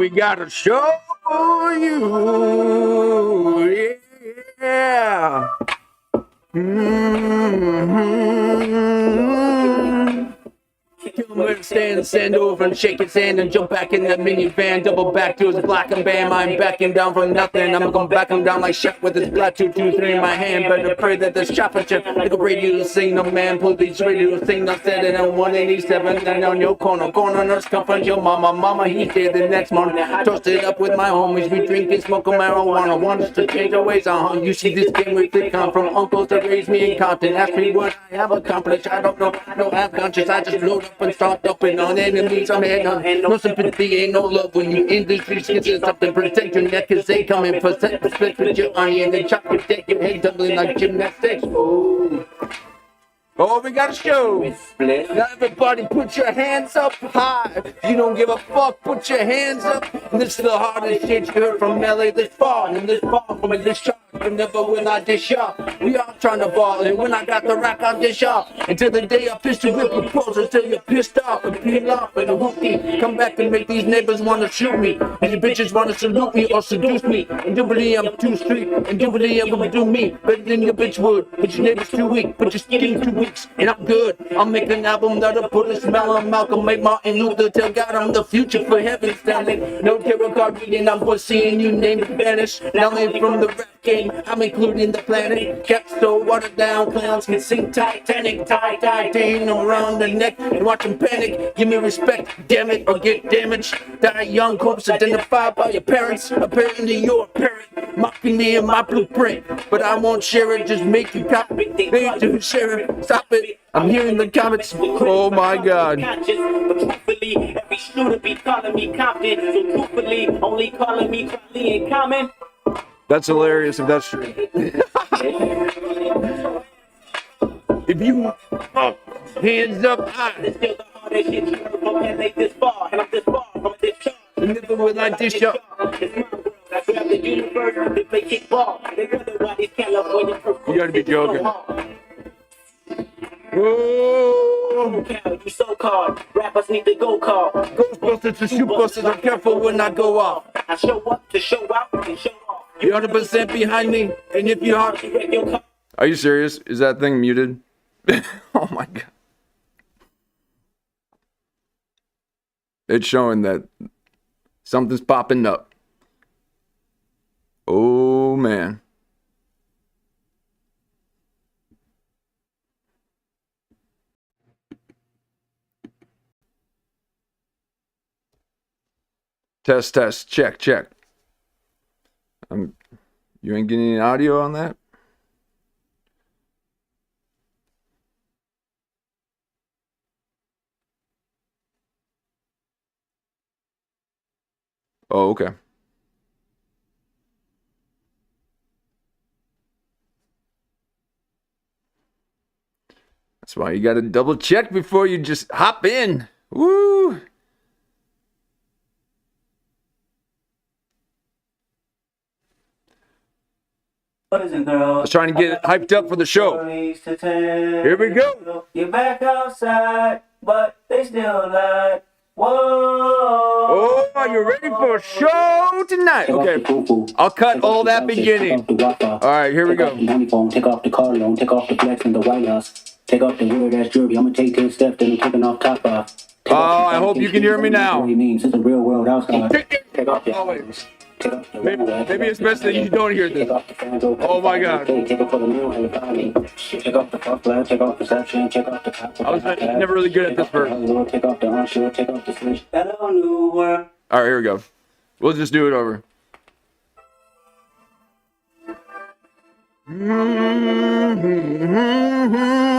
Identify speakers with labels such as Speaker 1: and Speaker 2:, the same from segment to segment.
Speaker 1: we gotta show you. Yeah. Tell him where to stand over and shake his hand and jump back in that minivan. Double back to his black and bam. I'm backing down from nothing. I'm gonna back him down like Shaq with his black 223 in my hand. Better pray that the shop at you like a radio signal man. Police radio signal said it on 187 and on your corner nurse comfort your mama. He did the next morning. Toasted up with my homies. We drinking, smoking marijuana. Want us to change our ways. You see this game we come from uncles that raised me in Compton. Ask me what I have accomplished. I don't know. I don't have conscience. I just load up and start dumping on enemies. I'm head on. No sympathy, ain't no love when you industry skits something. Protect your neck cause they come in for respect with your onion and chop your deck, your head doubling like gymnastics. Oh, we got a show. Now everybody put your hands up high. You don't give a fuck, put your hands up. This is the hardest shit you heard from LA this far. And this far from this shot. And never will I dish y'all. We all trying to ball. And when I got the rack, I'll dish y'all. Until the day I pistol whip proposals till you're pissed off and peel off and a hoopty. Come back and make these neighbors wanna shoot me. And you bitches wanna salute me or seduce me. And do believe I'm too street. And do believe I'm gonna do me better than your bitch would. But your neighbor's too weak. But your skin 2 weeks. And I'm good. I'll make an album that'll put a smell on Malcolm, make Martin Luther, tell God I'm the future for heaven's standing. No tarot card reading, I'm foreseeing you name it vanish. Now I'm from the rap game, I'm including the planet. Kept so watered down, clowns can sing Titanic, tie around the neck and watch them panic. Give me respect, damn it, or get damaged. Die young corpse identified by your parents. Apparently you're a parent, mocking me in my blueprint. But I won't share it, just make you copy. They do share it, stop it. I'm hearing the comments. Oh my God.
Speaker 2: But truthfully, every shooter be calling me Compton. So truthfully, only calling me Crowley and Common.
Speaker 1: That's hilarious if that's true. If you hands up high.
Speaker 2: It's still the hardest shit you heard from LA this far. And I'm this far from this chart.
Speaker 1: Never will I dish up.
Speaker 2: It's my world. I grab the universe. They play kickball. They wonder why these California
Speaker 1: You gotta be joking.
Speaker 2: Oh, you so-called rappers need to go call.
Speaker 1: Ghostbusters and shootbusters, I'm careful when I go off.
Speaker 2: I show up to show out and show off.
Speaker 1: You're 100% behind me, and if you are... Are you serious? Is that thing muted? Oh my God. It's showing that something's popping up. Oh man. Test, check. You ain't getting any audio on that? Oh, okay. That's why you gotta double check before you just hop in. Woo! I was trying to get it hyped up for the show. Here we go.
Speaker 2: You're back outside, but they still lie. Whoa.
Speaker 1: Oh, are you ready for a show tonight? Okay, I'll cut all that beginning. All right, here we go.
Speaker 3: Take off the car loan, take off the flex in the White House. Take off the weird ass jewelry. I'm gonna take 10 steps, then I'm taking off top off.
Speaker 1: Oh, I hope you can hear me now.
Speaker 3: Means it's a real world outside. Take off
Speaker 1: Oh, wait. Maybe it's best that you don't hear this. Oh my God.
Speaker 3: Take off the fuck flag, take off perception, take off the
Speaker 1: I was never really good at this verse.
Speaker 3: Take off the unsure, take off the switch.
Speaker 2: Hello, new world.
Speaker 1: All right, here we go. We'll just do it over.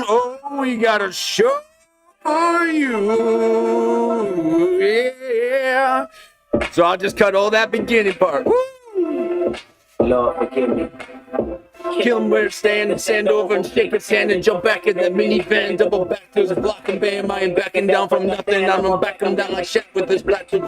Speaker 1: Oh, we got a show for you. Yeah. So I'll just cut all that beginning part. Woo!
Speaker 3: Lord, forgive me.
Speaker 1: Kill him where it's standing, stand over and shake his hand and jump back in the minivan. Double back to his block and bam, I ain't backing down from nothing. I'm gonna back him down like Shaq with this black in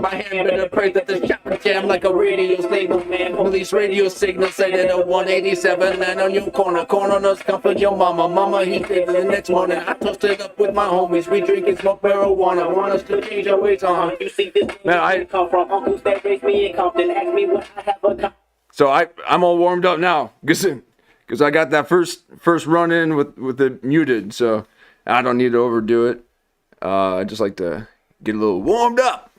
Speaker 1: my hand. Better pray that the shot would jam like a radio signal. Release radio signal, set it at 187. Land on your corners, comfort your mama. He did the next morning. I toasted up with my homies. We drink and smoke marijuana. Want us to change our ways on.
Speaker 2: You see this
Speaker 1: Man, I
Speaker 2: come from uncles that raised me in Compton. Ask me what I have a
Speaker 1: So I'm all warmed up now because I got that first run in with it muted, so I don't need to overdo it. I just like to get a little warmed up.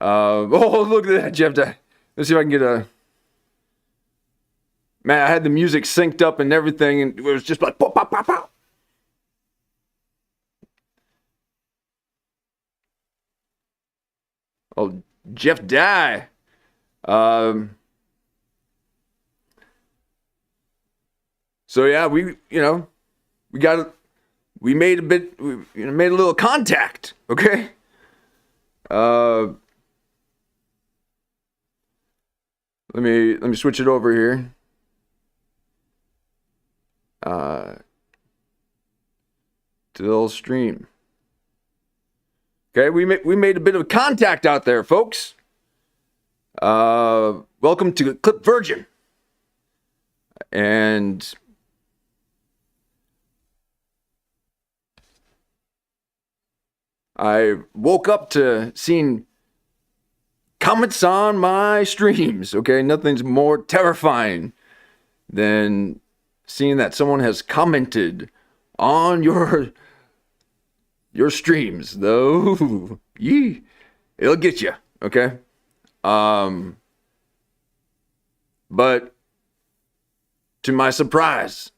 Speaker 1: Oh, look at that, Jeff. Let's see if I can get a. Man, I had the music synced up and everything, and it was just like pop, pop, pop, pop. Oh, Jeff Dye. So yeah, we made a little contact, okay? Let me switch it over here. To the little stream. Okay, we made a bit of contact out there, folks. Welcome to Clip Virgin. And I woke up to seeing comments on my streams, okay? Nothing's more terrifying than seeing that someone has commented on your streams, though. It'll get you, okay? But to my surprise,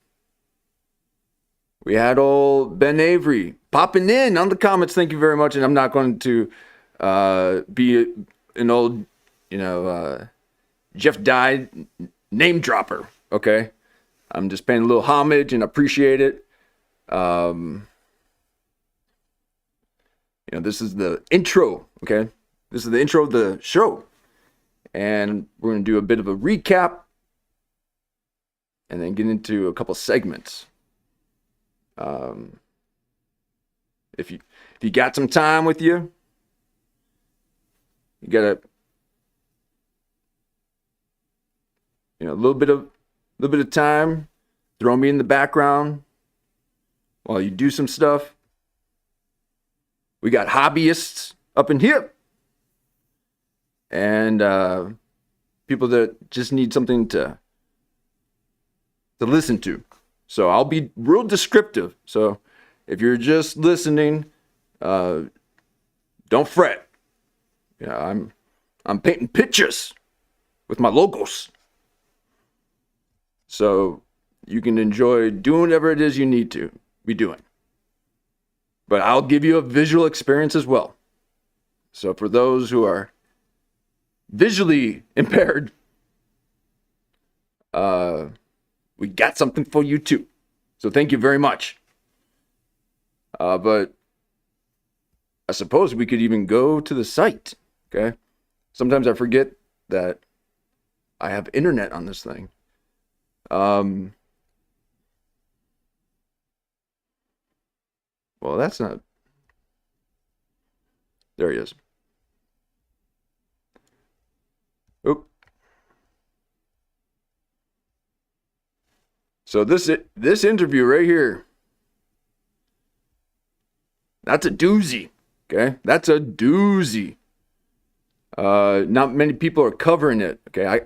Speaker 1: we had old Ben Avery popping in on the comments. Thank you very much. And I'm not going to be an old, Jeff Dye name dropper, okay? I'm just paying a little homage and appreciate it. This is the intro, okay? This is the intro of the show. And we're going to do a bit of a recap and then get into a couple segments. If you got some time with you, you got a little bit of time, throw me in the background while you do some stuff. We got hobbyists up in here. And people that just need something to listen to. So I'll be real descriptive. So if you're just listening, don't fret. I'm painting pictures with my logos. So you can enjoy doing whatever it is you need to be doing. But I'll give you a visual experience as well. So for those who are visually impaired, we got something for you too. So thank you very much. But I suppose we could even go to the site, okay? Sometimes I forget that I have internet on this thing. Well, that's not... There he is. Oop. So this interview right here, that's a doozy, okay? That's a doozy. Not many people are covering it, okay? A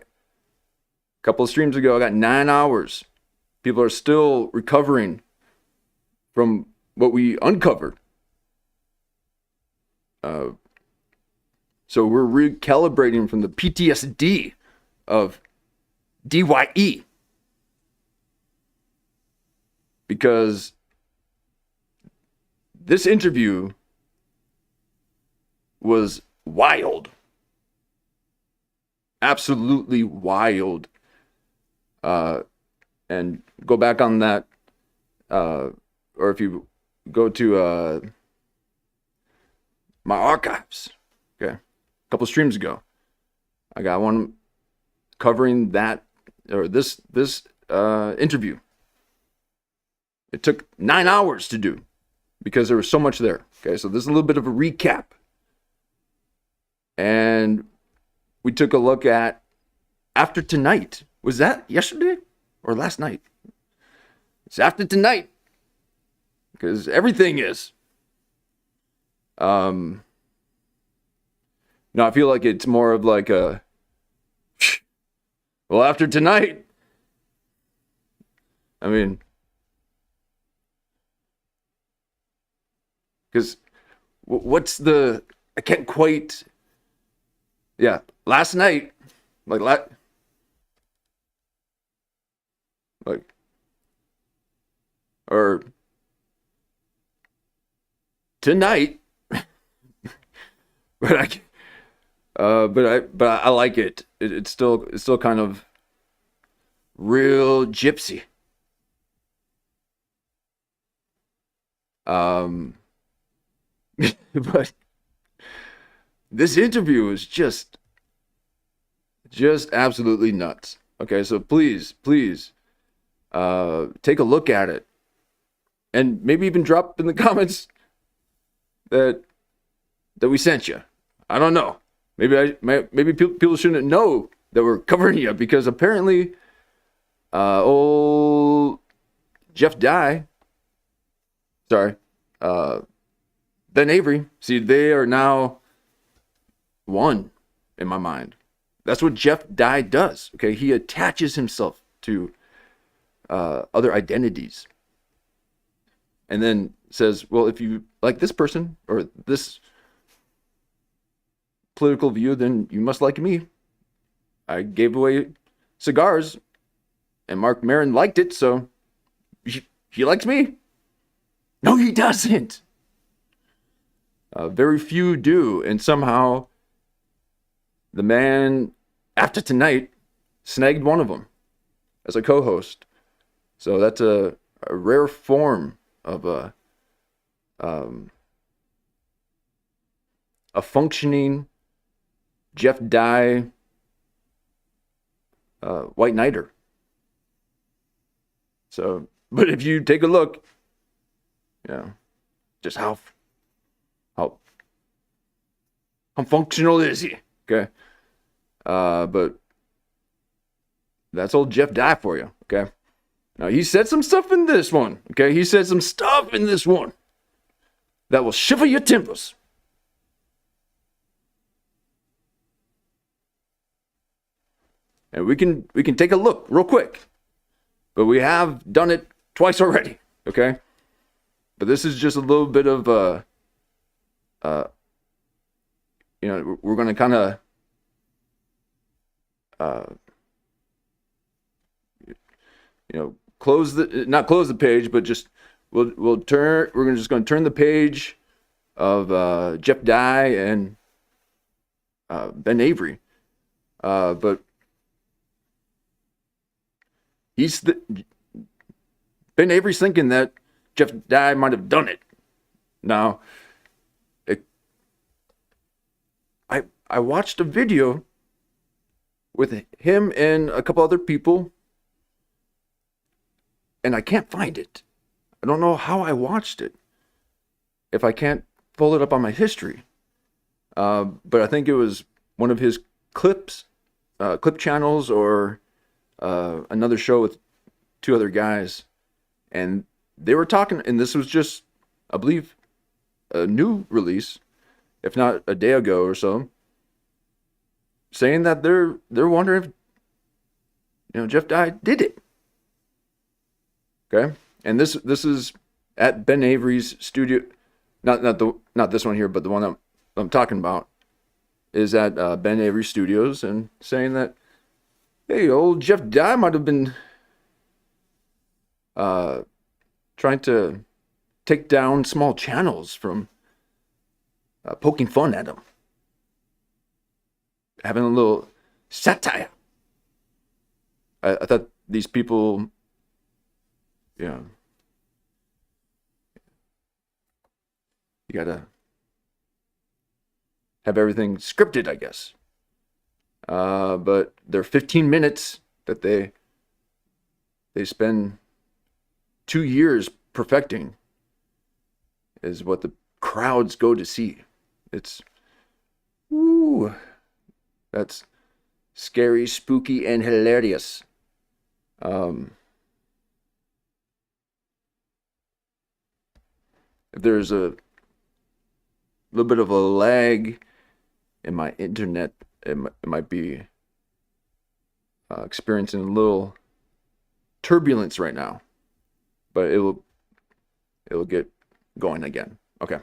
Speaker 1: couple of streams ago, I got 9 hours. People are still recovering from what we uncovered. So we're recalibrating from the PTSD of DYE. Because this interview was wild. Absolutely wild. And go back on that, or if you go to my archives, okay, a couple streams ago, I got one covering that interview. It took 9 hours to do because there was so much there. Okay, so this is a little bit of a recap. And we took a look at After Tonight. Was that yesterday or last night? It's After Tonight. Because everything is. No, I feel like it's more of like a, well, after tonight. I mean, because what's the, I can't quite, yeah, last night, like, or tonight, but I like it. It's still kind of real gypsy. But this interview is just absolutely nuts. Okay, so please, take a look at it, and maybe even drop in the comments that we sent you. I don't know. Maybe people shouldn't know that we're covering you, because apparently, old Jeff Ben Avery. See, they are now one in my mind. That's what Jeff does. Okay, he attaches himself to other identities, and then says, "Well, if you like this person or this political view, then you must like me. I gave away cigars, and Mark Maron liked it, so he likes me." No, he doesn't. Very few do, and somehow the man, After Tonight, snagged one of them as a co-host. So that's a rare form of a functioning Jeff White Knighter. So, but if you take a look, just how functional is he? Okay, but that's old Jeff for you. Okay, now he said some stuff in this one. Okay, he said some stuff in this one that will shiver your timbers. And we can take a look real quick, but we have done it twice already. Okay, but this is just a little bit of we're going to kind of not close the page, but just we're just going to turn the page of Jeff and Ben Avery, but Ben Avery's thinking that Jeff might have done it. Now, I watched a video with him and a couple other people, and I can't find it. I don't know how I watched it, if I can't pull it up on my history. But I think it was one of his clip channels, or another show with two other guys, and they were talking, and this was just, I believe, a new release, if not a day ago or so, saying that they're wondering if Jeff did it. Okay, and this is at Ben Avery's studio, not this one here, but the one I'm talking about is at Ben Avery Studios, and saying that, hey, old Jeff might have been trying to take down small channels from poking fun at him, having a little satire. I thought these people, you gotta have everything scripted, I guess. But their 15 minutes that they
Speaker 4: they spend 2 years perfecting is what the crowds go to see. It's, ooh, that's scary, spooky, and hilarious. If there's a little bit of a lag in my internet, it might be experiencing a little turbulence right now, but it'll get going again. Okay,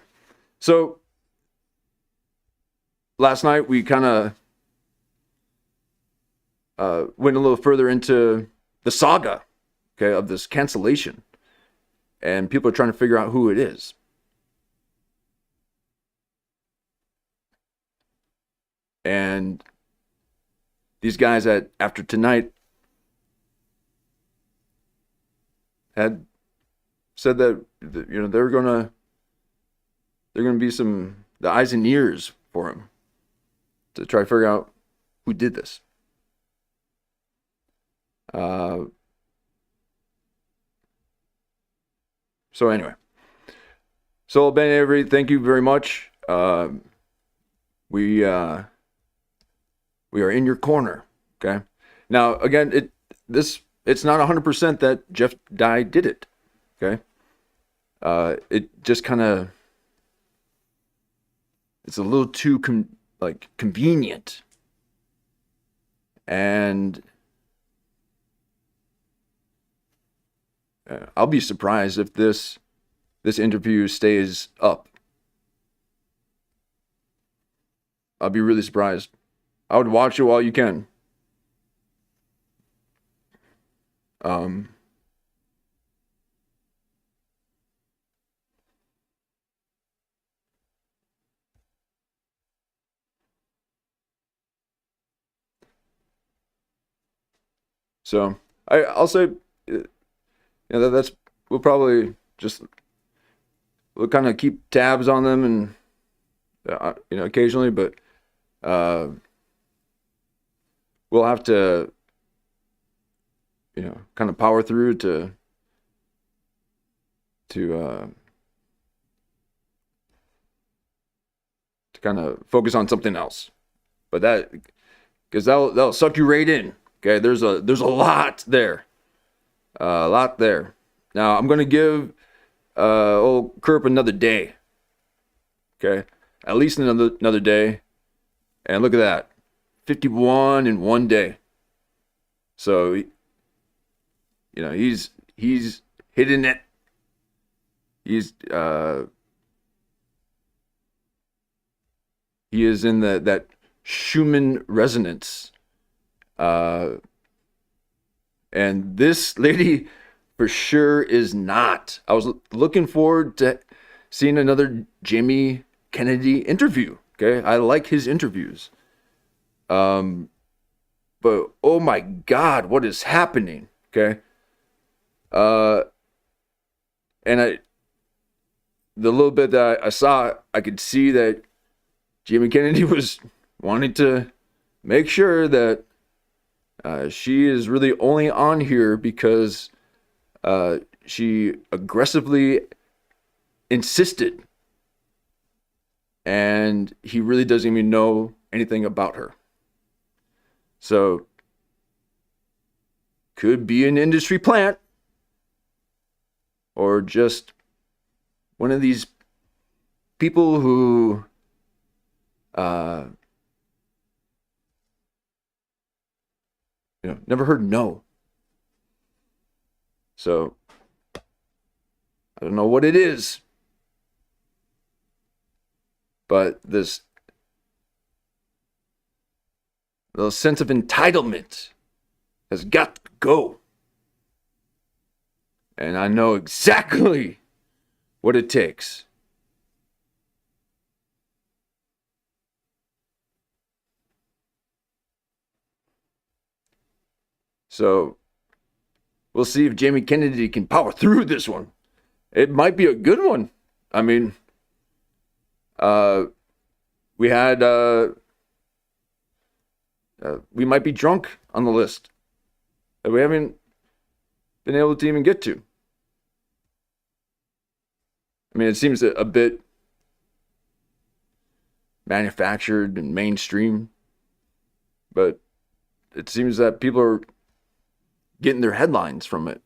Speaker 4: so last night we kind of went a little further into the saga, okay, of this cancellation, and people are trying to figure out who it is. And these guys at After Tonight had said that, you know, they're gonna be the eyes and ears for him to try to figure out who did this. So anyway, so Ben Avery, thank you very much. We are in your corner. Okay. Now again, it's not 100% that Jeff Dye did it. Okay. It just kind of, it's a little too convenient, and I'll be surprised if this interview stays up. I'll be really surprised. I would watch it while you can. So I'll say, you know, that's, we'll probably just, we'll kind of keep tabs on them, and you know, occasionally, but we'll have to, you know, kind of power through to kind of focus on something else. But that, because that'll suck you right in. Okay, there's a lot there, a lot there. Now I'm gonna give old Kerp another day. Okay, at least another day. And look at that, 51 in one day. So, you know, he's hitting it. He is in that Schumann resonance. And this lady for sure is not. I was looking forward to seeing another Jamie Kennedy interview. Okay, I like his interviews. But oh my God, what is happening? Okay. And the little bit that I saw, I could see that Jamie Kennedy was wanting to make sure that she is really only on here because she aggressively insisted, and he really doesn't even know anything about her. So, could be an industry plant, or just one of these people who you know, never heard no. So I don't know what it is, but this little sense of entitlement has got to go. And I know exactly what it takes. So we'll see if Jamie Kennedy can power through this one. It might be a good one. I mean, we had we might be drunk on the list. We haven't been able to even get to. I mean, it seems a bit manufactured and mainstream, but it seems that people are getting their headlines from it.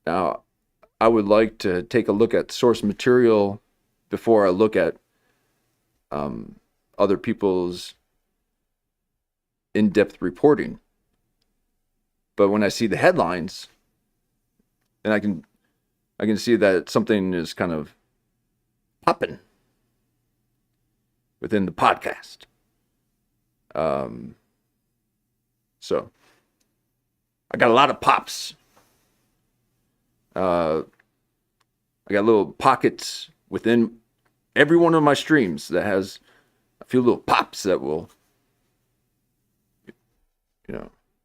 Speaker 4: Now, I would like to take a look at source material before I look at other people's in-depth reporting. But when I see the headlines, and I can see that something is kind of popping within the podcast. So I got a lot of pops. I got little pockets within every one of my streams that has a few little pops that will,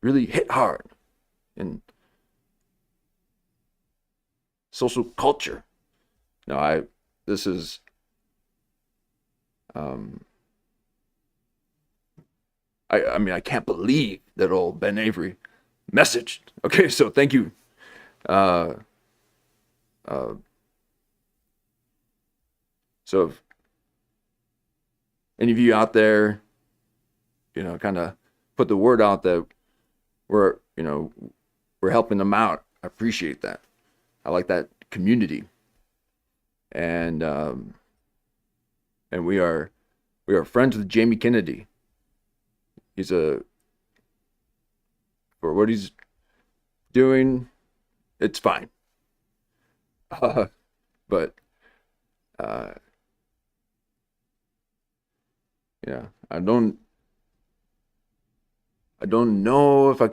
Speaker 4: really hit hard in social culture. This is, I mean, I can't believe that old Ben Avery messaged. Okay, so thank you. So if any of you out there, kind of put the word out that we're helping them out, I appreciate that. I like that community. And we are friends with Jamie Kennedy. For what he's doing, it's fine. But I don't know if I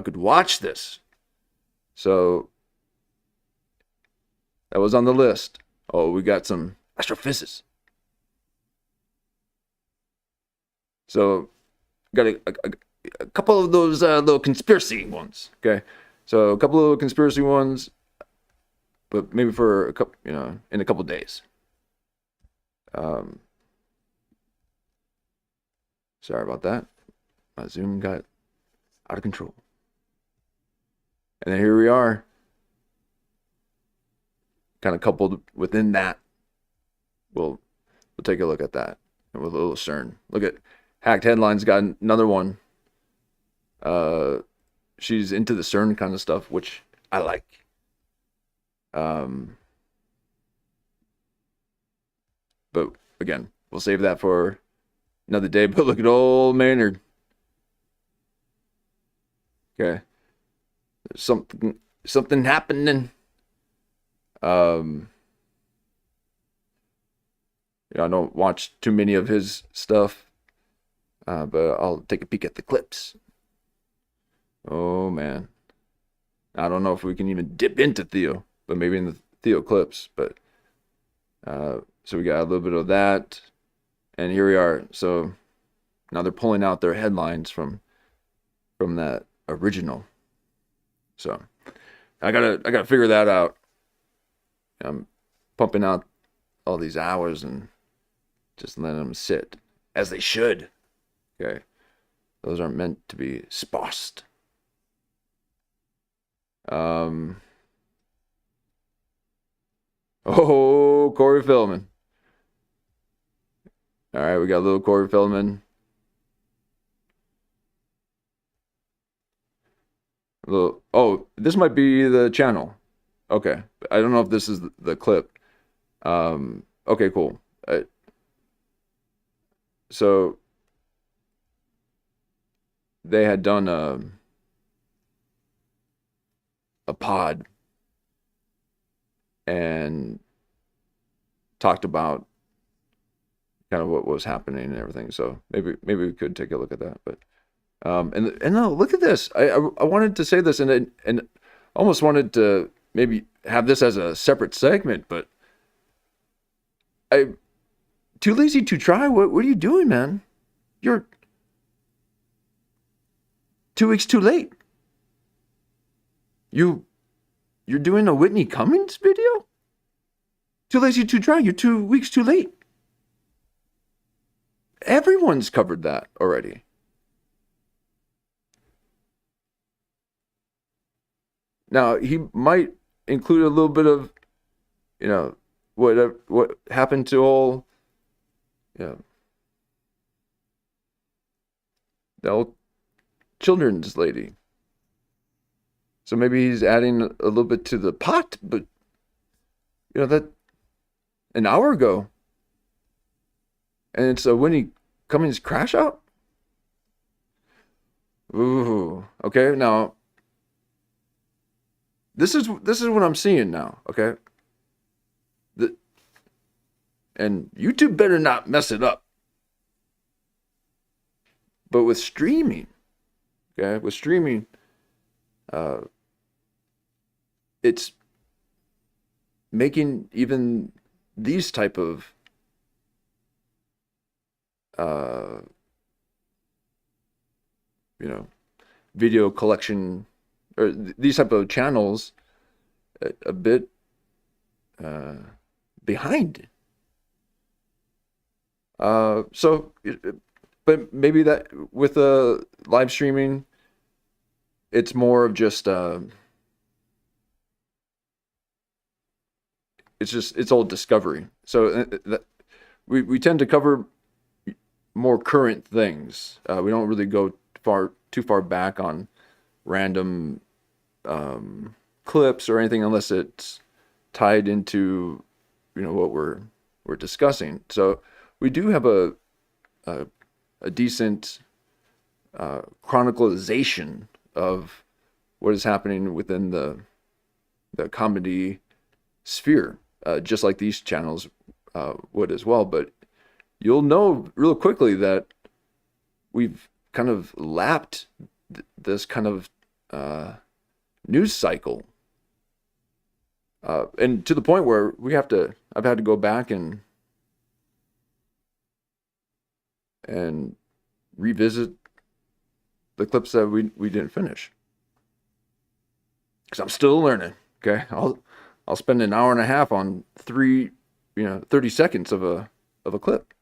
Speaker 4: could watch this. So that was on the list. Oh, we got some astrophysics. So got a couple of those little conspiracy ones. Okay, so a couple of conspiracy ones, but maybe for a couple, in a couple of days. Sorry about that. My Zoom got out of control. And then here we are, kind of coupled within that. We'll take a look at that with a little CERN. Look at Hacked Headlines got another one. She's into the CERN kind of stuff, which I like. But again, we'll save that for another day. But look at old Maynard. Okay. There's something happening. I don't watch too many of his stuff. But I'll take a peek at the clips. Oh man. I don't know if we can even dip into Theo, but maybe in the Theo clips. But so we got a little bit of that. And here we are. So now they're pulling out their headlines from that original. So I gotta figure that out. I'm pumping out all these hours and just letting them sit as they should. Okay, those aren't meant to be sparsed. Oh, Corey Feldman. All right, we got a little Corey Feldman. This might be the channel. Okay, I don't know if this is the clip. Okay, cool. So they had done a pod and talked about kind of what was happening and everything. So maybe we could take a look at that. But and no, look at this. I wanted to say this and almost wanted to maybe have this as a separate segment, but I'm too lazy to try. What are you doing, man? You're 2 weeks too late. You're doing a Whitney Cummings video? Too lazy to try. You're 2 weeks too late. Everyone's covered that already. Now, he might include a little bit of, you know, what happened to all, you know, the old children's lady. So maybe he's adding a little bit to the pot, but, you know, that an hour ago. And it's a Winnie Cummings crash out? Ooh, okay, now, this is what I'm seeing now, okay? And YouTube better not mess it up. But with streaming, okay, it's making even these type of video collection, or these type of channels a bit behind. But maybe that with live streaming, it's more of just it's all discovery. So we tend to cover more current things. We don't really go too far back on random clips or anything unless it's tied into what we're discussing. So we do have a decent chronicalization of what is happening within the comedy sphere, just like these channels would as well. But you'll know real quickly that we've kind of lapped this kind of news cycle, and to the point where I've had to go back and revisit the clips that we didn't finish, because I'm still learning. Okay, I'll spend an hour and a half on 30 seconds of a clip.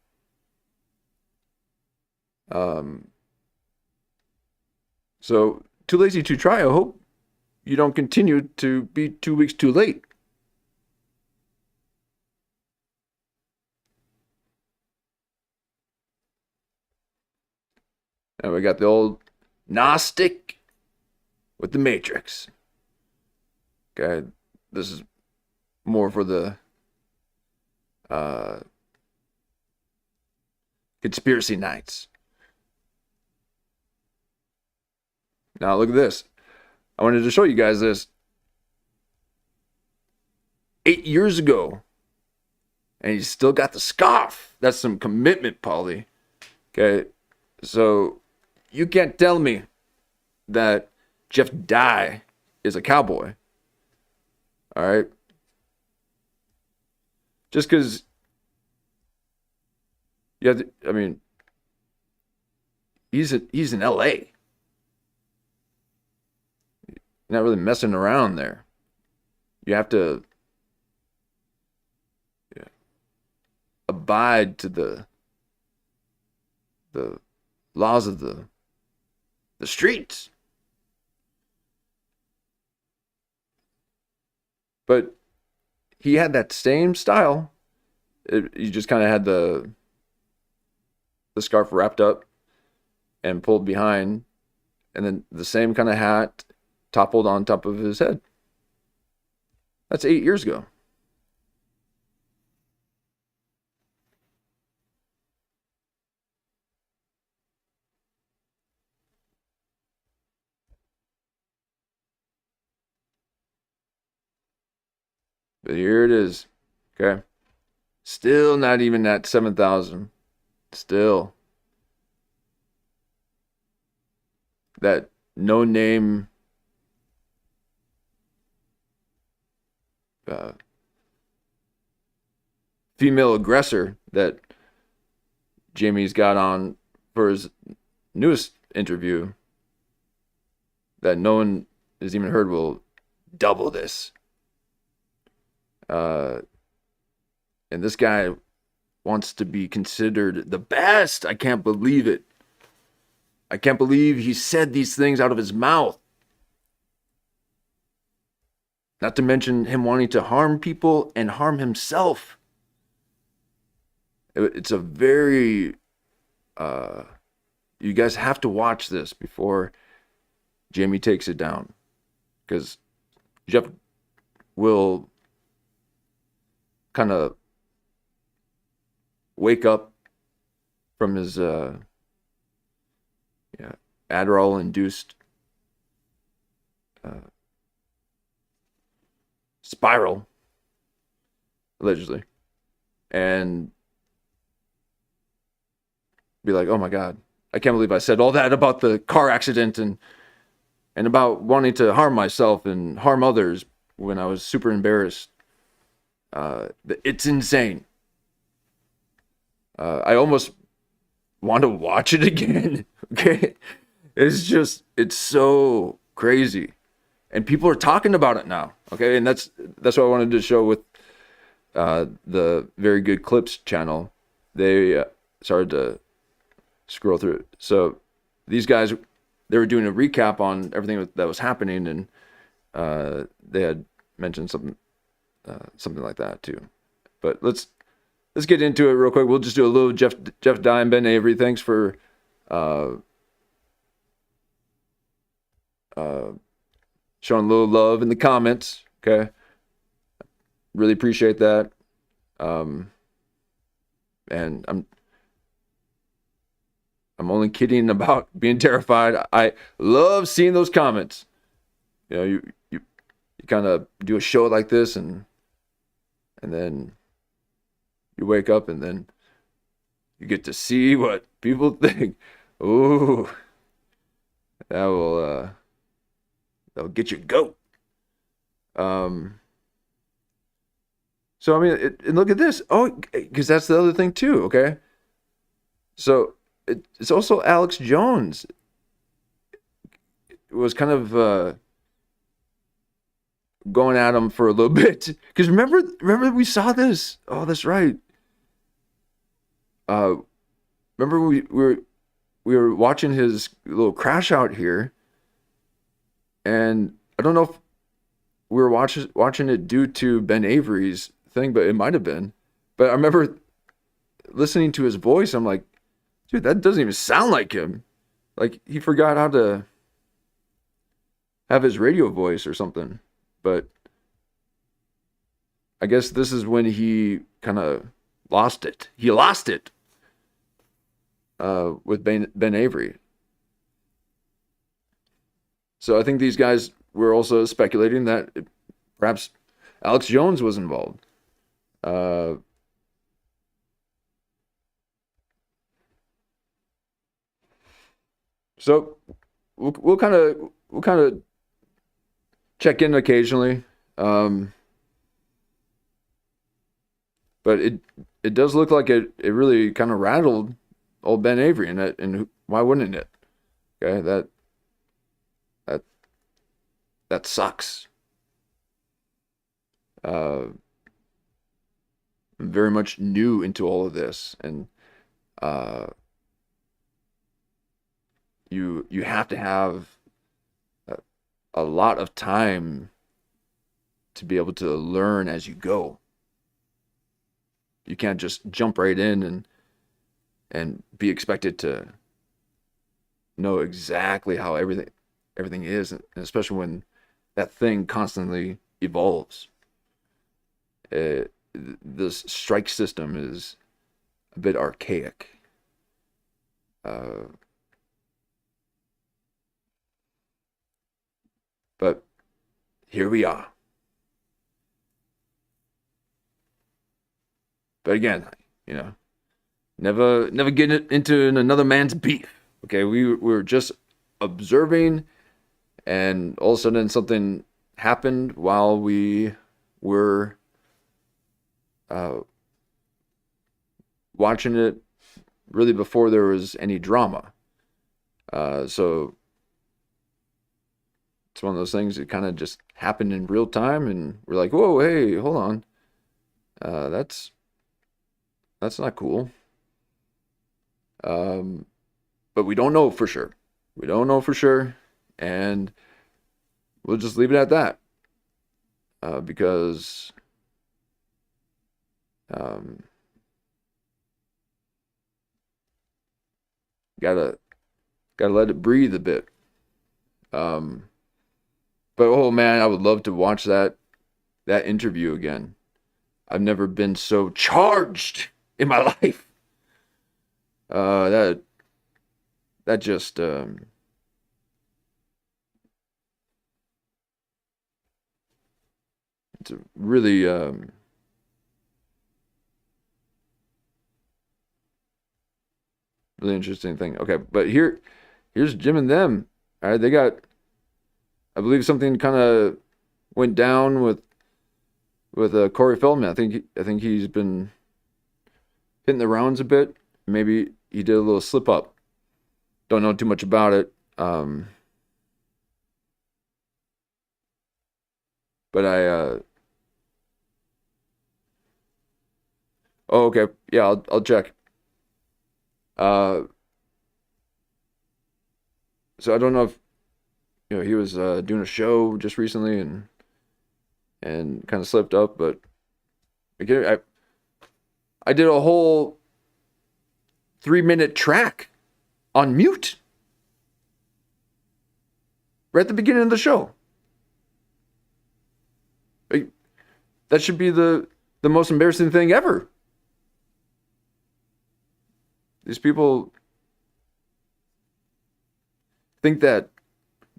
Speaker 4: So too lazy to try. I hope you don't continue to be 2 weeks too late. And we got the old Gnostic with the Matrix. Okay, this is more for the conspiracy nights. Now look at this. I wanted to show you guys this 8 years ago, and he's still got the scarf. That's some commitment, Paulie. Okay, so you can't tell me that Jeff Dye is a cowboy. All right, just because he's in L.A. Not really messing around there. You have to abide to the laws of the streets. But he had that same style. You just kind of had the scarf wrapped up and pulled behind, and then the same kind of hat toppled on top of his head. That's 8 years ago. But here it is. Okay. Still not even at 7,000. Still. That no name female aggressor that Jamie's got on for his newest interview that no one has even heard will double this. And this guy wants to be considered the best. I can't believe it. I can't believe he said these things out of his mouth. Not to mention him wanting to harm people and harm himself. It's a very, you guys have to watch this before Jamie takes it down. Because Jeff will kind of wake up from his Adderall-induced spiral, allegedly, and be like, oh my God, I can't believe I said all that about the car accident and about wanting to harm myself and harm others when I was super embarrassed. It's insane. I almost want to watch it again. Okay. It's so crazy. And people are talking about it now. Okay. And that's what I wanted to show with the Very Good Clips channel. They started to scroll through it. So these guys, they were doing a recap on everything that was happening, and they had mentioned something like that too. But let's get into it real quick. We'll just do a little Jeff Dye and Ben Avery. Thanks for showing a little love in the comments. Okay, really appreciate that. And I'm only kidding about being terrified. I love seeing those comments. You know, you kind of do a show like this, and then you wake up, and then you get to see what people think. Ooh, that'll get you goat. So I mean, and look at this. Oh, because that's the other thing too. Okay, so it's also Alex Jones. It was kind of going at him for a little bit, because remember we saw this. Oh, that's right. Remember we were watching his little crash out here, and I don't know if we were watching it due to Ben Avery's thing, but it might have been. But I remember listening to his voice. I'm like, dude, that doesn't even sound like him. Like he forgot how to have his radio voice or something. But I guess this is when he kind of lost it. He lost it with Ben Avery. So I think these guys were also speculating that perhaps Alex Jones was involved. So we'll kind of check in occasionally, but it does look like it really kind of rattled old Ben Avery, and why wouldn't it? Okay, that sucks. I'm very much new into all of this, and you have to have a lot of time to be able to learn as you go. You can't just jump right in and be expected to know exactly how everything is, and especially when that thing constantly evolves. This strike system is a bit archaic. But here we are. But again, never get into another man's beef. Okay, we were just observing, and all of a sudden something happened while we were watching it, really before there was any drama. So it's one of those things that kind of just happened in real time, and we're like, whoa, hey, hold on. That's not cool. But we don't know for sure. We don't know for sure, and we'll just leave it at that. because gotta let it breathe a bit. But oh man, I would love to watch that interview again. I've never been so charged in my life. That just it's a really really interesting thing. Okay, but here's Jim and them. All right, they got, I believe something kind of went down with Corey Feldman. I think he's been hitting the rounds a bit. Maybe he did a little slip up. Don't know too much about it. But oh, okay. Yeah, I'll check. So I don't know if he was doing a show just recently and kind of slipped up, but again, I did a whole 3-minute track on mute right at the beginning of the show. That should be the most embarrassing thing ever. These people think that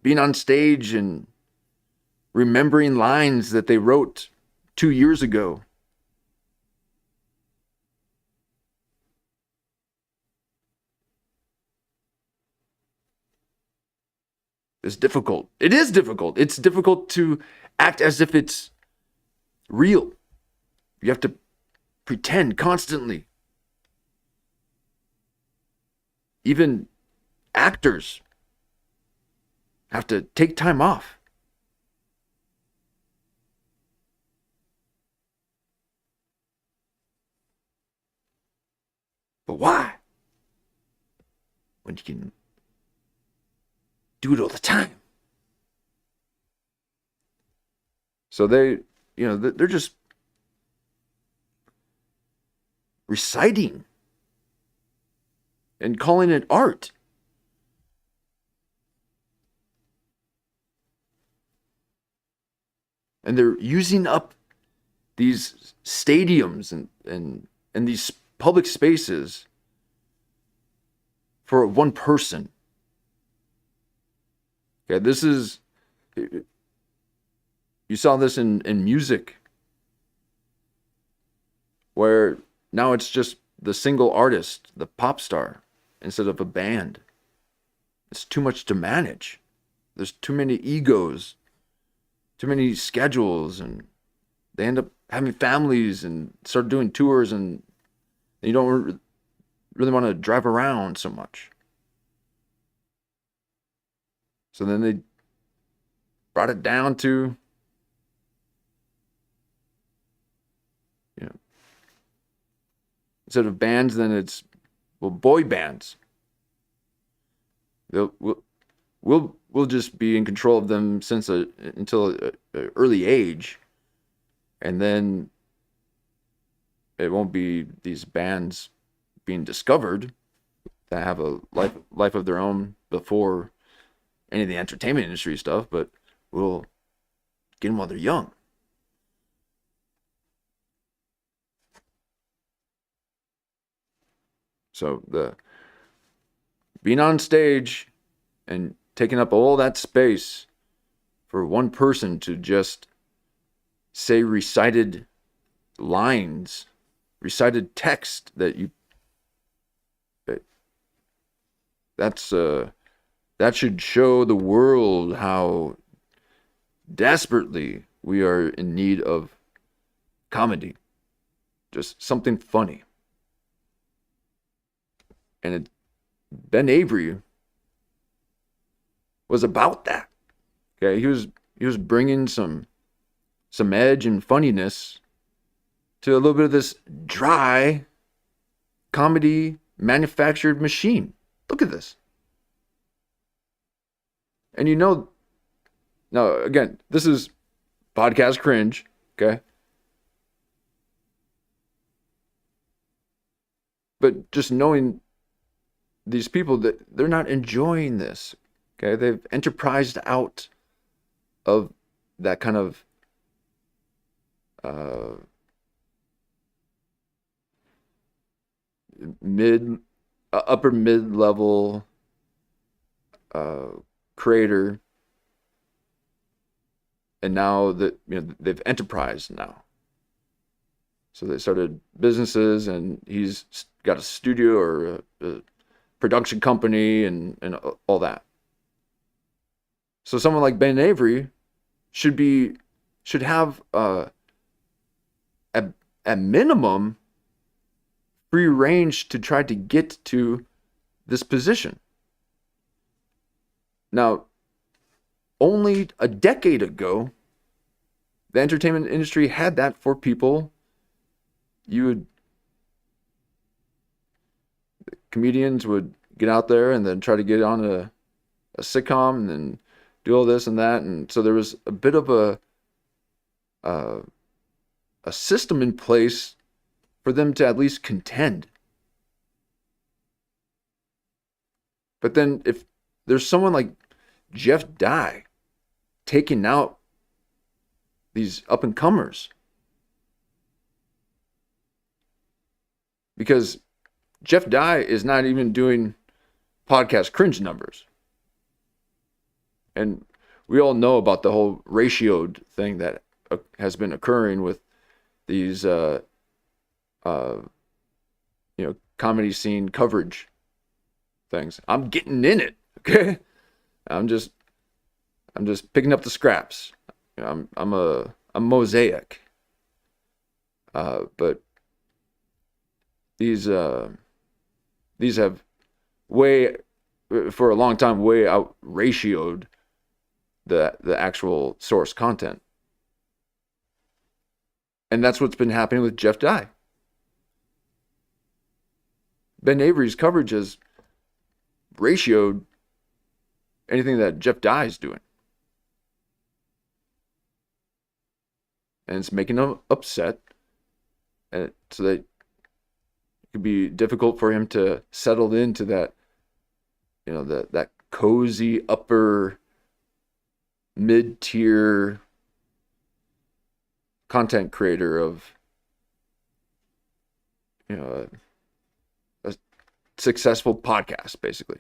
Speaker 4: being on stage and remembering lines that they wrote 2 years ago is difficult. It is difficult. It's difficult to act as if it's real. You have to pretend constantly. Even actors have to take time off. But why? When you can do it all the time. So they're just reciting and calling it art. And they're using up these stadiums and these public spaces for one person. Okay, this is, you saw this in music, where now it's just the single artist, the pop star, instead of a band. It's too much to manage. There's too many egos, too many schedules, and they end up having families and start doing tours, and you don't really want to drive around so much. So then they brought it down to, instead of bands, then it's, boy bands. We'll just be in control of them until an early age, and then it won't be these bands being discovered that have a life of their own before any of the entertainment industry stuff, but we'll get them while they're young. So the being on stage and taking up all that space for one person to just say recited lines, recited text that should show the world how desperately we are in need of comedy. Just something funny. And Ben Avery was about that. Okay, he was bringing some edge and funniness to a little bit of this dry comedy manufactured machine. Look at this. And now again, this is podcast cringe, okay? But just knowing these people that they're not enjoying this, okay? They've enterprised out of that kind of upper mid-level creator, and now that they've enterprised now. So they started businesses, and he's got a studio or a production company and all that. So someone like Ben Avery should have at minimum free range to try to get to this position. Now, only a decade ago, the entertainment industry had that for people. Comedians would get out there and then try to get on a sitcom and then do all this and that. And so there was a bit of a system in place for them to at least contend. But then if there's someone like Jeff Dye taking out these up-and-comers, because Jeff Dye is not even doing podcast cringe numbers. And we all know about the whole ratioed thing that has been occurring with these comedy scene coverage things. I'm getting in it, okay? I'm just picking up the scraps. I'm a mosaic. But these have for a long time way out ratioed the actual source content. And that's what's been happening with Jeff Dye. Ben Avery's coverage has ratioed anything that Jeff Dye is doing. And it's making him upset. And so that it could be difficult for him to settle into that, that cozy upper mid-tier content creator of a successful podcast, basically.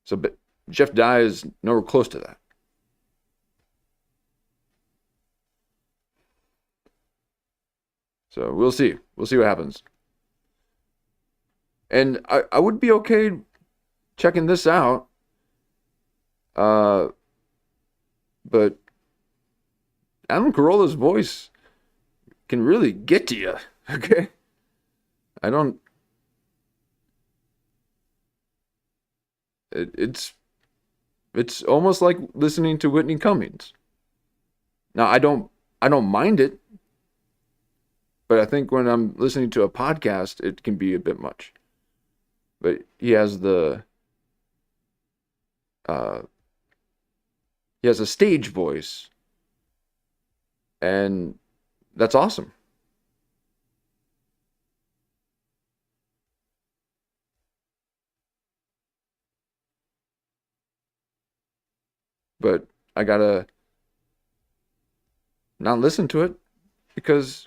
Speaker 4: So but Jeff Dye is nowhere close to that. So we'll see what happens. And I would be okay checking this out, but Adam Carolla's voice can really get to you, okay? It's almost like listening to Whitney Cummings. Now, I don't mind it, but I think when I'm listening to a podcast, it can be a bit much. But he has a stage voice, and that's awesome. But I gotta not listen to it because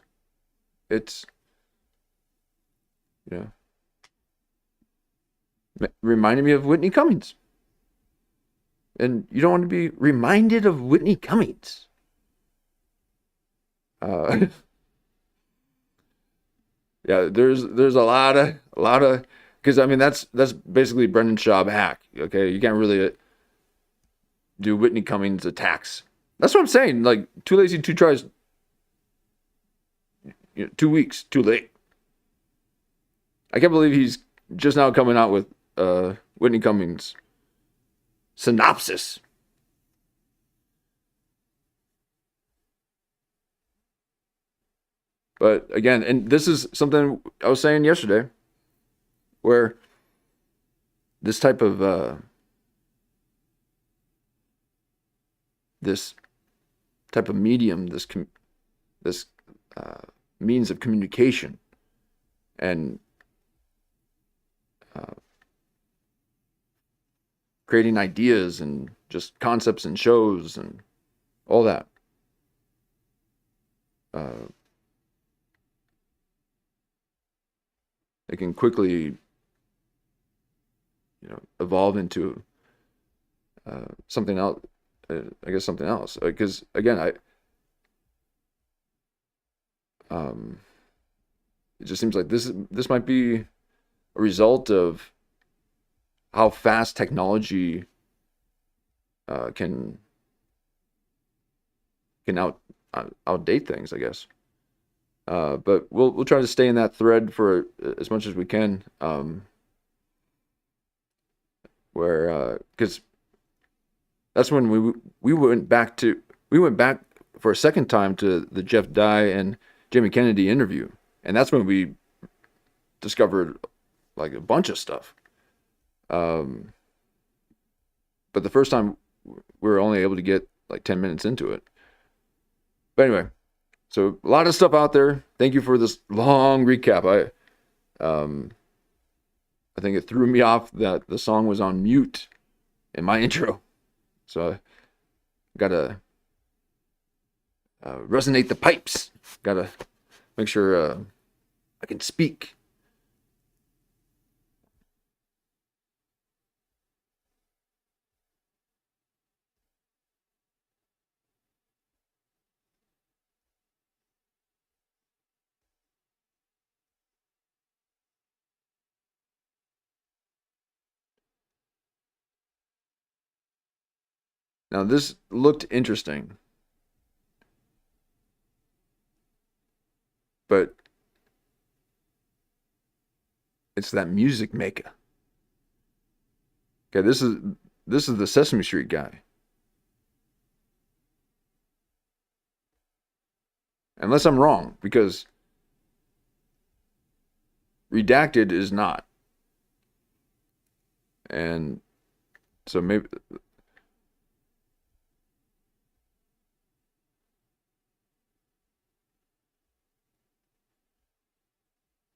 Speaker 4: it's, reminding me of Whitney Cummings. And you don't want to be reminded of Whitney Cummings. Yeah, there's a lot of, because that's basically Brendan Schaub hack. Okay, you can't really do Whitney Cummings attacks. That's what I'm saying. Like, too lazy, 2 tries. 2 weeks, too late. I can't believe he's just now coming out with Whitney Cummings synopsis. But again, and this is something I was saying yesterday, where this type of this type of medium, this means of communication, and creating ideas and just concepts and shows and all that. It can quickly, evolve into something else. I guess something else. Because again, it just seems like this might be a result of how fast technology can outdate things, I guess. But we'll try to stay in that thread for as much as we can. Where because that's when we went back for a second time to the Jeff Dye and Jamie Kennedy interview, and that's when we discovered like a bunch of stuff. But the first time we were only able to get like 10 minutes into it. But anyway, so a lot of stuff out there. Thank you for this long recap. I think it threw me off that the song was on mute in my intro. So I gotta resonate the pipes. Gotta make sure I can speak. Now this looked interesting, but it's that music maker. Okay, this is the Sesame Street guy. Unless I'm wrong, because Redacted is not. And so maybe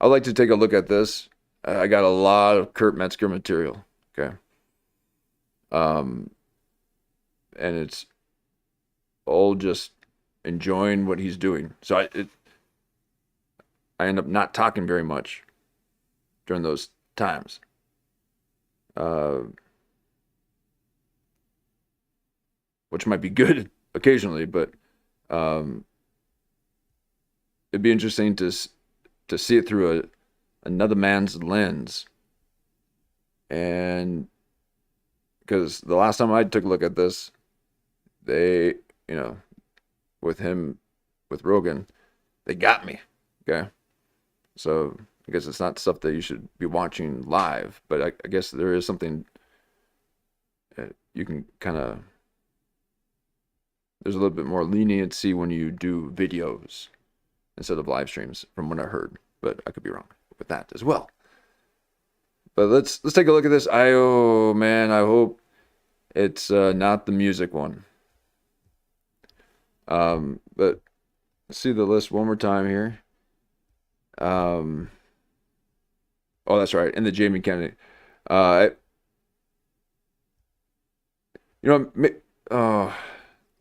Speaker 4: I'd like to take a look at this. I got a lot of Kurt Metzger material. Okay. And it's all just enjoying what he's doing. So I end up not talking very much during those times. Which might be good occasionally, but it'd be interesting to see it through another man's lens. And because the last time I took a look at this, they, with Rogan, they got me. Okay. So I guess it's not stuff that you should be watching live, but I guess there is something you can kind of, there's a little bit more leniency when you do videos instead of live streams, from what I heard, but I could be wrong with that as well. But let's take a look at this. I hope it's not the music one. But let's see the list one more time here. Oh, that's right, in the Jamie Kennedy. The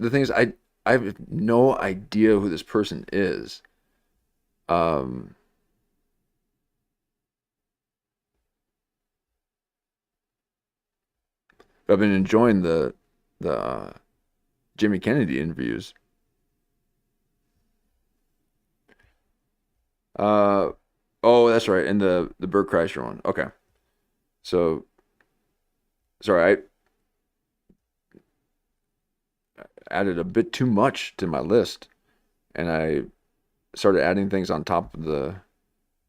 Speaker 4: thing is, I have no idea who this person is. I've been enjoying the Jimmy Kennedy interviews. Oh, that's right, and the Bert Kreischer one. Okay, so sorry, I added a bit too much to my list, and I started adding things on top of the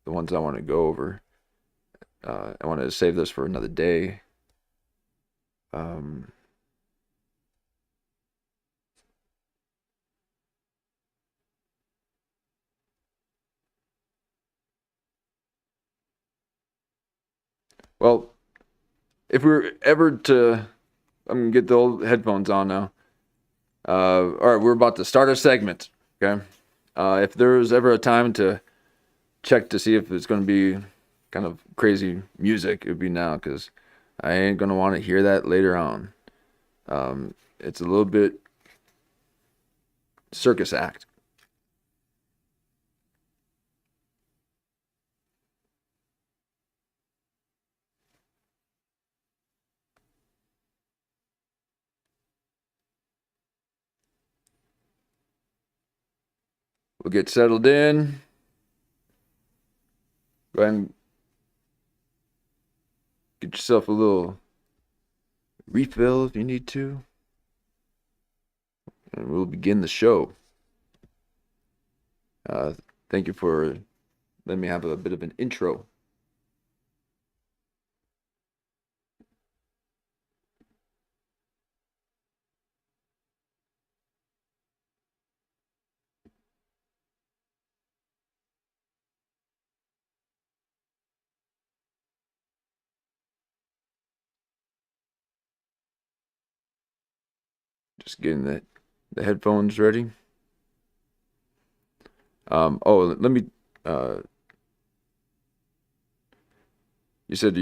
Speaker 4: ones I want to go over. I wanted to save this for another day. Well, if we were ever to, I'm gonna get the old headphones on now. All right, we're about to start a segment. Okay. If there's ever a time to check to see if it's going to be kind of crazy music, it would be now, because I ain't going to want to hear that later on. It's a little bit circus act. We'll get settled in. Go ahead and get yourself a little refill if you need to. And we'll begin the show. Thank you for letting me have a bit of an intro. Just getting the headphones ready. Oh, let me. You said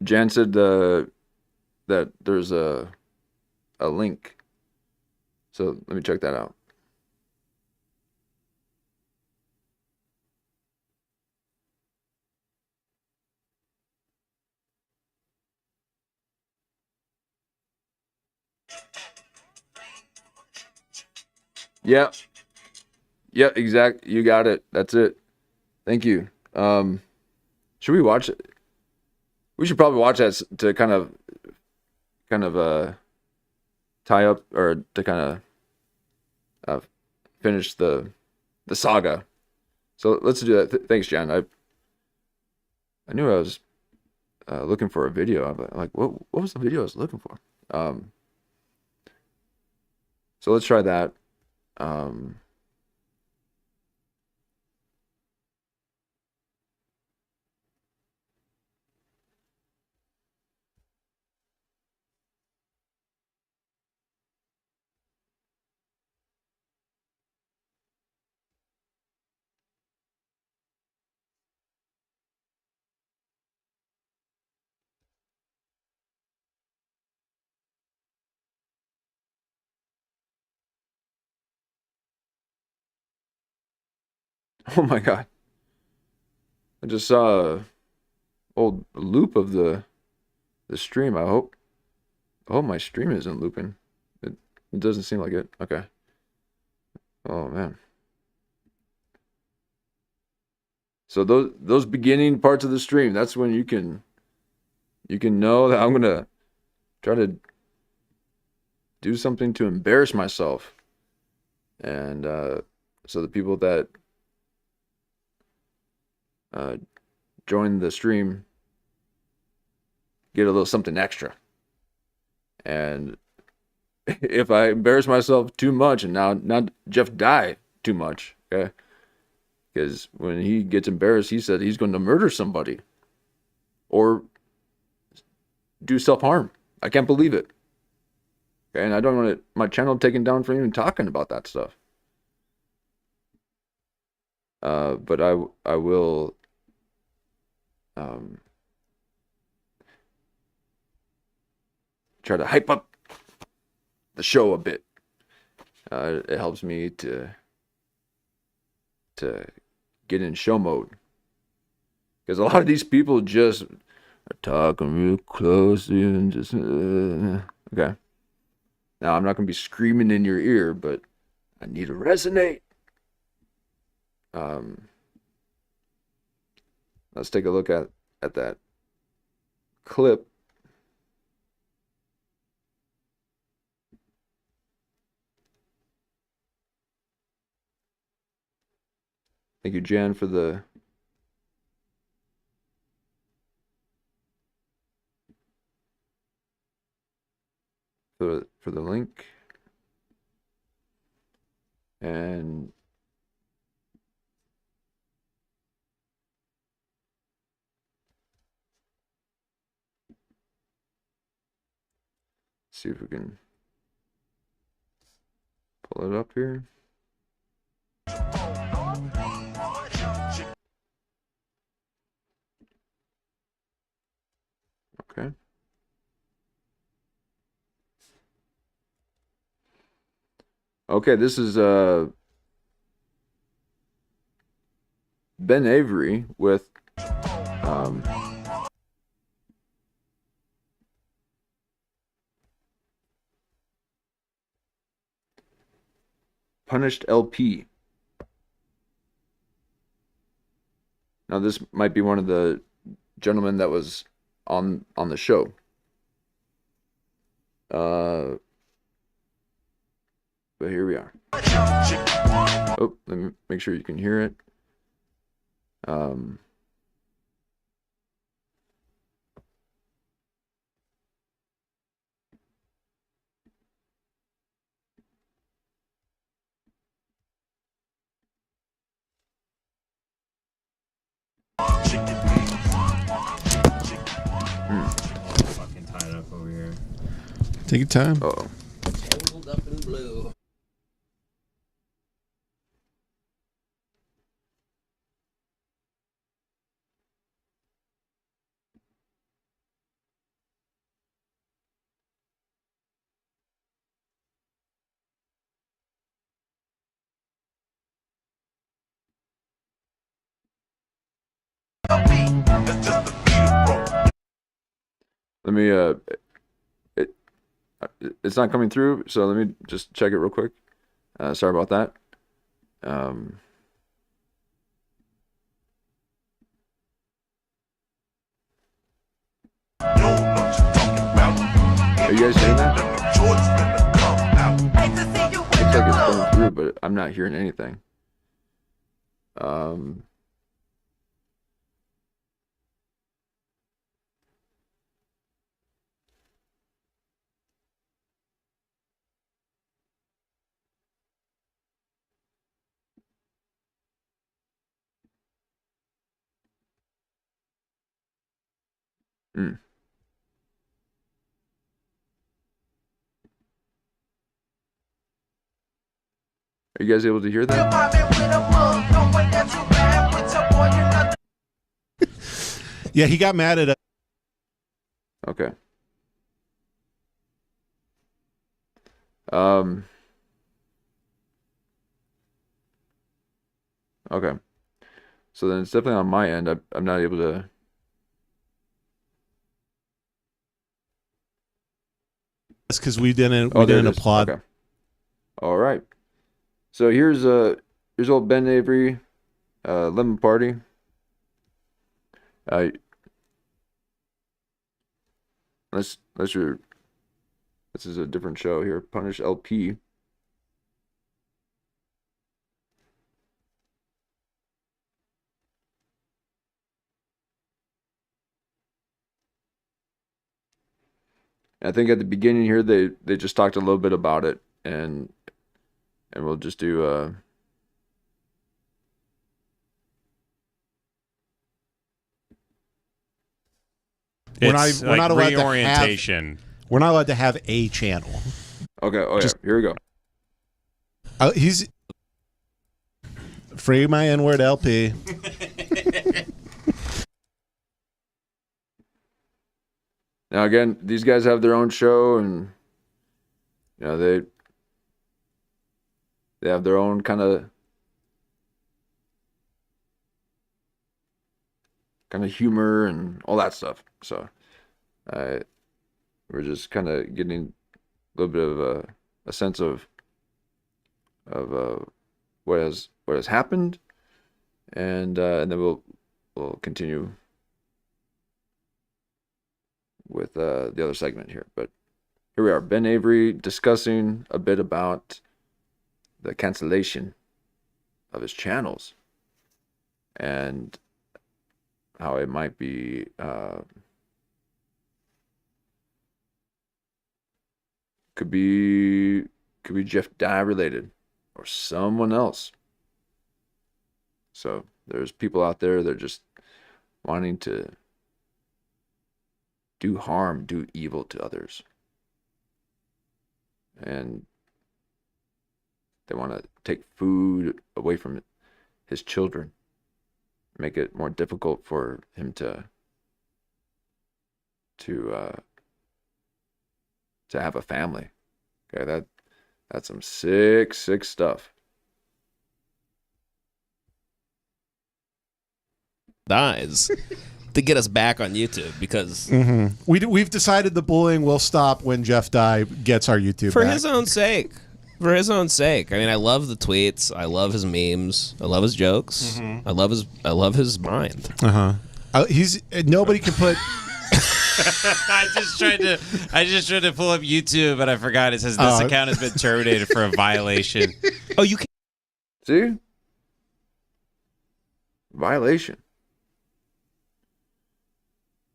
Speaker 4: Jan said that there's a link. So let me check that out. Yep. Yep, exact. You got it. That's it. Thank you. Should we watch it? We should probably watch that to kind of tie up, or to kind of finish the saga. So let's do that. Thanks, Jan. I knew I was looking for a video. I'm like, what was the video I was looking for? So let's try that. Oh my God. I just saw a old loop of the stream. I hope my stream isn't looping. It doesn't seem like it. Okay. Oh man. So those beginning parts of the stream, that's when you can know that I'm gonna try to do something to embarrass myself, and so the people that join the stream get a little something extra. And if I embarrass myself too much, and now Jeff die too much, okay? Because when he gets embarrassed, he said he's going to murder somebody or do self-harm. I can't believe it. Okay, and I don't want my channel taken down for even talking about that stuff. But I will try to hype up the show a bit. It helps me to get in show mode, because a lot of these people just are talking real closely and just okay. Now I'm not gonna be screaming in your ear, but I need to resonate. Let's take a look at that clip. Thank you, Jan, for the link. And see if we can pull it up here. Okay. Okay, this is Ben Avery with Punished LP. Now this might be one of the gentlemen that was on the show. But here we are. Oh, let me make sure you can hear it.
Speaker 5: Fucking tied up over here.
Speaker 6: Take your time.
Speaker 4: Uh-oh.
Speaker 1: Tangled up in blue.
Speaker 4: Let me it's not coming through, so let me just check it real quick. Sorry about that. Are you guys hearing that? Looks like it's coming through, but I'm not hearing anything. Mm. Are you guys able to hear that?
Speaker 6: Yeah, he got mad at us.
Speaker 4: Okay. Okay. So then it's definitely on my end. I'm not able to.
Speaker 6: That's because we didn't
Speaker 4: Oh, there it is.
Speaker 6: applaud.
Speaker 4: Okay. All right. So here's old Ben Avery, Lemon Party. This is a different show here. Punish LP. I think at the beginning here they just talked a little bit about it, and we'll just do
Speaker 6: We're
Speaker 5: It's
Speaker 6: not allowed to have.
Speaker 5: reorientation.
Speaker 6: We're not allowed to have a channel.
Speaker 4: Okay, oh yeah, here we go.
Speaker 6: He's free my N-word LP.
Speaker 4: Now again, these guys have their own show, and you know they have their own kind of humor and all that stuff. So we're just kind of getting a little bit of a sense of what has happened, and then we'll continue with the other segment here. But here we are, Ben Avery discussing a bit about the cancellation of his channels and how it might be could be Jeff Dye related or someone else. So there's people out there that are just wanting to do harm, do evil to others. And They want to take food away from his children, make it more difficult for him to have a family. Okay, that's some sick stuff.
Speaker 7: Dies to get us back on YouTube because
Speaker 6: We've decided the bullying will stop when Jeff Dye gets our YouTube
Speaker 7: for
Speaker 6: back.
Speaker 7: his own sake. For his own sake. I mean, I love the tweets. I love his memes. I love his jokes. I love his mind.
Speaker 6: He's nobody can put.
Speaker 5: I just tried to pull up YouTube, but I forgot. It says this account has been terminated for a violation.
Speaker 7: Oh, you can
Speaker 4: See? Violation.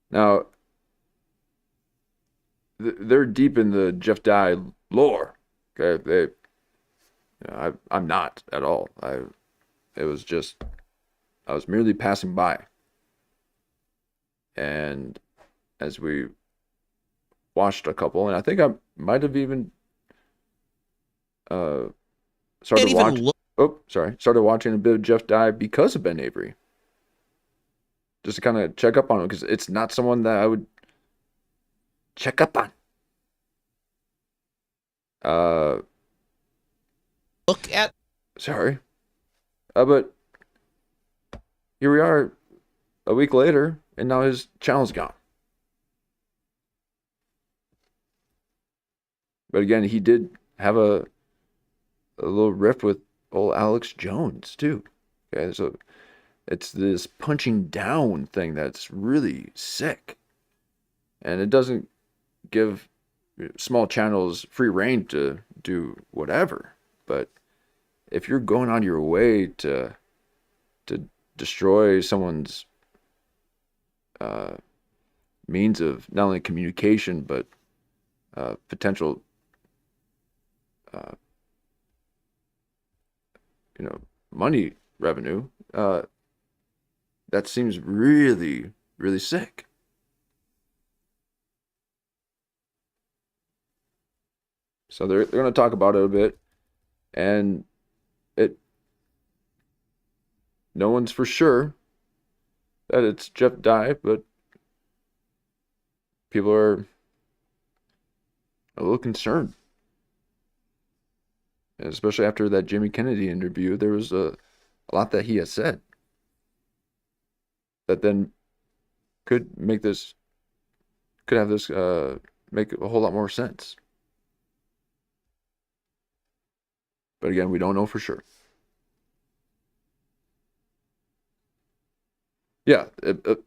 Speaker 4: Now, they're deep in the Jeff Dye lore. Okay, I'm not at all. I was merely passing by, and as we watched a couple, and I think I might have even started watching a bit of Jeff Dye because of Ben Avery, just to kind of check up on him, because it's not someone that I would check up on.
Speaker 7: look at.
Speaker 4: Sorry. But here we are a week later, and now his channel's gone. But again, he did have a little riff with old Alex Jones, too. Okay, so it's this punching down thing that's really sick. And it doesn't give small channels free reign to do whatever. But if you're going on your way to destroy someone's means of not only communication but potential money revenue, that seems really, really sick. So they're going to talk about it a bit, and no one's for sure that it's Jeff Dye, but people are a little concerned. And especially after that Jimmy Kennedy interview, there was a lot that he has said that then could make this make a whole lot more sense. But again, we don't know for sure. Yeah,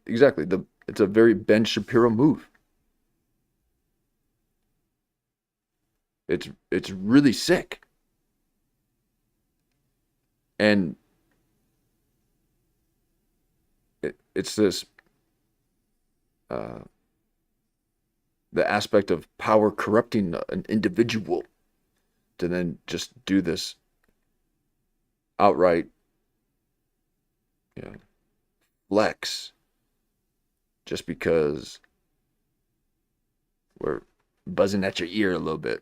Speaker 4: exactly. It's a very Ben Shapiro move. It's really sick. And it's this the aspect of power corrupting an individual to then just do this outright flex just because we're buzzing at your ear a little bit.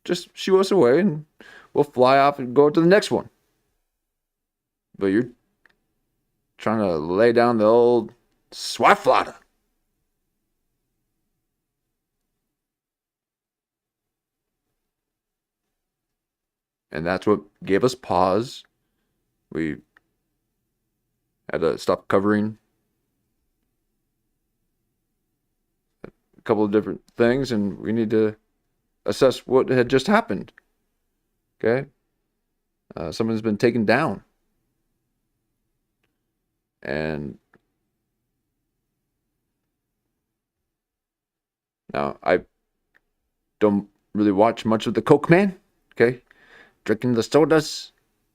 Speaker 4: Just shoo us away and we'll fly off and go to the next one. But you're trying to lay down the old swiflata. And that's what gave us pause. We had to stop covering a couple of different things, and we need to assess what had just happened. Okay? Someone's been taken down. And now I don't really watch much of the Coke Man. Okay? Drinking the sodas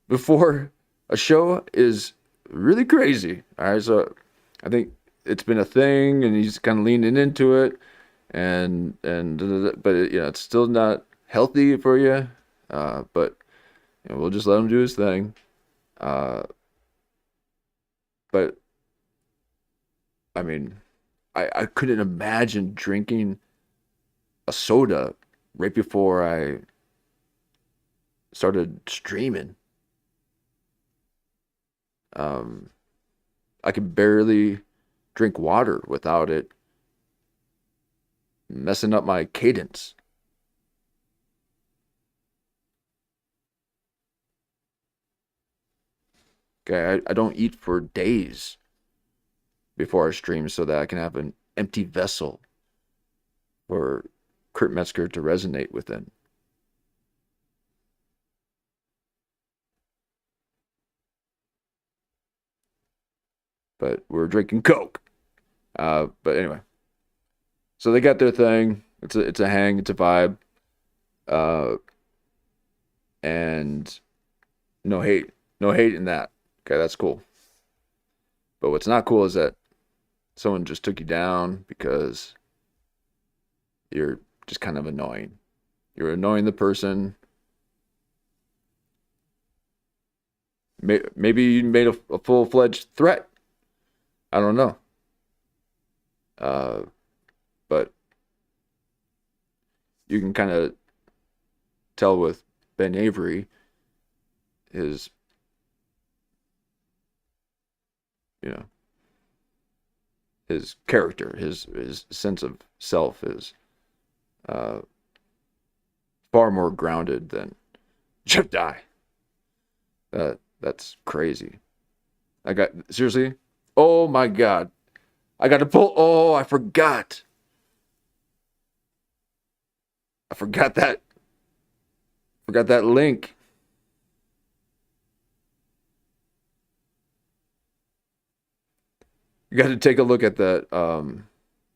Speaker 4: before a show is really crazy. All right, so I think it's been a thing, and he's kind of leaning into it, but it's still not healthy for you. But we'll just let him do his thing. But I mean, I couldn't imagine drinking a soda right before I started streaming. I could barely drink water without it messing up my cadence. Okay, I don't eat for days before I stream so that I can have an empty vessel for Kurt Metzger to resonate within. But we're drinking Coke. But anyway, so they got their thing. It's a hang. It's a vibe. And no hate in that. Okay, that's cool. But what's not cool is that someone just took you down because you're just kind of annoying. You're annoying the person. Maybe you made a full-fledged threat. I don't know. But you can kind of tell with Ben Avery, his, his character, his sense of self is far more grounded than Jeff Dye. That's crazy. Seriously? Oh my God. I got to pull. Oh, I forgot. I forgot that link. You got to take a look at that.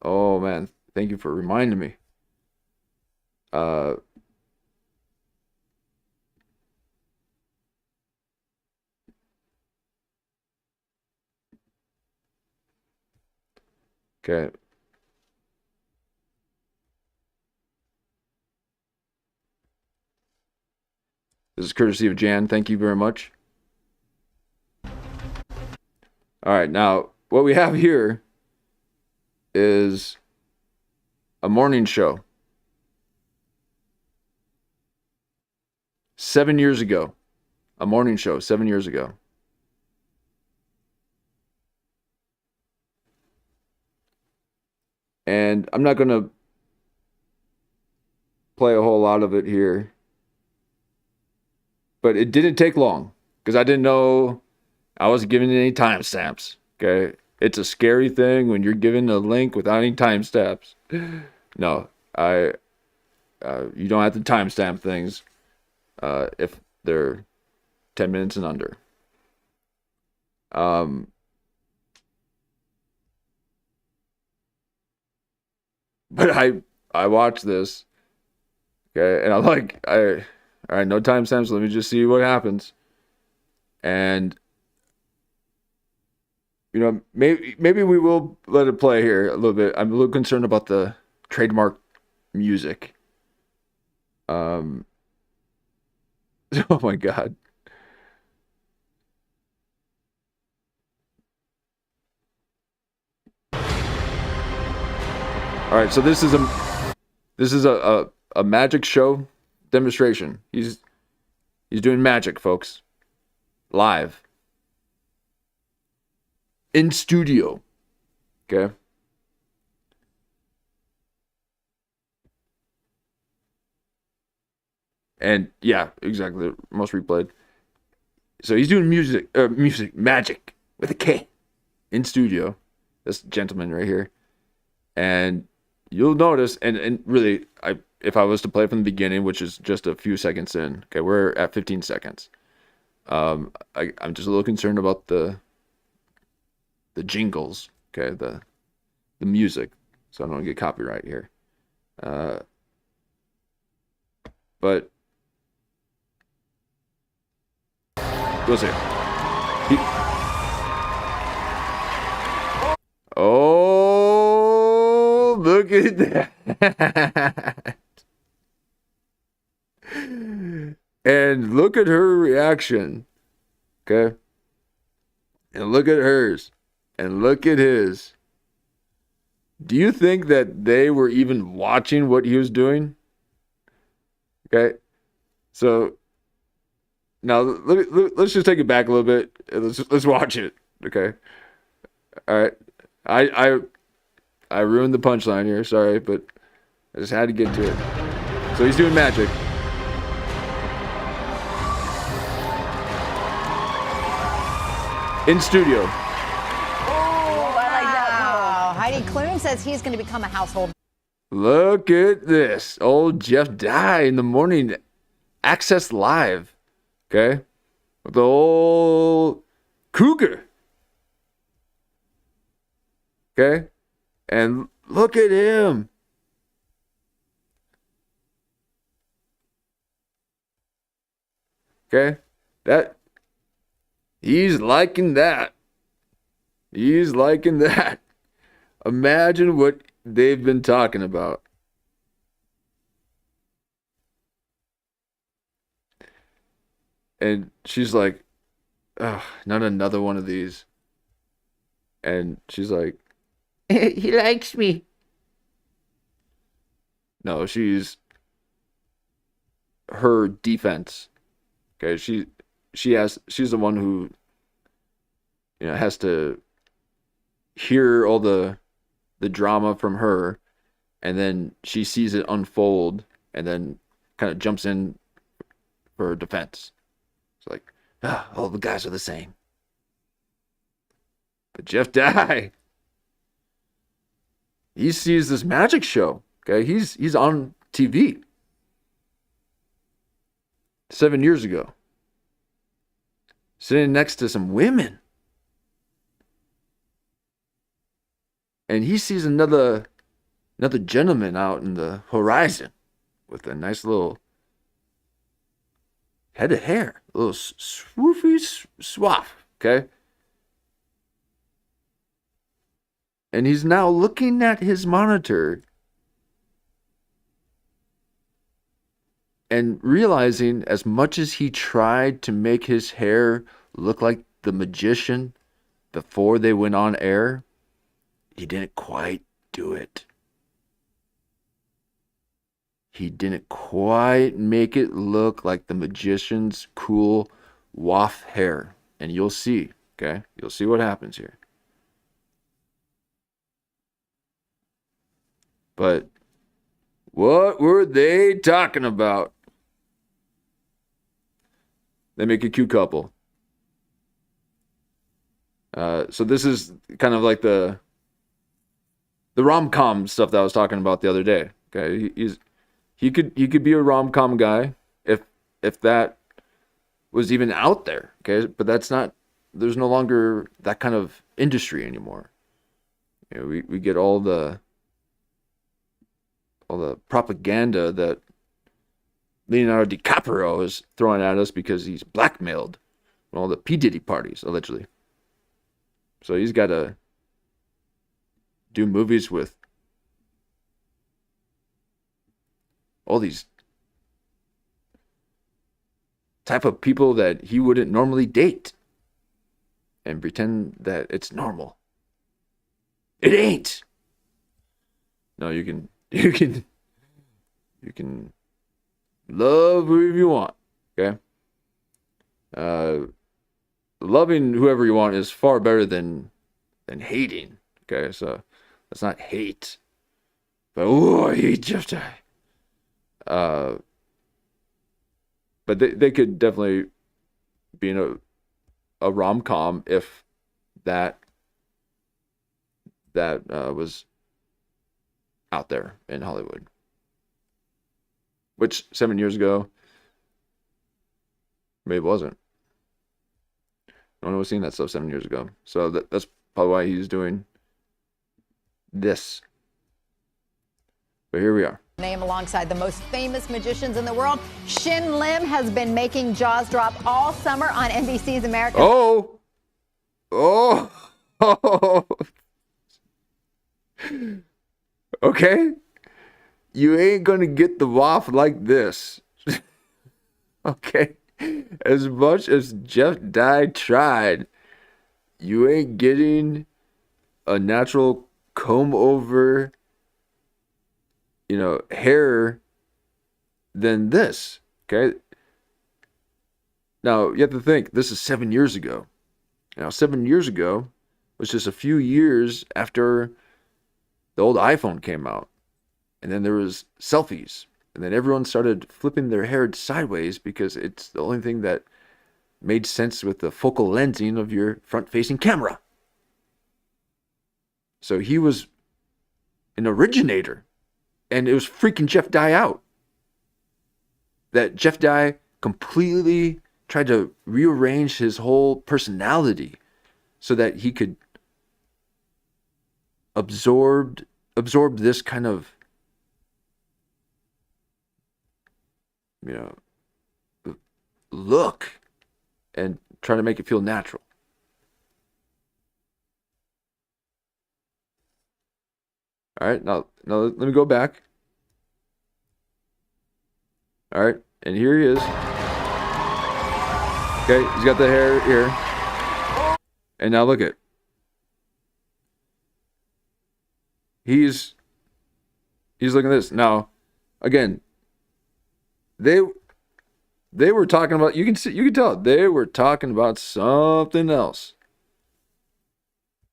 Speaker 4: Oh man, thank you for reminding me. Okay. This is courtesy of Jan. Thank you very much. All right, now what we have here is a morning show. 7 years ago. A morning show 7 years ago. And I'm not going to play a whole lot of it here. But it didn't take long because I didn't know I wasn't giving any timestamps. Okay. It's a scary thing when you're given a link without any timestamps. No, you don't have to timestamp things if they're 10 minutes and under. But I watched this, okay, and I'm like, all right, no timestamps. Let me just see what happens. And maybe we will let it play here a little bit. I'm a little concerned about the trademark music. Oh my God. All right, so this is a magic show demonstration. He's doing magic, folks. Live. In studio. Okay? And yeah, exactly. Most replayed. So he's doing magic with a K in studio. This gentleman right here. And you'll notice, and really, if I was to play from the beginning, which is just a few seconds in, okay, we're at 15 seconds. I'm just a little concerned about the jingles, okay, the music, so I don't get copyright here. But we'll see. Oh, look at that. And look at her reaction. Okay? And look at hers. And look at his. Do you think that they were even watching what he was doing? Okay? So, Now let's just take it back a little bit. Let's watch it. Okay. All right. I ruined the punchline here. Sorry, but I just had to get to it. So he's doing magic. In studio.
Speaker 8: Wow. Heidi Klum says he's going to become a household.
Speaker 4: Look at this. Old Jeff Dye in the morning. Access Live. Okay. With the old cougar. Okay. And look at him. Okay. He's liking that. He's liking that. Imagine what they've been talking about. And she's like, oh, not another one of these. And she's like, he likes me. No, she's her defense. Okay, she's the one who, has to hear all the drama from her, and then she sees it unfold and then kind of jumps in for her defense. It's like, all the guys are the same. But Jeff Dye, he sees this magic show. Okay, he's on TV 7 years ago, sitting next to some women. And he sees another gentleman out in the horizon with a nice little head of hair, a little swoofy swaff, okay? And he's now looking at his monitor and realizing, as much as he tried to make his hair look like the magician before they went on air, he didn't quite do it. He didn't quite make it look like the magician's cool waff hair. And you'll see, okay? You'll see what happens here. But what were they talking about? They make a cute couple. So this is kind of like the rom-com stuff that I was talking about the other day. Okay, he could be a rom-com guy if that was even out there. Okay, but that's not. There's no longer that kind of industry anymore. We get all the propaganda that Leonardo DiCaprio is throwing at us because he's blackmailed in all the P. Diddy parties, allegedly. So he's got to do movies with all these type of people that he wouldn't normally date and pretend that it's normal. It ain't. No, you can love whoever you want, okay? Loving whoever you want is far better than hating, okay? So that's not hate. But I hate Jeff Dye. But they could definitely be in a rom-com if that was out there in Hollywood. Which 7 years ago, maybe wasn't. No one was seeing that stuff 7 years ago. So that's probably why he's doing this. But here we are.
Speaker 8: Name alongside the most famous magicians in the world. Shin Lim has been making jaws drop all summer on NBC's American.
Speaker 4: Oh. Okay. You ain't gonna get the waff like this. Okay. As much as Jeff Dye tried, you ain't getting a natural comb over, hair than this. Okay. Now, you have to think, this is 7 years ago. Now, 7 years ago was just a few years after the old iPhone came out. And then there was selfies. And then everyone started flipping their hair sideways because it's the only thing that made sense with the focal lensing of your front-facing camera. So he was an originator. And it was freaking Jeff Dye out. That Jeff Dye completely tried to rearrange his whole personality so that he could absorb this kind of, look and try to make it feel natural. All right, now let me go back. All right, and here he is. Okay, he's got the hair here. And now look at. He's looking at this. Now, again, they were talking about, you can tell they were talking about something else.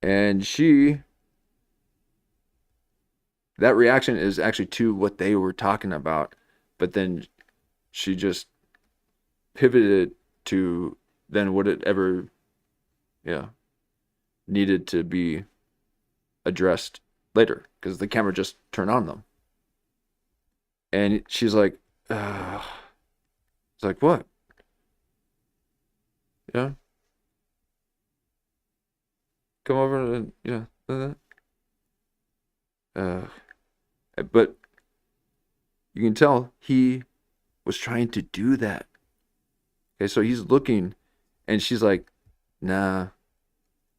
Speaker 4: And that reaction is actually to what they were talking about, but then she just pivoted to then what it ever needed to be addressed later, because the camera just turned on them. And she's like, it's like, what? Yeah. Come over and, but you can tell he was trying to do that. Okay, so he's looking, and she's like, nah,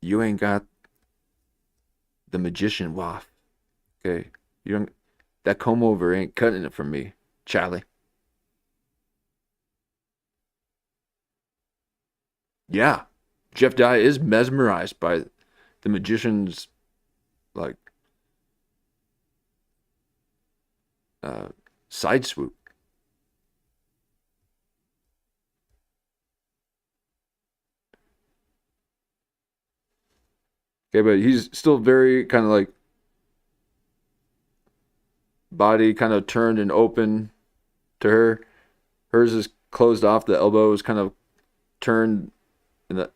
Speaker 4: you ain't got the magician waff. Okay, you don't. That comb over ain't cutting it from me, Charlie. Yeah, Jeff Dye is mesmerized by the magician's side swoop. Okay, but he's still very kind of body kind of turned and open to her. Hers is closed off. The elbow is kind of turned, and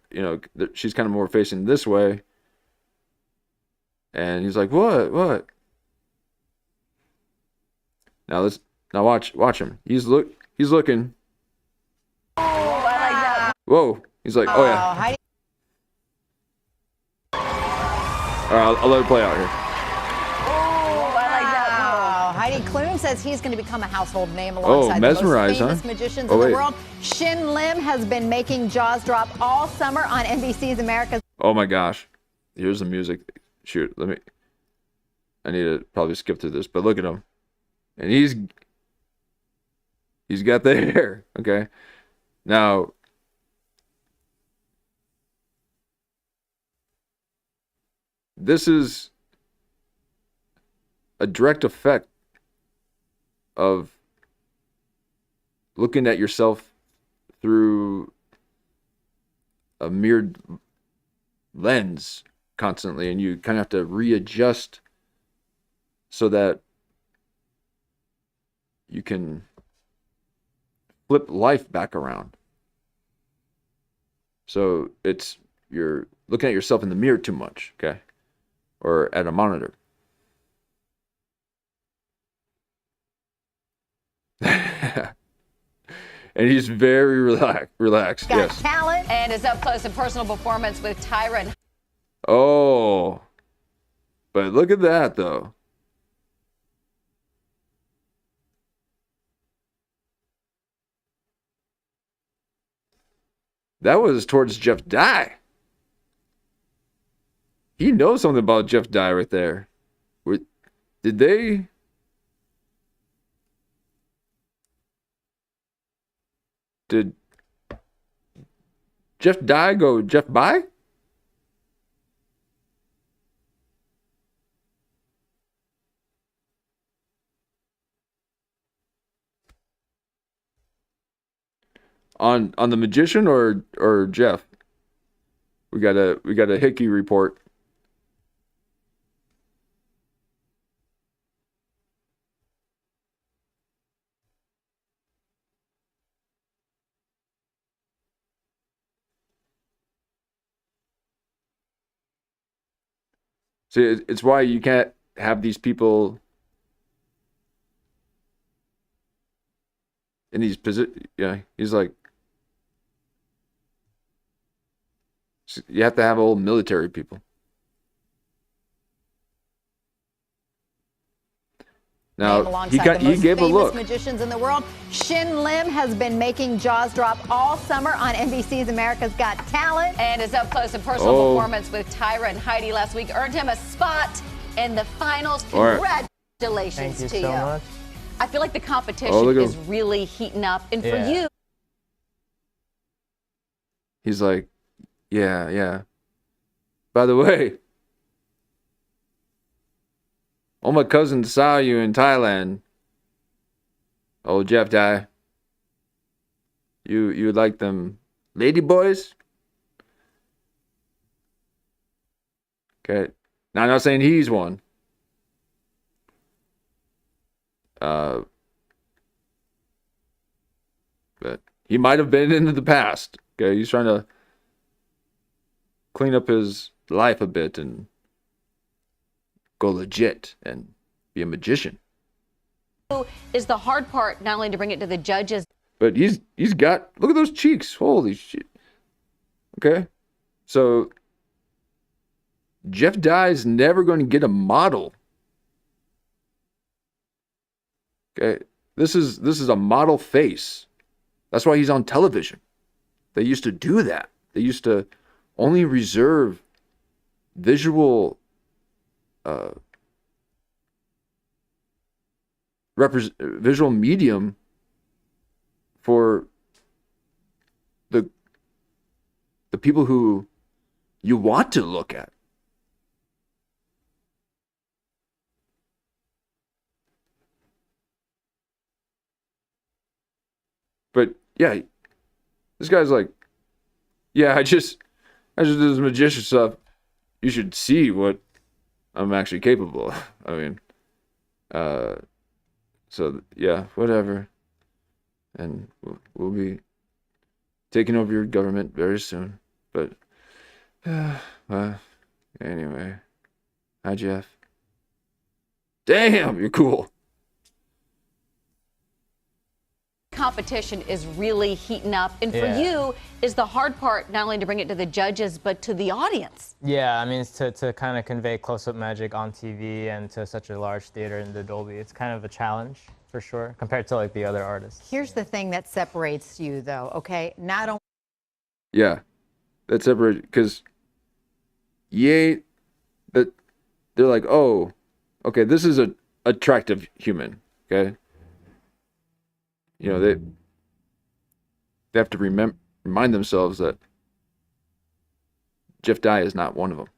Speaker 4: she's kind of more facing this way. And he's like, "What? Now watch him. He's looking.
Speaker 8: Oh, I like that.
Speaker 4: Whoa. He's like, oh yeah.
Speaker 8: Heidi.
Speaker 4: All right, I'll let it play out here.
Speaker 8: Oh, I like that. Wow. Heidi Klum says he's going to become a household name alongside the most famous magicians in the world. Shin Lim has been making jaws drop all summer on NBC's America's.
Speaker 4: Oh my gosh. Here's the music. Shoot, I need to probably skip through this, but look at him. And he's got the hair, okay? Now, this is a direct effect of looking at yourself through a mirrored lens constantly, and you kind of have to readjust so that you can flip life back around. So you're looking at yourself in the mirror too much, okay? Or at a monitor. And he's very relaxed.
Speaker 8: Got
Speaker 4: Yes.
Speaker 8: talent and his up close and personal performance with Tyra.
Speaker 4: Oh. But look at that though. That was towards Jeff Dye. He knows something about Jeff Dye right there. Did they? Did Jeff Dye go Jeff Bye? On the magician or Jeff? We got a Hickey report. See, it's why you can't have these people in these positions. Yeah, he's like, you have to have old military people. Now he gave a look.
Speaker 8: Magicians in the world. Shin Lim has been making jaws drop all summer on NBC's America's Got Talent, and his up close and personal performance with Tyra and Heidi last week earned him a spot in the finals. Congratulations to you. So much. I feel like the competition is really heating up, and for you,
Speaker 4: he's like, yeah. By the way, all my cousins saw you in Thailand. Oh, Jeff Dye. You like them lady boys? Okay. Now I'm not saying he's one. But he might have been into the past. Okay, he's trying to clean up his life a bit and go legit and be a magician.
Speaker 8: is the hard part, not only to bring it to the judges,
Speaker 4: but he's got, look at those cheeks. Holy shit. Okay. So Jeff Dye's never going to get a model. Okay. This is a model face. That's why he's on television. They used to do that. They used to only reserve visual visual medium for the people who you want to look at. But yeah, this guy's like, yeah, I just did this magician stuff. You should see what I'm actually capable of. I mean, so yeah, whatever. And we'll be taking over your government very soon. But anyway, hi Jeff. Damn, you're cool.
Speaker 8: competition is really heating up. And for you, is the hard part not only to bring it to the judges, but to the audience?
Speaker 9: Yeah, I mean, it's to kind of convey close-up magic on TV and to such a large theater in the Dolby. It's kind of a challenge, for sure, compared to, like, the other artists.
Speaker 8: Here's the thing that separates you, though, okay? Not only...
Speaker 4: Yeah, that separates, because they're like, oh, okay, this is a attractive human, okay? You know, they have to remind themselves that Jeff Dye is not one of them.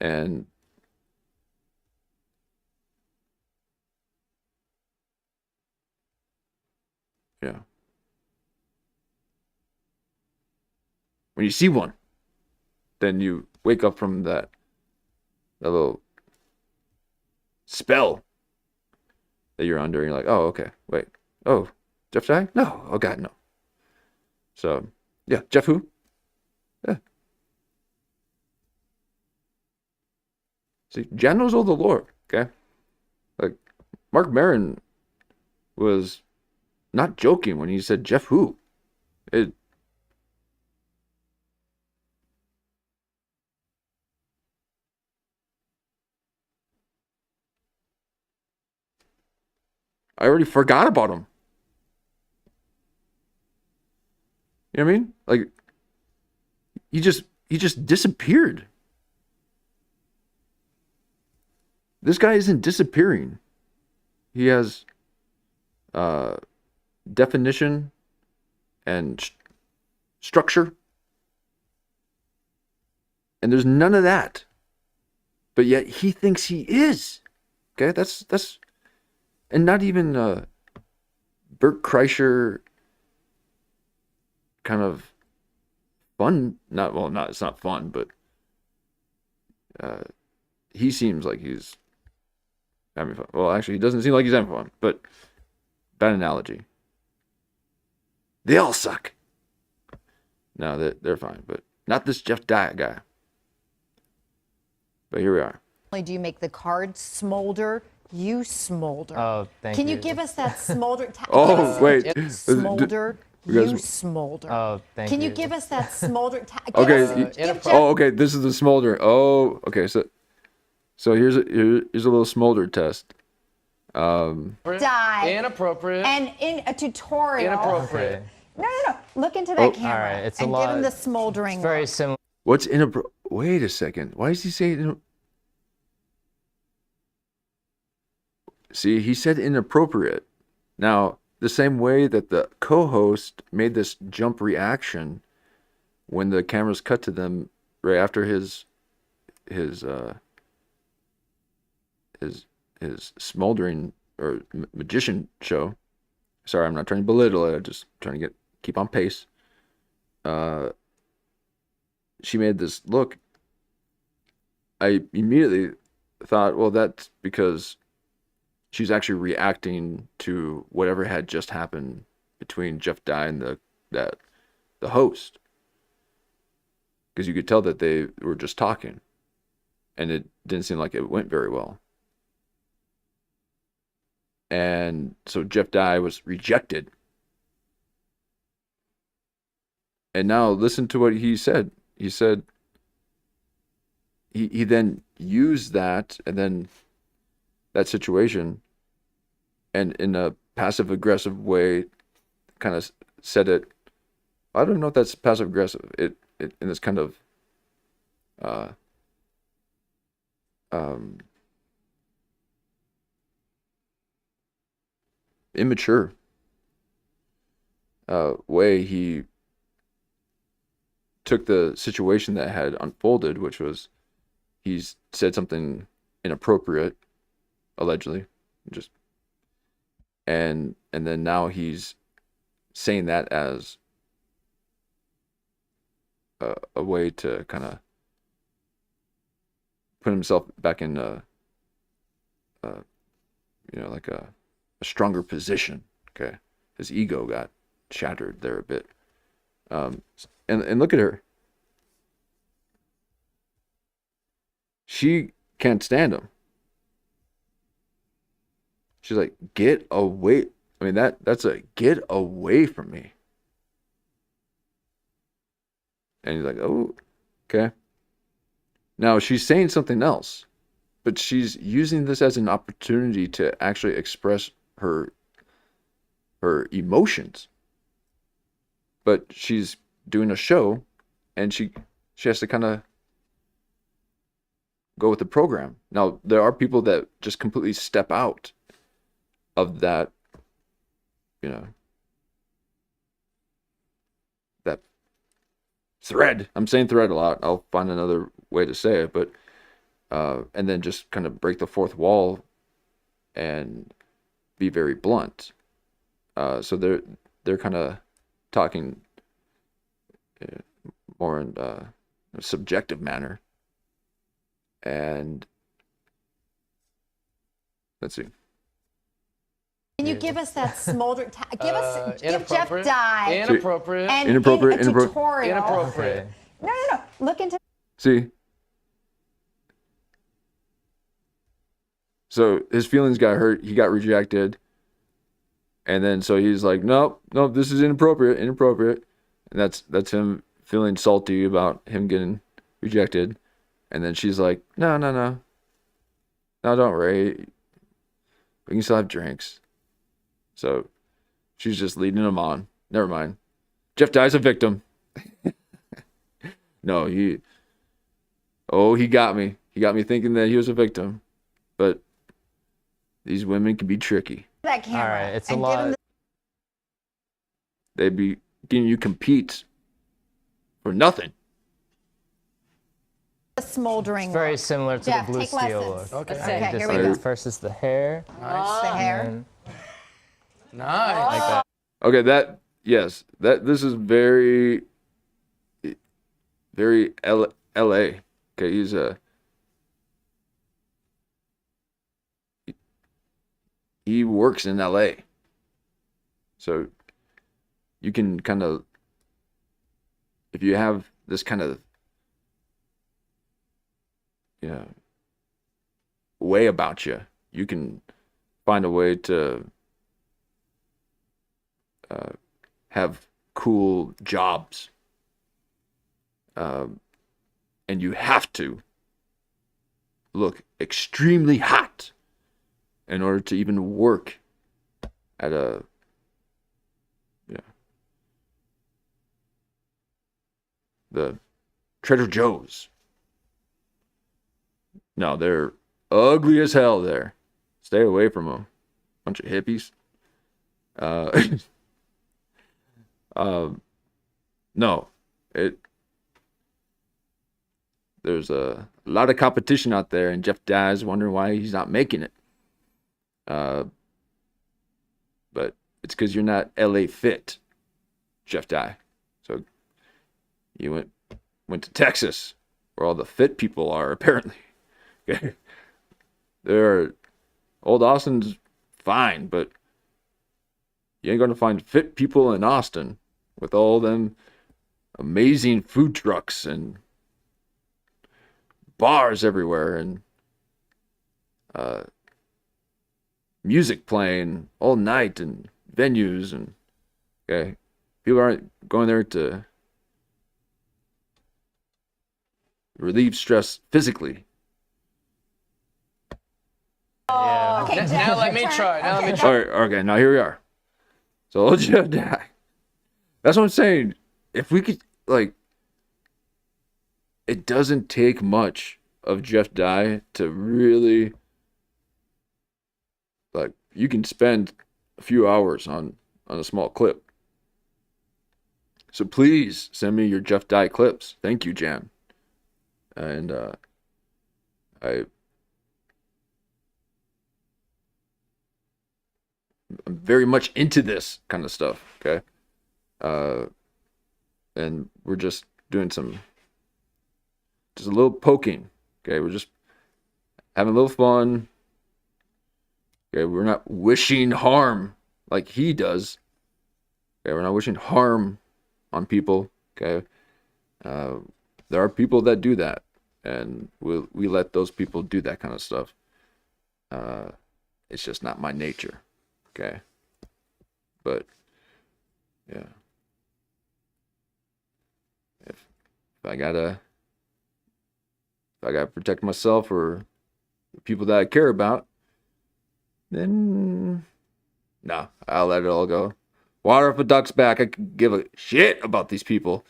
Speaker 4: And yeah. When you see one, then you wake up from that little spell that you're under, and you're like, oh, okay, wait. Oh, Jeff Dye? No. Oh, God, no. So, yeah, Jeff who? Yeah. See, Jan knows all the lore, okay? Like, Mark Maron was not joking when he said Jeff who. I already forgot about him. You know what I mean? Like, he just disappeared. This guy isn't disappearing. He has definition and structure. And there's none of that. But yet he thinks he is. Okay? That's and not even Bert Kreischer kind of fun. It's not fun, but he seems like he's having fun. Well, actually, he doesn't seem like he's having fun, but bad analogy. They all suck. No, they're fine, but not this Jeff Dye guy. But here we are.
Speaker 8: Do you make the card smolder? You smolder.
Speaker 9: Oh, thank you.
Speaker 8: Can you give us that smolder?
Speaker 4: Oh, wait.
Speaker 8: Smolder. You smolder.
Speaker 9: Oh, thank you.
Speaker 8: Can you give us that smolder?
Speaker 4: Okay. Okay. This is the smolder. Oh, okay. So here's a little smolder test.
Speaker 8: Die.
Speaker 10: Inappropriate.
Speaker 8: And in a tutorial.
Speaker 10: Inappropriate.
Speaker 8: No. Look into that camera.
Speaker 9: All right. It's
Speaker 8: and
Speaker 9: a lot.
Speaker 8: give him the smoldering.
Speaker 9: It's very
Speaker 8: look.
Speaker 9: similar.
Speaker 4: What's inappropriate? Wait a second. Why is he saying? See, he said inappropriate. Now, the same way that the co-host made this jump reaction when the cameras cut to them right after his smoldering or magician show. Sorry, I'm not trying to belittle it. I'm just trying to keep on pace. She made this look. I immediately thought, well, that's because she's actually reacting to whatever had just happened between Jeff Dye and the host, because you could tell that they were just talking, and it didn't seem like it went very well. And so Jeff Dye was rejected. And now listen to what he said. He said he then used that, and then that situation, and in a passive aggressive way kind of said it. I don't know if that's passive aggressive. It in this kind of immature way he took the situation that had unfolded, which was he's said something inappropriate, allegedly, and then now he's saying that as a way to kind of put himself back in like a stronger position. Okay, his ego got shattered there a bit. And look at her. She can't stand him. She's like, get away. I mean, that's a get away from me. And he's like, oh, okay. Now she's saying something else, but she's using this as an opportunity to actually express her emotions. But she's doing a show, and she has to kind of go with the program. Now, there are people that just completely step out of that, that thread. I'm saying thread a lot. I'll find another way to say it, but and then just kind of break the fourth wall and be very blunt. So they're kind of talking more in a subjective manner. And let's see.
Speaker 8: Can you give us that smolder? Give Jeff Dye.
Speaker 10: Inappropriate.
Speaker 8: And
Speaker 4: Inappropriate.
Speaker 8: in a tutorial.
Speaker 10: Inappropriate.
Speaker 8: No. Look into.
Speaker 4: See? So his feelings got hurt. He got rejected. And then so he's like, nope, this is inappropriate. And that's him feeling salty about him getting rejected. And then she's like, no, don't worry. We can still have drinks. So she's just leading him on. Never mind. Jeff Dye's a victim. No, he got me. He got me thinking that he was a victim. But these women can be tricky.
Speaker 8: That camera.
Speaker 9: All right, it's a lot.
Speaker 4: They be getting you compete for nothing.
Speaker 8: The smoldering.
Speaker 9: It's very
Speaker 8: look.
Speaker 9: similar to
Speaker 8: Jeff,
Speaker 9: the blue
Speaker 8: take
Speaker 9: steel
Speaker 8: lessons.
Speaker 9: look.
Speaker 10: Okay.
Speaker 8: Okay, here we go.
Speaker 9: First is the hair.
Speaker 8: The hair.
Speaker 9: And
Speaker 1: Nice.
Speaker 9: Like that.
Speaker 4: Okay, this is very, very L.A. Okay, he works in L.A. So you can kind of, if you have this kind of, way about you, you can find a way to have cool jobs. And you have to look extremely hot in order to even work at the Trader Joe's. No, they're ugly as hell there. Stay away from them. Bunch of hippies. No, there's a lot of competition out there, and Jeff Dye is wondering why he's not making it. But it's because you're not LA fit, Jeff Dye. So you went to Texas, where all the fit people are, apparently. Okay, old Austin's fine, but you ain't gonna find fit people in Austin with all them amazing food trucks and bars everywhere and music playing all night and venues and okay, people aren't going there to relieve stress physically.
Speaker 9: Yeah.
Speaker 8: Okay, Jeff,
Speaker 1: Now let me
Speaker 8: your
Speaker 1: try.
Speaker 8: turn.
Speaker 1: Now let me
Speaker 8: Okay.
Speaker 1: try.
Speaker 4: All right, okay, now here we are. So old Jeff Dye. That's what I'm saying. If we could, like, it doesn't take much of Jeff Dye to really, like, you can spend a few hours on a small clip. So please send me your Jeff Dye clips. Thank you, Jan. And I'm very much into this kind of stuff, okay? And we're just doing just a little poking, okay? We're just having a little fun, okay? We're not wishing harm like he does, okay? We're not wishing harm on people, okay? There are people that do that, and we let those people do that kind of stuff. It's just not my nature, okay? But yeah, if I gotta protect myself or the people that I care about, then no, I'll let it all go. Water up a duck's back. I could give a shit about these people.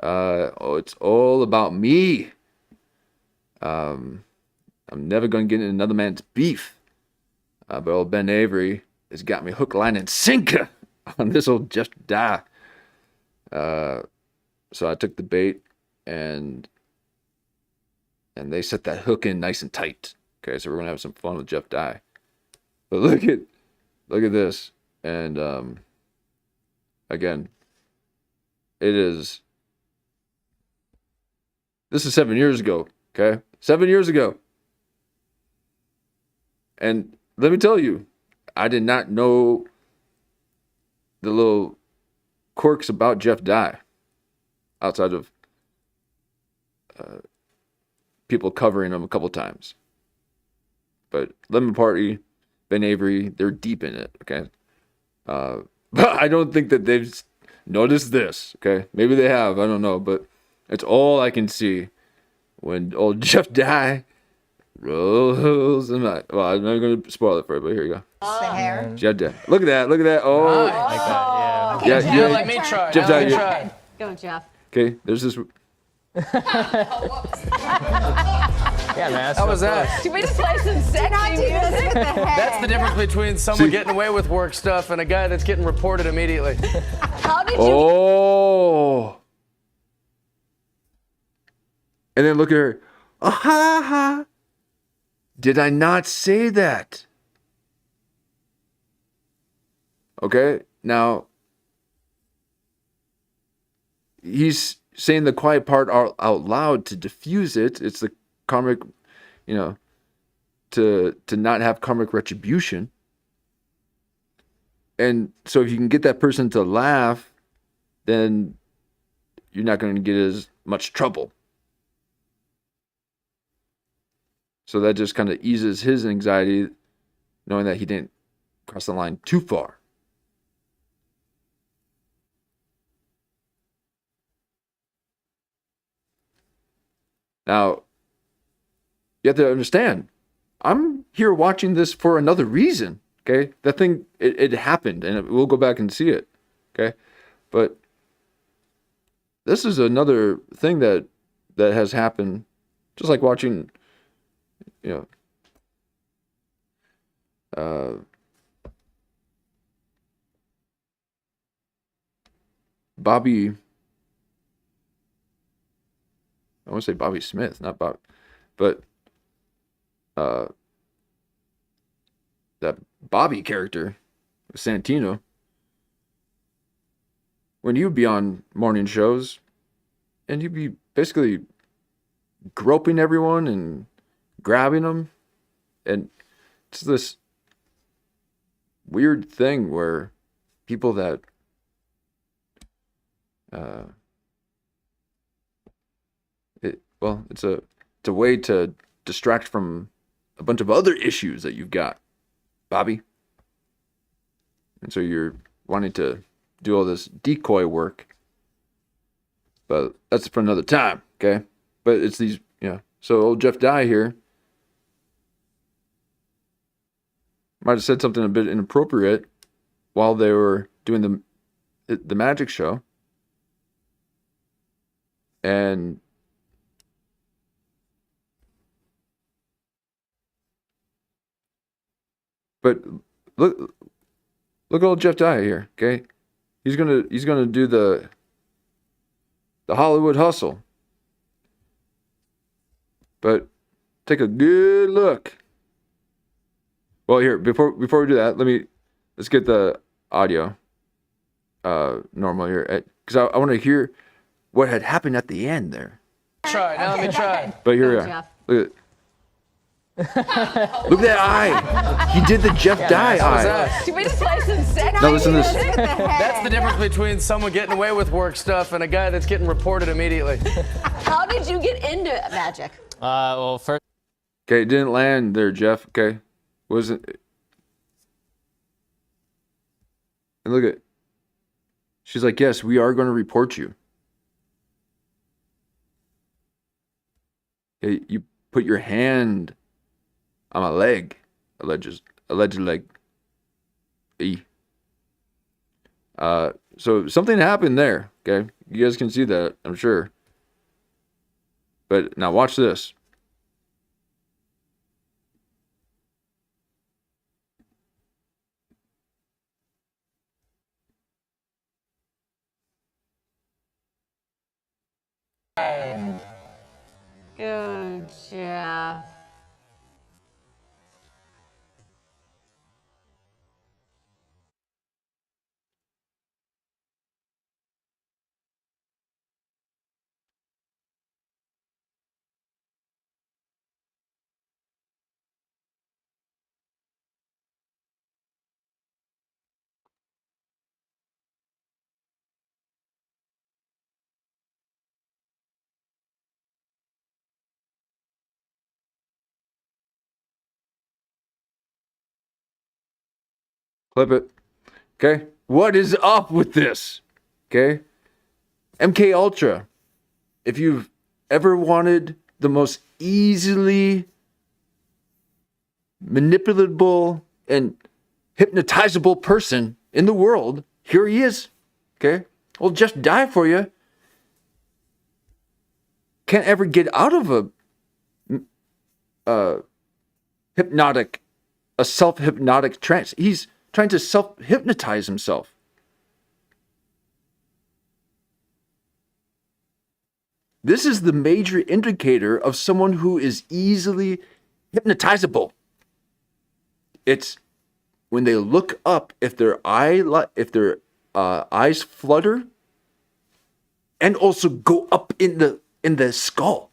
Speaker 4: It's all about me. I'm never gonna get in another man's beef. But old Ben Avery has got me hook, line, and sinker on this old Jeff Dye. So I took the bait and they set that hook in nice and tight. Okay, so we're gonna have some fun with Jeff Dye. But look at this. And again, this is 7 years ago. Okay, 7 years ago. And let me tell you, I did not know the little quirks about Jeff Dye outside of people covering him a couple times. But Lemon Party, Ben Avery, they're deep in it, okay? But I don't think that they've noticed this, okay? Maybe they have, I don't know. But it's all I can see when old Jeff Dye rolls in my... Well, I'm not going to spoil it for you, but here you go.
Speaker 8: The hair.
Speaker 4: Jeff Dye. Look at that. Look at that. Oh.
Speaker 1: Nice.
Speaker 9: Like that, yeah.
Speaker 8: Okay,
Speaker 4: Yeah,
Speaker 8: Jeff,
Speaker 4: yeah.
Speaker 8: your
Speaker 1: Let me
Speaker 8: turn.
Speaker 1: try.
Speaker 4: Jeff
Speaker 1: Now let
Speaker 4: Dye,
Speaker 1: me
Speaker 4: you-
Speaker 1: try.
Speaker 8: Go, Jeff.
Speaker 4: Okay, there's this...
Speaker 9: Yeah, man.
Speaker 1: How was that?
Speaker 10: Should we just play some sexy
Speaker 8: Not do this
Speaker 10: music?
Speaker 8: with the head.
Speaker 1: That's the difference between someone getting away with work stuff and a guy that's getting reported immediately.
Speaker 10: How did you?
Speaker 4: Oh. And then look at her. Ah, ha, ha. Did I not say that? Okay, now he's saying the quiet part out loud to diffuse it. It's the karmic, to not have karmic retribution. And so if you can get that person to laugh, then you're not going to get as much trouble. So that just kind of eases his anxiety, knowing that he didn't cross the line too far. Now, you have to understand, I'm here watching this for another reason, okay? That thing, it happened, and we'll go back and see it, okay? But this is another thing that has happened, just like watching, Bobby, I want to say Bobby Smith, not Bob, but that Bobby character, Santino, when he would be on morning shows, and he'd be basically groping everyone and grabbing them, and it's this weird thing where people that it's a way to distract from a bunch of other issues that you've got, Bobby. And so you're wanting to do all this decoy work, but that's for another time, okay? But it's these, so old Jeff Dye here might have said something a bit inappropriate while they were doing the magic show, and but look at old Jeff Dye here, okay? He's gonna do the Hollywood hustle. But take a good look. Well, here, before we do that, let's get the audio normal here, because I want to hear what had happened at the end there.
Speaker 11: Let me try.
Speaker 4: But here we are. Look at look at that eye. He did the Jeff Dye eye.
Speaker 10: Should we just play some sex?
Speaker 4: No, listen to this.
Speaker 11: That's the difference between someone getting away with work stuff and a guy that's getting reported immediately.
Speaker 10: How did you get into magic?
Speaker 9: Well, first.
Speaker 4: Okay, it didn't land there, Jeff. Okay, wasn't. And look at. She's like, yes, we are going to report you. Okay, you put your hand on my leg, alleged leg. So something happened there. Okay, you guys can see that, I'm sure. But now watch this.
Speaker 10: Good job.
Speaker 4: Clip it. Okay, what is up with this? Okay, MK Ultra. If you've ever wanted the most easily manipulable and hypnotizable person in the world, here he is. Okay, well, just die for you. Can't ever get out of a self-hypnotic trance. He's trying to self-hypnotize himself. This is the major indicator of someone who is easily hypnotizable. It's when they look up, if their eyes flutter, and also go up in the skull.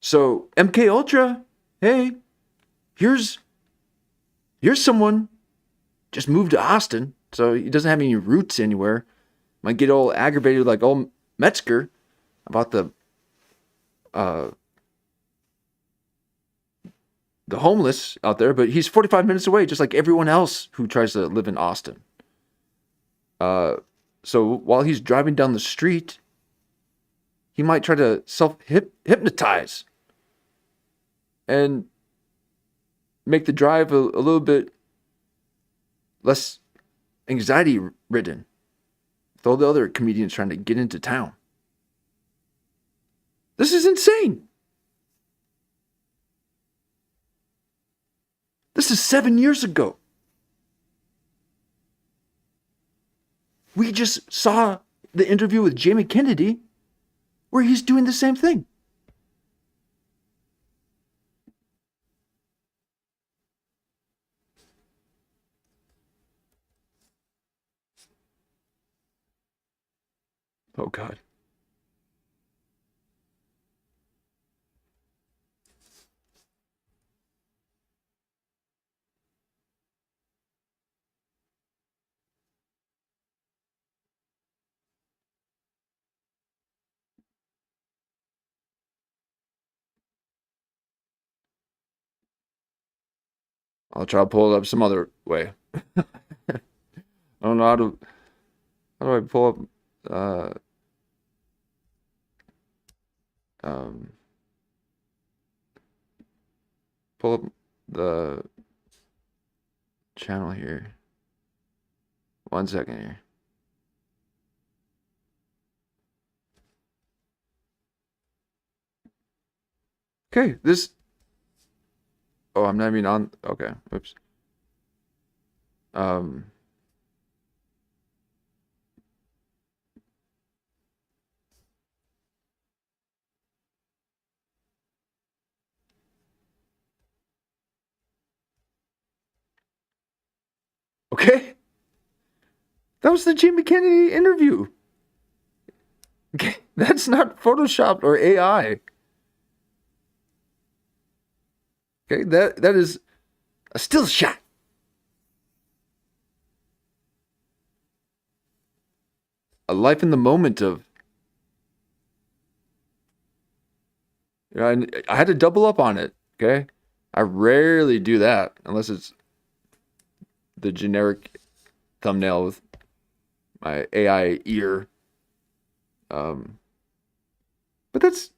Speaker 4: So MK Ultra, hey, here's someone just moved to Austin, so he doesn't have any roots anywhere. Might get all aggravated like old Metzger about the homeless out there, but he's 45 minutes away, just like everyone else who tries to live in Austin. So while he's driving down the street, he might try to self-hypnotize and make the drive a little bit less anxiety-ridden with all the other comedians trying to get into town. This is insane. This is 7 years ago. We just saw the interview with Jamie Kennedy where he's doing the same thing. Oh, God. I'll try to pull it up some other way. I don't know how do I pull up pull up the channel here. 1 second here. Okay, this. Oh, I'm not even on. Okay, oops. Okay. That was the Jamie Kennedy interview. Okay, that's not Photoshopped or AI. Okay, that is a still shot. A life in the moment of. You know, I had to double up on it. Okay, I rarely do that unless it's the generic thumbnail with my AI ear. But that's.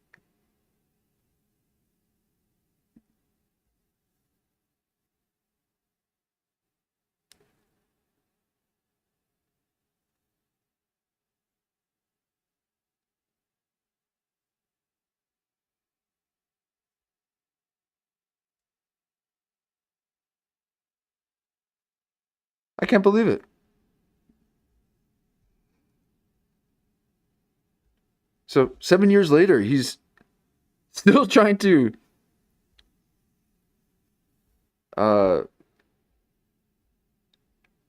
Speaker 4: I can't believe it. So 7 years later, he's still trying to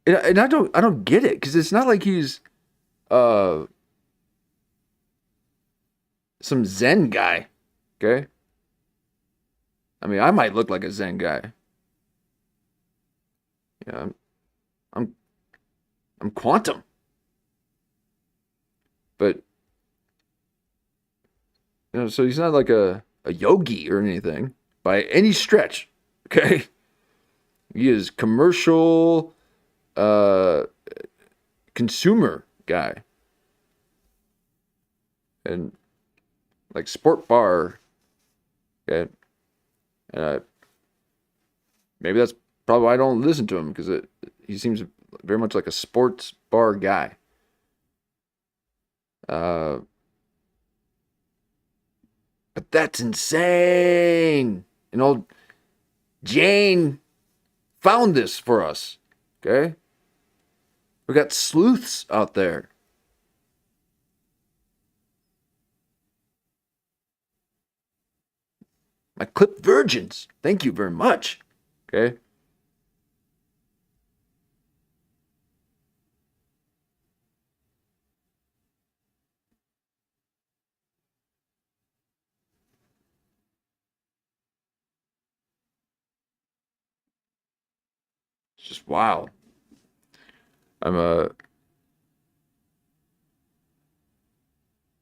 Speaker 4: and I don't get it, because it's not like he's some Zen guy. Okay? I mean, I might look like a Zen guy. Yeah, I'm quantum. But so he's not like a yogi or anything by any stretch. Okay? He is commercial consumer guy. And like sport bar. Okay? Maybe that's probably why I don't listen to him, because he seems very much like a sports bar guy. But that's insane. And old Jane found this for us. Okay? We got sleuths out there. My clip virgins. Thank you very much. Okay. It's just wild. I'm a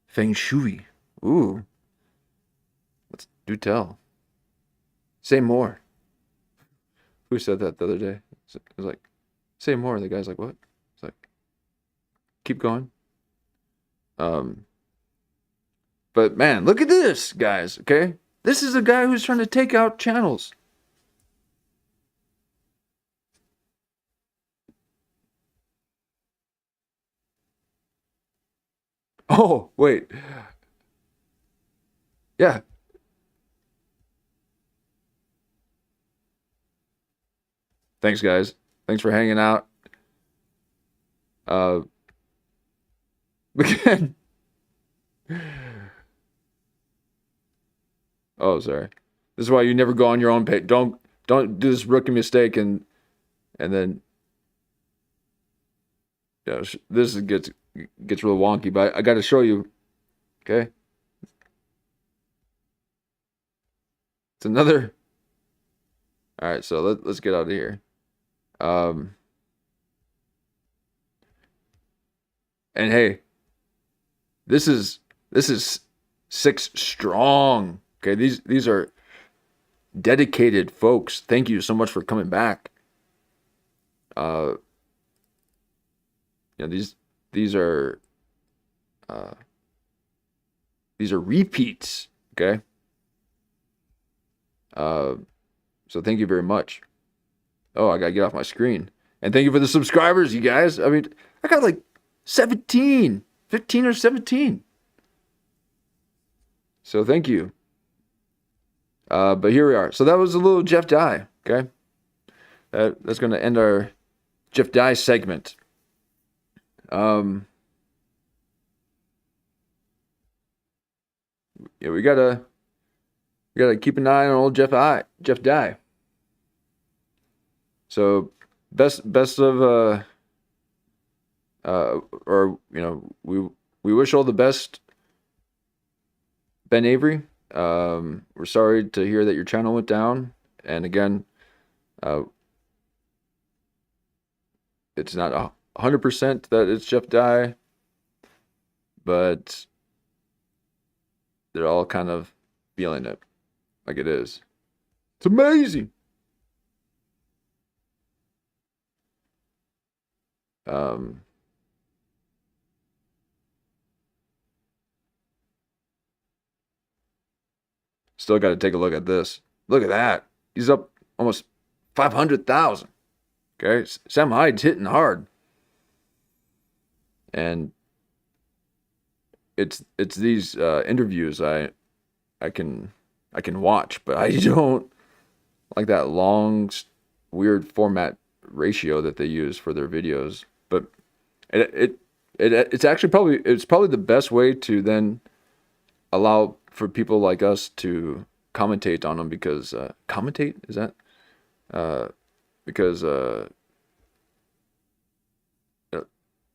Speaker 4: Feng Shui. Ooh. Let's do tell. Say more. Who said that the other day? It was like, say more. The guy's like, what? It's like, keep going. But man, look at this, guys. Okay, this is a guy who's trying to take out channels. Oh, wait. Yeah. Thanks, guys. Thanks for hanging out. Again. Oh, sorry. This is why you never go on your own page. Don't do this rookie mistake and then this gets real wonky. But I got to show you. Okay. It's another. All right, so let's get out of here. And hey, this is 6 strong. Okay, these are dedicated folks. Thank you so much for coming back. These are repeats. Okay. So thank you very much. Oh, I gotta get off my screen. And thank you for the subscribers, you guys. I mean, I got like 15 or 17. So thank you. But here we are. So that was a little Jeff Dye. Okay. That's going to end our Jeff Dye segment. Yeah, we gotta keep an eye on old Jeff Dye. So best of we wish all the best, Ben Avery. We're sorry to hear that your channel went down, and again, it's not 100% that it's Jeff Dye, but they're all kind of feeling it like it is. It's amazing. Still got to take a look at this. Look at that. He's up almost 500,000. Okay, Sam Hyde's hitting hard, and it's these interviews I can watch, but I don't like that long, weird format ratio that they use for their videos. But it's actually probably the best way to then allow for people like us to commentate on them, because commentate, is that because it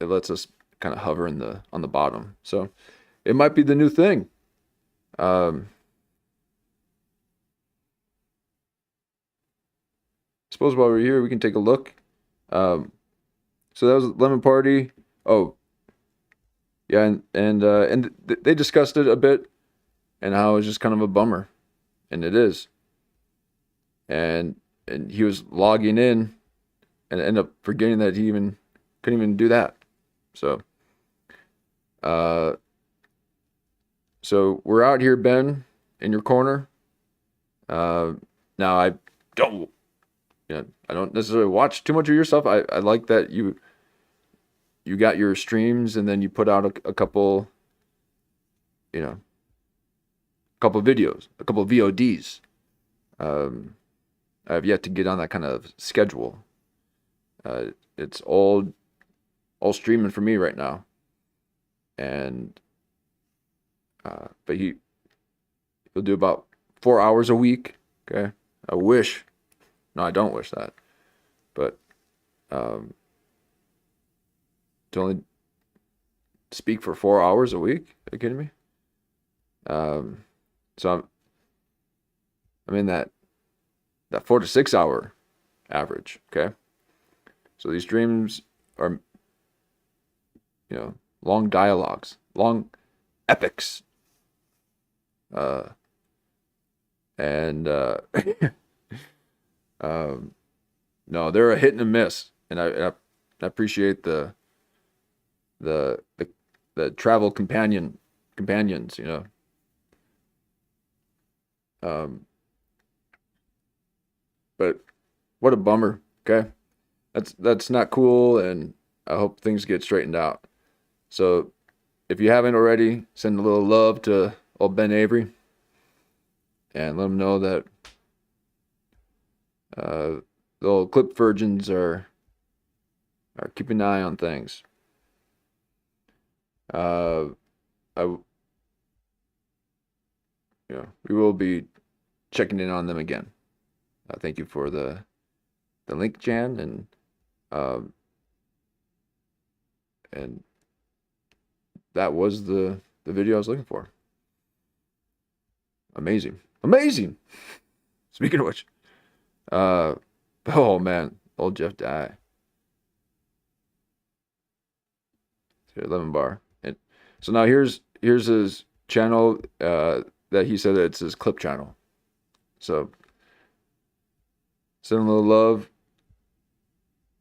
Speaker 4: lets us kind of hover on the bottom. So it might be the new thing. Suppose while we're here, we can take a look. So that was Lemon Party. Oh, yeah, and they discussed it a bit, and how it's just kind of a bummer, and it is. And he was logging in, and ended up forgetting that he couldn't even do that. So, so we're out here, Ben, in your corner. Now I don't necessarily watch too much of your stuff. I like that you got your streams, and then you put out a couple, couple videos, a couple of VODs. I have yet to get on that kind of schedule. It's all streaming for me right now, and but he'll do about 4 hours a week. Okay, I wish No, I don't wish that. But to only speak for 4 hours a week? Are you kidding me? So I'm in that 4 to 6 hour average. Okay. So these streams are, long dialogues, long epics. No, they're a hit and a miss, and I appreciate the travel companions, but what a bummer. Okay, that's not cool, and I hope things get straightened out. So if you haven't already, send a little love to old Ben Avery, and let him know that the old clip virgins are keeping an eye on things. We will be checking in on them again. Thank you for the link, Jan, and that was the video I was looking for. Amazing. Speaking of which, oh man, old Jeff died. 11 bar. And so now here's his channel that he said that it's his clip channel. So send a little love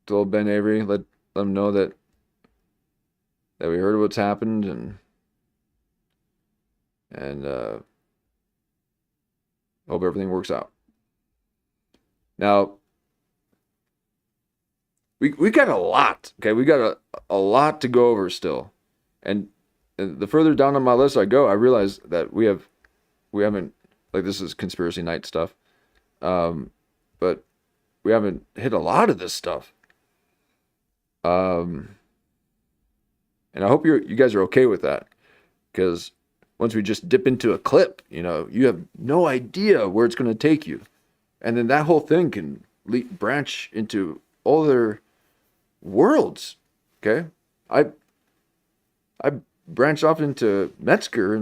Speaker 4: to old Ben Avery. Let him know that we heard what's happened, and hope everything works out. Now we got a lot. Okay, we got a lot to go over still, and the further down on my list I go, I realize that we haven't, like, this is conspiracy night stuff, but we haven't hit a lot of this stuff. And I hope you guys are okay with that, because once we just dip into a clip, you have no idea where it's going to take you, and then that whole thing can branch into other worlds. Okay, I branched off into Metzger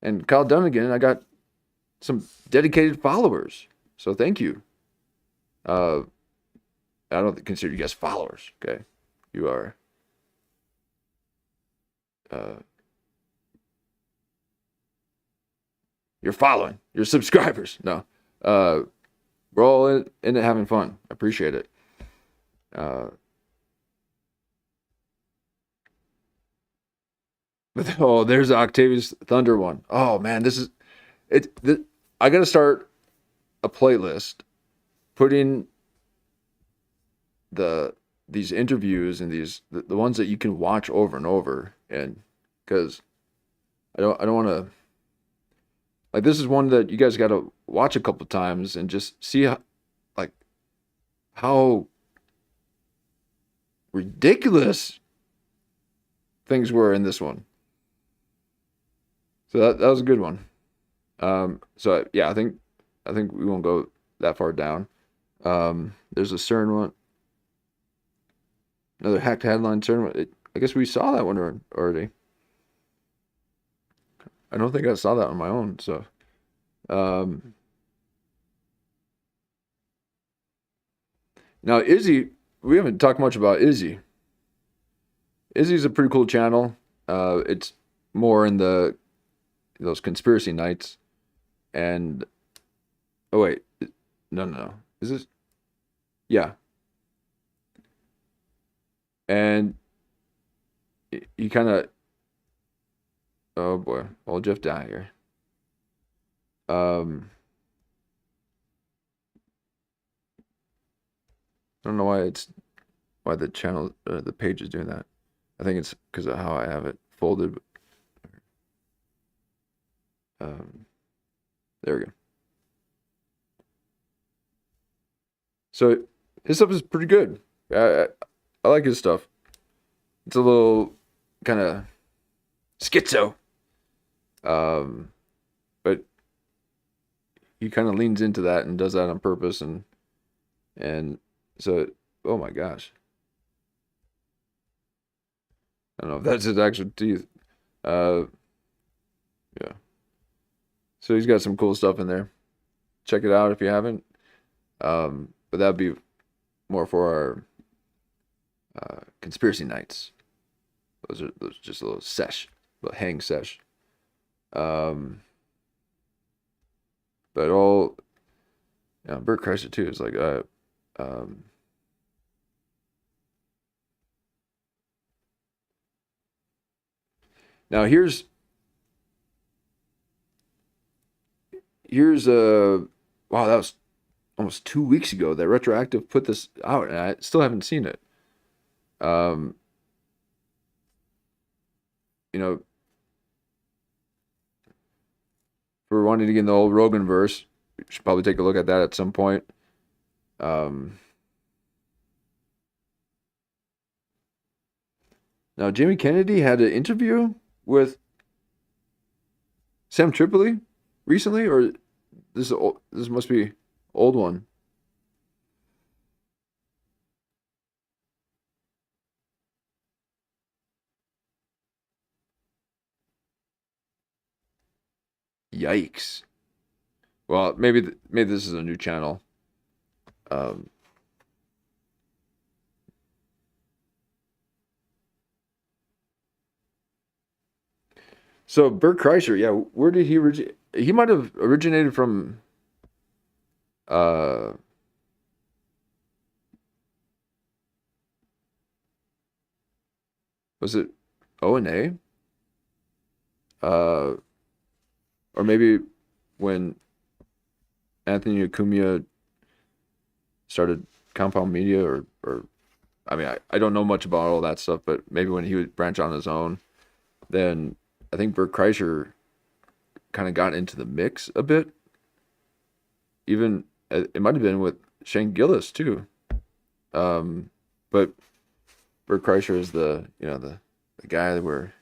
Speaker 4: and Kyle Dunnigan, and I got some dedicated followers. So thank you. I don't consider you guys followers. Okay, you are. You're following. You're subscribers. No, we're all in it having fun. I appreciate it. But there's the Octavius Thunder one. Oh man, this is it. I gotta start a playlist, putting these interviews and the ones that you can watch over and over, and because I don't want to, like, this is one that you guys got to watch a couple times and just see how ridiculous things were in this one. So that was a good one. So yeah, I think we won't go that far down. There's a CERN one. Another hacked headline CERN one. I guess we saw that one already. I don't think I saw that on my own. So, now Izzy, we haven't talked much about Izzy. Izzy's a pretty cool channel. It's more in those conspiracy nights, and oh wait, no, is this? Yeah, and he kind of, oh boy, old Jeff died here. I don't know why the channel, the page is doing that. I think it's because of how I have it folded. There we go. So his stuff is pretty good. I like his stuff. It's a little kind of schizo, but he kind of leans into that and does that on purpose, and so, oh my gosh, I don't know if that's his actual teeth. Yeah. So he's got some cool stuff in there. Check it out if you haven't. But that'd be more for our conspiracy nights. Those are just a little hang sesh. But all, Bert Kreischer too is like now here's wow, that was almost 2 weeks ago that Retroactive put this out, and I still haven't seen it. For wanting to get in the old Rogan verse, we should probably take a look at that at some point. Now, Jamie Kennedy had an interview with Sam Tripoli recently, or this must be old one. Yikes. Well, maybe this is a new channel. So Bert Kreischer, yeah, where did he originate? He might have originated from was it O&A? Or maybe when Anthony Acumia started Compound Media, or I mean, I don't know much about all that stuff, but maybe when he would branch on his own, then I think Bert Kreischer kind of got into the mix a bit. Even it might have been with Shane Gillis too. But Bert Kreischer is the guy where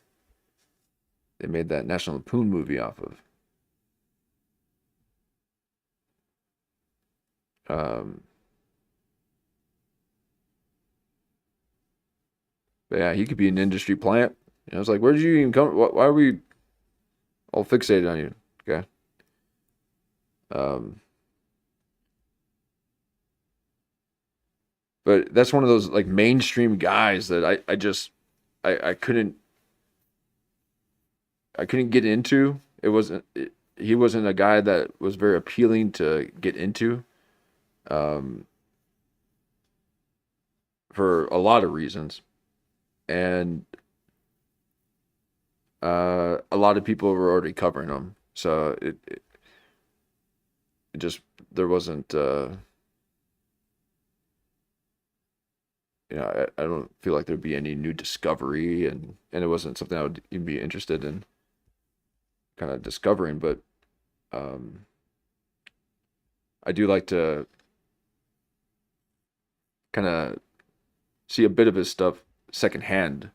Speaker 4: they made that National Lampoon movie off of. But yeah, he could be an industry plant. It's like, where did you even come? Why are we all fixated on you? Okay. But that's one of those like mainstream guys that I couldn't get into. He wasn't a guy that was very appealing to get into. For a lot of reasons. And a lot of people were already covering him. So it just, there wasn't, I don't feel like there'd be any new discovery, and it wasn't something I would even be interested in kind of discovering, but I do like to kind of see a bit of his stuff secondhand.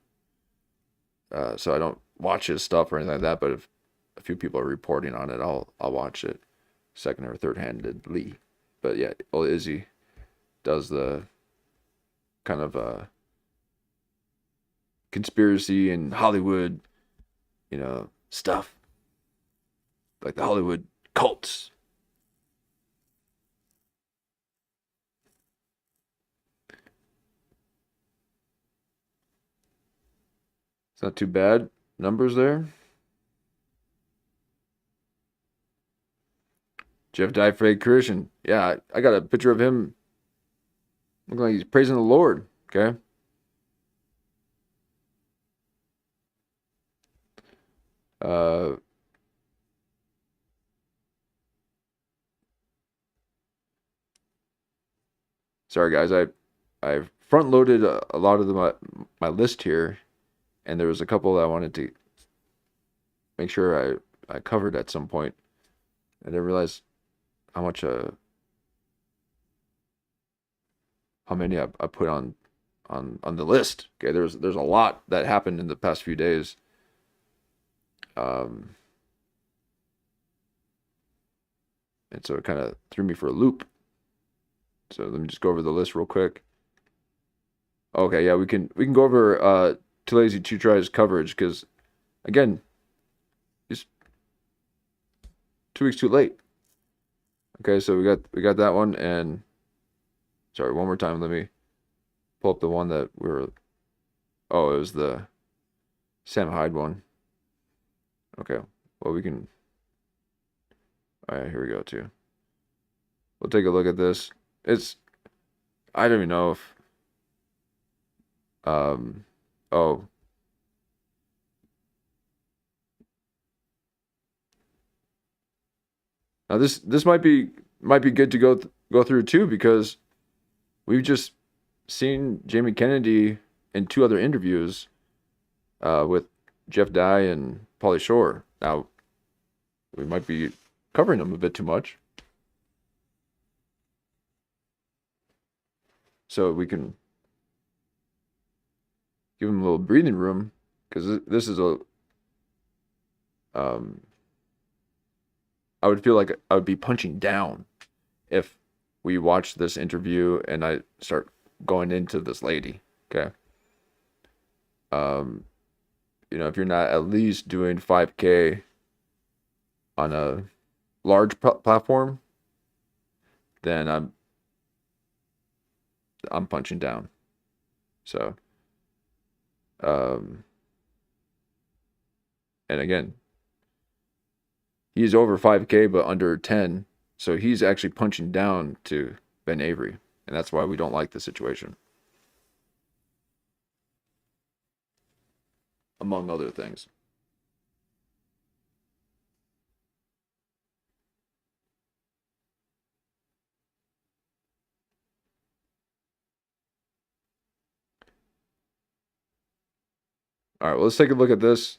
Speaker 4: So I don't watch his stuff or anything like that, but if a few people are reporting on it, I'll watch it second or third handedly. But yeah, old Izzy does the kind of conspiracy and Hollywood, stuff, like the Hollywood cults. It's not too bad. Numbers there. Jeff Dyfrey Christian. Yeah, I got a picture of him looking like he's praising the Lord. Okay. Sorry guys, I front loaded a lot of my list here, and there was a couple that I wanted to make sure I covered at some point. I didn't realize how much how many I put on the list. Okay, there's a lot that happened in the past few days. And so it kind of threw me for a loop. So let me just go over the list real quick. Okay, yeah, we can go over Too Lazy to Try's coverage because, again, it's 2 weeks too late. Okay, so we got that one, and sorry, one more time. Let me pull up the one that we were. Oh, it was the Sam Hyde one. Okay, well we can. All right, here we go too. We'll take a look at this. I don't even know if. Oh. Now this might be good to go through too because we've just seen Jamie Kennedy in 2 other interviews with Jeff Dye and Pauly Shore. Now we might be covering them a bit too much, so we can give them a little breathing room because this is a I would feel like I would be punching down if we watch this interview and I start going into this lady. Okay. If you're not at least doing 5K on a large platform, then I'm punching down. So, and again, he's over 5K but under 10, so he's actually punching down to Ben Avery, and that's why we don't like the situation, among other things. All right, well, let's take a look at this.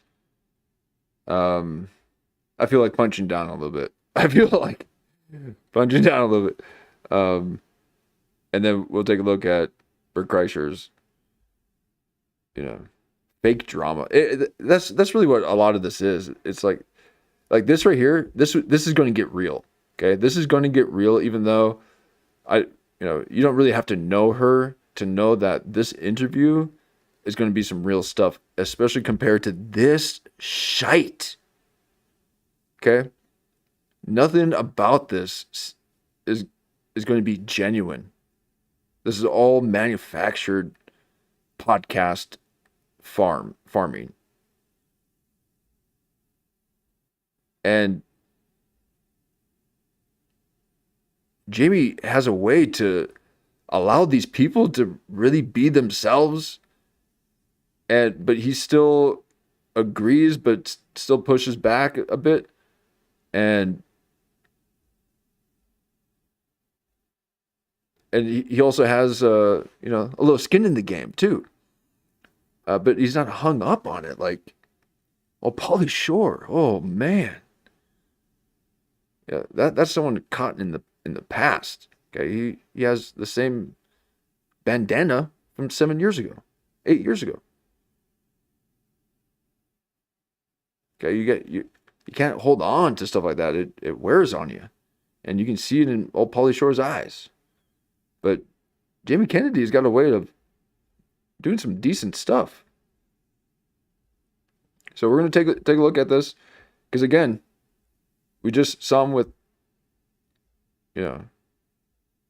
Speaker 4: I feel like punching down a little bit. I feel like punching down a little bit. And then we'll take a look at Bert Kreischer's, fake drama. That's really what a lot of this is. It's like this right here. This is going to get real. Okay, this is going to get real. Even though you don't really have to know her to know that this interview is going to be some real stuff, especially compared to this shite. Okay? Nothing about this is going to be genuine. This is all manufactured podcast farming. And Jamie has a way to allow these people to really be themselves, but he still agrees but still pushes back a bit. And he also has a little skin in the game too. But he's not hung up on it like, Pauly Shore. Oh man. Yeah, that's someone caught in the past. Okay, he has the same bandana from 8 years ago. Okay, you can't hold on to stuff like that. It wears on you, and you can see it in old Pauly Shore's eyes. But Jamie Kennedy's got a way of doing some decent stuff. So we're gonna take a look at this because again, we just saw him with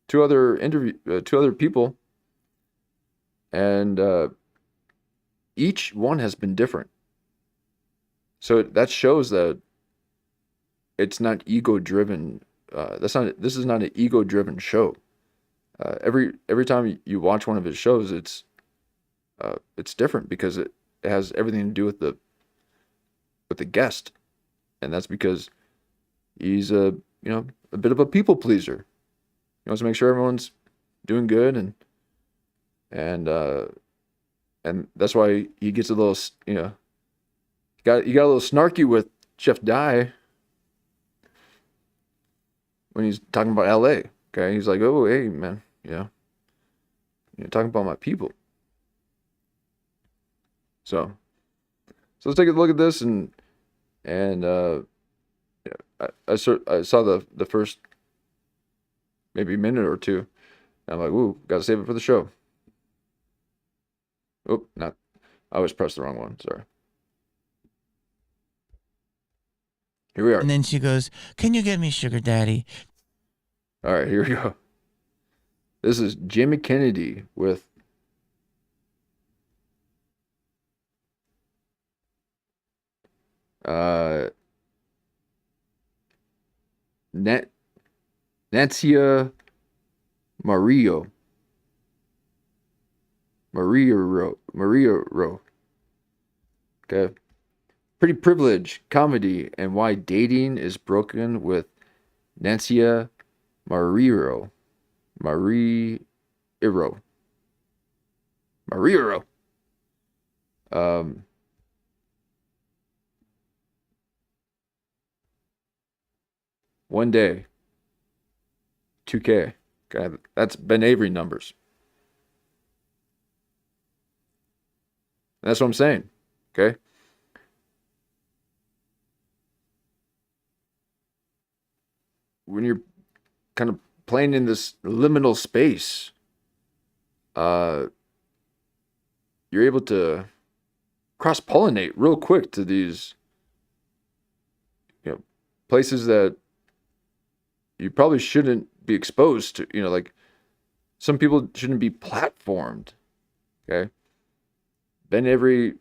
Speaker 4: two other people, and each one has been different. So that shows that it's not ego-driven. This is not an ego-driven show. Every time you watch one of his shows, it's different because it has everything to do with the guest, and that's because he's a bit of a people pleaser. He wants to make sure everyone's doing good, and that's why he gets a little he got a little snarky with Jeff Dye when he's talking about LA. Okay, he's like, "Oh, hey, man, you're talking about my people." So let's take a look at this, and I saw the first maybe a minute or two. And I'm like, ooh, gotta save it for the show. Oh, not. I always pressed the wrong one. Sorry. Here we are.
Speaker 12: And then she goes, "Can you get me sugar daddy?"
Speaker 4: All right, here we go. This is Jimmy Kennedy with Nancia Maria Ro. Okay. Pretty Privilege Comedy and Why Dating is Broken with Nancia Mariro. One day. 2K. Okay, that's Ben Avery numbers. That's what I'm saying. Okay. When you're kind of playing in this liminal space, you're able to cross-pollinate real quick to these, places that you probably shouldn't be exposed to. Like some people shouldn't be platformed. Okay. Ben Avery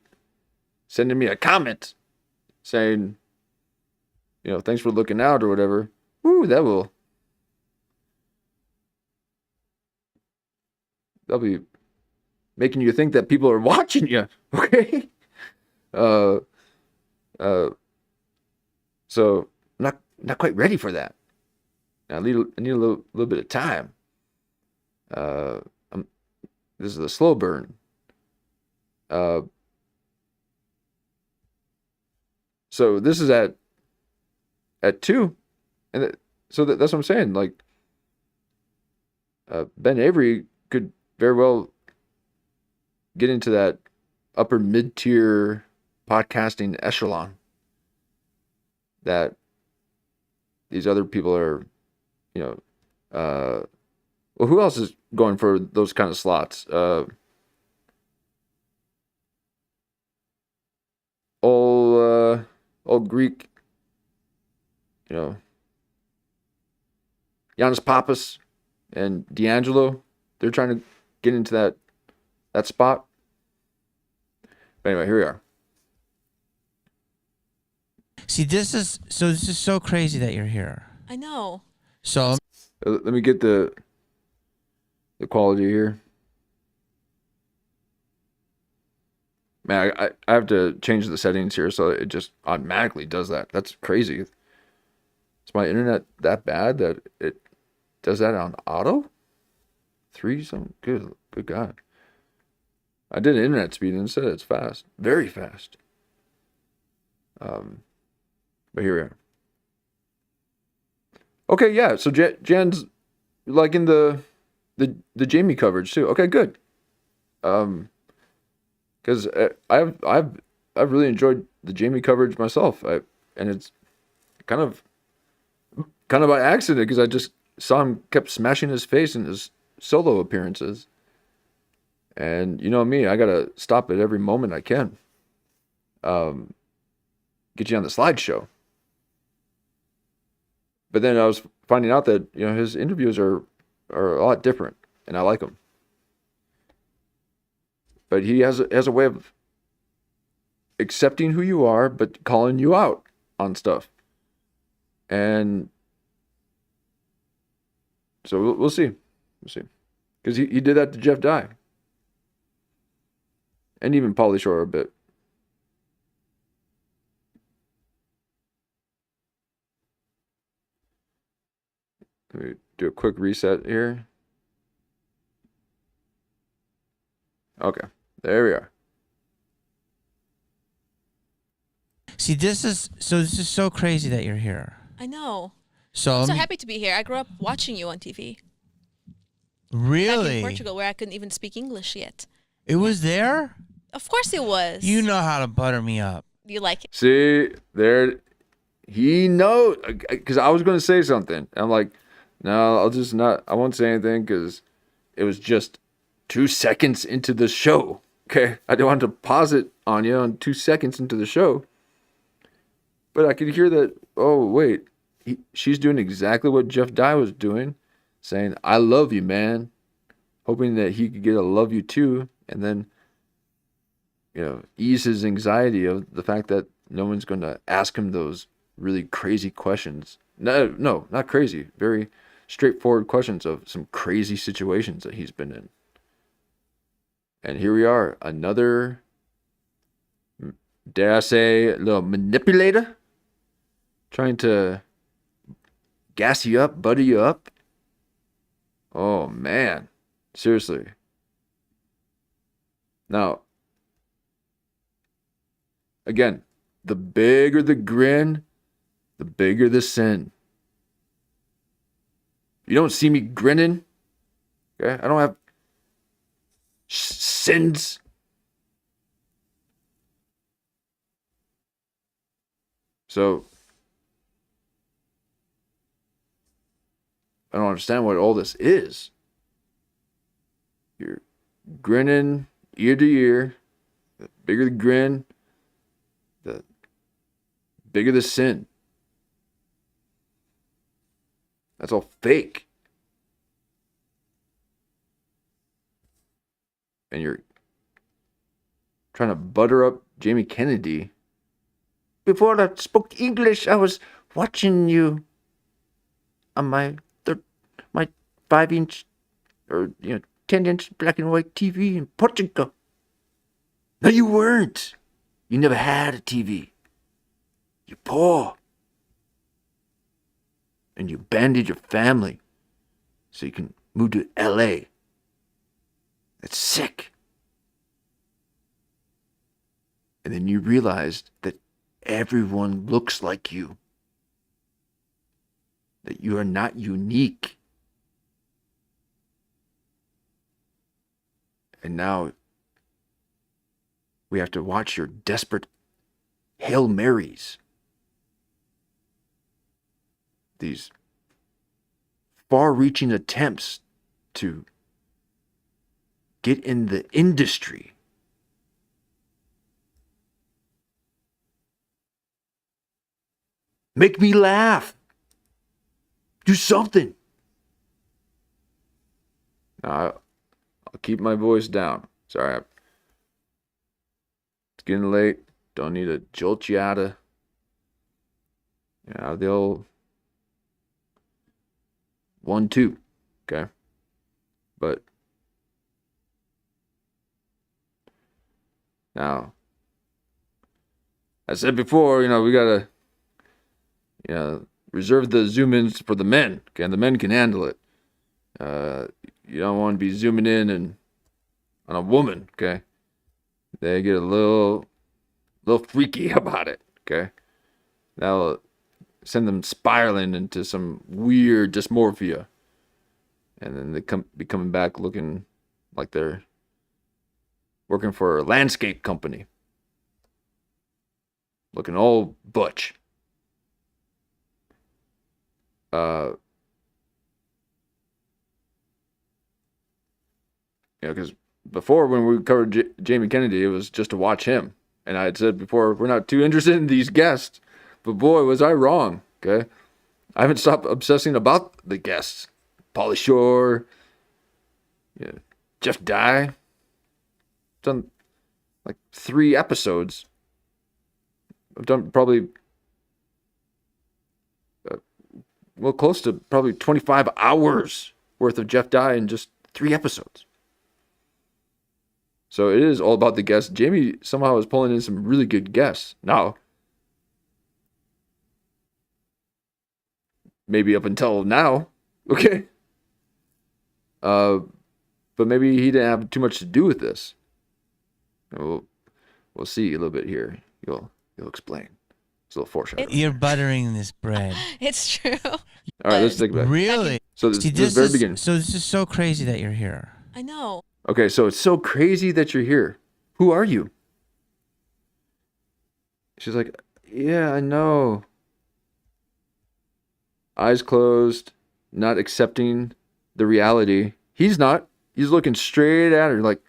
Speaker 4: sending me a comment saying, thanks for looking out or whatever. Ooh, that'll be making you think that people are watching you. Okay. So not quite ready for that. I need a little bit of time. This is a slow burn. So this is at 2, and so that's what I'm saying. Like, Ben Avery could very well get into that upper mid-tier podcasting echelon that these other people are, well, who else is going for those kind of slots? Old Greek, Giannis Pappas and D'Angelo, they're trying to get into that spot. But anyway, here we are.
Speaker 12: See, this is so crazy that you're here.
Speaker 13: I know.
Speaker 12: So
Speaker 4: let me get the quality here. Man, I have to change the settings here so it just automatically does that. That's crazy. Is my internet that bad that it does that on auto? 3 something? Good God. I did internet speed and it said it's fast. Very fast. But here we are. Okay, yeah. So Jan's liking the Jamie coverage too. Okay, good. Because I've really enjoyed the Jamie coverage myself. And it's kind of by accident because I just saw him kept smashing his face in his solo appearances. And you know me, I gotta stop at every moment I can. Get you on the slideshow. But then I was finding out that his interviews are a lot different, and I like them. But he has a way of accepting who you are, but calling you out on stuff. And so we'll see. Because he did that to Jeff Dye. And even Pauly Shore a bit. Let me do a quick reset here. Okay, there we are.
Speaker 12: see, this is so crazy that you're here.
Speaker 13: I know.
Speaker 12: So
Speaker 13: I'm so happy to be here. I grew up watching you on TV.
Speaker 12: Really?
Speaker 13: Back in Portugal, where I couldn't even speak English yet.
Speaker 12: It was there?
Speaker 13: Of course it was.
Speaker 12: You know how to butter me up.
Speaker 13: You like it?
Speaker 4: See, there, he knows, because I was going to say something. I'm like, No, I'll just not. I won't say anything because it was just 2 seconds into the show. Okay, I don't want to pause it on you on 2 seconds into the show. But I could hear that. Oh wait, she's doing exactly what Jeff Dye was doing, saying, "I love you, man," hoping that he could get a "love you too," and then, ease his anxiety of the fact that no one's going to ask him those really crazy questions. No, not crazy. Very straightforward questions of some crazy situations that he's been in. And here we are, another, dare I say, little manipulator, trying to gas you up, butter you up. Oh man, seriously. Now, again, the bigger the grin, the bigger the sin. You don't see me grinning, okay? I don't have sins. So, I don't understand what all this is. You're grinning ear to ear. The bigger the grin, the bigger the sin. That's all fake. And you're trying to butter up Jamie Kennedy. Before I spoke English, I was watching you on my 5-inch or 10-inch black and white TV in Portugal. No, you weren't. You never had a TV. You're poor. And you abandoned your family so you can move to LA. That's sick. And then you realized that everyone looks like you. That you are not unique. And now we have to watch your desperate Hail Marys. These far-reaching attempts to get in the industry. Make me laugh. Do something. Now, I'll keep my voice down. Sorry. It's getting late. Don't need to jolt you out of the old 1-2. Okay? But now, I said before, we gotta reserve the zoom ins for the men. Okay, and the men can handle it. You don't want to be zooming in and on a woman. Okay, they get a little freaky about it. Okay, that'll send them spiraling into some weird dysmorphia, and then they be coming back looking like they're working for a landscape company, looking all butch. Because before when we covered Jamie Kennedy, it was just to watch him. And I had said before, we're not too interested in these guests. But boy, was I wrong, okay? I haven't stopped obsessing about the guests. Pauly Shore, Jeff Dye. I've done like 3 episodes. I've done probably close to probably 25 hours worth of Jeff Dye in just 3 episodes. So it is all about the guests. Jamie somehow is pulling in some really good guests. Now, maybe up until now, okay? But maybe he didn't have too much to do with this. We'll see a little bit here. You'll explain. It's a little foreshadowing.
Speaker 12: You're buttering this bread.
Speaker 13: It's true.
Speaker 4: All right, let's take it back.
Speaker 12: Really?
Speaker 4: So this very beginning.
Speaker 12: So this is so crazy that you're here.
Speaker 13: I know.
Speaker 4: Okay, so it's so crazy that you're here. Who are you? She's like, yeah, I know. Eyes closed, not accepting the reality. He's not. He's looking straight at her like,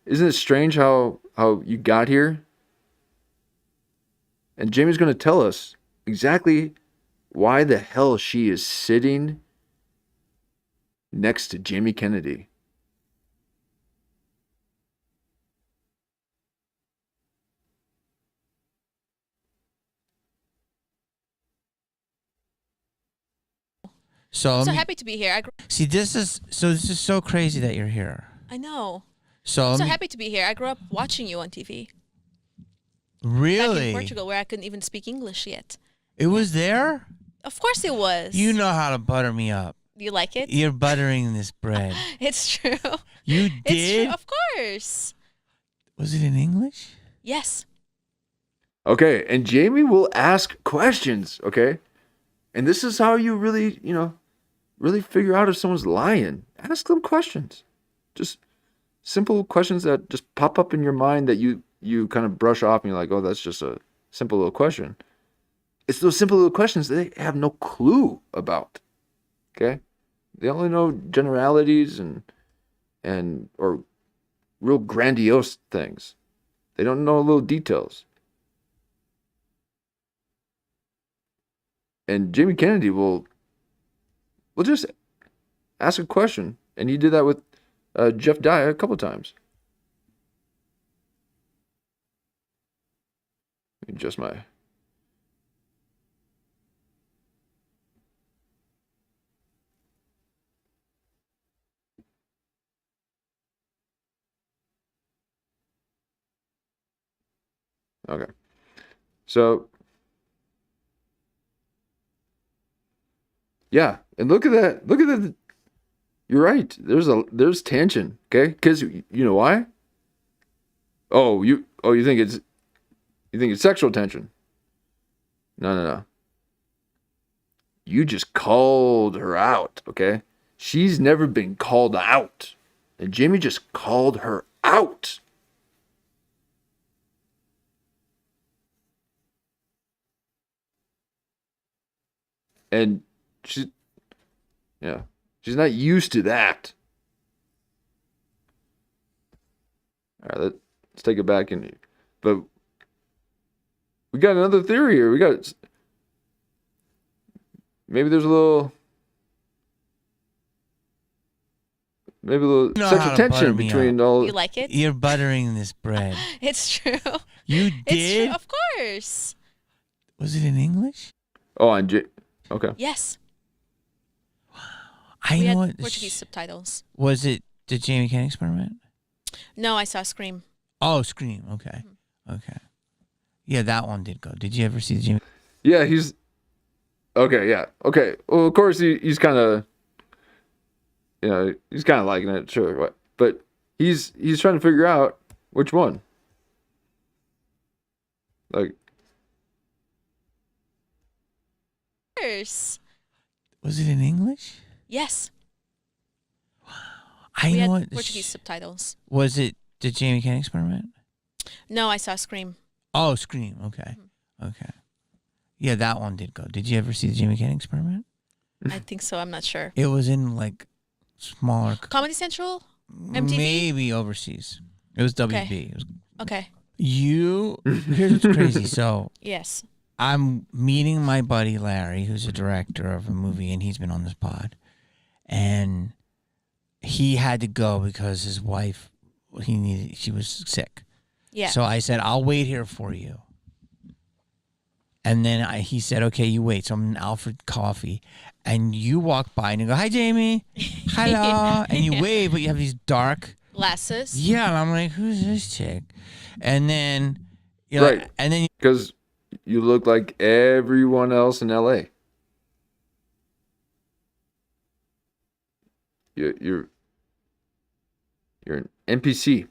Speaker 4: isn't it strange how you got here? And Jamie's going to tell us exactly why the hell she is sitting next to Jamie Kennedy.
Speaker 12: So
Speaker 13: I'm so happy to be here.
Speaker 12: See, this is so crazy that you're here.
Speaker 13: I know.
Speaker 12: So
Speaker 13: I'm so happy to be here. I grew up watching you on TV.
Speaker 12: Really?
Speaker 13: Back in Portugal, where I couldn't even speak English yet.
Speaker 12: It was there?
Speaker 13: Of course it was.
Speaker 12: You know how to butter me up.
Speaker 13: Do you like it?
Speaker 12: You're buttering this bread.
Speaker 13: It's true.
Speaker 12: You
Speaker 13: It's
Speaker 12: did?
Speaker 13: true. Of course.
Speaker 12: Was it in English?
Speaker 13: Yes.
Speaker 4: Okay, and Jamie will ask questions, okay? And this is how you really, really figure out if someone's lying. Ask them questions. Just simple questions that just pop up in your mind that you kind of brush off and you're like, oh, that's just a simple little question. It's those simple little questions that they have no clue about. Okay? They only know generalities and or real grandiose things. They don't know little details. And Jamie Kennedy will just ask a question. And he did that with Jeff Dye a couple times. Just my... Okay. So... yeah, and look at that. Look at that. You're right. There's tension, okay? Because you know why? You think it's sexual tension? No. You just called her out, okay? She's never been called out, and Jamie just called her out. And she's not used to that. All right, let's take it back in. But we got another theory here. Maybe there's a little sexual tension between all.
Speaker 13: You like it?
Speaker 12: You're buttering this bread.
Speaker 13: It's true.
Speaker 12: You did?
Speaker 13: It's true. Of course.
Speaker 12: Was it in English?
Speaker 4: Oh, okay.
Speaker 13: Yes.
Speaker 12: I
Speaker 13: we
Speaker 12: know
Speaker 13: had
Speaker 12: what
Speaker 13: Portuguese subtitles.
Speaker 12: Was it the Jamie Kennedy experiment?
Speaker 13: No, I saw Scream.
Speaker 12: Oh, Scream. Okay. Okay. Yeah, that one did go. Did you ever see the Jamie?
Speaker 4: Yeah, he's okay. Yeah, okay. Well, of course he's kind of, he's kind of liking it, sure. But he's trying to figure out which one. Like,
Speaker 13: Yes.
Speaker 12: Was it in English?
Speaker 13: Yes.
Speaker 12: I
Speaker 13: we
Speaker 12: know
Speaker 13: had
Speaker 12: what
Speaker 13: Portuguese subtitles.
Speaker 12: Was it the Jamie Kennedy experiment?
Speaker 13: No, I saw Scream.
Speaker 12: Oh, Scream. Okay. Okay. Yeah, that one did go. Did you ever see the Jamie Kennedy experiment?
Speaker 13: I think so. I'm not sure.
Speaker 12: It was in like smaller.
Speaker 13: Comedy Central? MTV?
Speaker 12: Maybe overseas. It was WB.
Speaker 13: Okay.
Speaker 12: It was,
Speaker 13: Okay.
Speaker 12: Here's what's crazy. So
Speaker 13: Yes.
Speaker 12: I'm meeting my buddy Larry, who's a director of a movie, and he's been on this pod. And he had to go because his wife, she was sick.
Speaker 13: Yeah.
Speaker 12: So I said, I'll wait here for you. And then he said, okay, you wait. So I'm in Alfred Coffee. And you walk by and you go, hi, Jamie. Hello. And you wave, but you have these dark
Speaker 13: glasses.
Speaker 12: Yeah. And I'm like, who's this chick? And then,
Speaker 4: right.
Speaker 12: And then
Speaker 4: because you look like everyone else in LA. You're an NPC.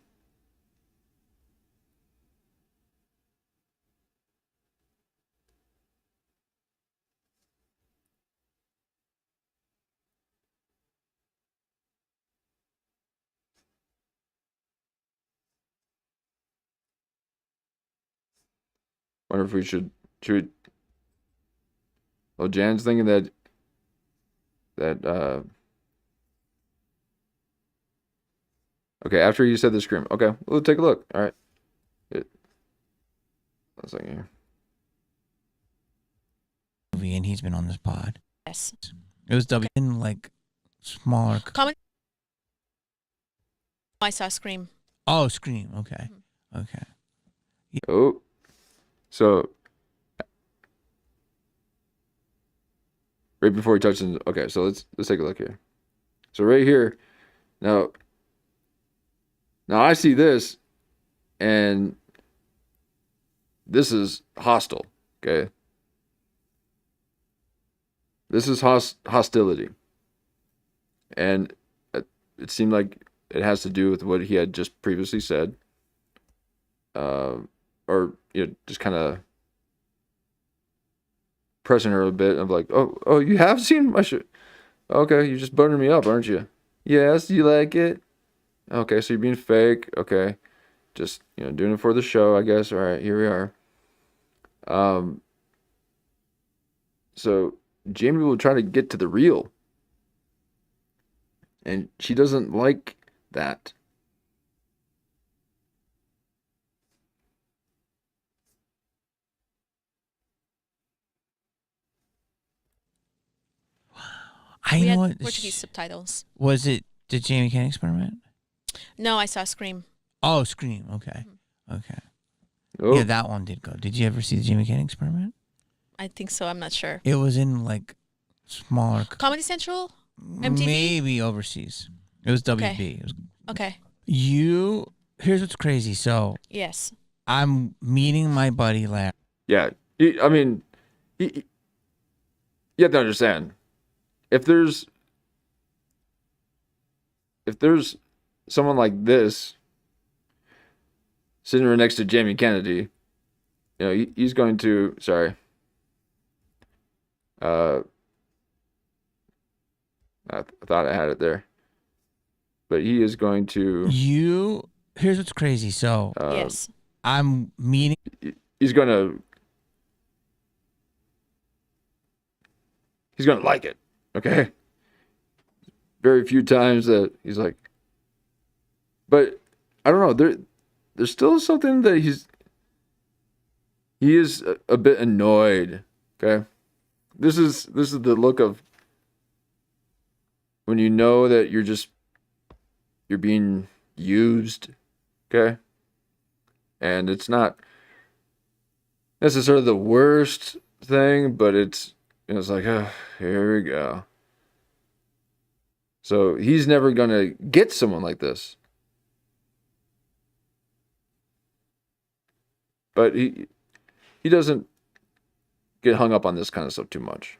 Speaker 4: Wonder if we should. Oh, Jan's thinking that that okay, after you said the scream. Okay, we'll take a look. All right. One second here.
Speaker 12: And he's been on this pod.
Speaker 13: Yes.
Speaker 12: It was W in like smaller.
Speaker 13: Comment. I saw Scream.
Speaker 12: Oh, Scream. Okay. Okay.
Speaker 4: Oh, so right before he touches. Okay, so let's take a look here. So right here, now I see this, and this is hostile. Okay, this is hostility, and it seemed like it has to do with what he had just previously said, or just kind of pressing her a bit of like, oh, you have seen my show. Okay, you're just buttering me up, aren't you? Yes, you like it. Okay, so you're being fake. Okay, just doing it for the show, I guess. All right, here we are. So Jamie will try to get to the real, and she doesn't like that.
Speaker 12: I know what
Speaker 13: Portuguese subtitles.
Speaker 12: Was it the Jamie Kennedy experiment?
Speaker 13: No, I saw Scream.
Speaker 12: Oh, Scream. Okay. Okay.
Speaker 4: Oh.
Speaker 12: Yeah, that one did go. Did you ever see the Jamie Kennedy experiment?
Speaker 13: I think so. I'm not sure.
Speaker 12: It was in like smaller.
Speaker 13: Comedy Central? MTV?
Speaker 12: Maybe overseas. It was WB.
Speaker 13: Okay.
Speaker 12: It was,
Speaker 13: Okay.
Speaker 12: Here's what's crazy. So
Speaker 13: Yes.
Speaker 12: I'm meeting my buddy Larry.
Speaker 4: Yeah, I mean, you have to understand, if there's someone like this sitting right next to Jamie Kennedy, he's going to, sorry, I thought I had it there, but he is going to.
Speaker 12: Here's what's crazy. So
Speaker 13: yes,
Speaker 12: I'm meeting.
Speaker 4: He's gonna like it. Okay. Very few times that he's like, but I don't know. There's still something that he is a bit annoyed. Okay. This is the look of when you know that you're being used. Okay. And it's not necessarily the worst thing, but it's like, oh, here we go. So he's never gonna get someone like this. But he doesn't get hung up on this kind of stuff too much.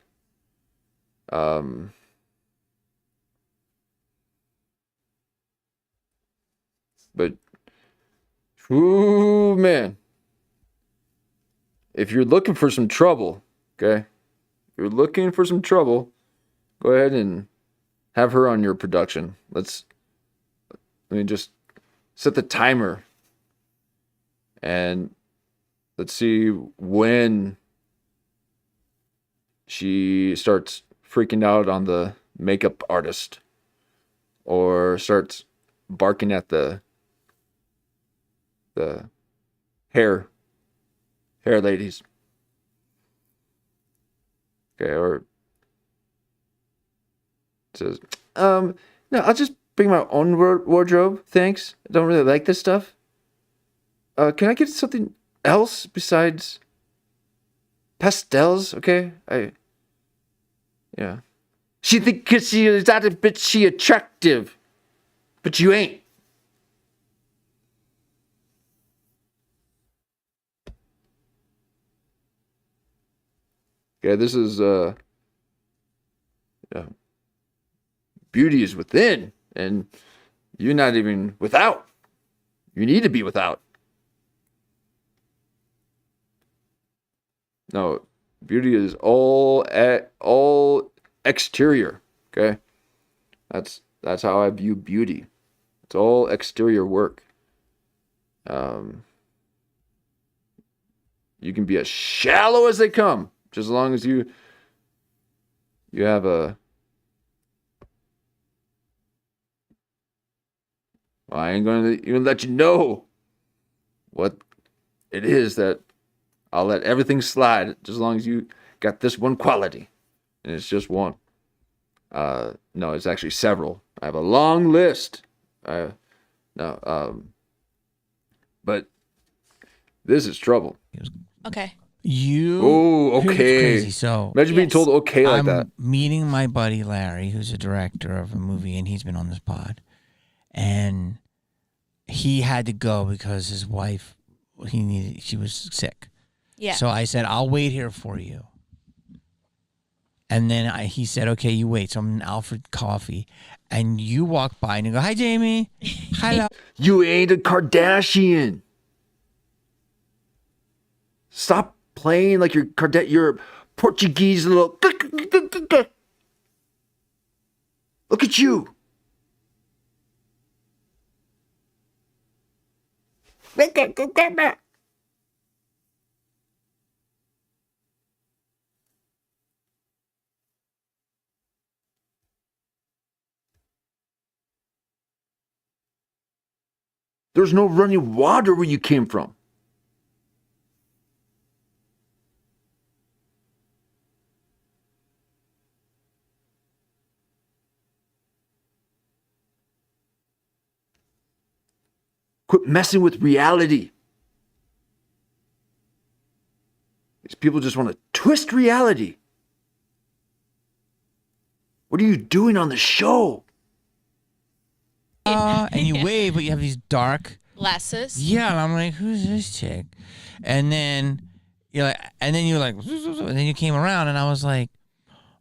Speaker 4: But ooh, man. If you're looking for some trouble, okay? If you're looking for some trouble, go ahead and have her on your production. Let me just set the timer. And let's see when she starts freaking out on the makeup artist or starts barking at the hair ladies. Okay, or says, no, I'll just bring my own wardrobe. Thanks. I don't really like this stuff. Can I get something else besides pastels? Okay, yeah. She think 'cause she is that a bit she attractive, but you ain't. Okay, this is beauty is within, and you're not even without. You need to be without. No, beauty is all exterior. Okay, that's how I view beauty. It's all exterior work. You can be as shallow as they come, just as long as you have a Well, I ain't going to even let you know what it is that I'll let everything slide just as long as you got this one quality. And it's just one. No, it's actually several. I have a long list. But this is trouble.
Speaker 13: Okay.
Speaker 4: Oh,
Speaker 12: Here's what's
Speaker 4: okay.
Speaker 12: crazy. So
Speaker 4: imagine being told okay like
Speaker 12: I'm
Speaker 4: that.
Speaker 12: meeting my buddy Larry, who's a director of a movie, and he's been on this pod. And he had to go because his wife, she was sick.
Speaker 13: Yeah.
Speaker 12: So I said, I'll wait here for you. And then he said, okay, you wait. So I'm in Alfred Coffee. And you walk by and you go, hi, Jamie. Hello.
Speaker 4: You ain't a Kardashian. Stop playing like you're a Portuguese little. Look at you. There's no running water where you came from. Quit messing with reality. These people just want to twist reality. What are you doing on the show?
Speaker 12: And you wave, but you have these dark
Speaker 13: glasses.
Speaker 12: Yeah, and I'm like, who's this chick? And then you're like, and then then you came around, and I was like,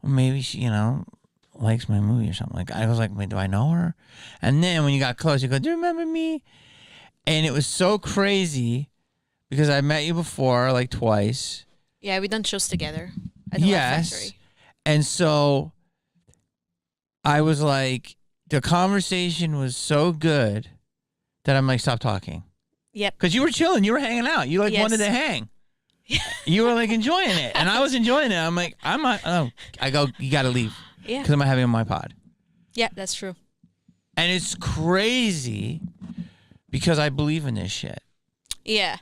Speaker 12: well, maybe she, likes my movie or something. Like I was like, wait, do I know her? And then when you got close, you go, do you remember me? And it was so crazy because I met you before, like twice.
Speaker 13: Yeah, we done shows together at the Laugh Factory.
Speaker 12: And so I was like, the conversation was so good that I'm like, stop talking.
Speaker 13: Yep.
Speaker 12: Because you were chilling, you were hanging out, you wanted to hang. You were like enjoying it, and I was enjoying it. I'm like, I go, you got to leave.
Speaker 13: Yeah.
Speaker 12: Because I'm not having on my pod.
Speaker 13: Yeah, that's true.
Speaker 12: And it's crazy because I believe in this shit.
Speaker 13: Yeah.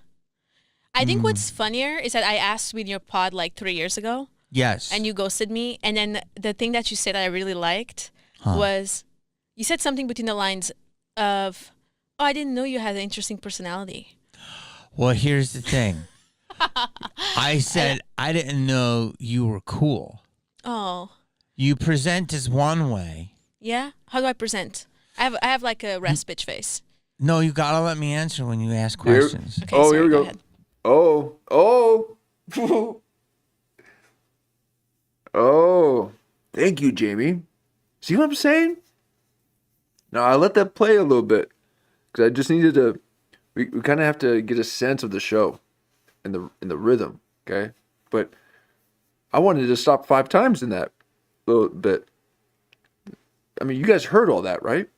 Speaker 13: I think what's funnier is that I asked with your pod like 3 years ago.
Speaker 12: Yes.
Speaker 13: And you ghosted me. And then the thing that you said that I really liked was you said something between the lines of, oh, I didn't know you had an interesting personality.
Speaker 12: Well, here's the thing. I said, I didn't know you were cool.
Speaker 13: Oh.
Speaker 12: You present as one way.
Speaker 13: Yeah? How do I present? I have like a raspage face.
Speaker 12: No, you gotta let me answer when you ask questions.
Speaker 13: Okay, sorry,
Speaker 4: here we go.
Speaker 13: ahead.
Speaker 4: Oh. Thank you, Jamie. See what I'm saying? No, I let that play a little bit because I just needed to. We kind of have to get a sense of the show and the rhythm, okay? But I wanted to stop 5 times in that little bit. I mean, you guys heard all that, right?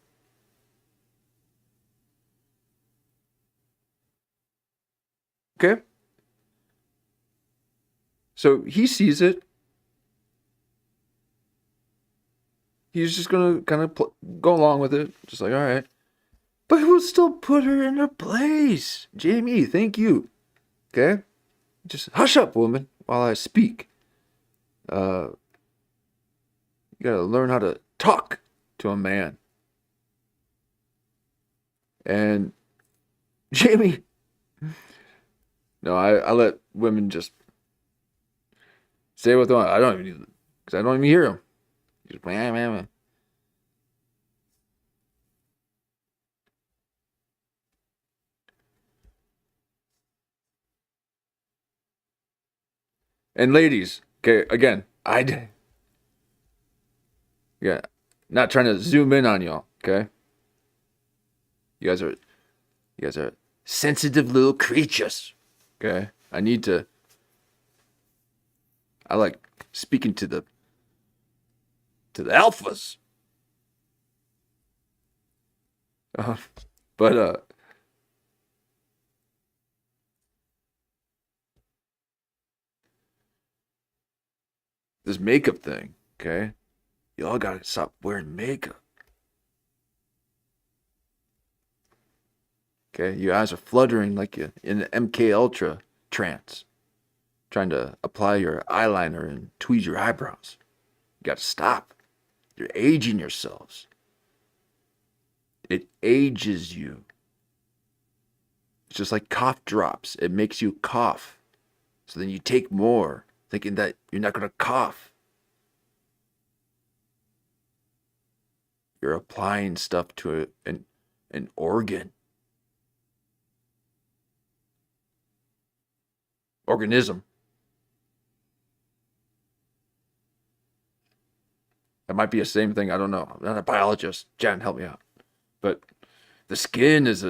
Speaker 4: Okay. So he sees it. He's just gonna kind of go along with it, just like, all right. But we'll still put her in her place. Jamie, thank you. Okay? Just hush up, woman, while I speak. You gotta learn how to talk to a man. And Jamie, no, I let women just say what they want. I don't even, because I don't even hear them. Just man. And ladies, okay, again, not trying to zoom in on y'all, okay? You guys are sensitive little creatures, okay? I like speaking to the alphas. But this makeup thing, okay? Y'all gotta stop wearing makeup. Okay, your eyes are fluttering like you're in an MK Ultra trance, trying to apply your eyeliner and tweeze your eyebrows. You got to stop. You're aging yourselves. It ages you. It's just like cough drops. It makes you cough. So then you take more, thinking that you're not going to cough. You're applying stuff to an organ. Organism. That might be the same thing. I don't know. I'm not a biologist. Jan, help me out. But the skin is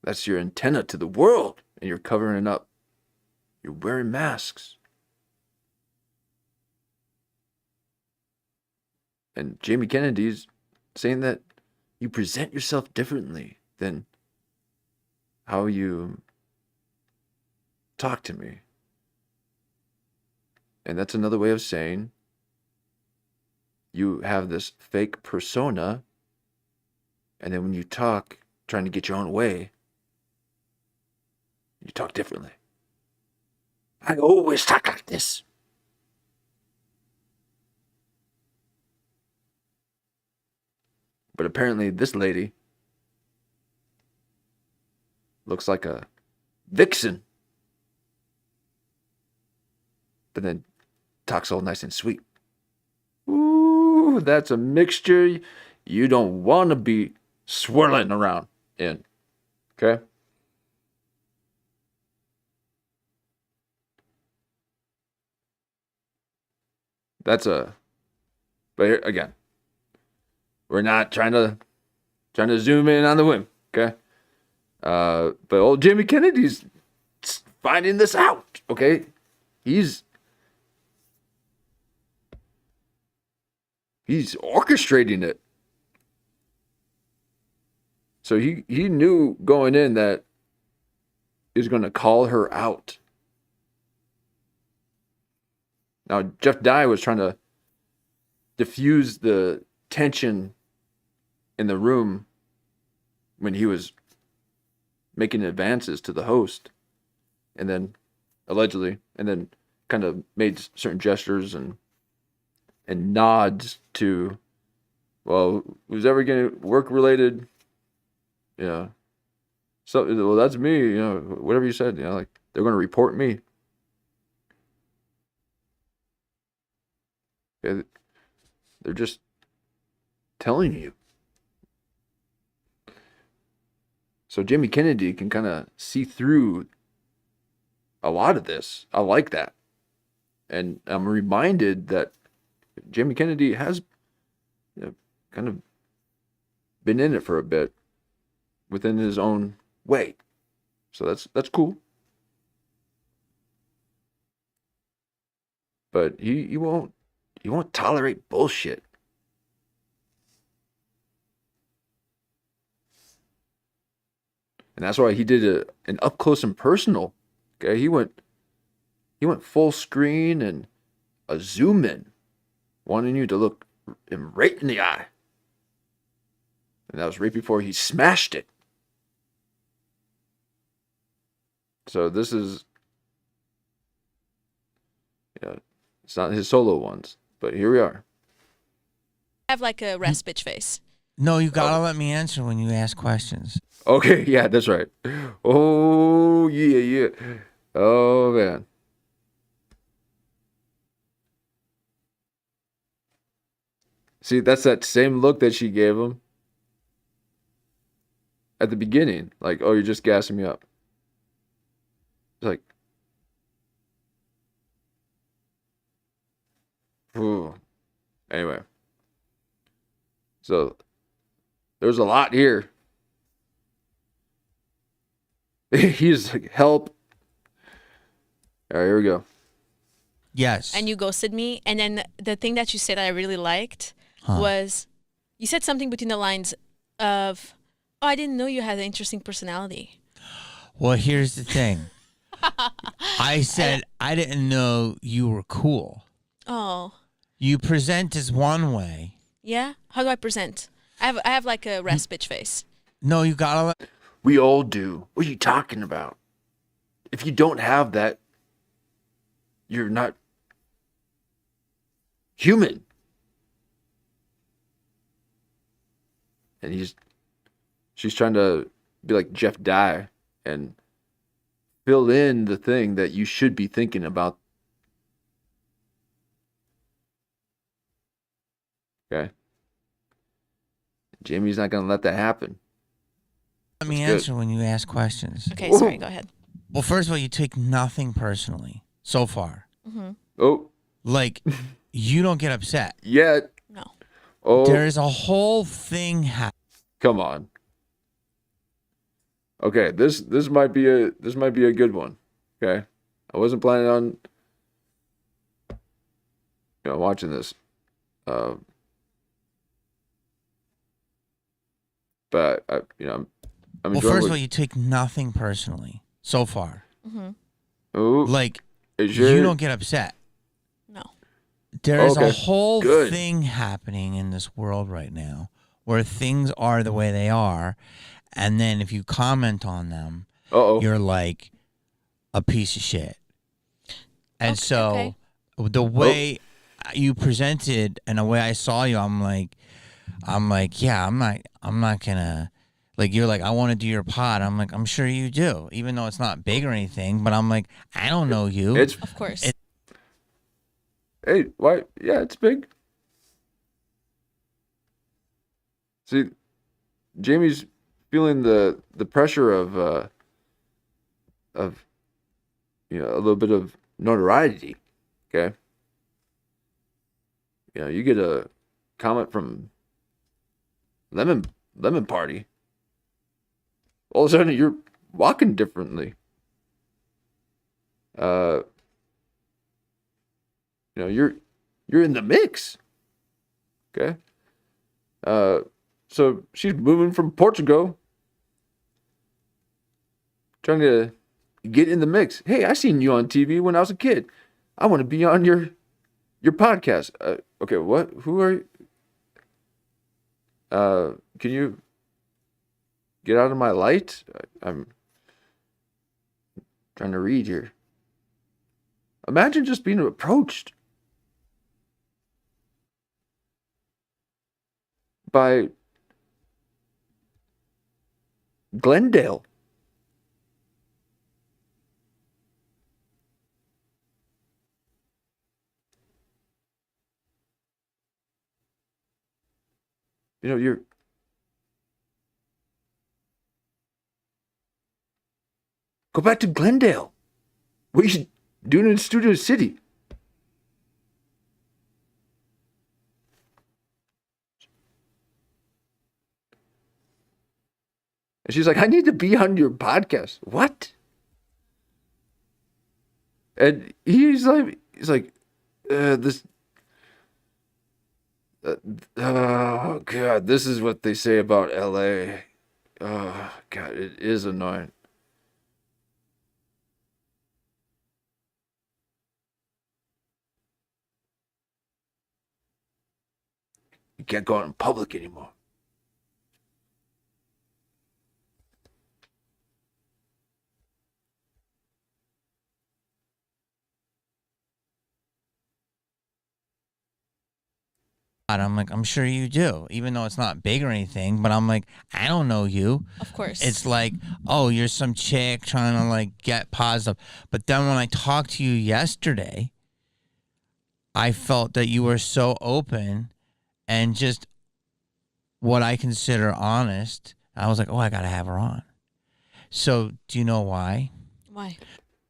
Speaker 4: that's your antenna to the world, and you're covering it up. You're wearing masks. And Jamie Kennedy's saying that you present yourself differently than how you talk to me. And that's another way of saying you have this fake persona, and then when you talk, trying to get your own way, you talk differently. I always talk like this. But apparently this lady looks like a vixen. But then talks all nice and sweet. Ooh, that's a mixture you don't want to be swirling around in. Okay? But here again, we're not trying to zoom in on the whim, okay? But old Jimmy Kennedy's finding this out, okay? He's orchestrating it. So he knew going in that he was going to call her out. Now, Jeff Dye was trying to diffuse the tension in the room when he was making advances to the host, and then allegedly, and then kind of made certain gestures and nods to, well, who's ever getting work related, so, well, that's me, whatever you said, like they're going to report me. They're just telling you. So Jamie Kennedy can kind of see through a lot of this. I like that. And I'm reminded that Jamie Kennedy has kind of been in it for a bit within his own way. So that's cool. But he won't tolerate bullshit. And that's why he did an up close and personal. Okay, he went full screen and a zoom in, wanting you to look him right in the eye. And that was right before he smashed it. So this is, it's not his solo ones, but here we are.
Speaker 13: I have like a rest bitch face.
Speaker 12: No, you gotta let me answer when you ask questions.
Speaker 4: Okay, yeah, that's right. Oh, yeah. Oh, man. See, that's that same look that she gave him at the beginning. Like, oh, you're just gassing me up. It's like, ooh. Anyway. So, there's a lot here. He's like, help. All right, here we go.
Speaker 12: Yes.
Speaker 13: And you ghosted me. And then the thing that you said that I really liked was you said something between the lines of, oh, I didn't know you had an interesting personality.
Speaker 12: Well, here's the thing. I said, I didn't know you were cool.
Speaker 13: Oh.
Speaker 12: You present as one way.
Speaker 13: Yeah? How do I present? I have like a rest bitch face.
Speaker 12: No, you gotta.
Speaker 4: We all do. What are you talking about? If you don't have that, you're not human. And she's trying to be like Jeff Dye and fill in the thing that you should be thinking about. Okay. Jamie's not going to let that happen.
Speaker 12: Let me answer when you ask questions.
Speaker 13: Okay, sorry, go ahead.
Speaker 12: Well, first of all, you take nothing personally so far.
Speaker 13: Mm-hmm.
Speaker 4: Oh.
Speaker 12: Like, you don't get upset.
Speaker 4: Yet.
Speaker 13: No.
Speaker 4: Oh.
Speaker 12: There's a whole thing happening.
Speaker 4: Come on. Okay, this might be a good one. Okay. I wasn't planning on watching this. But I'm
Speaker 12: well, first of all, you take nothing personally so far.
Speaker 13: Mm-hmm.
Speaker 4: Oh,
Speaker 12: like you don't get upset.
Speaker 13: No.
Speaker 12: There's a whole thing happening in this world right now where things are the way they are, and then if you comment on them, you're like a piece of shit. And the way you presented and the way I saw you, I'm like, yeah, I'm not gonna, like, you're like, I want to do your pod. I'm like, I'm sure you do, even though it's not big or anything. But I'm like, I don't know you.
Speaker 13: Of course.
Speaker 4: Hey, why? Yeah, it's big. See, Jamie's feeling the pressure of a little bit of notoriety. Okay. You get a comment from Lemon Party. All of a sudden, you're walking differently. You're in the mix. Okay. So she's moving from Portugal, trying to get in the mix. Hey, I seen you on TV when I was a kid. I want to be on your podcast. Okay, what? Who are you? Can you get out of my light? I'm trying to read here. Imagine just being approached by Glendale. You're go back to Glendale. What are you doing in Studio City? And she's like, I need to be on your podcast. What? And he's like, this. Oh God, this is what they say about LA. Oh God, it is annoying. You can't go out in public anymore.
Speaker 12: I'm like, I'm sure you do, even though it's not big or anything. But I'm like, I don't know you.
Speaker 13: Of course.
Speaker 12: It's like, oh, you're some chick trying to like get positive. But then when I talked to you yesterday, I felt that you were so open and just what I consider honest. I was like, oh, I got to have her on. So do you know why?
Speaker 13: Why?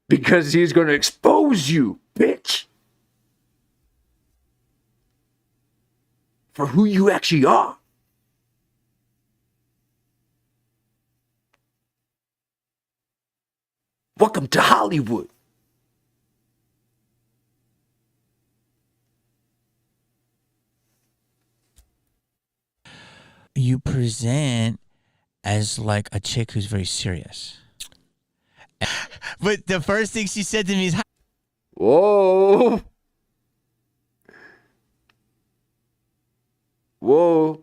Speaker 4: Because he's going to expose you, bitch. For who you actually are. Welcome to Hollywood.
Speaker 12: You present as like a chick who's very serious. But the first thing she said to me is,
Speaker 4: whoa. Whoa.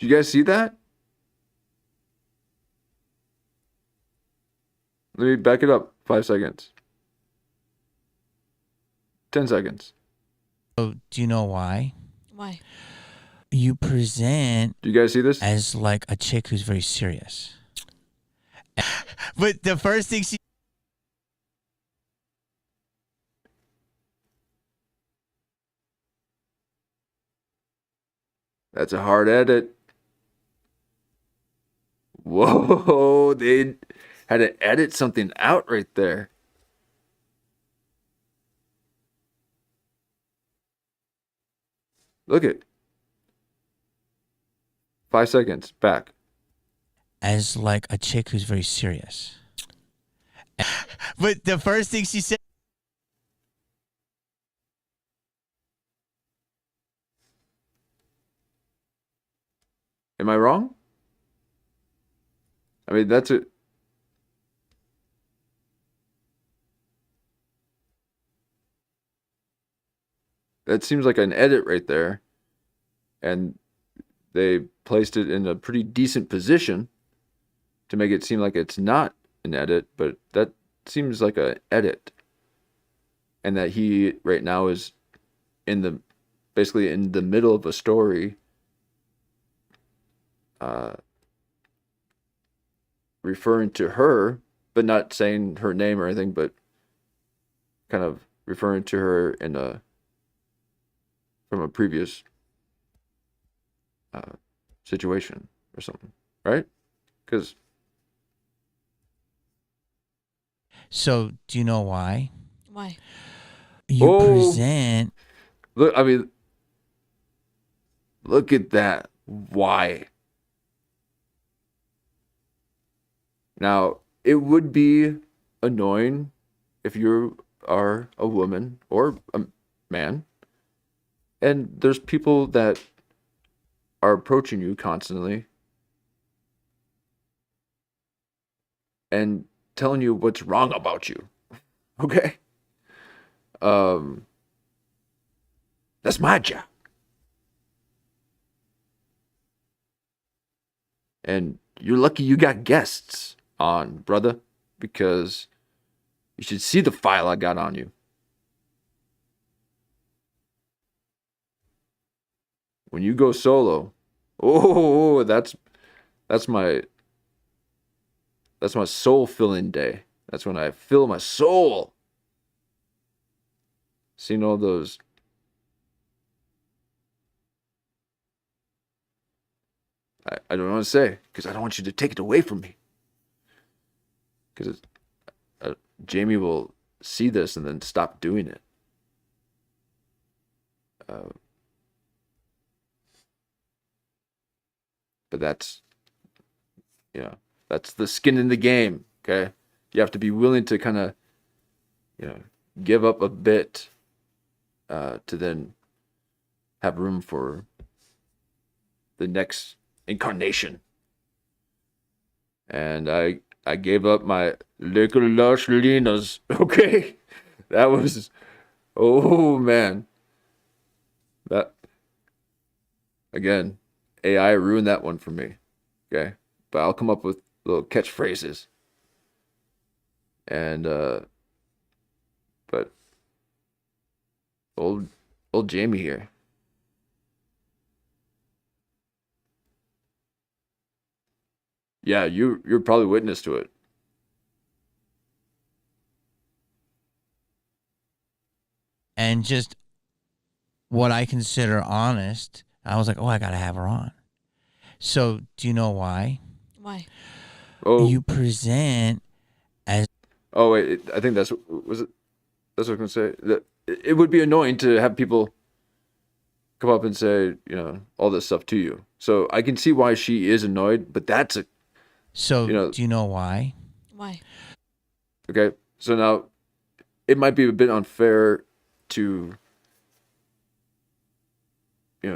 Speaker 4: you guys see that? Let me back it up. 5 seconds. 10 seconds.
Speaker 12: So, do you know why?
Speaker 13: Why?
Speaker 12: You present.
Speaker 4: Do you guys see this?
Speaker 12: As like a chick who's very serious. But the first thing she.
Speaker 4: That's a hard edit. Whoa, they had to edit something out right there. Look it. 5 seconds back.
Speaker 12: As like a chick who's very serious. But the first thing she said.
Speaker 4: Am I wrong? I mean, that's it. That seems like an edit right there. And they placed it in a pretty decent position to make it seem like it's not an edit, but that seems like an edit. And that he right now is basically in the middle of a story, referring to her, but not saying her name or anything, but kind of referring to her from a previous situation or something, right? Because.
Speaker 12: So, do you know why?
Speaker 13: Why?
Speaker 12: You present.
Speaker 4: Look, I mean, look at that. Why? Now, it would be annoying if you are a woman or a man, and there's people that are approaching you constantly and telling you what's wrong about you. Okay? That's my job. And you're lucky you got guests on, brother, because you should see the file I got on you. When you go solo, that's my soul filling day. That's when I fill my soul. Seeing all those I don't know what to say because I don't want you to take it away from me. Because Jamie will see this and then stop doing it. But that's the skin in the game. Okay, you have to be willing to kind of give up a bit to then have room for the next incarnation. And I gave up my little lush Linas. Okay, that was, oh man, that again, AI ruined that one for me. Okay, but I'll come up with little catchphrases. And but old Jamie here. Yeah, you're probably witness to it.
Speaker 12: And just what I consider honest, I was like, I gotta have her on. So, do you know why?
Speaker 13: Why?
Speaker 4: Oh,
Speaker 12: you present as.
Speaker 4: Oh wait, I think that's what I was gonna say. That it would be annoying to have people come up and say, all this stuff to you. So I can see why she is annoyed, but that's a.
Speaker 12: So, do you know why?
Speaker 13: Why?
Speaker 4: Okay, so now it might be a bit unfair to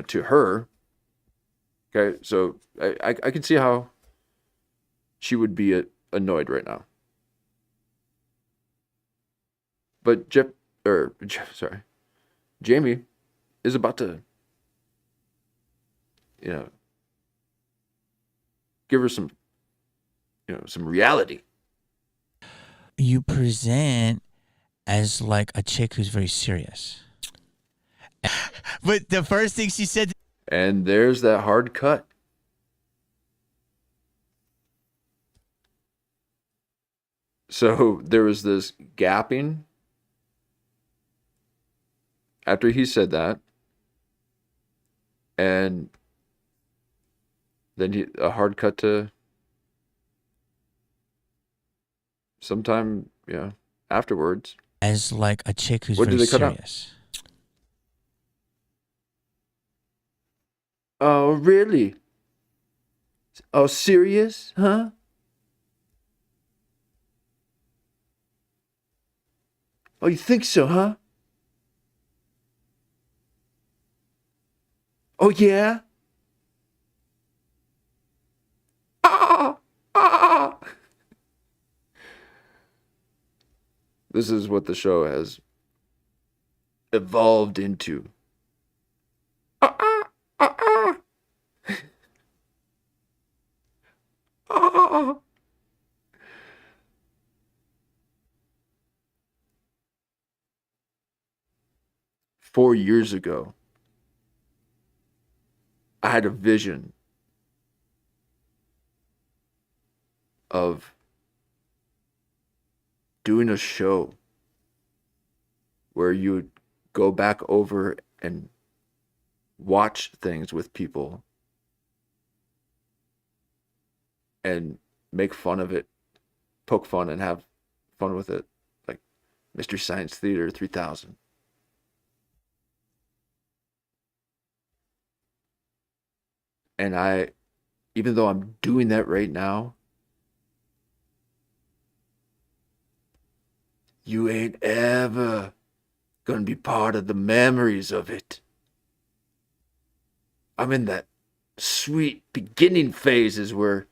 Speaker 4: to her. Okay, so I can see how she would be annoyed right now. But Jamie is about to give her some, some reality.
Speaker 12: You present as like a chick who's very serious. But the first thing she said,
Speaker 4: and there's that hard cut. So there was this gapping after he said that, and then a hard cut to sometime, afterwards.
Speaker 12: As like a chick who's
Speaker 4: what
Speaker 12: very
Speaker 4: did they cut
Speaker 12: serious.
Speaker 4: Out? Oh, really? Oh, serious? Huh? Oh, you think so, huh? Oh, yeah? This is what the show has evolved into. 4 years ago, I had a vision of doing a show where you would go back over and watch things with people and make fun of it, poke fun and have fun with it, like Mystery Science Theater 3000. And even though I'm doing that right now, you ain't ever gonna be part of the memories of it. I'm in that sweet beginning phases where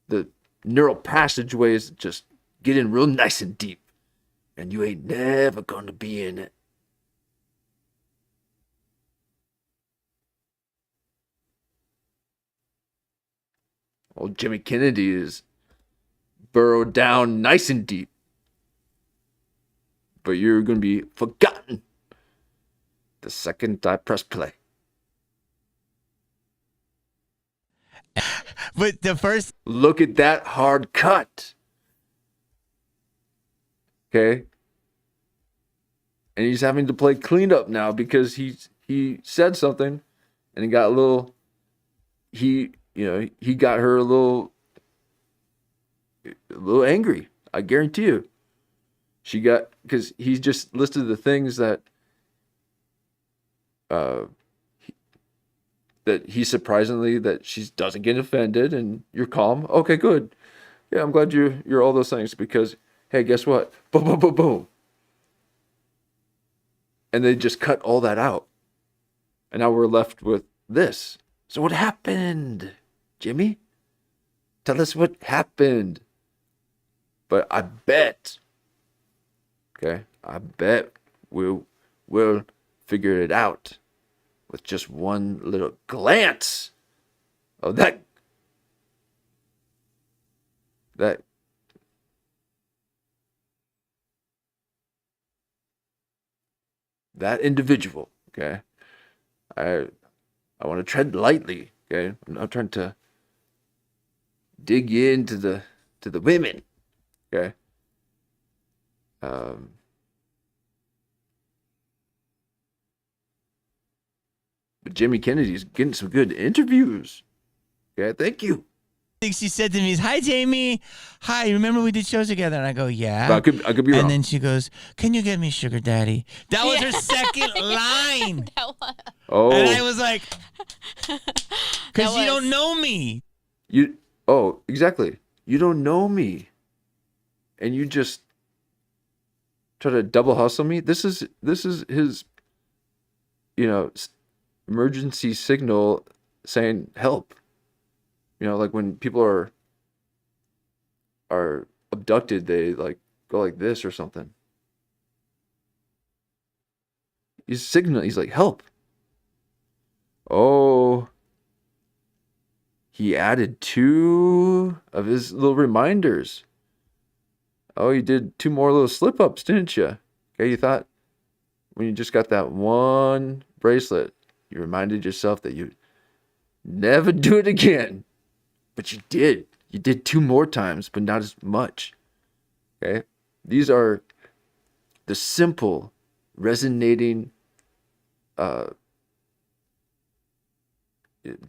Speaker 4: the neural passageways just get in real nice and deep, and you ain't never gonna be in it. Old Jimmy Kennedy is burrowed down nice and deep. But you're going to be forgotten the second I press play.
Speaker 12: But the first...
Speaker 4: Look at that hard cut. Okay? And he's having to play cleanup now because he said something and he got a little... He got her a little angry. I guarantee you. She got, because he just listed the things that that he surprisingly, that she doesn't get offended and you're calm. Okay, good. Yeah, I'm glad you're all those things because, hey, guess what? Boom, boom, boom, boom. And they just cut all that out. And now we're left with this. So what happened, Jimmy? Tell us what happened. But I bet, we'll figure it out with just one little glance of that individual. Okay, I want to tread lightly. Okay, I'm not trying to dig into the women. Okay. But Jimmy Kennedy's getting some good interviews. Okay, thank you.
Speaker 12: She said to me, "Hi, Jamie. Hi, remember we did shows together?" And I go, "Yeah."
Speaker 4: But I could be wrong.
Speaker 12: And then she goes, "Can you get me sugar daddy?" That was her second line.
Speaker 4: Oh.
Speaker 12: And I was like, because you don't know me.
Speaker 4: Exactly. You don't know me. And you just try to double hustle me. This is his, emergency signal saying help. Like when people are abducted, they like go like this or something. He's signaling. He's like, help. Oh. he added 2 of his little reminders. Oh, you did 2 more little slip-ups, didn't you? Okay, you thought when you just got that one bracelet, you reminded yourself that you'd never do it again. But you did. You did 2 more times, but not as much. Okay? These are the simple, resonating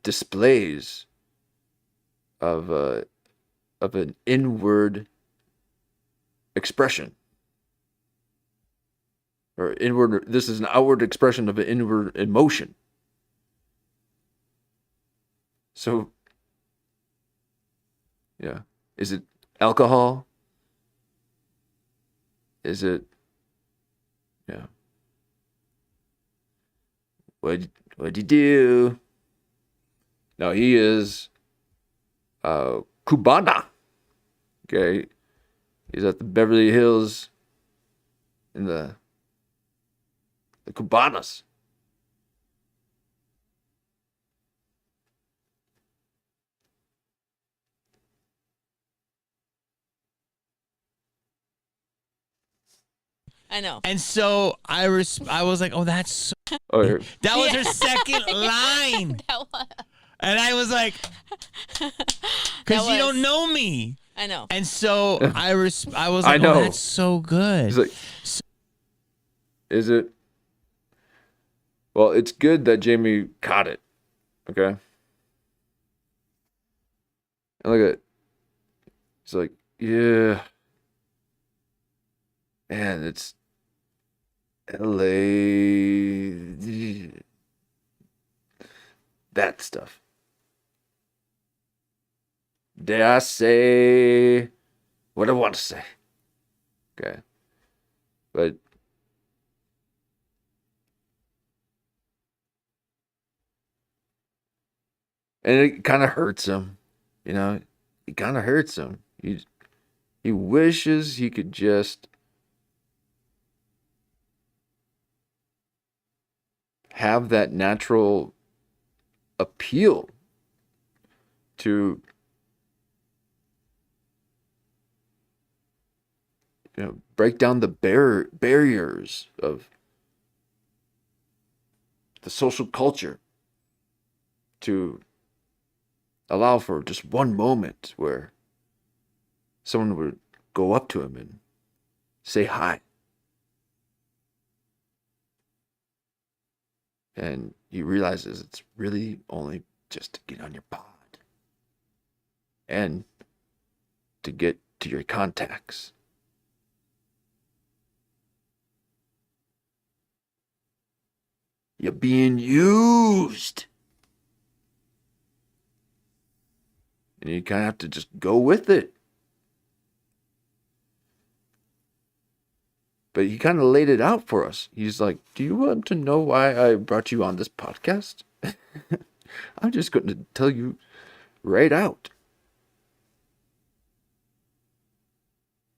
Speaker 4: displays of an inward expression. Or inward, this is an outward expression of an inward emotion. So, yeah. Is it alcohol? Is it, yeah. What'd you do? No, he is Cubana. Okay. He's at the Beverly Hills in the Cubanas.
Speaker 13: I know.
Speaker 12: And so I was like, oh, that's so
Speaker 4: Oh,
Speaker 12: that was her second line.
Speaker 13: That was.
Speaker 12: And I was like, because you don't know me.
Speaker 13: I know.
Speaker 12: And so I was like,
Speaker 4: I know.
Speaker 12: oh, that's so good.
Speaker 4: He's like, is it? Well, it's good that Jamie caught it. Okay. And look at it. He's like, yeah. Man, it's LA. That stuff. Dare I say what I want to say? Okay. But and it kind of hurts him, you know. It kind of hurts him. He wishes he could just have that natural appeal to, you know, break down the barriers of the social culture, to allow for just one moment where someone would go up to him and say hi. And he realizes it's really only just to get on your pod and to get to your contacts. You're being used. And you kind of have to just go with it. But he kind of laid it out for us. He's like, do you want to know why I brought you on this podcast? I'm just going to tell you right out.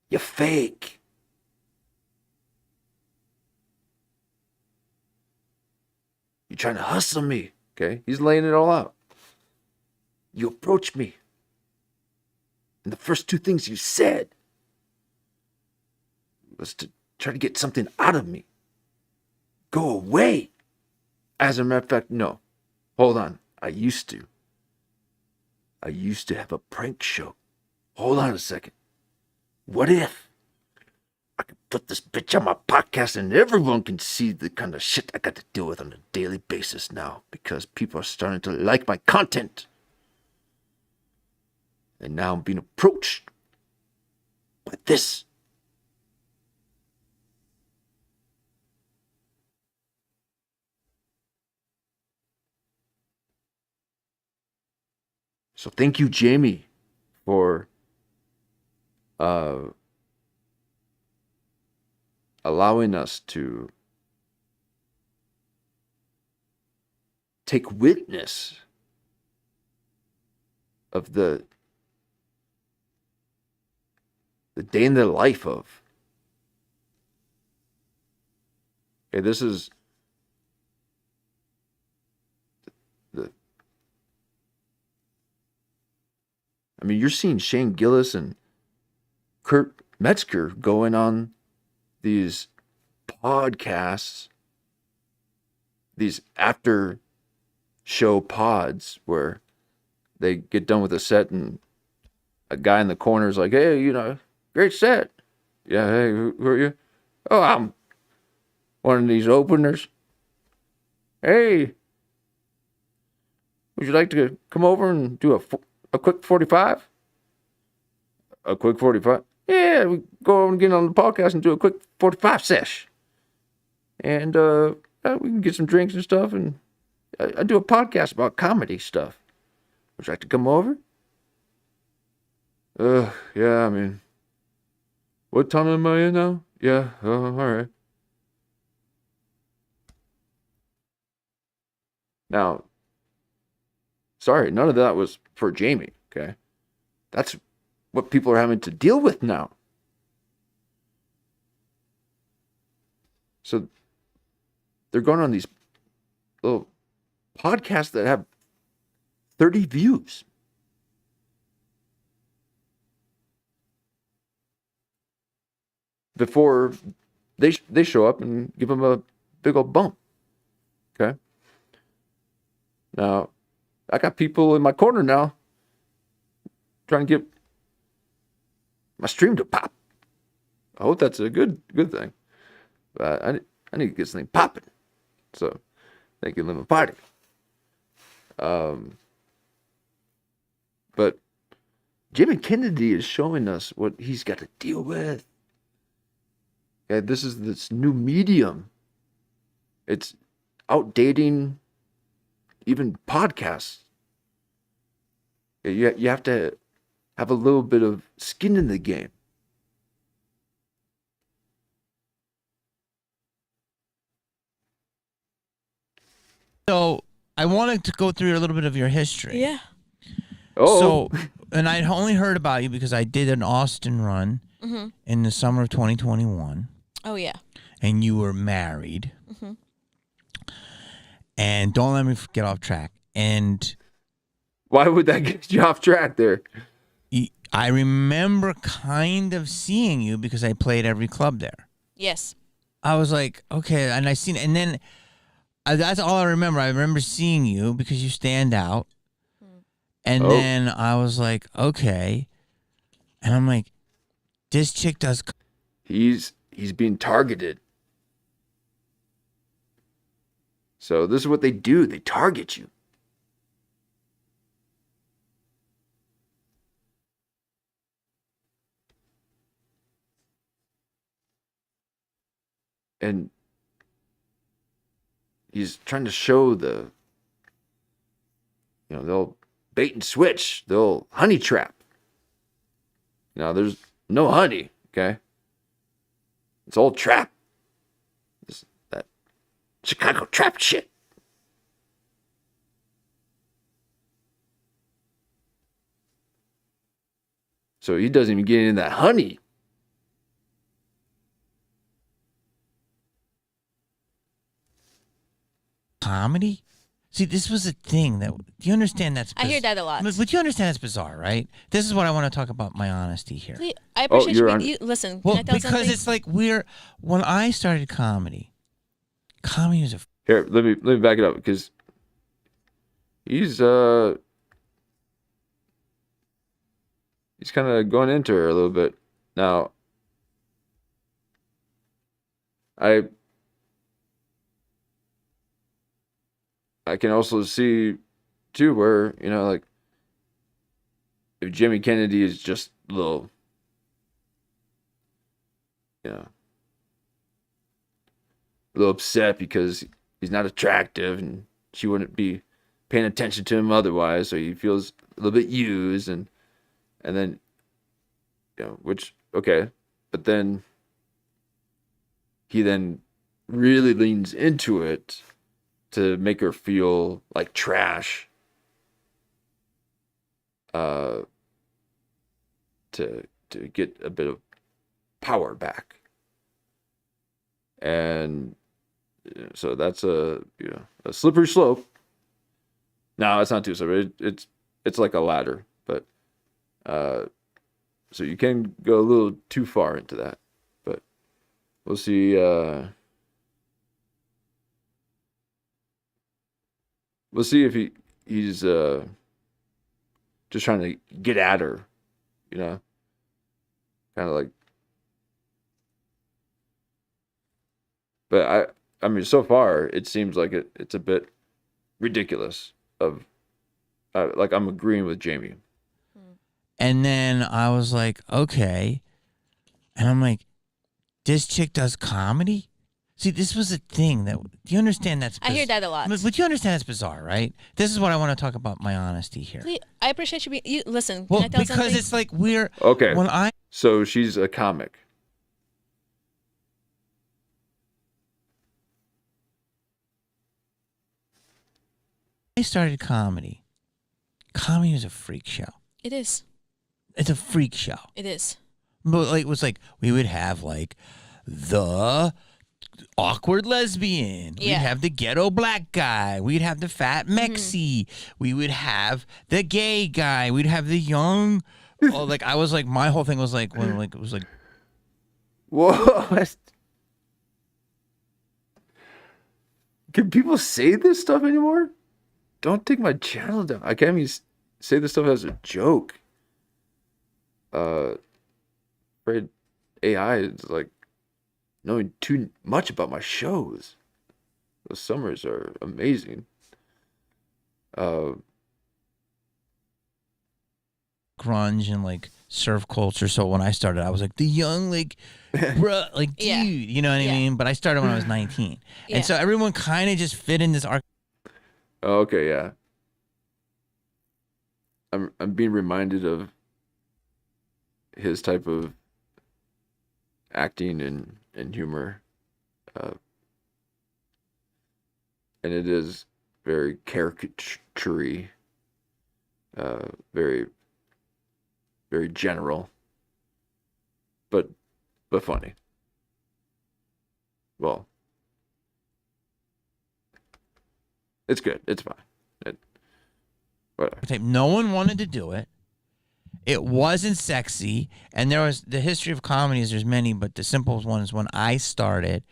Speaker 4: You're fake. You're trying to hustle me. Okay? He's laying it all out. You approached me. And the first 2 things you said was to try to get something out of me. Go away. As a matter of fact, no. Hold on. I used to have a prank show. Hold on a second. What if I could put this bitch on my podcast and everyone can see the kind of shit I got to deal with on a daily basis now, because people are starting to like my content. And now I'm being approached by this. So thank you, Jamie, for allowing us to take witness of the day in the life of. Okay, this is I mean, you're seeing Shane Gillis and Kurt Metzger going on these podcasts, these after show pods where they get done with a set and a guy in the corner is like, hey, you know, great set. Yeah, hey, who are you? Oh, I'm one of these openers. Hey, would you like to come over and do a quick 45? A quick 45? Yeah, we go over and get on the podcast and do a quick 45 sesh. And we can get some drinks and stuff. And I do a podcast about comedy stuff. Would you like to come over? Yeah, I mean, what time am I in now? Yeah, all right. Now, sorry, none of that was for Jamie, okay? That's what people are having to deal with now. So they're going on these little podcasts that have 30 views. Before they show up and give them a big old bump. Okay? Now, I got people in my corner now trying to get my stream to pop. I hope that's a good thing. But I need to get this thing popping so they can live a party. But Jimmy Kennedy is showing us what he's got to deal with. Yeah, this is this new medium. It's outdating even podcasts. Yeah, you have to have a little bit of skin in the game.
Speaker 12: So I wanted to go through a little bit of your history.
Speaker 13: Yeah.
Speaker 12: Oh. So, and I'd only heard about you because I did an Austin run in the summer of 2021.
Speaker 13: Oh, yeah.
Speaker 12: And you were married. And don't let me get off track. And
Speaker 4: why would that get you off track there?
Speaker 12: I remember kind of seeing you because I played every club there.
Speaker 13: Yes.
Speaker 12: I was like, okay, and I seen, and then that's all I remember. I remember seeing you because you stand out. And then I was like, okay. And I'm like, this chick does.
Speaker 4: He's being targeted. So this is what they do. They target you. And he's trying to show they'll bait and switch. They'll honey trap. Now, there's no honey, okay? It's all trap. That Chicago trap shit. So he doesn't even get in that honey.
Speaker 12: Comedy? See, this was a thing that, do you understand that's...
Speaker 13: I hear that a lot.
Speaker 12: But you understand that's bizarre, right? This is what I want to talk about my honesty here.
Speaker 13: Please, I appreciate you. Listen,
Speaker 12: well,
Speaker 13: can I tell
Speaker 12: because
Speaker 13: something?
Speaker 12: it's like when I started comedy was a...
Speaker 4: Here, let me back it up because he's kind of going into her a little bit. Now, I can also see too where, like if Jimmy Kennedy is just a little, a little upset because he's not attractive and she wouldn't be paying attention to him otherwise, so he feels a little bit used and then, which, okay, but then he then really leans into it to make her feel like trash, to get a bit of power back, and so that's a slippery slope. No, it's not too slippery. It's like a ladder, but So you can go a little too far into that, but we'll see. We'll see if he's just trying to get at her, you know, kind of like. But I mean, so far it seems like it's a bit ridiculous. Like I'm agreeing with Jamie.
Speaker 12: And then I was like, okay. And I'm like, this chick does comedy? See, this was a thing that, do you understand that's
Speaker 13: I hear that a lot.
Speaker 12: But you understand that's bizarre, right? This is what I want to talk about my honesty here.
Speaker 13: I appreciate you listen,
Speaker 12: Well,
Speaker 13: can I tell
Speaker 12: because
Speaker 13: something?
Speaker 12: it's like we're...
Speaker 4: Okay.
Speaker 12: When
Speaker 4: So she's a comic.
Speaker 12: I started comedy was a freak show.
Speaker 13: It is.
Speaker 12: It's a freak show.
Speaker 13: It is.
Speaker 12: But like, it was like, we would have like the awkward lesbian.
Speaker 13: Yeah.
Speaker 12: We'd have the ghetto black guy. We'd have the fat Mexi. We would have the gay guy. We'd have the young. Oh, like I was like, my whole thing was like, when like it was like,
Speaker 4: whoa. Can people say this stuff anymore? Don't take my channel down. I can't even say this stuff as a joke. Afraid AI is like knowing too much about my shows. Those summers are amazing.
Speaker 12: grunge and like surf culture. So when I started, I was like the young, like, bruh, like, dude, you know what I mean? But I started when I was 19. And so everyone kind of just fit in this arc.
Speaker 4: Oh, okay, yeah. I'm being reminded of his type of acting and humor. And it is very caricature-y, very, very general, but funny. Well, it's good. It's fine. Whatever.
Speaker 12: No one wanted to do it. It wasn't sexy, and there was the history of comedies. There's many, but the simplest one is when I started,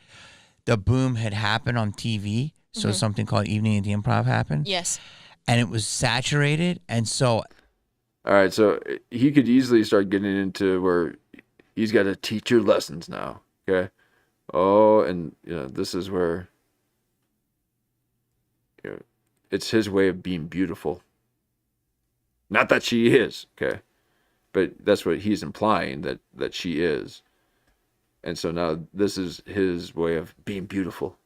Speaker 12: the boom had happened on TV. So something called Evening at the Improv happened.
Speaker 13: Yes.
Speaker 12: And it was saturated, and so.
Speaker 4: All right, so he could easily start getting into where he's got to teach your lessons now. Okay. Oh, and this is where it's his way of being beautiful. Not that she is, okay, but that's what he's implying that she is, and so now this is his way of being beautiful.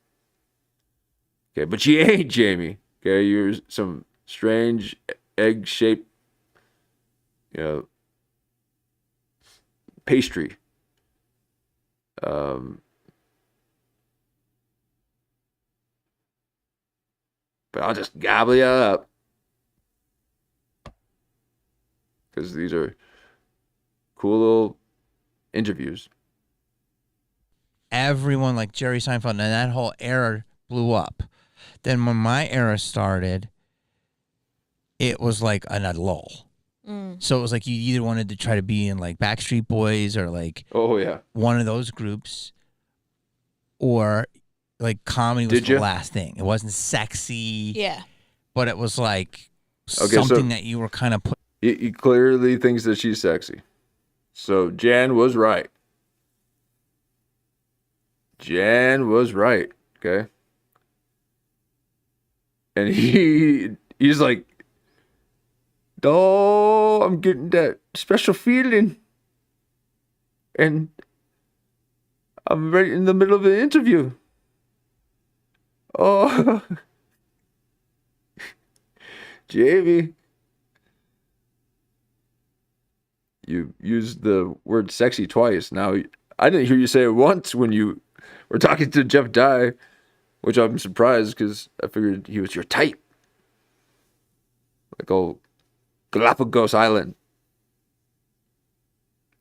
Speaker 4: Okay, but she ain't, Jamie. Okay, you're some strange egg-shaped, pastry. But I'll just gobble you up. Because these are cool little interviews.
Speaker 12: Everyone, like Jerry Seinfeld, and that whole era blew up. Then when my era started, it was like a lull. So it was like you either wanted to try to be in like Backstreet Boys or like one of those groups, or like comedy was the last thing. It wasn't sexy.
Speaker 13: Yeah.
Speaker 12: But it was like something that you were kind of put.
Speaker 4: He clearly thinks that she's sexy. So Jan was right. Okay? And he's like, oh, I'm getting that special feeling. And I'm right in the middle of an interview. Oh. Jamie. You used the word sexy twice. Now, I didn't hear you say it once when you were talking to Jeff Dye, which I'm surprised because I figured he was your type. Like old Galapagos Island.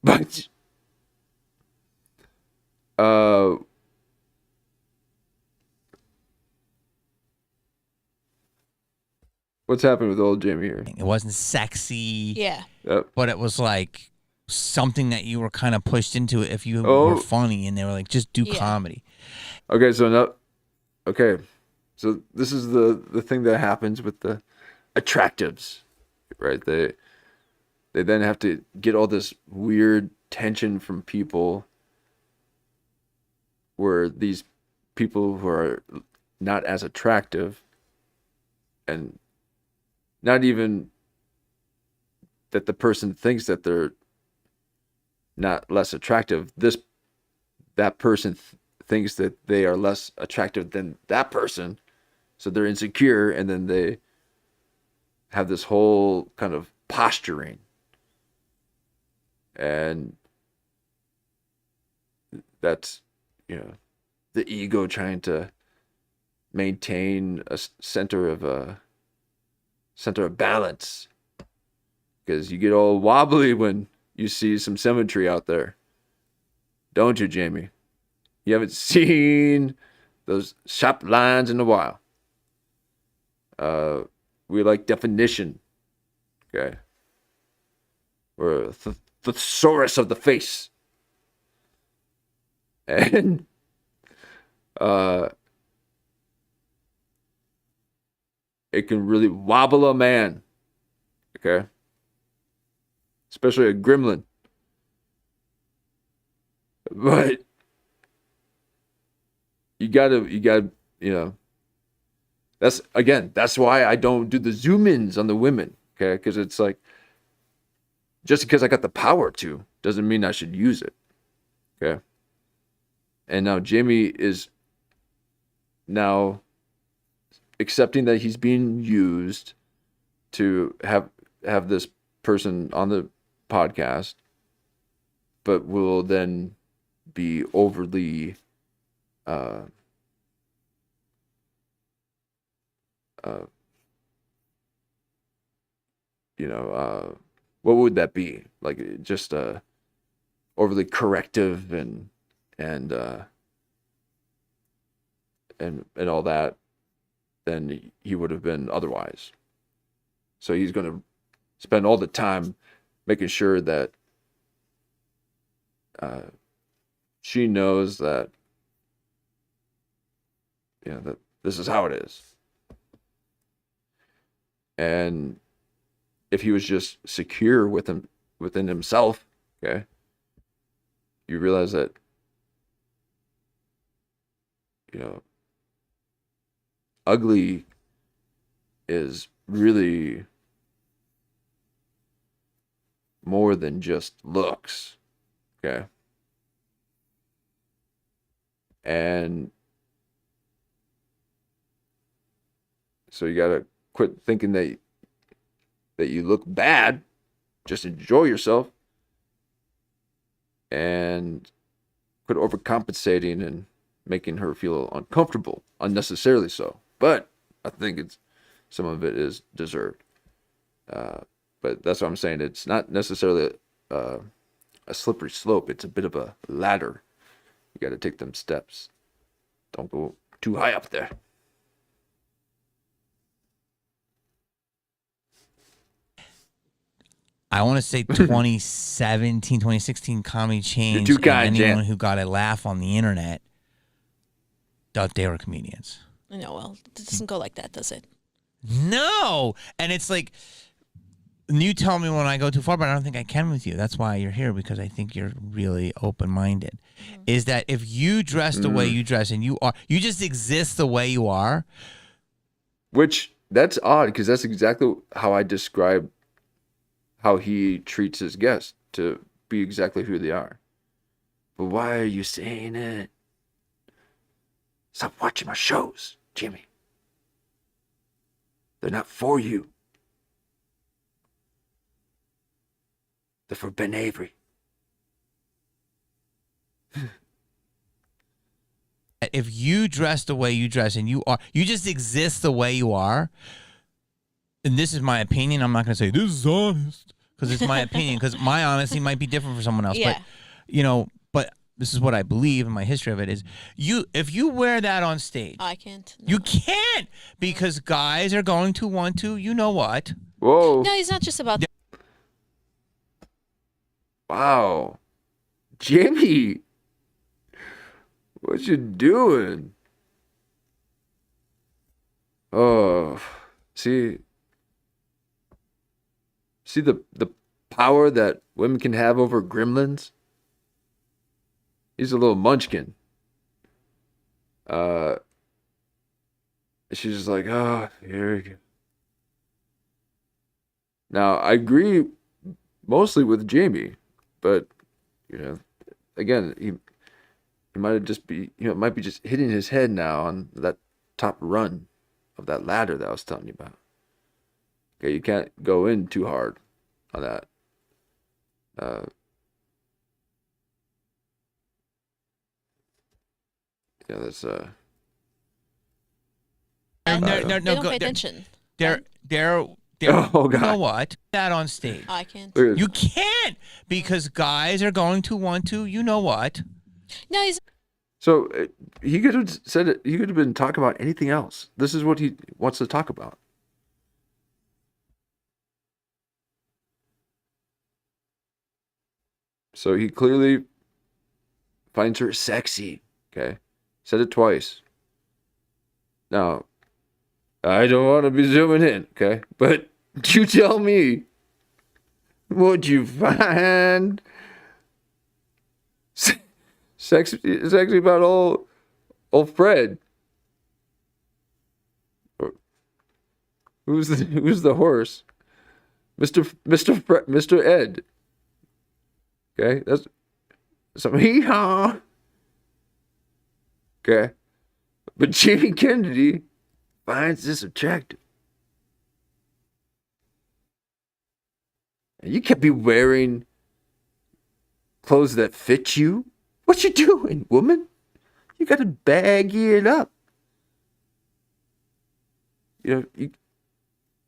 Speaker 4: But, What's happened with old Jamie here?
Speaker 12: It wasn't sexy.
Speaker 13: Yeah.
Speaker 4: Yep.
Speaker 12: But it was like something that you were kind of pushed into if you were funny, and they were like, just do comedy.
Speaker 4: Okay, so now, so this is the thing that happens with the attractives, right? They then have to get all this weird tension from people, where these people who are not as attractive, and not even that the person thinks that they're not less attractive, that person thinks that they are less attractive than that person, so they're insecure, and then they have this whole kind of posturing, and that's, the ego trying to maintain a center of balance, because you get all wobbly when you see some symmetry out there, don't you, Jamie? You haven't seen those sharp lines in a while. We like definition. Okay. We're a thesaurus of the face. And it can really wobble a man. Okay. Especially a gremlin. But you gotta, that's why I don't do the zoom ins on the women. Okay. Because it's like, just because I got the power to doesn't mean I should use it. Okay. And now Jamie is now accepting that he's being used to have this person on the podcast, but will then be overly what would that be? Like, just overly corrective and all that than he would have been otherwise. So he's going to spend all the time making sure that she knows that, that this is how it is. And if he was just secure within himself, okay, you realize that, ugly is really more than just looks, okay? And so you gotta quit thinking that you look bad. Just enjoy yourself, and quit overcompensating and making her feel uncomfortable, unnecessarily so. But I think some of it is deserved. But that's what I'm saying. It's not necessarily a slippery slope. It's a bit of a ladder. You got to take them steps. Don't go too high up there.
Speaker 12: I want to say 2017, 2016 comedy changed.
Speaker 4: You're too kind,
Speaker 12: anyone
Speaker 4: Jan.
Speaker 12: who got a laugh on the internet thought they were comedians.
Speaker 13: No, well, it doesn't go like that, does it?
Speaker 12: No. And it's like, you tell me when I go too far, but I don't think I can with you. That's why you're here, because I think you're really open-minded. Mm-hmm. Is that if you dress the way you dress and you just exist the way you are.
Speaker 4: Which, that's odd, because that's exactly how I describe how he treats his guests, to be exactly who they are. But why are you saying it? Stop watching my shows, Jimmy. They're not for you. They're for Ben Avery.
Speaker 12: If you dress the way you dress and you just exist the way you are, and this is my opinion, I'm not going to say this is honest, because it's my opinion, because my honesty might be different for someone else.
Speaker 13: Yeah.
Speaker 12: But this is what I believe in my history of it is if you wear that on stage,
Speaker 13: I can't. No.
Speaker 12: You can't because guys are going to want to, you know what?
Speaker 4: Whoa.
Speaker 13: No, it's not just about.
Speaker 4: Wow. Jamie. What you doing? Oh, see the power that women can have over gremlins? He's a little munchkin. She's just like, oh, here we go. Now, I agree mostly with Jamie, but, again, he might just be hitting his head now on that top run of that ladder that I was telling you about. Okay, you can't go in too hard on that. That's
Speaker 12: no,
Speaker 13: They don't pay attention.
Speaker 12: They're
Speaker 4: oh, God.
Speaker 12: You know what? That on stage.
Speaker 13: I can't.
Speaker 12: You can't because guys are going to want to, you know what?
Speaker 13: No, he's.
Speaker 4: So he could have said it. He could have been talking about anything else. This is what he wants to talk about. So he clearly finds her sexy. Okay, said it twice. Now, I don't want to be zooming in. Okay, but you tell me, what'd you find sexy about old Fred? Who's the horse? Mr. Ed. Okay, that's some hee-haw. Okay, but Jamie Kennedy finds this attractive. And you can't be wearing clothes that fit you. What you doing, woman? You got to baggy it up. You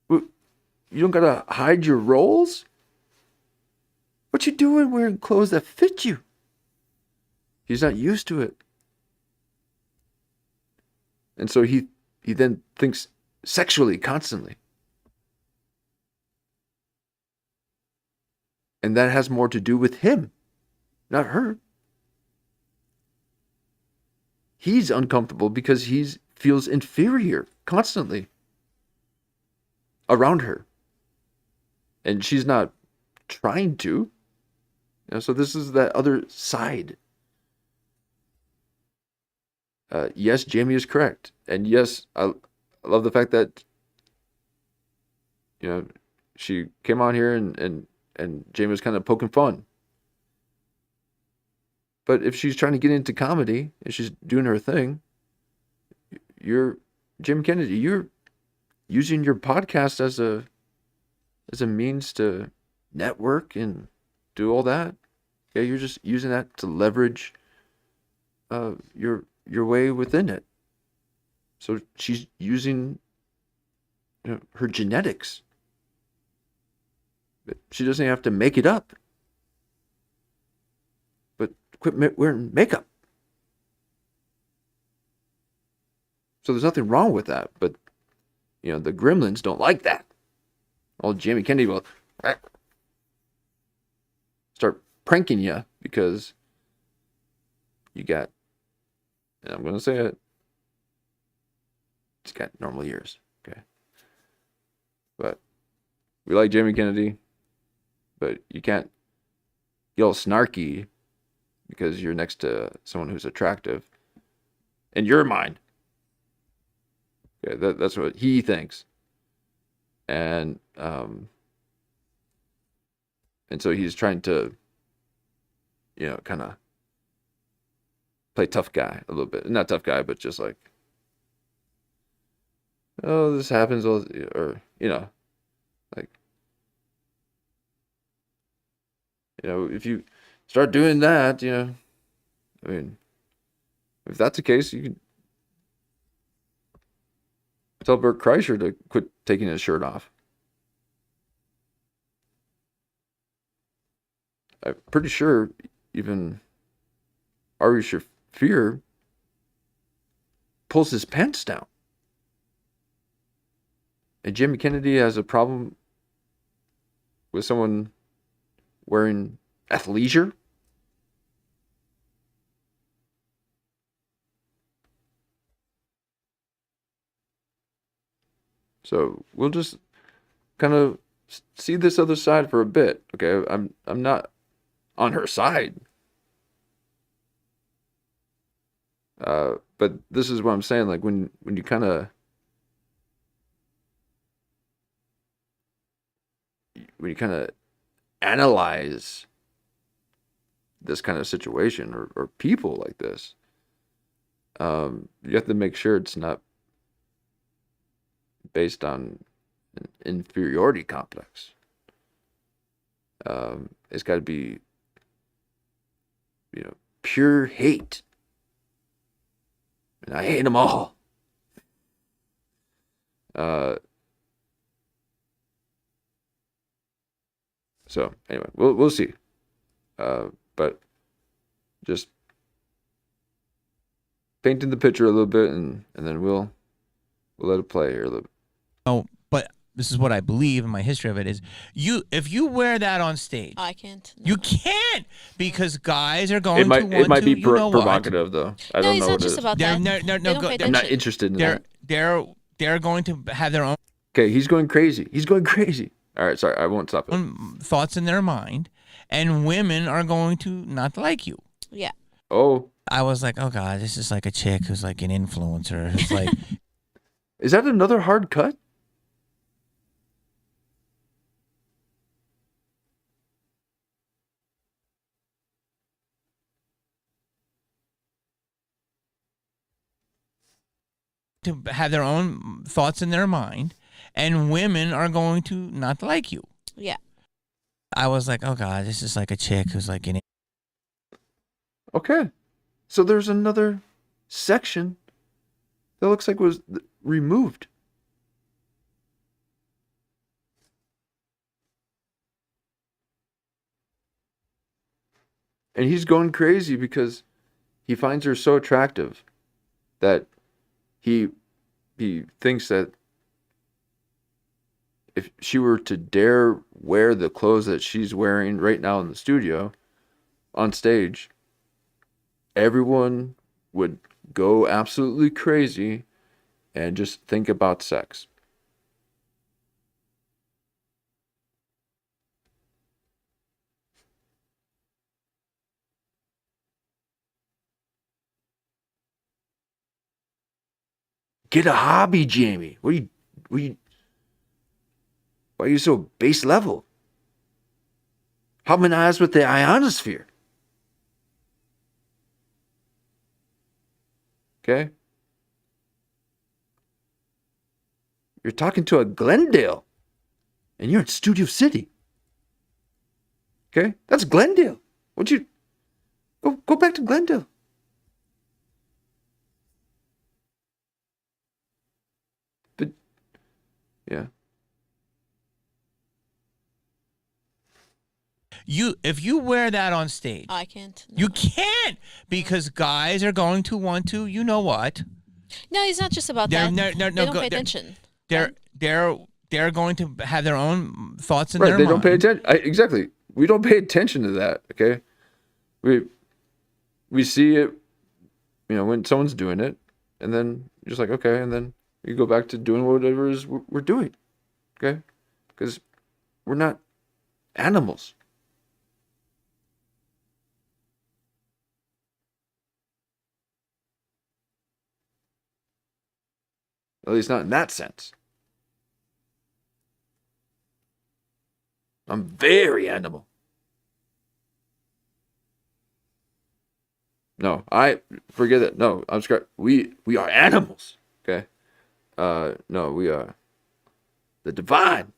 Speaker 4: don't got to hide your rolls. What you doing wearing clothes that fit you? He's not used to it. And so he then thinks sexually constantly. And that has more to do with him, not her. He's uncomfortable because he feels inferior constantly around her. And she's not trying to. So this is that other side. Yes, Jamie is correct. And yes, I love the fact that, she came on here and Jamie was kind of poking fun. But if she's trying to get into comedy and she's doing her thing, Jim Kennedy, you're using your podcast as a means to network and do all that. Yeah, you're just using that to leverage your way within it. So she's using her genetics. But she doesn't have to make it up. But quit wearing makeup. So there's nothing wrong with that. But, the gremlins don't like that. Old Jamie Kennedy will start pranking you because you got, and I'm going to say it, he's got normal ears. Okay. But we like Jamie Kennedy, but you can't get all snarky because you're next to someone who's attractive in your mind. Okay, that's what he thinks. And so he's trying to, kind of play tough guy a little bit. Not tough guy, but just like, oh, this happens, or, like, if you start doing that, I mean, if that's the case, you can tell Bert Kreischer to quit taking his shirt off. I'm pretty sure even Ari Shaffir pulls his pants down. And Jimmy Kennedy has a problem with someone wearing athleisure. So we'll just kind of see this other side for a bit. Okay, I'm not on her side. But this is what I'm saying. Like when you kind of analyze this kind of situation or people like this, you have to make sure it's not based on an inferiority complex. It's got to be, pure hate. And I hate them all. So anyway, we'll see. But just painting the picture a little bit, and then we'll let it play here a little bit.
Speaker 12: Oh, but this is what I believe in my history of it is if you wear that on stage,
Speaker 13: I can't. No.
Speaker 12: You can't because guys are going
Speaker 4: to want to. It might be provocative though. I don't know.
Speaker 13: It's not just about that.
Speaker 12: No,
Speaker 13: I'm
Speaker 4: not interested in that.
Speaker 12: They're going to have their own.
Speaker 4: Okay, he's going crazy. All right, sorry, I won't stop it.
Speaker 12: Thoughts in their mind, and women are going to not like you.
Speaker 13: Yeah.
Speaker 4: Oh.
Speaker 12: I was like, oh God, this is like a chick who's like an influencer who's like.
Speaker 4: Is that another hard cut?
Speaker 12: To have their own thoughts in their mind, and women are going to not like you.
Speaker 13: Yeah.
Speaker 12: I was like, oh God, this is like a chick who's like an.
Speaker 4: Okay. So there's another section that looks like was removed. And he's going crazy because he finds her so attractive that he thinks that if she were to dare wear the clothes that she's wearing right now in the studio, on stage, everyone would go absolutely crazy and just think about sex. Get a hobby, Jamie. Why are you so base level? Harmonize with the ionosphere. Okay? You're talking to a Glendale, and you're in Studio City. Okay? That's Glendale. Won't you go back to Glendale? But yeah.
Speaker 12: If you wear that on stage,
Speaker 13: I can't. No.
Speaker 12: You can't because guys are going to want to. You know what?
Speaker 13: No, it's not just about that. They don't pay attention.
Speaker 12: They're going to have their own thoughts in
Speaker 4: right,
Speaker 12: their
Speaker 4: they
Speaker 12: mind.
Speaker 4: Don't pay attention. Exactly. We don't pay attention to that. Okay. We see it, when someone's doing it, and then you're just like, okay, and then you go back to doing whatever it is we're doing. Okay, because we're not animals. At least not in that sense. I'm very animal. No, I forget it. No, I'm scared. We are animals. Okay. No, we are the divine.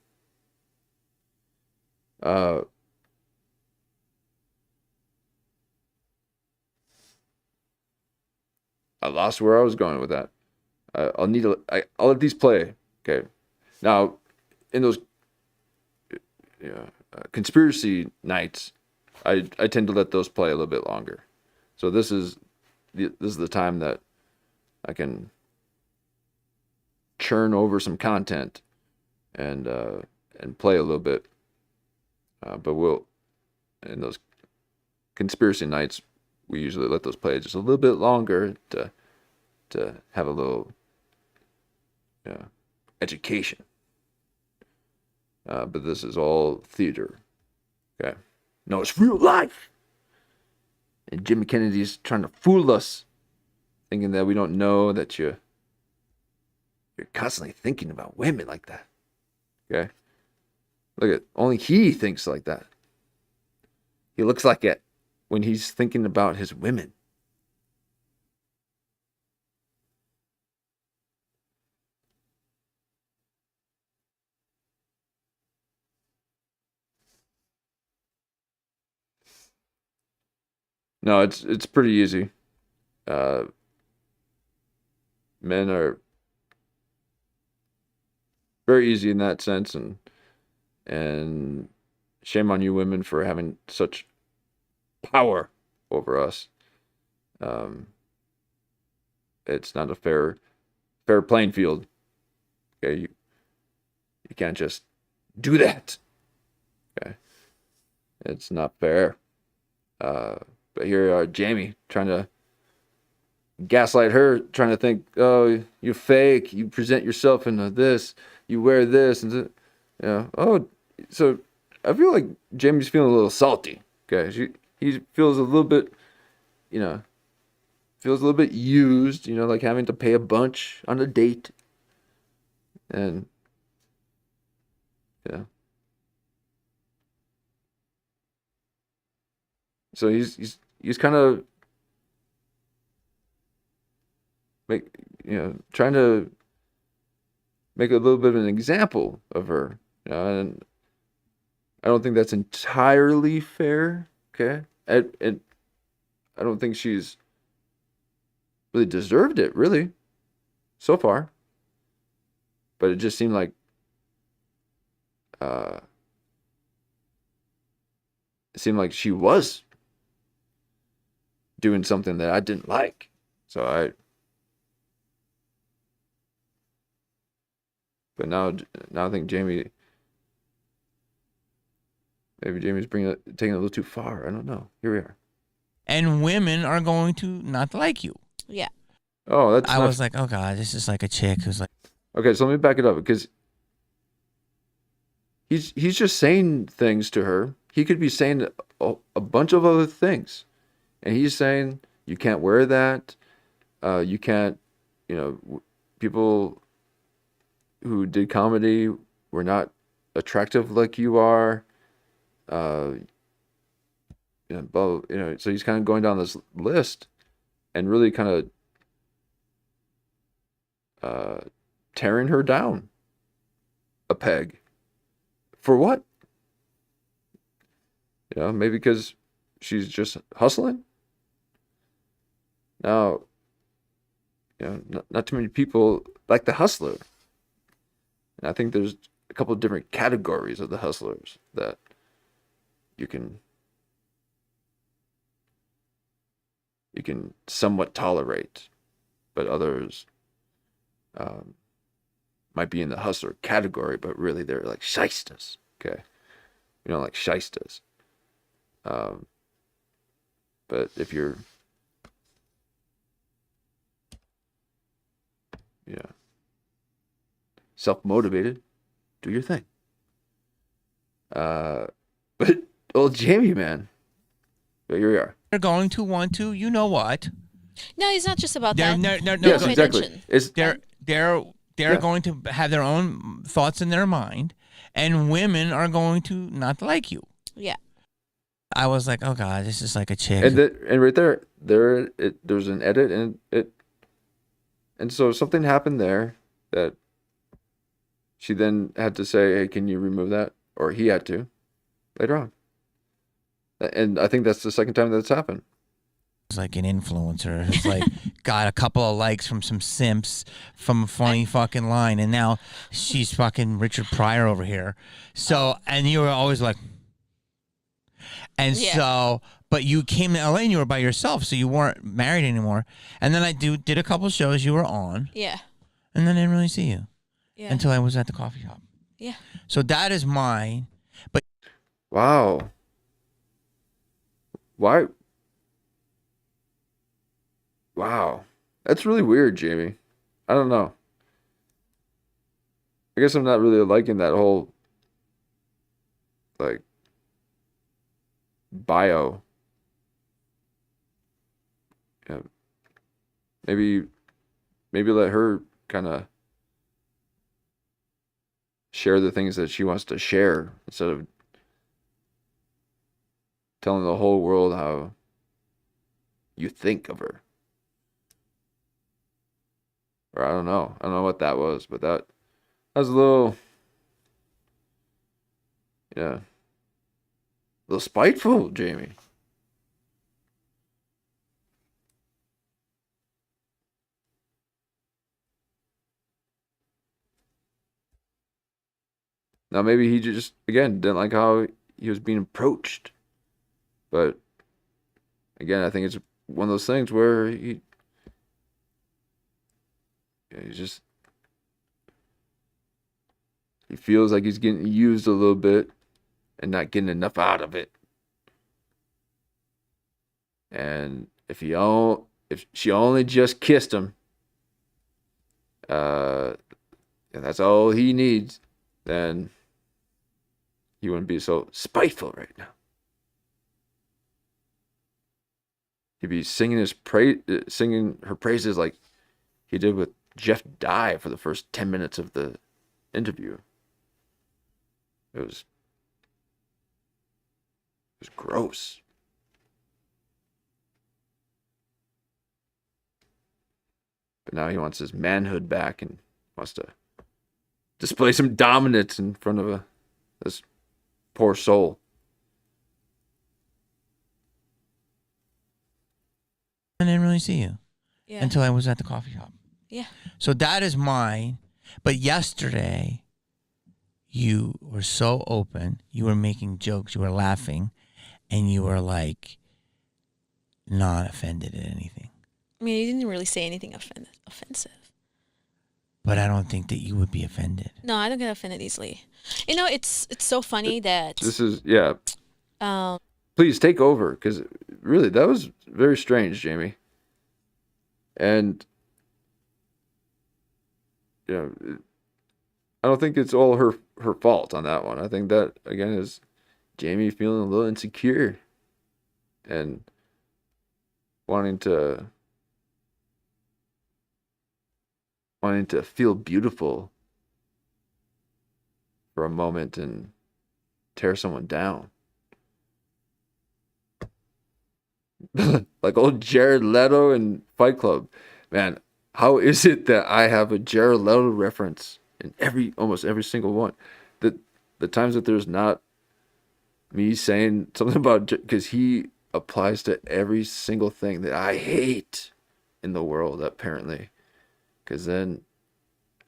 Speaker 4: I lost where I was going with that. I'll let these play. Okay. Now, in those conspiracy nights, I tend to let those play a little bit longer. So this is the time that I can churn over some content and play a little bit. But we'll, in those conspiracy nights, we usually let those play just a little bit longer to have a little education. But this is all theater. Okay. No, it's real life. And Jimmy Kennedy's trying to fool us, thinking that we don't know that you're constantly thinking about women like that. Okay? Look at, only he thinks like that. He looks like it when he's thinking about his women. No, it's pretty easy. Men are very easy in that sense, and shame on you women for having such power over us. It's not a fair playing field. Okay, you can't just do that. Okay, it's not fair. But here you are, Jamie, trying to gaslight her, trying to think, oh, you're fake. You present yourself in this. You wear this. And oh, so I feel like Jamie's feeling a little salty. Okay, he feels a little bit, used. Like having to pay a bunch on a date. And yeah. So he's kind of trying to make a little bit of an example of her, and I don't think that's entirely fair. Okay, and I don't think she's really deserved it, really, so far. But it just seemed like she was doing something that I didn't like. So but now I think Jamie's taking it a little too far. I don't know. Here we are.
Speaker 12: And women are going to not like you.
Speaker 13: Yeah.
Speaker 4: Oh,
Speaker 12: I was like, oh God, this is like a chick who's like.
Speaker 4: Okay, so let me back it up, because he's just saying things to her. He could be saying a bunch of other things. And he's saying, you can't wear that. You can't, people who did comedy were not attractive like you are. So he's kind of going down this list and really kind of tearing her down a peg. For what? Maybe because she's just hustling. Now, not too many people like the hustler. And I think there's a couple of different categories of the hustlers that you can somewhat tolerate, but others might be in the hustler category, but really they're like shysters. Okay, like shysters. But if you're self-motivated, do your thing. But old Jamie, man, but here we are.
Speaker 12: They're going to want to, you know what?
Speaker 13: No, it's not just about that.
Speaker 12: No,
Speaker 4: yes, exactly.
Speaker 12: They're going to have their own thoughts in their mind, and women are going to not like you.
Speaker 13: Yeah.
Speaker 12: I was like, oh God, this is like a chick.
Speaker 4: And right there's an edit, and so something happened there that she then had to say, hey, can you remove that? Or he had to later on. And I think that's the second time that's happened.
Speaker 12: It's like an influencer who's like got a couple of likes from some simps from a funny fucking line, and now she's fucking Richard Pryor over here. So, and you were always like, and so but you came to LA and you were by yourself, so you weren't married anymore. And then I did a couple shows you were on.
Speaker 13: Yeah.
Speaker 12: And then I didn't really see you.
Speaker 13: Yeah.
Speaker 12: Until I was at the coffee shop.
Speaker 13: Yeah.
Speaker 12: So that is mine. But
Speaker 4: wow. Why? Wow. That's really weird, Jamie. I don't know. I guess I'm not really liking that whole like bio. Yeah. Maybe let her kind of share the things that she wants to share instead of telling the whole world how you think of her. Or I don't know what that was, but that was a little, yeah, a little spiteful, Jamie. Now maybe he just, again, didn't like how he was being approached. But again, I think it's one of those things where he's just, he feels like he's getting used a little bit and not getting enough out of it. And if she only just kissed him, and that's all he needs, then he wouldn't be so spiteful right now. He'd be singing her praises like he did with Jeff Dye for the first 10 minutes of the interview. It was gross. But now he wants his manhood back and wants to display some dominance in front of this poor soul.
Speaker 12: I didn't really see you.
Speaker 13: Yeah.
Speaker 12: Until I was at the coffee shop.
Speaker 13: Yeah.
Speaker 12: So that is mine. But yesterday, you were so open. You were making jokes. You were laughing. And you were like not offended at anything.
Speaker 13: I mean, you didn't really say anything offensive.
Speaker 12: But I don't think that you would be offended.
Speaker 13: No, I don't get offended easily. You know, it's so funny that...
Speaker 4: This is, yeah. Please take over, because really, that was very strange, Jamie. And, you know, I don't think it's all her fault on that one. I think that, again, is Jamie feeling a little insecure and wanting to feel beautiful for a moment and tear someone down. Like old Jared Leto in Fight Club. Man, how is it that I have a Jared Leto reference in almost every single one? The times that there's not me saying something about, because he applies to every single thing that I hate in the world, apparently. Because then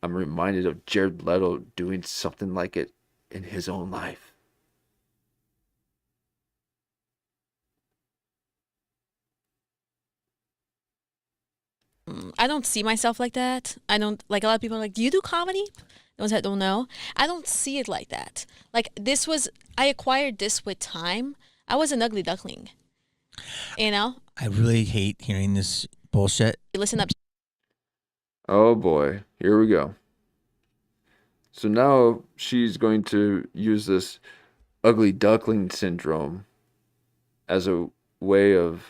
Speaker 4: I'm reminded of Jared Leto doing something like it in his own life.
Speaker 13: I don't see myself like that. I don't, like, a lot of people are like, do you do comedy? Those that don't know. I don't see it like that. Like, I acquired this with time. I was an ugly duckling. You know?
Speaker 12: I really hate hearing this bullshit.
Speaker 13: Listen up.
Speaker 4: Oh boy, here we go. So now she's going to use this ugly duckling syndrome as a way of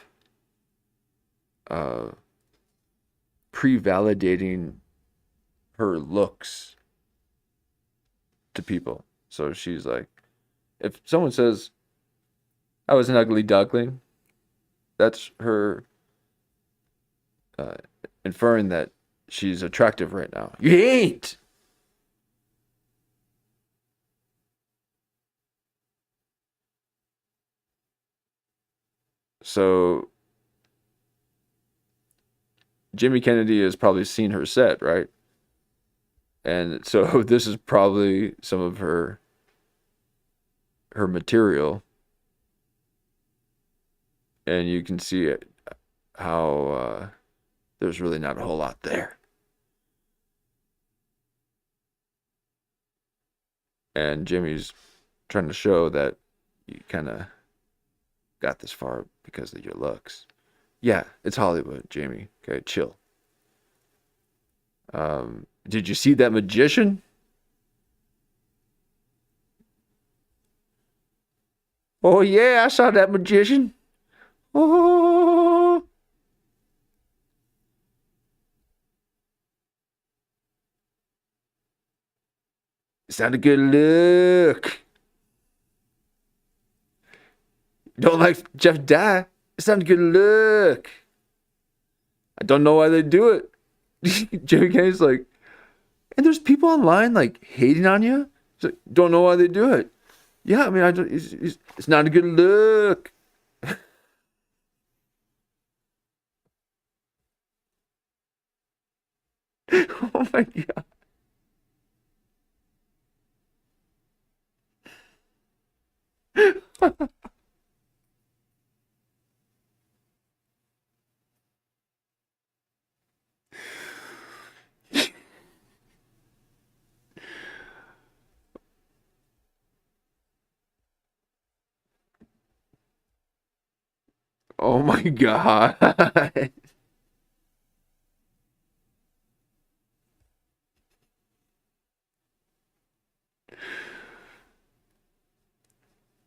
Speaker 4: pre-validating her looks to people. So she's like, if someone says, I was an ugly duckling, that's her inferring that she's attractive right now. You ain't! So Jimmy Kennedy has probably seen her set, right? And so this is probably some of her material. And you can see it, how there's really not a whole lot there. And Jimmy's trying to show that you kind of got this far because of your looks. Yeah, it's Hollywood, Jamie. Okay, chill. Did you see that magician? Oh yeah, I saw that magician. Oh. It's not a good look. Don't like Jeff die. It's not a good look. I don't know why they do it. Jimmy Kennedy's like, and there's people online like hating on you. He's like, don't know why they do it. Yeah, I mean, it's not a good look. Oh my God. Oh my God.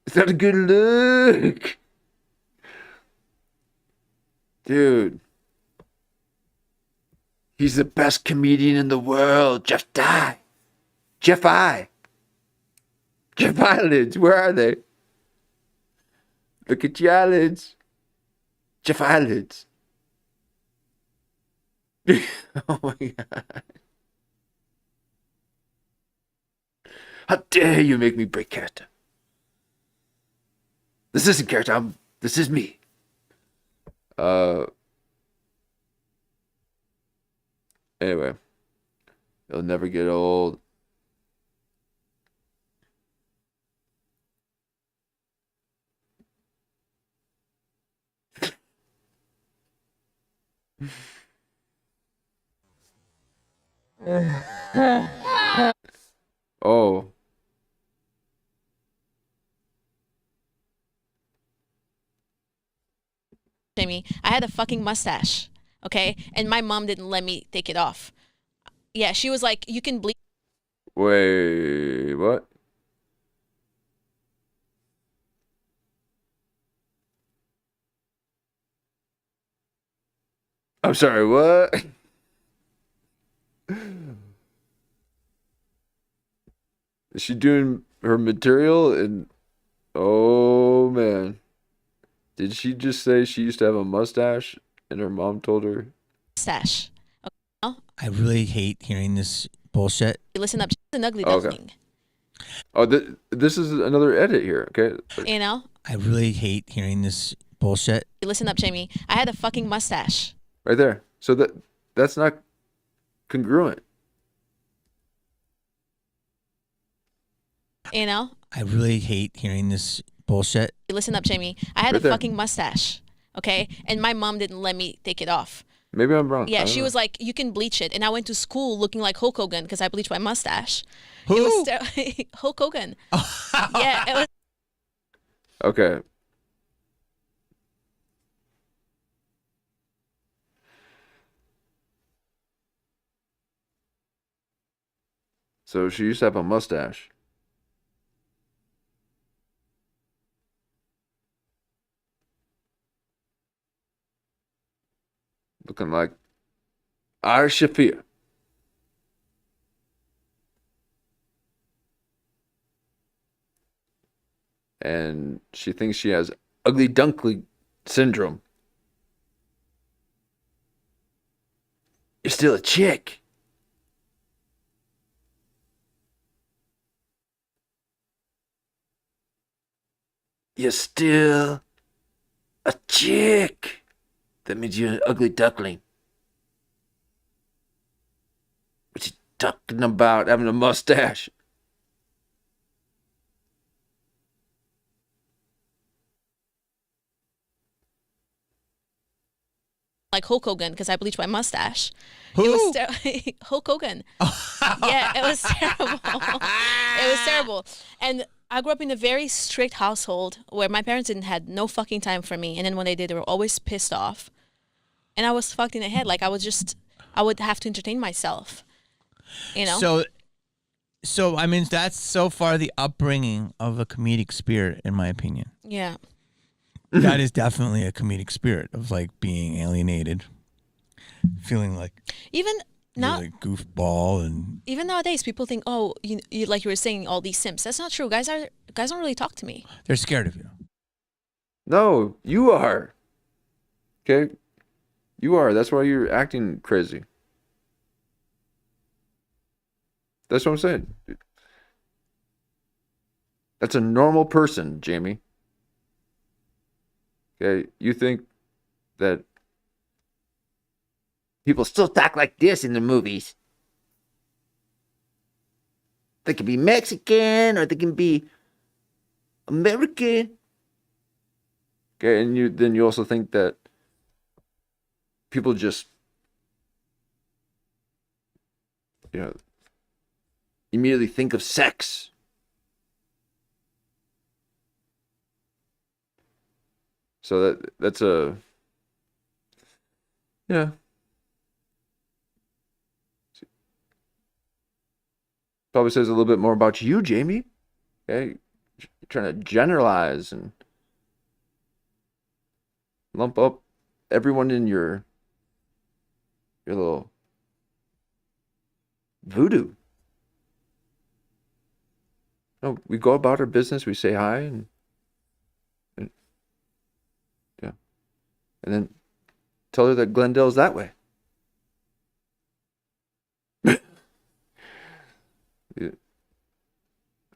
Speaker 4: It's not a good look. Dude. He's the best comedian in the world. Jeff Dye. Jeff I. Jeff Eyelids. Where are they? Look at your eyelids. Jeff Eyelids. Oh my God. How dare you make me break character? This isn't character. This is me. Anyway. It'll never get old. Oh.
Speaker 13: Jamie, I had a fucking mustache, okay? And my mom didn't let me take it off. Yeah, she was like, you can bleach.
Speaker 4: Wait, what? I'm sorry, what? Is she doing her material? And oh man, did she just say she used to have a mustache and her mom told her?
Speaker 13: Mustache. Okay.
Speaker 12: I really hate hearing this bullshit.
Speaker 13: Listen up, she's an ugly
Speaker 4: Okay.
Speaker 13: duckling.
Speaker 4: Oh, this is another edit here, okay?
Speaker 13: You know?
Speaker 12: I really hate hearing this bullshit.
Speaker 13: Listen up, Jamie. I had a fucking mustache.
Speaker 4: Right there. So that's not congruent.
Speaker 13: You know?
Speaker 12: I really hate hearing this bullshit.
Speaker 13: Listen up, Jamie. I had
Speaker 4: Right
Speaker 13: a
Speaker 4: there.
Speaker 13: fucking mustache, okay? And my mom didn't let me take it off.
Speaker 4: Maybe I'm wrong.
Speaker 13: Yeah,
Speaker 4: I don't
Speaker 13: she
Speaker 4: know.
Speaker 13: was like, you can bleach it. And I went to school looking like Hulk Hogan because I bleached my mustache.
Speaker 12: Who?
Speaker 13: It was Hulk Hogan. Yeah, it was.
Speaker 4: Okay. So she used to have a mustache. Looking like Ari Shafir. And she thinks she has ugly duckling syndrome. You're still a chick. You're still a chick. That means you're an ugly duckling. What you talking about having a mustache?
Speaker 13: like Hulk Hogan because I bleached my mustache.
Speaker 12: Who?
Speaker 13: It was Hulk Hogan. Yeah, it was terrible. It was terrible. And I grew up in a very strict household where my parents didn't had no fucking time for me. And then when they did, they were always pissed off. And I was fucked in the head. Like I would have to entertain myself. You know?
Speaker 12: So I mean, that's so far the upbringing of a comedic spirit, in my opinion.
Speaker 13: Yeah.
Speaker 12: That is definitely a comedic spirit of like being alienated, feeling like
Speaker 13: Even
Speaker 12: you're
Speaker 13: now,
Speaker 12: like goofball, and
Speaker 13: even nowadays, people think, oh, you like you were saying, all these simps. That's not true. Guys don't really talk to me.
Speaker 12: they're scared of you.
Speaker 4: No, you are. Okay? You are. That's why you're acting crazy. That's what I'm saying. That's a normal person, Jamie. Okay? You think that people still talk like this in the movies. They can be Mexican or they can be American. Okay, and you also think that people just, immediately think of sex. So that's a, yeah. Probably says a little bit more about you, Jamie. Okay, you're trying to generalize and lump up everyone in your little voodoo. No, we go about our business. We say hi and yeah, and then tell her that Glendale's that way. Yeah.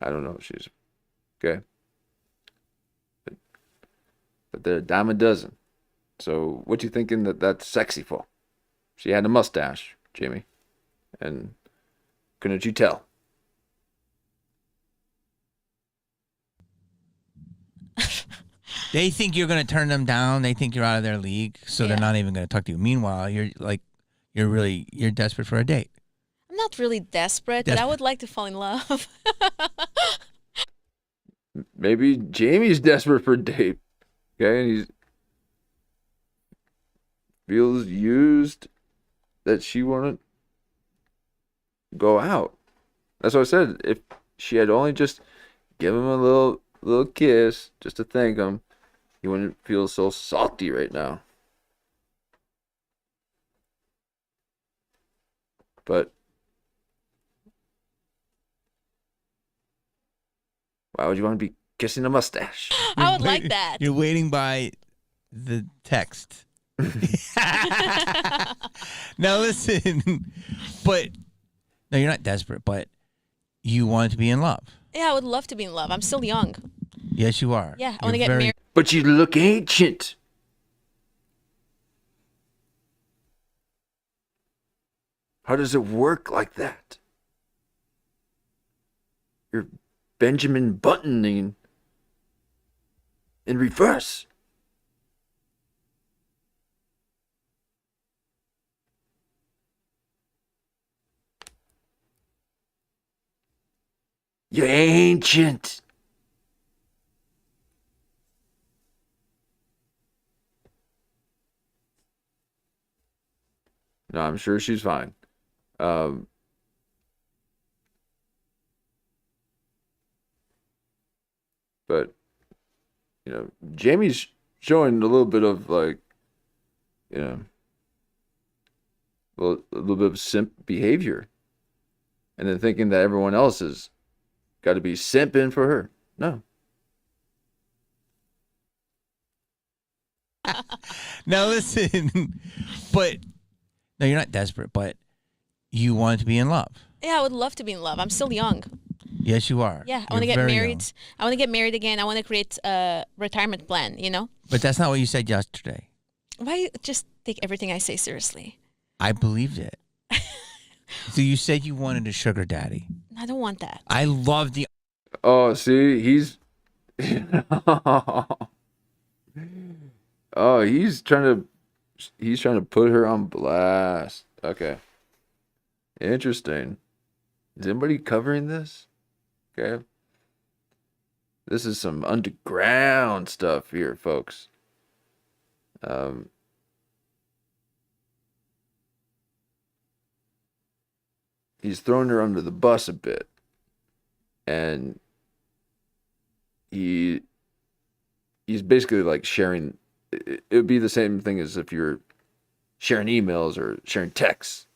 Speaker 4: I don't know if she's okay, but they're a dime a dozen. So what you thinking that's sexy for? She had a mustache, Jamie, and couldn't you tell?
Speaker 12: They think you're going to turn them down. They think you're out of their league, so they're not even going to talk to you. Meanwhile, you're desperate for a date.
Speaker 13: I'm not really desperate, but I would like to fall in love.
Speaker 4: Maybe Jamie's desperate for a date, okay, and he feels used that she wouldn't go out. That's what I said. If she had only just given him a little kiss just to thank him, he wouldn't feel so salty right now. But why would you want to be kissing a mustache?
Speaker 13: I would like that.
Speaker 12: You're waiting by the text. Now listen, but no, you're not desperate, but you want to be in love.
Speaker 13: Yeah, I would love to be in love. I'm still young.
Speaker 12: Yes, you are.
Speaker 13: Yeah, I want to get married.
Speaker 4: But you look ancient. How does it work like that? You're Benjamin Buttoning in reverse. You're ancient. No, I'm sure she's fine. But, Jamie's showing a little bit of a little bit of simp behavior. And then thinking that everyone else has got to be simping for her. No.
Speaker 12: Now listen, but no, you're not desperate, but you want to be in love.
Speaker 13: Yeah, I would love to be in love. I'm still young.
Speaker 12: Yes, you are.
Speaker 13: Yeah, I want to get married. I want to get married again. I want to create a retirement plan,
Speaker 12: But that's not what you said yesterday.
Speaker 13: Why just take everything I say seriously?
Speaker 12: I believed it. So you said you wanted a sugar daddy.
Speaker 13: I don't want that.
Speaker 12: I love the...
Speaker 4: Oh, see, he's... oh, he's trying to he's trying to put her on blast. Okay. Interesting. Is anybody covering this? Okay. This is some underground stuff here, folks. He's throwing her under the bus a bit. And he's basically like sharing. It would be the same thing as if you're sharing emails or sharing texts.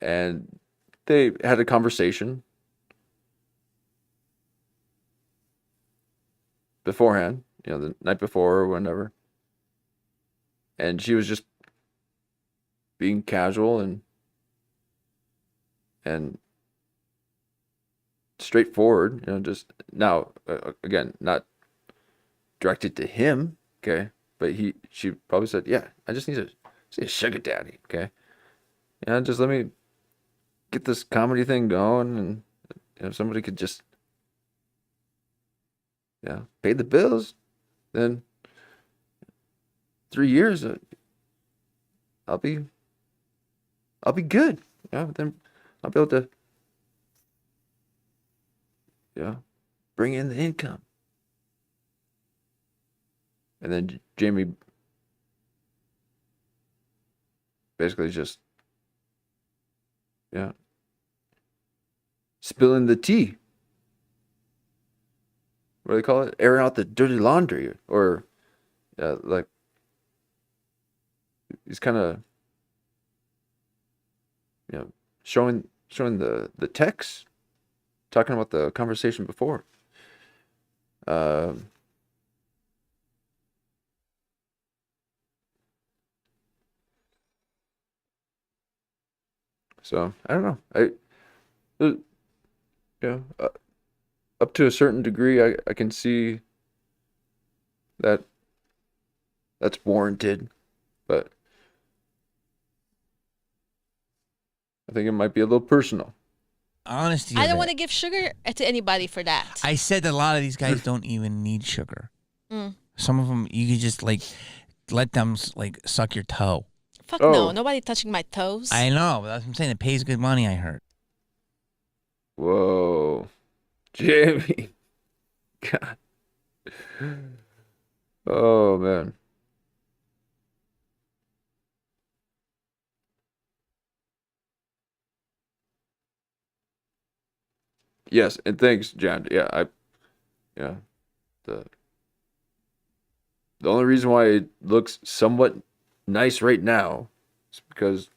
Speaker 4: And they had a conversation beforehand, the night before or whenever. And she was just being casual and straightforward, just now, again, not directed to him, okay? But she probably said, yeah, I just need a sugar daddy, okay? Yeah, just let me get this comedy thing going, and if somebody could just, pay the bills, then 3 years, I'll be good. Then I'll be able to, bring in the income. And then Jamie basically just, spilling the tea. What do they call it? Airing out the dirty laundry, or like he's kind of showing the text, talking about the conversation before. So I don't know. Up to a certain degree, I can see that that's warranted, but I think it might be a little personal.
Speaker 12: Honesty.
Speaker 13: I don't want to give sugar to anybody for that.
Speaker 12: I said that a lot of these guys don't even need sugar.
Speaker 13: Mm.
Speaker 12: Some of them, you can just let them suck your toe.
Speaker 13: Fuck no, nobody touching my toes.
Speaker 12: I know, but that's what I'm saying. It pays good money, I heard.
Speaker 4: Whoa. Jamie. God. Oh, man. Yes, and thanks, John. The only reason why it looks somewhat nice right now is because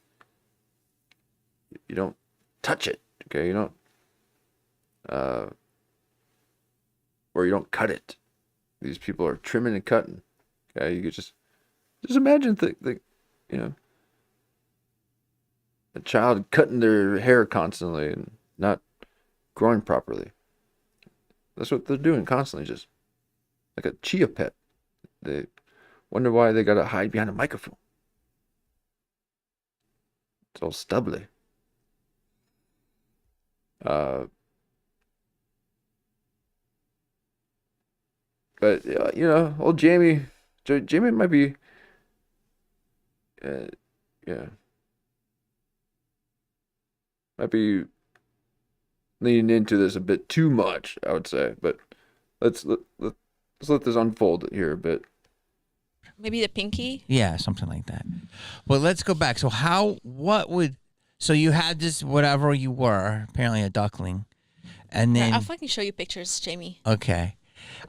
Speaker 4: you don't touch it, okay? You don't or you don't cut it. These people are trimming and cutting. Okay, you could just imagine a child cutting their hair constantly and not growing properly. That's what they're doing constantly, just like a chia pet. They wonder why they gotta hide behind a microphone. It's all stubbly. But old Jamie might be, might be leaning into this a bit too much, I would say. But let's let this unfold here a bit.
Speaker 13: Maybe the pinky?
Speaker 12: Yeah, something like that. Well, let's go back. So so you had this whatever you were, apparently a duckling, and then
Speaker 13: I'll fucking show you pictures, Jamie.
Speaker 12: Okay.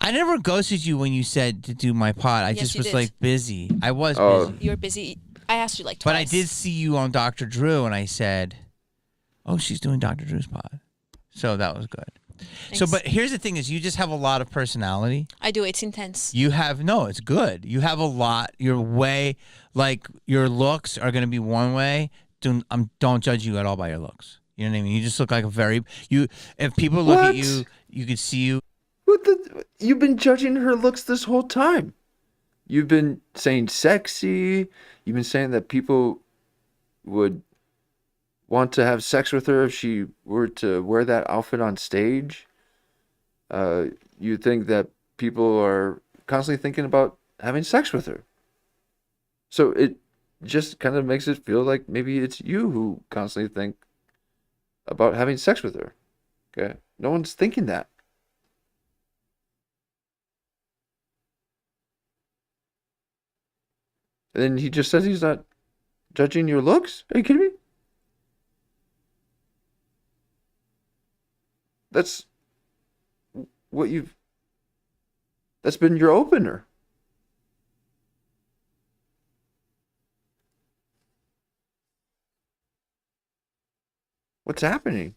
Speaker 12: I never ghosted you when you said to do my pod. I just was busy. I was busy.
Speaker 13: You were busy. I asked you twice.
Speaker 12: But I did see you on Dr. Drew, and I said, "Oh, she's doing Dr. Drew's pod," so that was good.
Speaker 13: Thanks.
Speaker 12: So, but here's the thing: is you just have a lot of personality.
Speaker 13: I do. It's intense.
Speaker 12: You have it's good. You have a lot. Your your looks are going to be one way. Don't judge you at all by your looks. You know what I mean? You just look like if people look at you, you could see you.
Speaker 4: You've been judging her looks this whole time. You've been saying sexy. You've been saying that people would want to have sex with her if she were to wear that outfit on stage. You think that people are constantly thinking about having sex with her. So it just kind of makes it feel like maybe it's you who constantly think about having sex with her. Okay? No one's thinking that. And then he just says he's not judging your looks? Are you kidding me? That's what you've... That's been your opener. What's happening?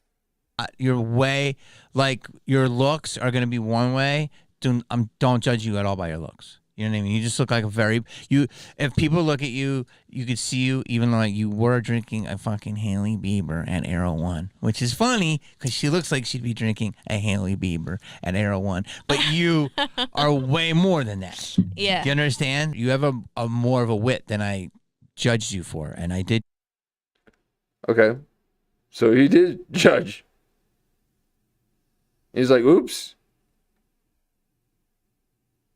Speaker 12: Your way, like your looks are gonna be one way. Don't judge you at all by your looks. You know what I mean? You just look like a very If people look at you, you could see you even like you were drinking a fucking Hailey Bieber at Arrow One, which is funny because she looks like she'd be drinking a Hailey Bieber at Arrow One, but you are way more than that.
Speaker 13: Yeah.
Speaker 12: Do you understand? You have a more of a wit than I judged you for, and I did.
Speaker 4: Okay. So he did judge. He's like, oops.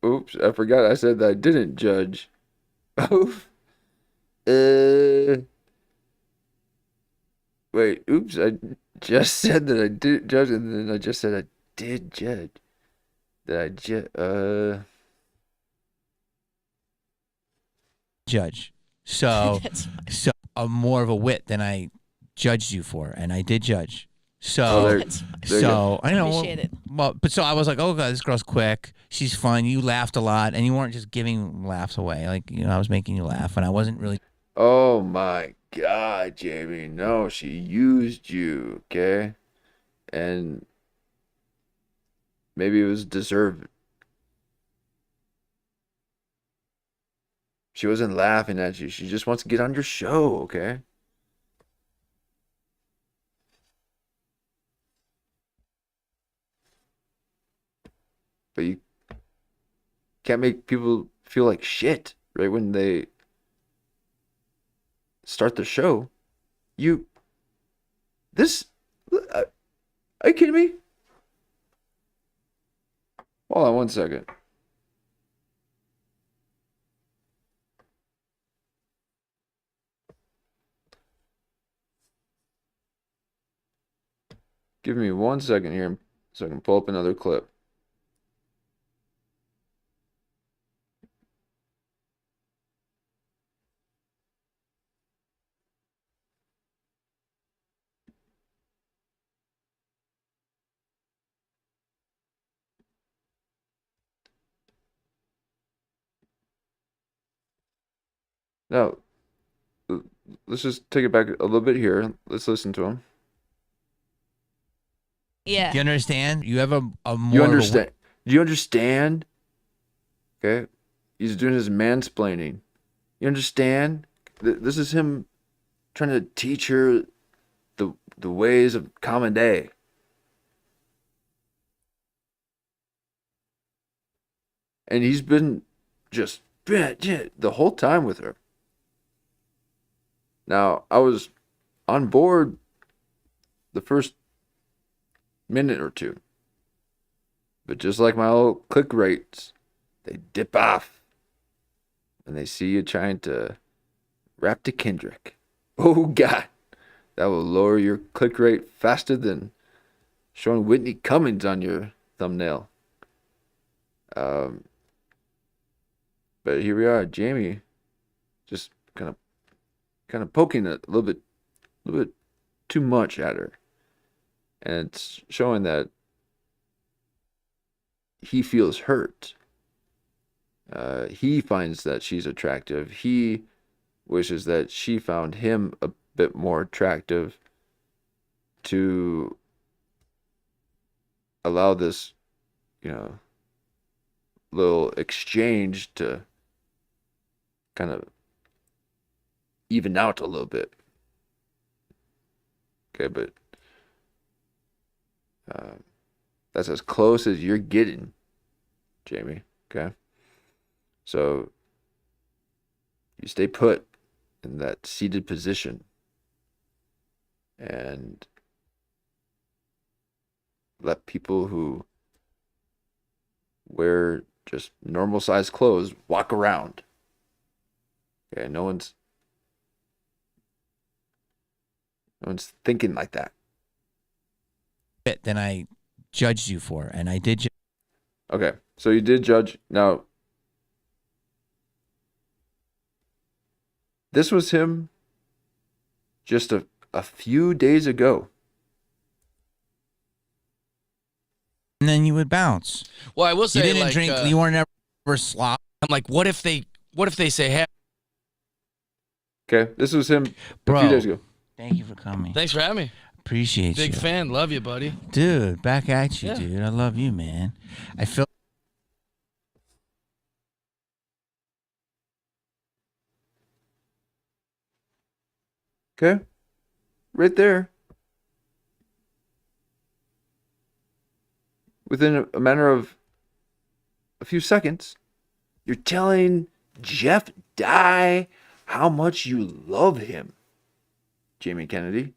Speaker 4: Oops, I forgot I said that I didn't judge. Wait, oops, I just said that I didn't judge, and then I just said I did judge.
Speaker 12: Judge. So more of a wit than I judged you for, and I did judge. So I know.
Speaker 13: Appreciate it.
Speaker 12: Well, but so I was like, oh god, this girl's quick. She's fun. You laughed a lot, and you weren't just giving laughs away. Like I was making you laugh, and I wasn't really.
Speaker 4: Oh my God, Jamie! No, she used you, okay, and maybe it was deserved. She wasn't laughing at you. She just wants to get on your show, okay? But you can't make people feel like shit right when they start the show. Are you kidding me? Hold on one second. Give me 1 second here so I can pull up another clip. Now, let's just take it back a little bit here. Let's listen to him.
Speaker 13: Yeah.
Speaker 12: Do you understand? You have a more.
Speaker 4: You understand? Do you understand? Okay, he's doing his mansplaining. You understand? This is him trying to teach her the ways of common day. And he's been just the whole time with her. Now, I was on board the first minute or two. But just like my old click rates, they dip off when they see you trying to rap to Kendrick. Oh, God. That will lower your click rate faster than showing Whitney Cummings on your thumbnail. But here we are, Jamie, just kind of poking a little bit too much at her, and it's showing that he feels hurt. He finds that she's attractive. He wishes that she found him a bit more attractive to allow this, little exchange to kind of even out a little bit. Okay, but that's as close as you're getting, Jamie. Okay, so you stay put in that seated position and let people who wear just normal size clothes, walk around. Okay, no one's thinking like that.
Speaker 12: Than I judged you for, and I did.
Speaker 4: Okay, so you did judge. Now, this was him just a few days ago.
Speaker 12: And then you would bounce.
Speaker 14: Well, I will say,
Speaker 12: you didn't drink. You weren't ever slop.
Speaker 14: I'm like, what if they say, hey?
Speaker 4: Okay, this was him a few days ago.
Speaker 12: Thank you for coming.
Speaker 14: Thanks for having me.
Speaker 12: Appreciate you.
Speaker 14: Big fan. Love you, buddy.
Speaker 12: Dude, back at you,
Speaker 14: Yeah.
Speaker 12: dude. I love you, man. I feel.
Speaker 4: Okay, right there. Within a matter of a few seconds, you're telling Jeff Dye how much you love him, Jamie Kennedy.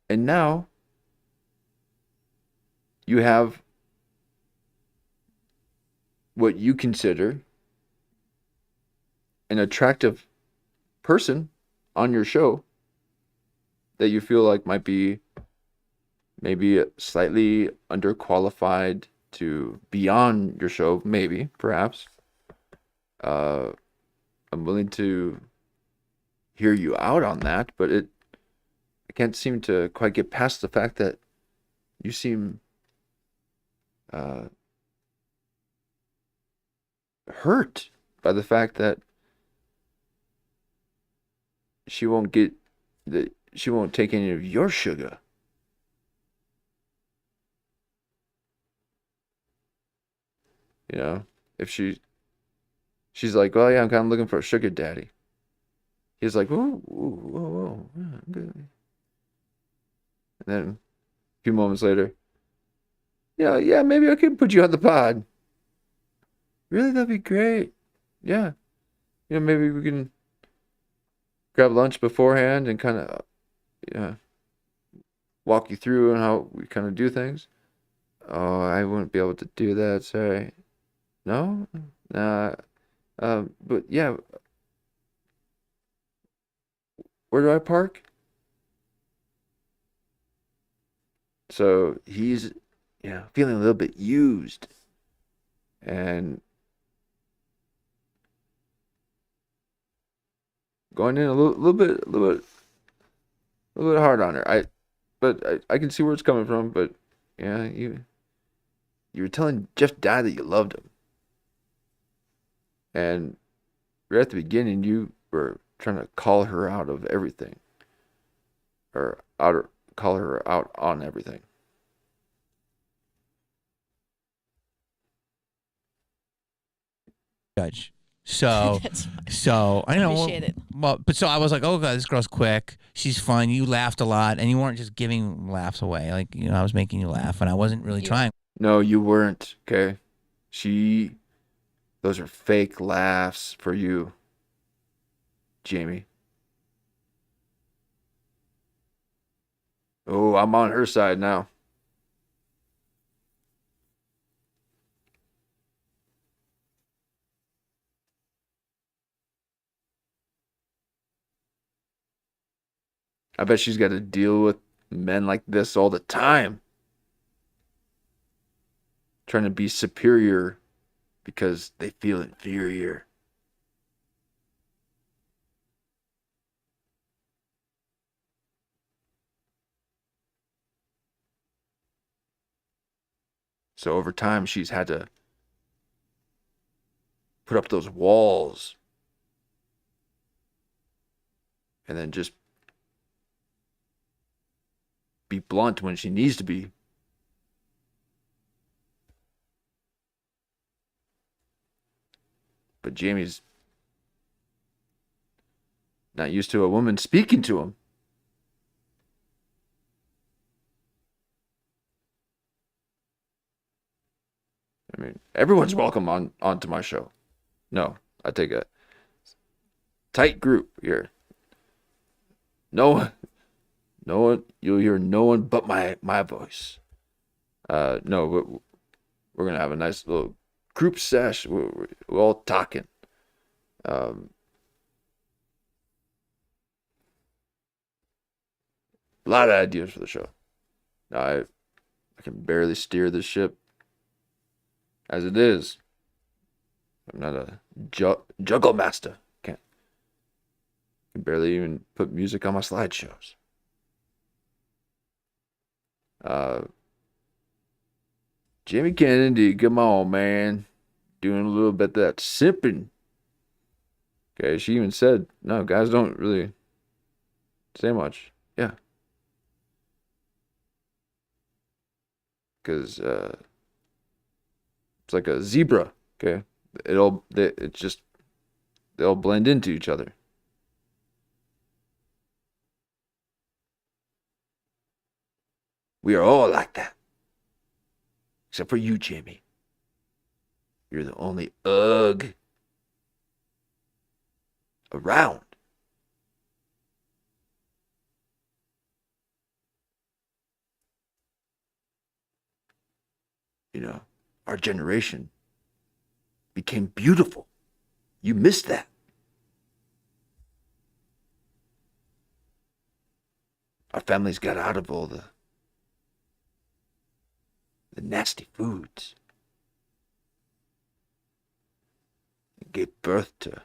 Speaker 4: And now you have what you consider an attractive person on your show that you feel like might be maybe slightly underqualified to be on your show, maybe, perhaps. I'm willing to hear you out on that, but I can't seem to quite get past the fact that you seem hurt by the fact that she won't take any of your sugar. You know, if she's like, well, yeah, I'm kind of looking for a sugar daddy. He's like, whoa, whoa, yeah, good. And then a few moments later, yeah, maybe I can put you on the pod. Really, that'd be great. Yeah, maybe we can grab lunch beforehand and kind of, walk you through on how we kind of do things. Oh, I wouldn't be able to do that. Sorry. No? But yeah. Where do I park? So he's, feeling a little bit used. And going in a little bit hard on her. I can see where it's coming from, but yeah, you were telling Jeff Dye that you loved him. And right at the beginning, you were trying to call her out of everything. Call her out on everything.
Speaker 12: Judge. So I know.
Speaker 13: Appreciate it.
Speaker 12: Well, but so I was like, oh god, this girl's quick. She's fun. You laughed a lot, and you weren't just giving laughs away. Like I was making you laugh, and I wasn't really trying.
Speaker 4: No, you weren't. Okay, those are fake laughs for you, Jamie. Oh, I'm on her side now. I bet she's got to deal with men like this all the time. Trying to be superior because they feel inferior. So over time, she's had to put up those walls and then just be blunt when she needs to be. But Jamie's not used to a woman speaking to him. I mean, everyone's welcome onto my show. No, I take a tight group here. No No one, you'll hear no one but my voice. No, we're gonna have a nice little group sesh. We're all talking. A lot of ideas for the show. Now I can barely steer this ship as it is. I'm not a juggle master. Can barely even put music on my slideshows. Jimmy Kennedy, come on, man. Doing a little bit of that simping. Okay, she even said, no, guys don't really say much. Yeah. Because it's like a zebra, okay? They'll blend into each other. We are all like that. Except for you, Jamie. You're the only ugh around. You know, our generation became beautiful. You missed that. Our families got out of all the nasty foods. And gave birth to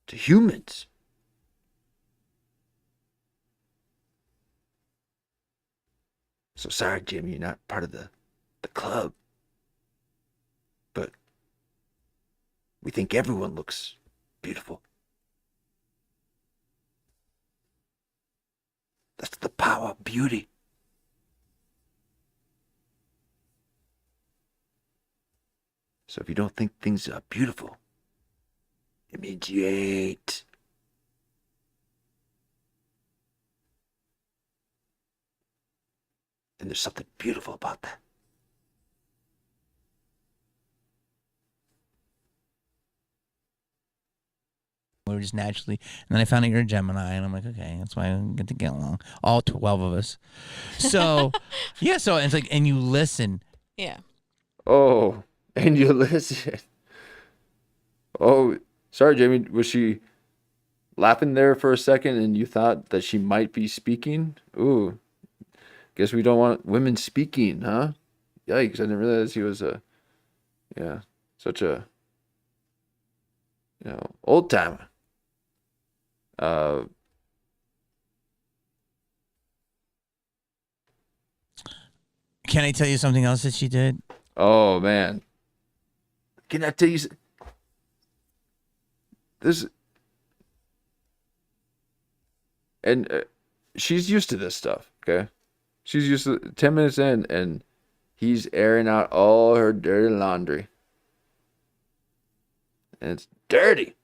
Speaker 4: humans. So sorry, Jim, you're not part of the club. But we think everyone looks beautiful. That's the power of beauty. So if you don't think things are beautiful, it means you ain't. And there's something beautiful about that.
Speaker 12: We were just naturally, and then I found out you're a Gemini, and I'm like, okay, that's why I get to get along. All 12 of us. So, yeah, so it's like, and you listen.
Speaker 13: Yeah.
Speaker 4: Oh, and you listen. Oh, sorry, Jamie. Was she laughing there for a second and you thought that she might be speaking? Ooh, guess we don't want women speaking, huh? Yikes, I didn't realize he was such a, old timer.
Speaker 12: Can I tell you something else that she did?
Speaker 4: Oh, man. Can I tell you this? And she's used to this stuff, okay? She's used to 10 minutes in, and he's airing out all her dirty laundry. And it's dirty.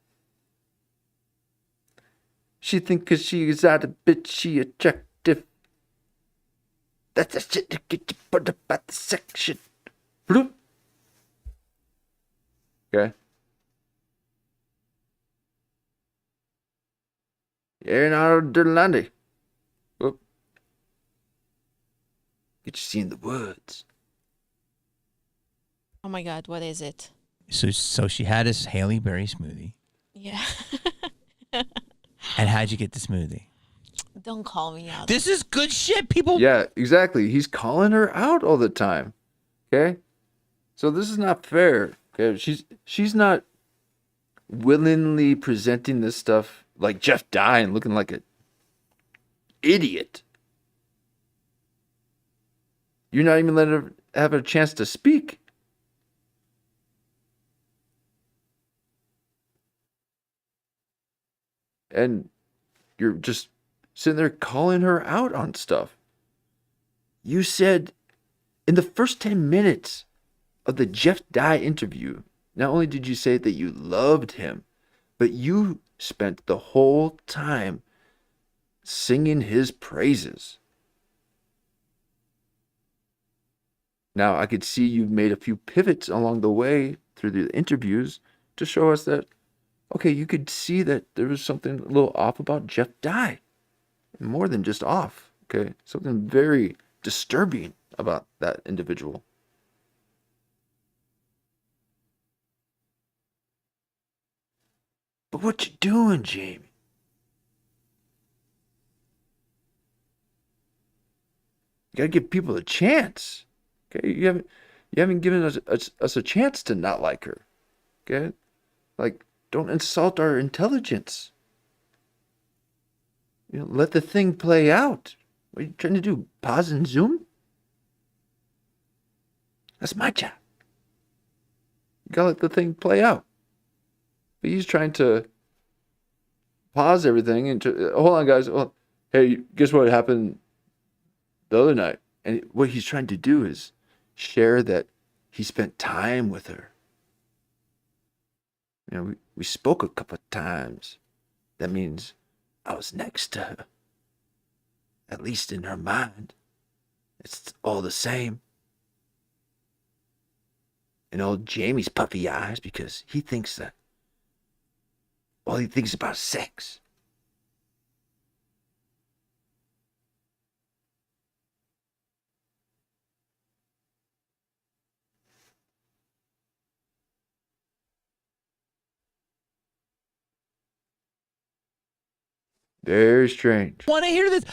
Speaker 4: She think because she is out a bit, she attractive. That's the shit to get you put up at the section. Bloop. Okay. Airing out her dirty laundry. Whoop. Get you seeing the words.
Speaker 13: Oh my God, what is it?
Speaker 12: So she had this Hailey Berry smoothie.
Speaker 13: Yeah.
Speaker 12: And how'd you get the smoothie?
Speaker 13: Don't call me out.
Speaker 12: This is good shit, people.
Speaker 4: Yeah, exactly. He's calling her out all the time. Okay? So this is not fair. Okay? She's not willingly presenting this stuff like Jeff Dye and looking like an idiot. You're not even letting her have a chance to speak. And you're just sitting there calling her out on stuff. You said in the first 10 minutes of the Jeff Dye interview, not only did you say that you loved him, but you spent the whole time singing his praises. Now, I could see you've made a few pivots along the way through the interviews to show us that, okay, you could see that there was something a little off about Jeff Dye. More than just off. Okay, something very disturbing about that individual. But what you doing, Jamie? You gotta give people a chance. Okay, you haven't given us a chance to not like her. Okay, like don't insult our intelligence. You know, let the thing play out. What are you trying to do? Pause and zoom? That's my job. You gotta let the thing play out. But he's trying to pause everything and hold on, guys. Well, hey, guess what happened the other night? And what he's trying to do is share that he spent time with her. You know, we spoke a couple of times. That means I was next to her. At least in her mind. It's all the same. And old Jamie's puffy eyes because he thinks that all he thinks about is sex. Very strange.
Speaker 12: Want to hear this?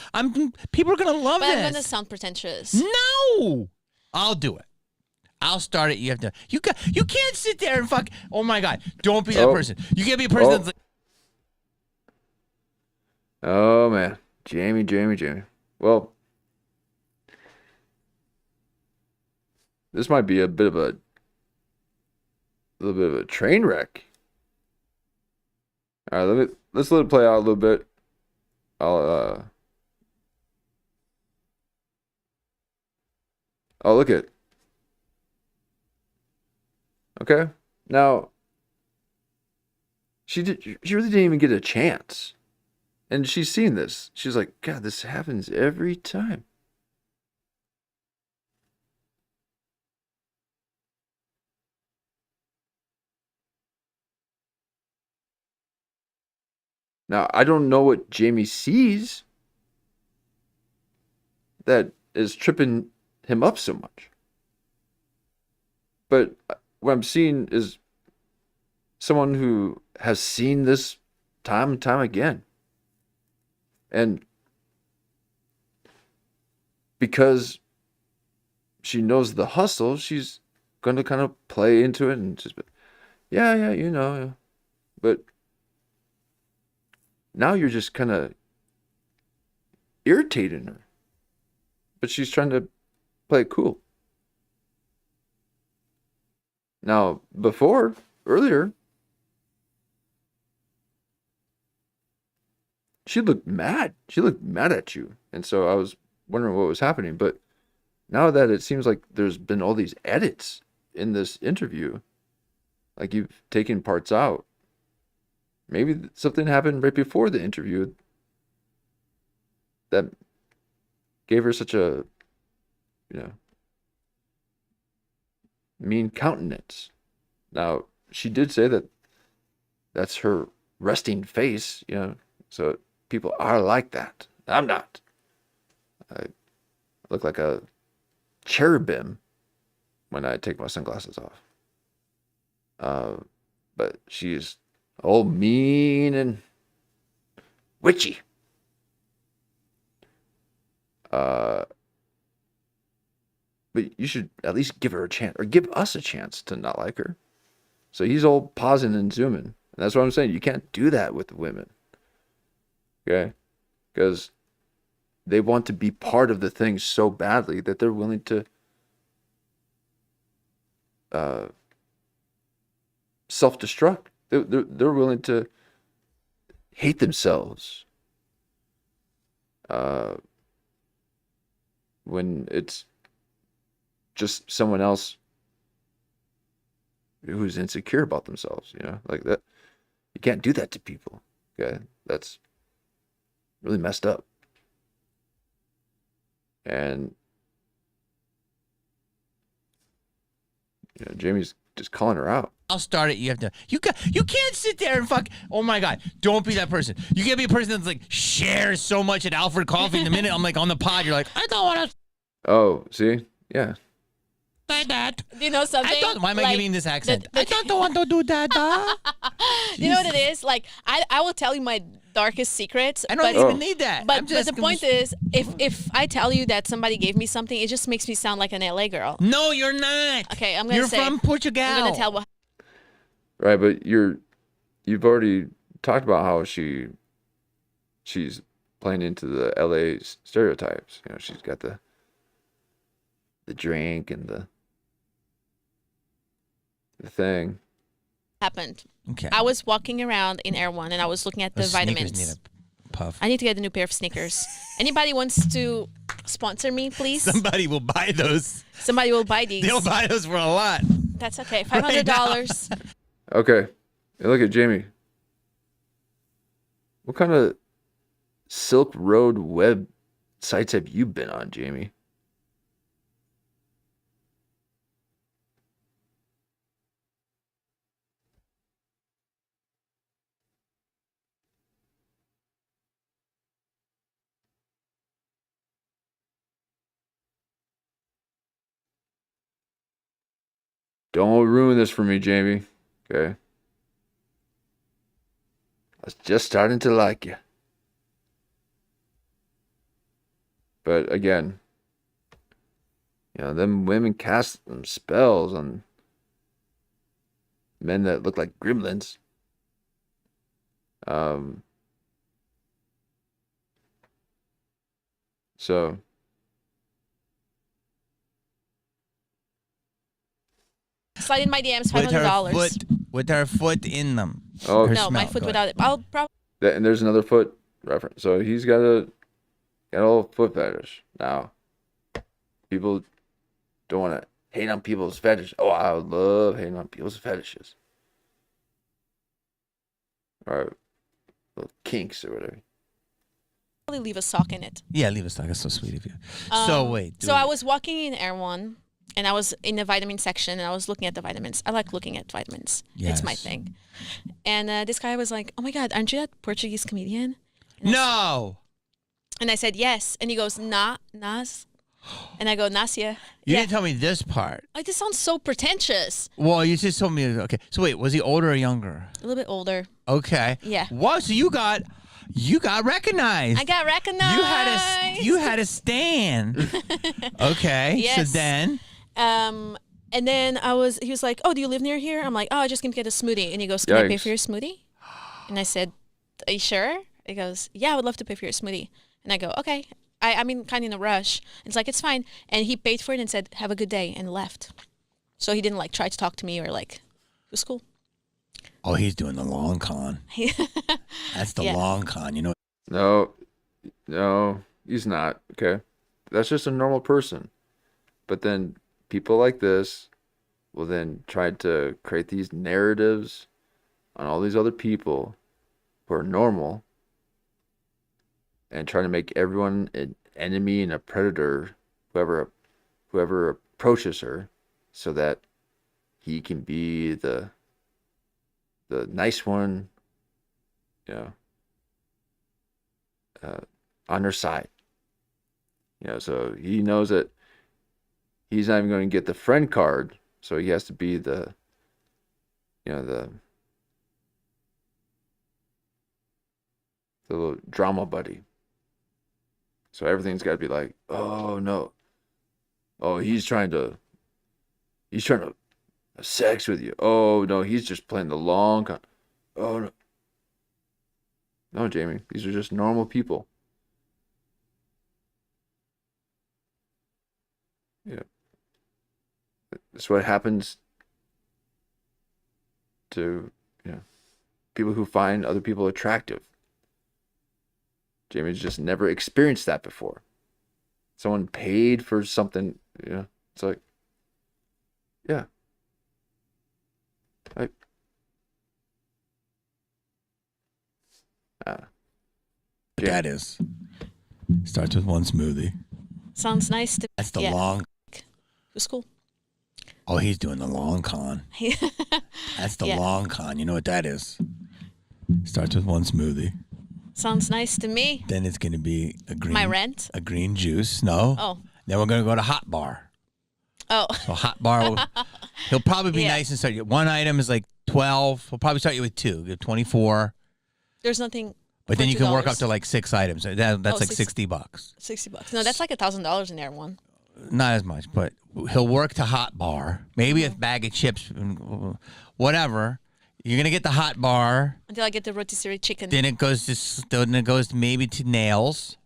Speaker 12: People are gonna love
Speaker 13: But
Speaker 12: this.
Speaker 13: I'm gonna sound pretentious.
Speaker 12: No, I'll do it. I'll start it. You have to. You can't sit there and fuck. Oh my god! Don't be that person. You can't be a person that's like.
Speaker 4: Oh man, Jamie. Well, this might be a little bit of a train wreck. All right, let's let it play out a little bit. Oh, look at it. Okay. Now, she really didn't even get a chance. And she's seen this. She's like, God, this happens every time. Now, I don't know what Jamie sees that is tripping him up so much. But what I'm seeing is someone who has seen this time and time again. And because she knows the hustle, she's going to kind of play into it and just, yeah, you know. But now you're just kind of irritating her. But she's trying to play it cool. Now, earlier, she looked mad. She looked mad at you. And so I was wondering what was happening. But now that it seems like there's been all these edits in this interview, like you've taken parts out, maybe something happened right before the interview that gave her such a, mean countenance. Now, she did say that that's her resting face, so people are like that. I'm not. I look like a cherubim when I take my sunglasses off. But she's all mean and witchy. But you should at least give her a chance, or give us a chance to not like her. So he's all pausing and zooming. And that's what I'm saying. You can't do that with women. Okay? Because they want to be part of the thing so badly that they're willing to self-destruct. They're willing to hate themselves when it's just someone else who's insecure about themselves, like that. You can't do that to people. Okay, that's really messed up. And Jamie's just calling her out.
Speaker 12: I'll start it. You have to. You can't sit there and fuck. Oh my god! Don't be that person. You can't be a person that's like shares so much at Alfred Coffee. In the minute I'm like on the pod, you're like, I don't want to.
Speaker 4: Oh, see, yeah.
Speaker 12: Say that.
Speaker 13: Do you know something?
Speaker 12: Why am I giving this accent? I don't want to do that.
Speaker 13: You know what it is? Like I will tell you my darkest secrets.
Speaker 12: I don't even need that.
Speaker 13: But the point is, if I tell you that somebody gave me something, it just makes me sound like an LA girl.
Speaker 12: No, you're not.
Speaker 13: Okay, I'm gonna
Speaker 12: You're
Speaker 13: say.
Speaker 12: from Portugal.
Speaker 13: I'm gonna tell what.
Speaker 4: Right, but you've already talked about how she's playing into the LA stereotypes. You know, she's got the drink and the thing.
Speaker 13: Happened.
Speaker 12: Okay.
Speaker 13: I was walking around in Air One and I was looking at the
Speaker 12: Those
Speaker 13: vitamins.
Speaker 12: sneakers need a puff.
Speaker 13: I need to get a new pair of sneakers. Anybody wants to sponsor me, please?
Speaker 12: Somebody will buy those.
Speaker 13: Somebody will buy these.
Speaker 12: They'll buy those for a lot.
Speaker 13: That's okay. $500.
Speaker 4: Okay, hey, look at Jamie. What kind of Silk Road web sites have you been on, Jamie? Don't ruin this for me, Jamie. Okay. I was just starting to like you. But again, you know, them women cast them spells on men that look like gremlins. So
Speaker 13: Slide in my DMs, $500.
Speaker 12: With her foot in them.
Speaker 4: Oh
Speaker 13: No, my foot without it. I'll probably.
Speaker 4: and there's another foot reference. So he's got a little foot fetish. Now, people don't want to hate on people's fetish. Oh, I love hating on people's fetishes. Or little kinks or whatever.
Speaker 13: leave a sock in it.
Speaker 12: Yeah, leave a sock. That's so sweet of you. So wait.
Speaker 13: So I was walking in Air One, and I was in the vitamin section, and I was looking at the vitamins. I like looking at vitamins.
Speaker 12: Yes.
Speaker 13: It's my thing. And this guy was like, "Oh my God, aren't you that Portuguese comedian?" And I said, "Yes." And he goes, Nas. And I go, Nasia.
Speaker 12: You didn't tell me this part.
Speaker 13: Like, this sounds so pretentious.
Speaker 12: Well, you just told me. Okay. So wait, was he older or younger?
Speaker 13: A little bit older.
Speaker 12: Okay.
Speaker 13: Yeah.
Speaker 12: Wow. So you got recognized.
Speaker 13: I got recognized.
Speaker 12: You had a stand. Okay.
Speaker 13: Yes.
Speaker 12: So then.
Speaker 13: And then he was like, "Oh, do you live near here?" I'm like, "Oh, I just came to get a smoothie." And he goes, "Can I pay for your smoothie?" And I said, "Are you sure?" He goes, "Yeah, I would love to pay for your smoothie." And I go, "Okay." I mean, kind of in a rush. It's like, "It's fine." And he paid for it and said, "Have a good day," and left. So he didn't try to talk to me or it was cool.
Speaker 12: Oh, he's doing the long con. That's the long con, you know.
Speaker 4: No, he's not. Okay. That's just a normal person. But then people like this will then try to create these narratives on all these other people who are normal and try to make everyone an enemy and a predator, whoever approaches her, so that he can be the nice one, on her side. So he knows that he's not even going to get the friend card, so he has to be the little drama buddy. So everything's got to be like, "Oh no, oh he's trying to have sex with you. Oh no, he's just playing the long con. Oh no, Jamie, these are just normal people." Yeah, that's what happens to people who find other people attractive. Jamie's just never experienced that before. Someone paid for something, it's like, yeah. But
Speaker 12: that is. Starts with one smoothie.
Speaker 13: Sounds nice to.
Speaker 12: That's the long.
Speaker 13: It was cool.
Speaker 12: Oh, he's doing the long con. That's the long con. You know what that is? Starts with one smoothie.
Speaker 13: Sounds nice to me.
Speaker 12: Then it's going to be a green.
Speaker 13: My rent?
Speaker 12: A green juice. No.
Speaker 13: Oh.
Speaker 12: Then we're going to go to hot bar.
Speaker 13: Oh.
Speaker 12: So hot bar, he'll probably be nice and start you. One item is like 12. He'll probably start you with 2. Get 24.
Speaker 13: There's nothing.
Speaker 12: But then you can work up to like 6 items. That's like $60.
Speaker 13: $60. No, that's like $1,000 in there one.
Speaker 12: Not as much, but he'll work to hot bar. Maybe a bag of chips, whatever. You're gonna get the hot bar.
Speaker 13: Until I get the rotisserie chicken.
Speaker 12: Then it goes to maybe to nails.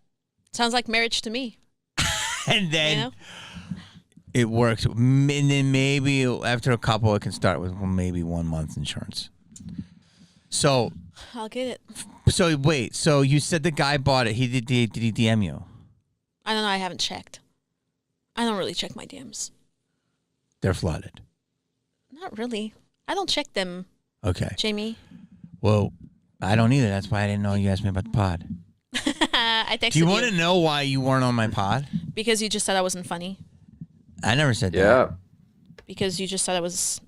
Speaker 13: Sounds like marriage to me.
Speaker 12: And then it works. And then maybe after a couple, it can start with maybe 1 month's insurance. So
Speaker 13: I'll get it.
Speaker 12: So wait. So you said the guy bought it. Did he DM you?
Speaker 13: I don't know. I haven't checked. I don't really check my DMs.
Speaker 12: They're flooded.
Speaker 13: Not really. I don't check them.
Speaker 12: Okay.
Speaker 13: Jamie.
Speaker 12: Well, I don't either. That's why I didn't know you asked me about the pod.
Speaker 13: I texted you.
Speaker 12: Do you want to know why you weren't on my pod?
Speaker 13: Because you just said I wasn't funny.
Speaker 12: I never said that.
Speaker 4: Yeah.
Speaker 13: Because you just said I was.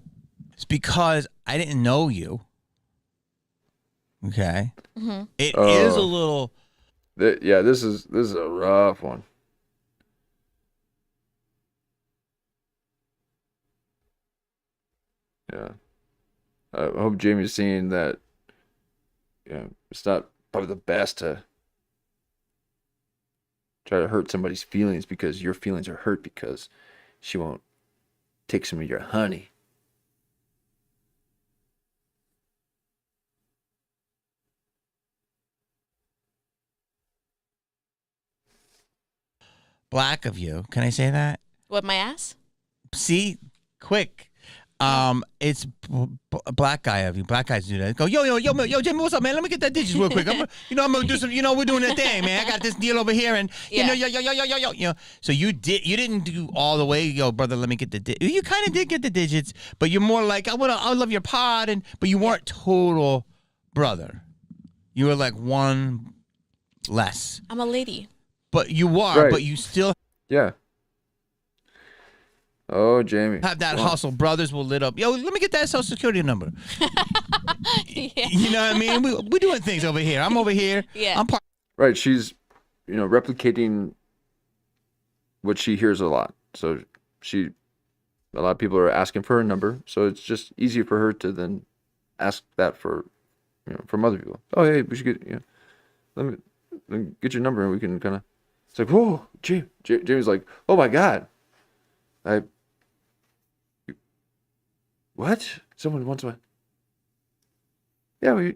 Speaker 12: It's because I didn't know you. Okay.
Speaker 13: Mm-hmm.
Speaker 12: It is a little.
Speaker 4: Yeah, this is a rough one. Yeah. I hope Jamie's seeing that. Yeah, it's not probably the best to try to hurt somebody's feelings because your feelings are hurt because she won't take some of your honey.
Speaker 12: Black of you. Can I say that?
Speaker 13: What, my ass?
Speaker 12: See? Quick. It's black guy of you. Black guys do that. Go, yo, Jimmy, what's up, man? Let me get that digits real quick. I'm gonna do some. We're doing that thing, man. I got this deal over here, and yo. So you didn't do all the way, yo, brother. Let me get the. You kind of did get the digits, but you're more like I love your pod, but you weren't total brother. You were like one less.
Speaker 13: I'm a lady.
Speaker 12: But you are,
Speaker 4: Right.
Speaker 12: but you still.
Speaker 4: Yeah. Oh, Jamie.
Speaker 12: Have that hustle. Brothers will lit up. Yo, let me get that social security number. You know what I mean? We're doing things over here. I'm over here.
Speaker 13: Yeah.
Speaker 12: I'm part.
Speaker 4: Right. She's, replicating what she hears a lot. So a lot of people are asking for her number. So it's just easier for her to then ask that from other people. Oh, hey, we should get, let me get your number and we can kind of, it's like, whoa, Jamie's like, oh my God. What? Someone wants my. Yeah, we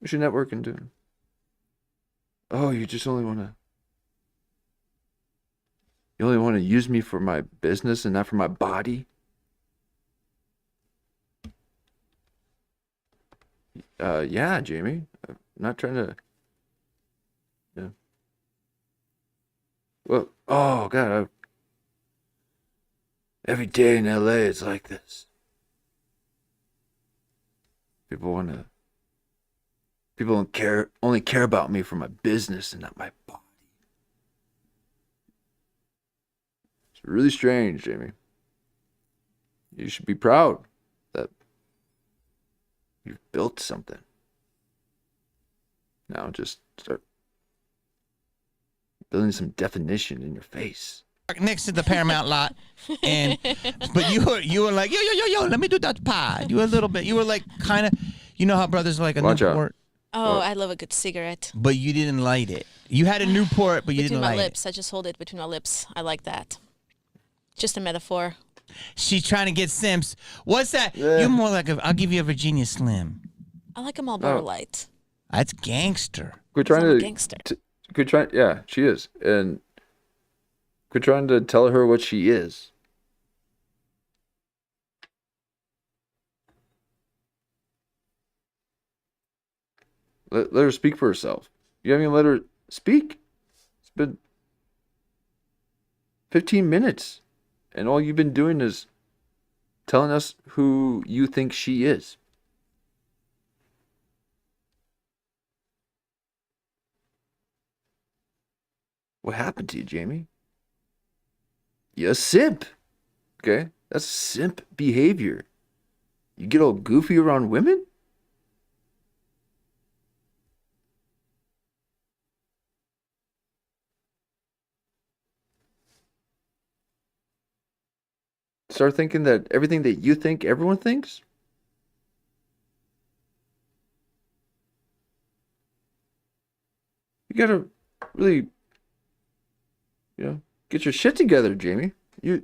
Speaker 4: should network and do. Oh, you only want to use me for my business and not for my body? Yeah, Jamie. I'm not trying to. Yeah. Well, oh God. Every day in LA, it's like this. People only care about me for my business and not my body. It's really strange, Jamie. You should be proud that you've built something. Now just start building some definition in your face.
Speaker 12: Next to the Paramount lot, but you were like yo, let me do that pod. You were a little bit. You were like kind of, how brothers are like a
Speaker 4: Watch out.
Speaker 12: Newport.
Speaker 13: Oh, I love a good cigarette.
Speaker 12: But you didn't light it. You had a Newport, but you
Speaker 13: Between
Speaker 12: didn't
Speaker 13: my
Speaker 12: light
Speaker 13: lips. I just hold it between my lips. I like that. Just a metaphor.
Speaker 12: She's trying to get simps. What's that? Yeah. You're more like I'll give you a Virginia Slim.
Speaker 13: I like a Marlboro Light.
Speaker 12: That's gangster.
Speaker 4: Quit trying to
Speaker 13: gangster.
Speaker 4: Yeah, she is, and quit trying to tell her what she is. Let her speak for herself. You haven't even let her speak. It's been 15 minutes, and all you've been doing is telling us who you think she is. What happened to you, Jamie? You're a simp. Okay? That's simp behavior. You get all goofy around women? Start thinking that everything that you think everyone thinks? You gotta really, get your shit together, Jamie. Then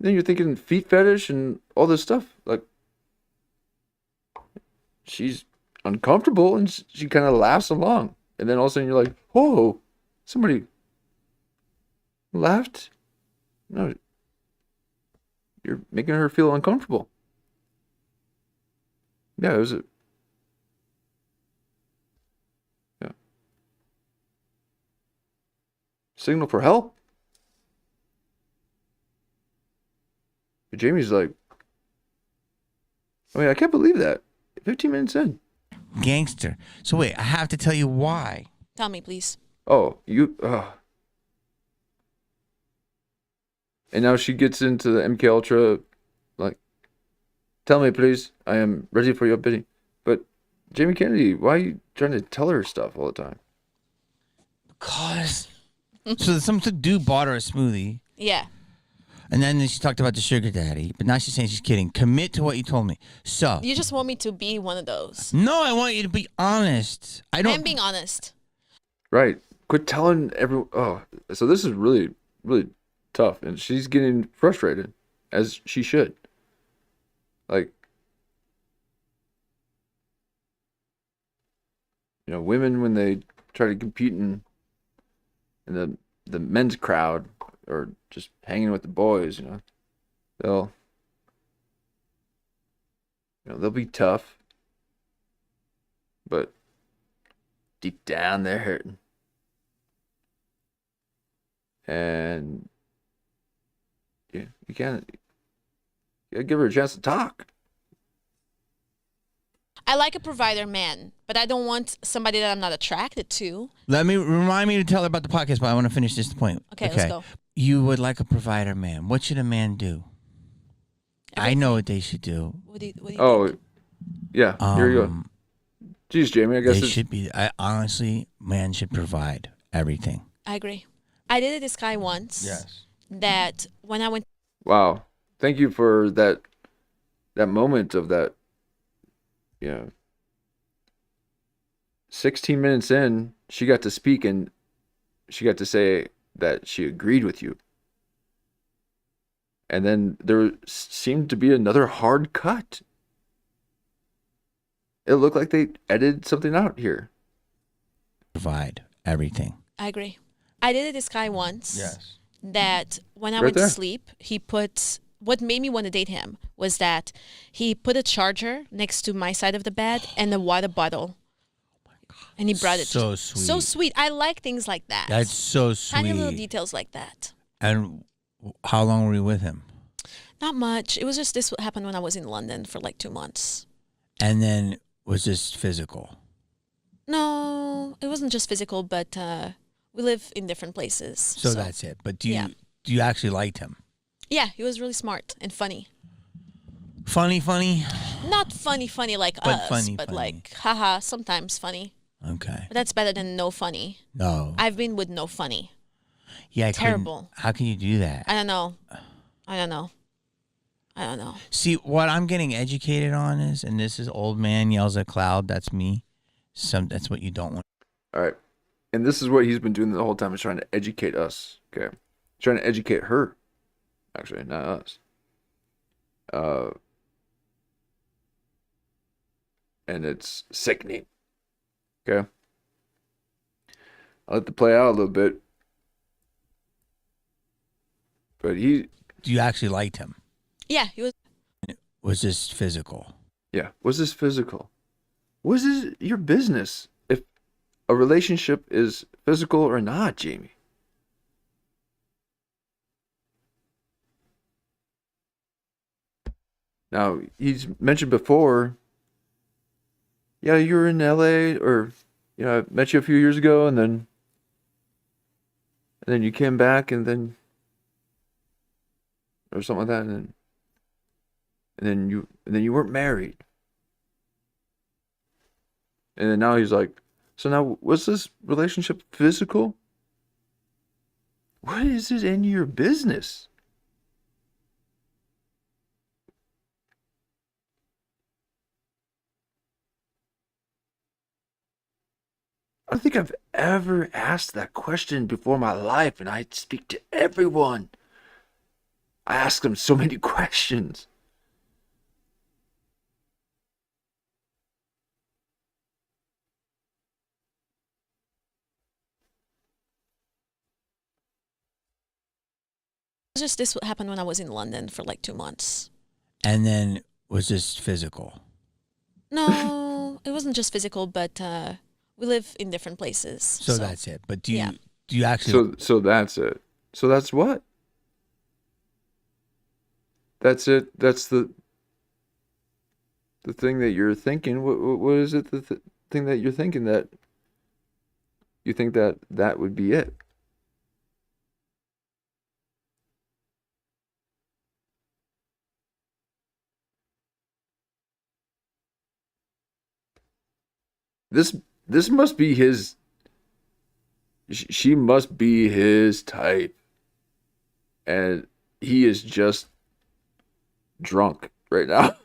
Speaker 4: you're thinking feet fetish and all this stuff. Like, she's uncomfortable and she kind of laughs along. And then all of a sudden you're like, whoa, somebody laughed? No, you're making her feel uncomfortable. Yeah, it was signal for help. But Jamie's like, I can't believe that. 15 minutes in.
Speaker 12: Gangster. So wait, I have to tell you why.
Speaker 13: Tell me, please.
Speaker 4: Oh, and now she gets into the MK Ultra, like, tell me, please. I am ready for your bidding. But Jamie Kennedy, why are you trying to tell her stuff all the time?
Speaker 12: Because. So some dude bought her a smoothie.
Speaker 13: Yeah.
Speaker 12: And then she talked about the sugar daddy, but now she's saying she's kidding. Commit to what you told me. So.
Speaker 13: You just want me to be one of those.
Speaker 12: No, I want you to be honest.
Speaker 13: I'm being honest.
Speaker 4: Right. Quit telling everyone. Oh, so this is really, really tough. And she's getting frustrated, as she should. Like, women, when they try to compete in the men's crowd or just hanging with the boys, they'll be tough, but deep down they're hurting. And you gotta give her a chance to talk.
Speaker 13: I like a provider man, but I don't want somebody that I'm not attracted to.
Speaker 12: Remind me to tell her about the podcast, but I want to finish this point.
Speaker 13: Okay, let's go.
Speaker 12: You would like a provider man. What should a man do? I know what they should do.
Speaker 13: What do you think?
Speaker 4: Yeah, here you go. Jeez, Jamie, I guess
Speaker 12: they should be. Honestly, man should provide everything.
Speaker 13: I agree. I dated this guy once.
Speaker 12: Yes.
Speaker 13: That when I went.
Speaker 4: Wow, thank you for that moment of that. 16 minutes in, she got to speak and she got to say that she agreed with you. And then there seemed to be another hard cut. It looked like they edited something out here.
Speaker 12: Provide everything.
Speaker 13: I agree. I dated this guy once.
Speaker 12: Yes.
Speaker 13: That when I went to sleep, he put. What made me want to date him was that he put a charger next to my side of the bed and a water bottle. Oh my God. And he brought it.
Speaker 12: So sweet.
Speaker 13: So sweet. I like things like that.
Speaker 12: That's so sweet.
Speaker 13: Tiny little details like that.
Speaker 12: And how long were you with him?
Speaker 13: Not much. It was just this happened when I was in London for like 2 months.
Speaker 12: And then was this physical?
Speaker 13: No, it wasn't just physical, but we live in different places.
Speaker 12: So that's it. But do you actually liked him?
Speaker 13: Yeah, he was really smart and funny.
Speaker 12: Funny?
Speaker 13: Not funny like
Speaker 12: but
Speaker 13: us,
Speaker 12: funny,
Speaker 13: but
Speaker 12: funny.
Speaker 13: like, haha, sometimes funny.
Speaker 12: Okay.
Speaker 13: But that's better than no funny.
Speaker 12: No.
Speaker 13: I've been with no funny.
Speaker 12: Yeah,
Speaker 13: terrible.
Speaker 12: How can you do that?
Speaker 13: I don't know.
Speaker 12: See, what I'm getting educated on is, and this is old man yells at cloud, that's me. That's what you don't want.
Speaker 4: All right. And this is what he's been doing the whole time, is trying to educate us. Okay. Trying to educate her. Actually, not us. And it's sickening. Okay. I'll let it play out a little bit. But do
Speaker 12: you actually liked him?
Speaker 13: Yeah, he was.
Speaker 12: Was this physical?
Speaker 4: Yeah. Was this physical? Was this your business if a relationship is physical or not, Jamie? Now, he's mentioned before, yeah, you were in LA, or, I met you a few years ago, and then you came back, and then, or something like that, and then and then you weren't married. And then now he's like, so now was this relationship physical? What is it in your business? I don't think I've ever asked that question before in my life, and I speak to everyone. I ask them so many questions.
Speaker 13: Just this happened when I was in London for like 2 months.
Speaker 12: And then was this physical?
Speaker 13: No, it wasn't just physical, but we live in different places.
Speaker 12: So that's it. But do you actually?
Speaker 4: So that's it. So that's what? That's it. That's the thing that you're thinking. What is it? The thing that you're thinking that you think that would be it? This must be his. She must be his type, and he is just drunk right now.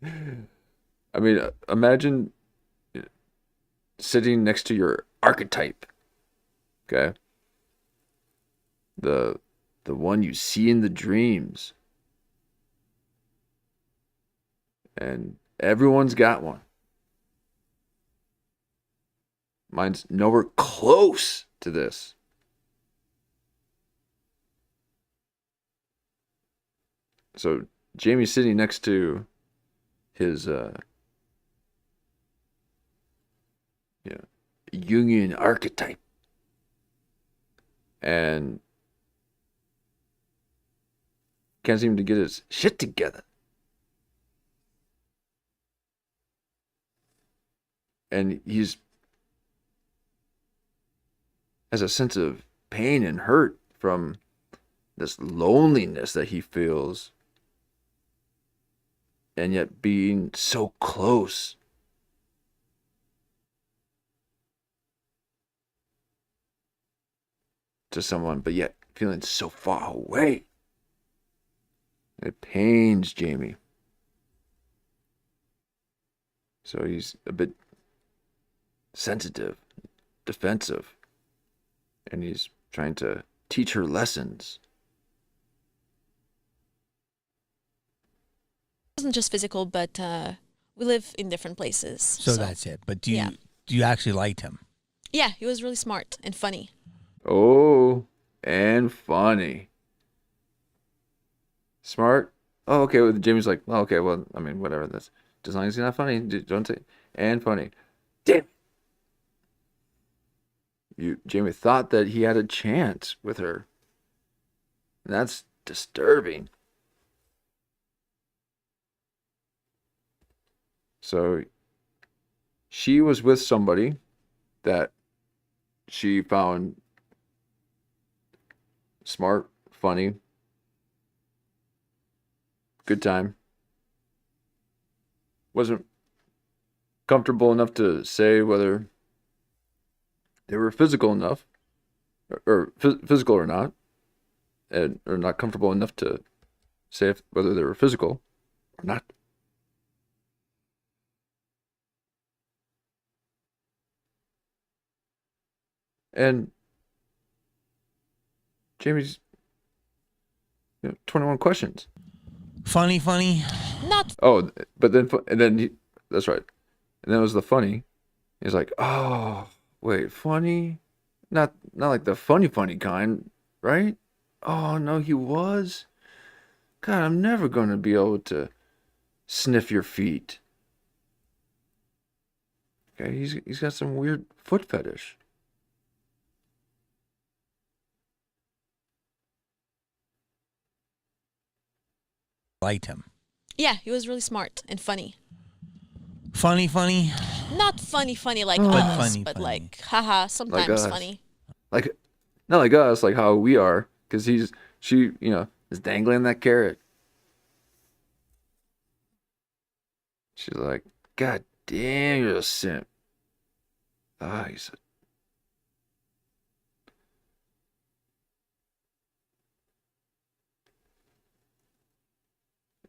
Speaker 4: I mean, imagine sitting next to your archetype. Okay, the one you see in the dreams, and everyone's got one. Mine's nowhere close to this. So Jamie's sitting next to his Jungian archetype. And can't seem to get his shit together. And he's has a sense of pain and hurt from this loneliness that he feels, and yet being so close to someone, but yet feeling so far away. It pains Jamie. So he's a bit sensitive, defensive. And he's trying to teach her lessons.
Speaker 13: It wasn't just physical, but we live in different places.
Speaker 12: So that's it. But do you actually like him?
Speaker 13: Yeah, he was really smart and funny.
Speaker 4: Oh, and funny. Smart? Oh, okay. Well, Jamie's like, oh, okay, well, I mean, whatever. That's as long as he's not funny, don't say. And funny. Damn. Jamie thought that he had a chance with her. And that's disturbing. So she was with somebody that she found smart, funny, good time. Wasn't comfortable enough to say whether they were physical enough, or physical or not, or not comfortable enough to say whether they were physical or not. And Jamie's 21 questions.
Speaker 12: Funny.
Speaker 13: Not.
Speaker 4: Oh, but then that's right. And then it was the funny. He's like, oh. Wait, funny? Not like the funny kind, right? Oh, no, he was? God, I'm never going to be able to sniff your feet. Okay, he's got some weird foot fetish.
Speaker 12: Liked him.
Speaker 13: Yeah, he was really smart and funny.
Speaker 12: Funny.
Speaker 13: Not funny like us, but
Speaker 12: funny.
Speaker 13: like, haha, sometimes
Speaker 4: like
Speaker 13: funny.
Speaker 4: Like, not like us, like how we are, because she is dangling that carrot. She's like, God damn, you're a simp. Ah, he's a...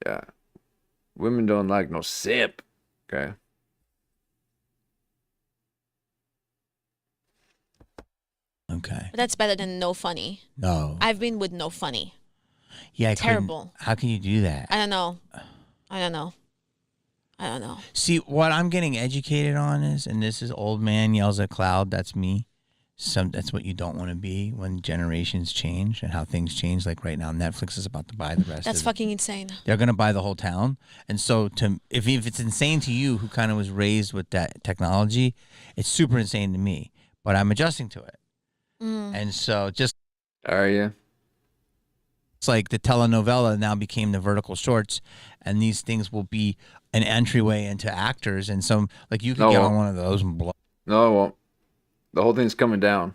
Speaker 4: Yeah. Women don't like no simp. Okay.
Speaker 12: Okay.
Speaker 13: But that's better than no funny.
Speaker 12: No.
Speaker 13: I've been with no funny.
Speaker 12: Yeah,
Speaker 13: terrible.
Speaker 12: How can you do that?
Speaker 13: I don't know. I don't know. I don't know.
Speaker 12: See, what I'm getting educated on is, and this is old man yells at cloud, that's me. That's what you don't want to be when generations change and how things change. Like right now, Netflix is about to buy the rest.
Speaker 13: That's fucking insane.
Speaker 12: They're going to buy the whole town. And so if it's insane to you who kind of was raised with that technology, it's super insane to me. But I'm adjusting to it. And so just...
Speaker 4: Are you?
Speaker 12: It's like the telenovela now became the vertical shorts, and these things will be an entryway into actors. And some, like, you can get on one of those and blow.
Speaker 4: No, it won't. The whole thing's coming down.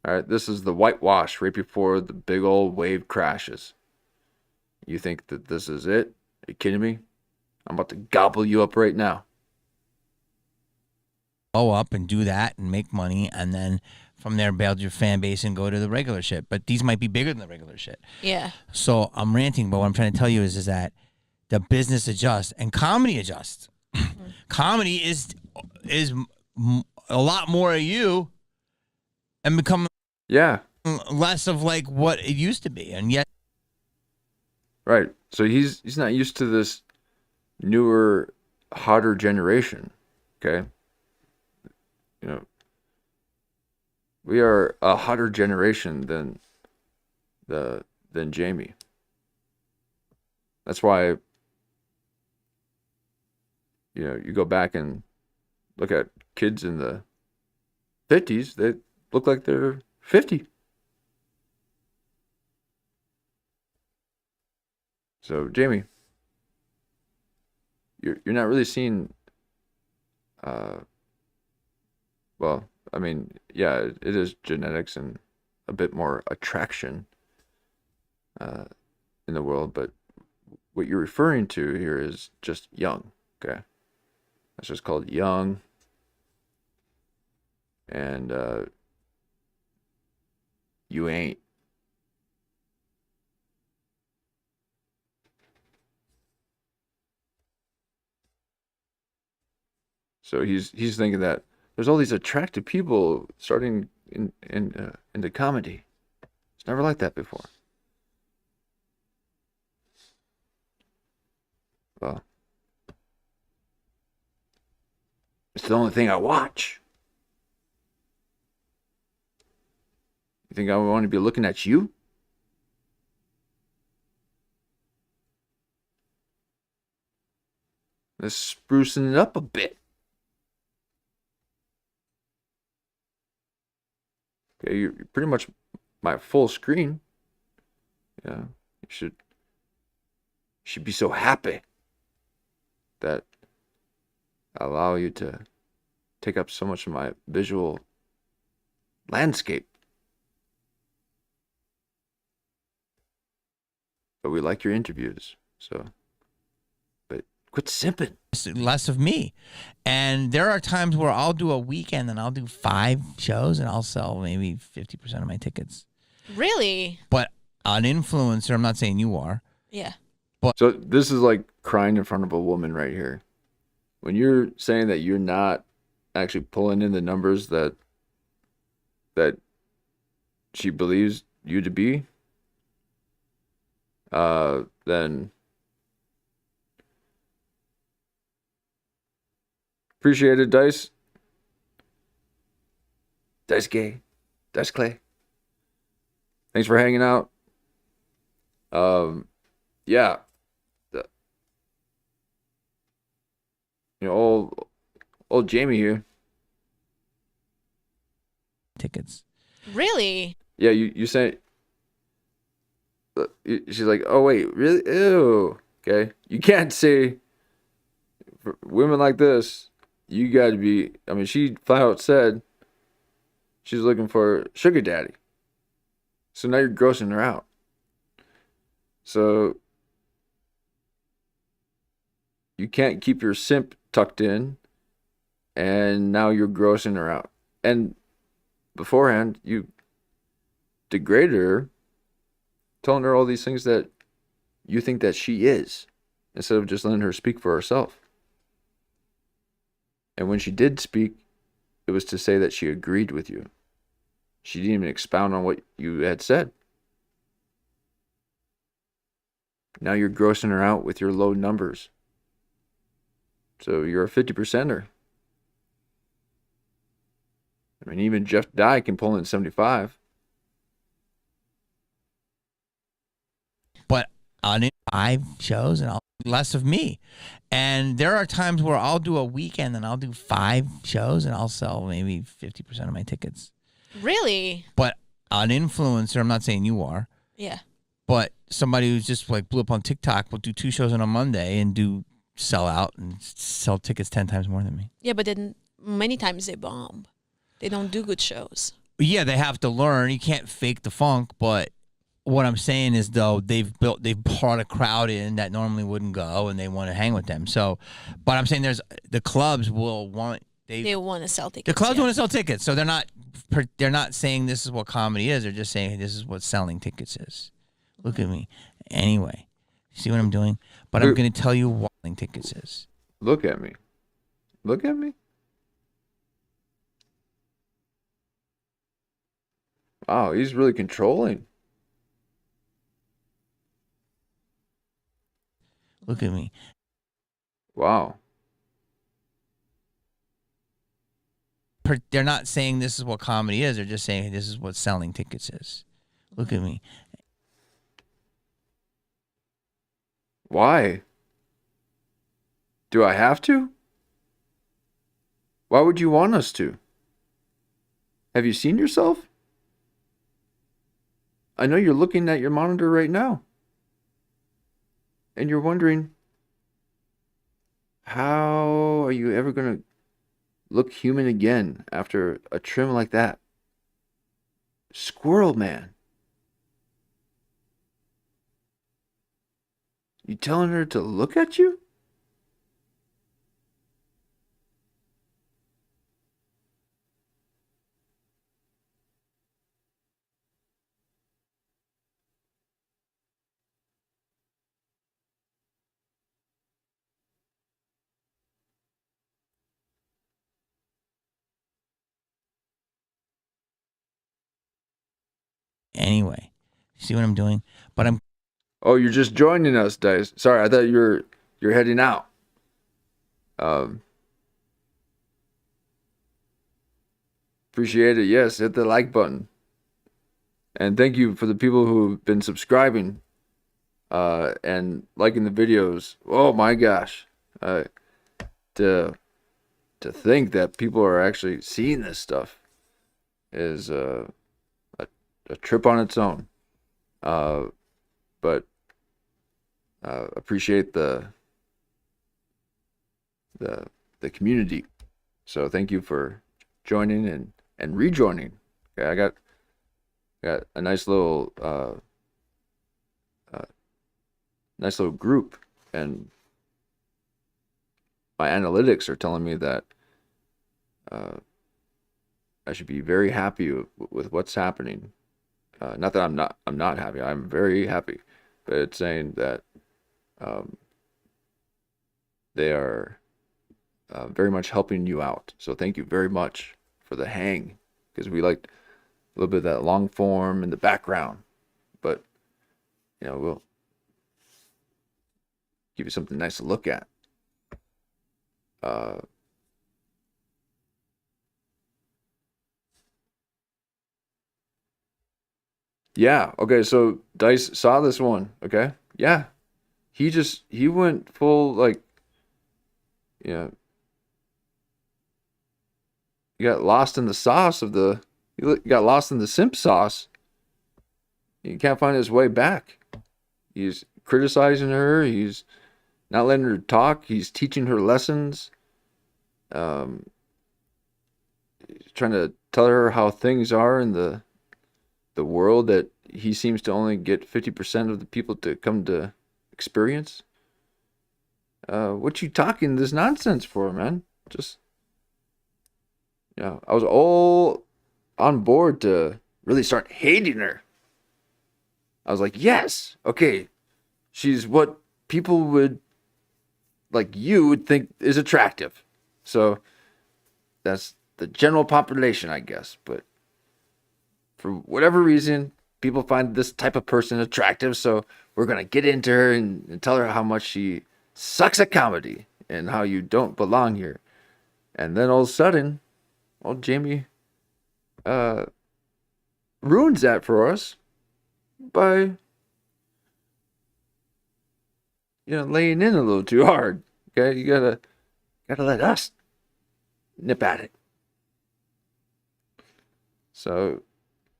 Speaker 4: All right, this is the whitewash right before the big old wave crashes. You think that this is it? Are you kidding me? I'm about to gobble you up right now.
Speaker 12: Blow up and do that and make money, and then from there build your fan base and go to the regular shit. But these might be bigger than the regular shit.
Speaker 13: Yeah.
Speaker 12: So I'm ranting, but what I'm trying to tell you is that the business adjusts and comedy adjusts. Comedy is a lot more of you and become less of like what it used to be. And yet,
Speaker 4: right. So he's not used to this newer, hotter generation. Okay. You know, we are a hotter generation than Jamie. That's why, you know, you go back and look at kids in the 50s, they look like they're 50. So, Jamie, you're not really seeing, well, I mean, yeah, it is genetics and a bit more attraction in the world, but what you're referring to here is just young, okay? That's just called young. And you ain't. So he's thinking that there's all these attractive people starting into comedy. It's never like that before. Well, it's the only thing I watch. You think I want to be looking at you? Let's sprucing it up a bit. Okay, you're pretty much my full screen. Yeah, you should be so happy that I allow you to take up so much of my visual landscape. But we like your interviews, so. But quit simping.
Speaker 12: Less of me. And there are times where I'll do a weekend and I'll do 5 shows and I'll sell maybe 50% of my tickets.
Speaker 13: Really?
Speaker 12: But an influencer, I'm not saying you are.
Speaker 13: Yeah.
Speaker 12: But
Speaker 4: so this is like crying in front of a woman right here. When you're saying that you're not actually pulling in the numbers that she believes you to be, then appreciate it, Dice. Dice Gay. Dice Clay. Thanks for hanging out. Yeah. You know, old Jamie here.
Speaker 12: Tickets.
Speaker 13: Really?
Speaker 4: Yeah, you say. She's like, oh wait, really? Ew. Okay, you can't say. For women like this, you got to be. I mean, she flat out said she's looking for sugar daddy. So now you're grossing her out. So you can't keep your simp tucked in, and now you're grossing her out. And beforehand, you degraded her, telling her all these things that you think that she is, instead of just letting her speak for herself. And when she did speak, it was to say that she agreed with you. She didn't even expound on what you had said. Now you're grossing her out with your low numbers. So you're a 50%er. I mean, even Jeff Dye can pull in 75.
Speaker 12: But on 5 shows and less of me. And there are times where I'll do a weekend and I'll do 5 shows and I'll sell maybe 50% of my tickets.
Speaker 13: Really?
Speaker 12: But an influencer, I'm not saying you are.
Speaker 13: Yeah.
Speaker 12: But somebody who's just like blew up on TikTok will do 2 shows on a Monday and sell out and sell tickets 10 times more than me.
Speaker 13: Yeah, but then many times they bomb. They don't do good shows.
Speaker 12: Yeah, they have to learn. You can't fake the funk, but what I'm saying is, though, they've brought a crowd in that normally wouldn't go, and they want to hang with them. So, but I'm saying the clubs will want
Speaker 13: they want to sell tickets.
Speaker 12: The clubs want to sell tickets, so they're not saying this is what comedy is. They're just saying this is what selling tickets is. Look at me. Anyway, see what I'm doing? But I'm going to tell you what selling tickets is.
Speaker 4: Look at me. Look at me. Wow, he's really controlling.
Speaker 12: Look at me.
Speaker 4: Wow.
Speaker 12: They're not saying this is what comedy is. They're just saying this is what selling tickets is. Look at me.
Speaker 4: Why? Do I have to? Why would you want us to? Have you seen yourself? I know you're looking at your monitor right now. And you're wondering, how are you ever going to look human again after a trim like that? Squirrel man. You telling her to look at you?
Speaker 12: Anyway, see what I'm doing? But I'm.
Speaker 4: Oh, you're just joining us, Dice. Sorry, I thought you're heading out. Appreciate it. Yes, hit the like button. And thank you for the people who've been subscribing and liking the videos. Oh my gosh. To think that people are actually seeing this stuff is a trip on its own. But appreciate the community. So thank you for joining and rejoining. Okay, I got a nice little group, and my analytics are telling me that I should be very happy with what's happening. Not that I'm not happy. I'm very happy, but it's saying that they are very much helping you out. So thank you very much for the hang, because we like a little bit of that long form in the background, but we'll give you something nice to look at. Yeah, okay, so Dice saw this one, okay? Yeah. He went full, like, he got lost in the sauce he got lost in the simp sauce. He can't find his way back. He's criticizing her, he's not letting her talk, he's teaching her lessons. He's trying to tell her how things are in the world that he seems to only get 50% of the people to come to experience. what you talking this nonsense for, man? Just, I was all on board to really start hating her. I was like, yes, okay, she's what people would, like you would think is attractive. So that's the general population, I guess. But for whatever reason, people find this type of person attractive. So we're going to get into her and tell her how much she sucks at comedy and how you don't belong here. And then all of a sudden, old Jamie ruins that for us by laying in a little too hard. Okay, you gotta let us nip at it. So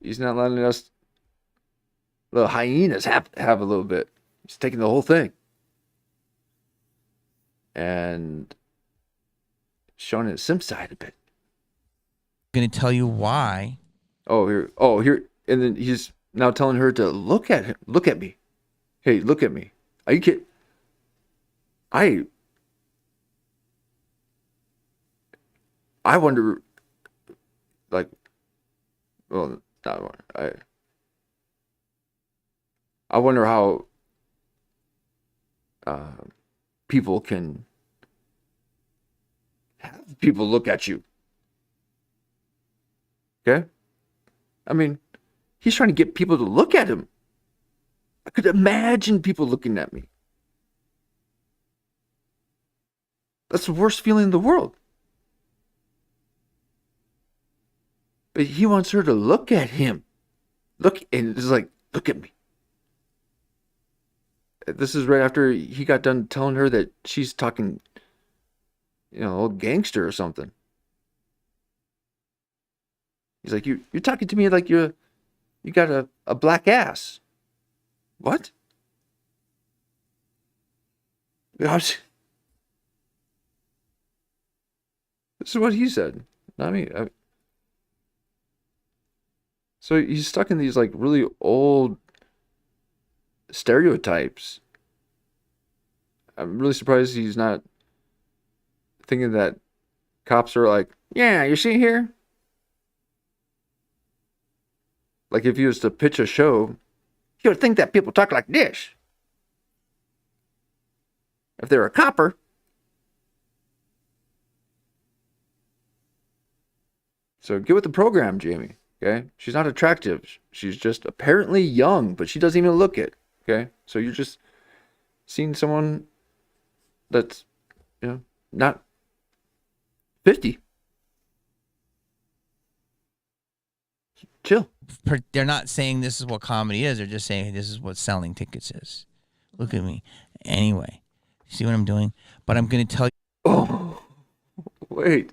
Speaker 4: he's not letting us little hyenas have a little bit. He's taking the whole thing and showing his simp side a bit.
Speaker 12: I'm gonna tell you why.
Speaker 4: Here, and then he's now telling her to look at him. Look at me. Hey, look at me. Are you kidding? I wonder, like, well, not wonder. I wonder how people can have people look at you. Okay? I mean, he's trying to get people to look at him. I could imagine people looking at me. That's the worst feeling in the world. But he wants her to look at him. Look, and it's like, look at me. This is right after he got done telling her that she's talking, old gangster or something. He's like, you're talking to me like you got a black ass. What? This is what he said, not me. So he's stuck in these like really old stereotypes. I'm really surprised he's not thinking that cops are like, yeah, you see here? Like if he was to pitch a show, he would think that people talk like this. If they're a copper. So get with the program, Jamie. Okay? She's not attractive. She's just apparently young, but she doesn't even look it. Okay? So you're just seeing someone that's, not 50. Chill.
Speaker 12: They're not saying this is what comedy is. They're just saying this is what selling tickets is. Look at me. Anyway, see what I'm doing? But I'm going to tell you.
Speaker 4: Oh, wait.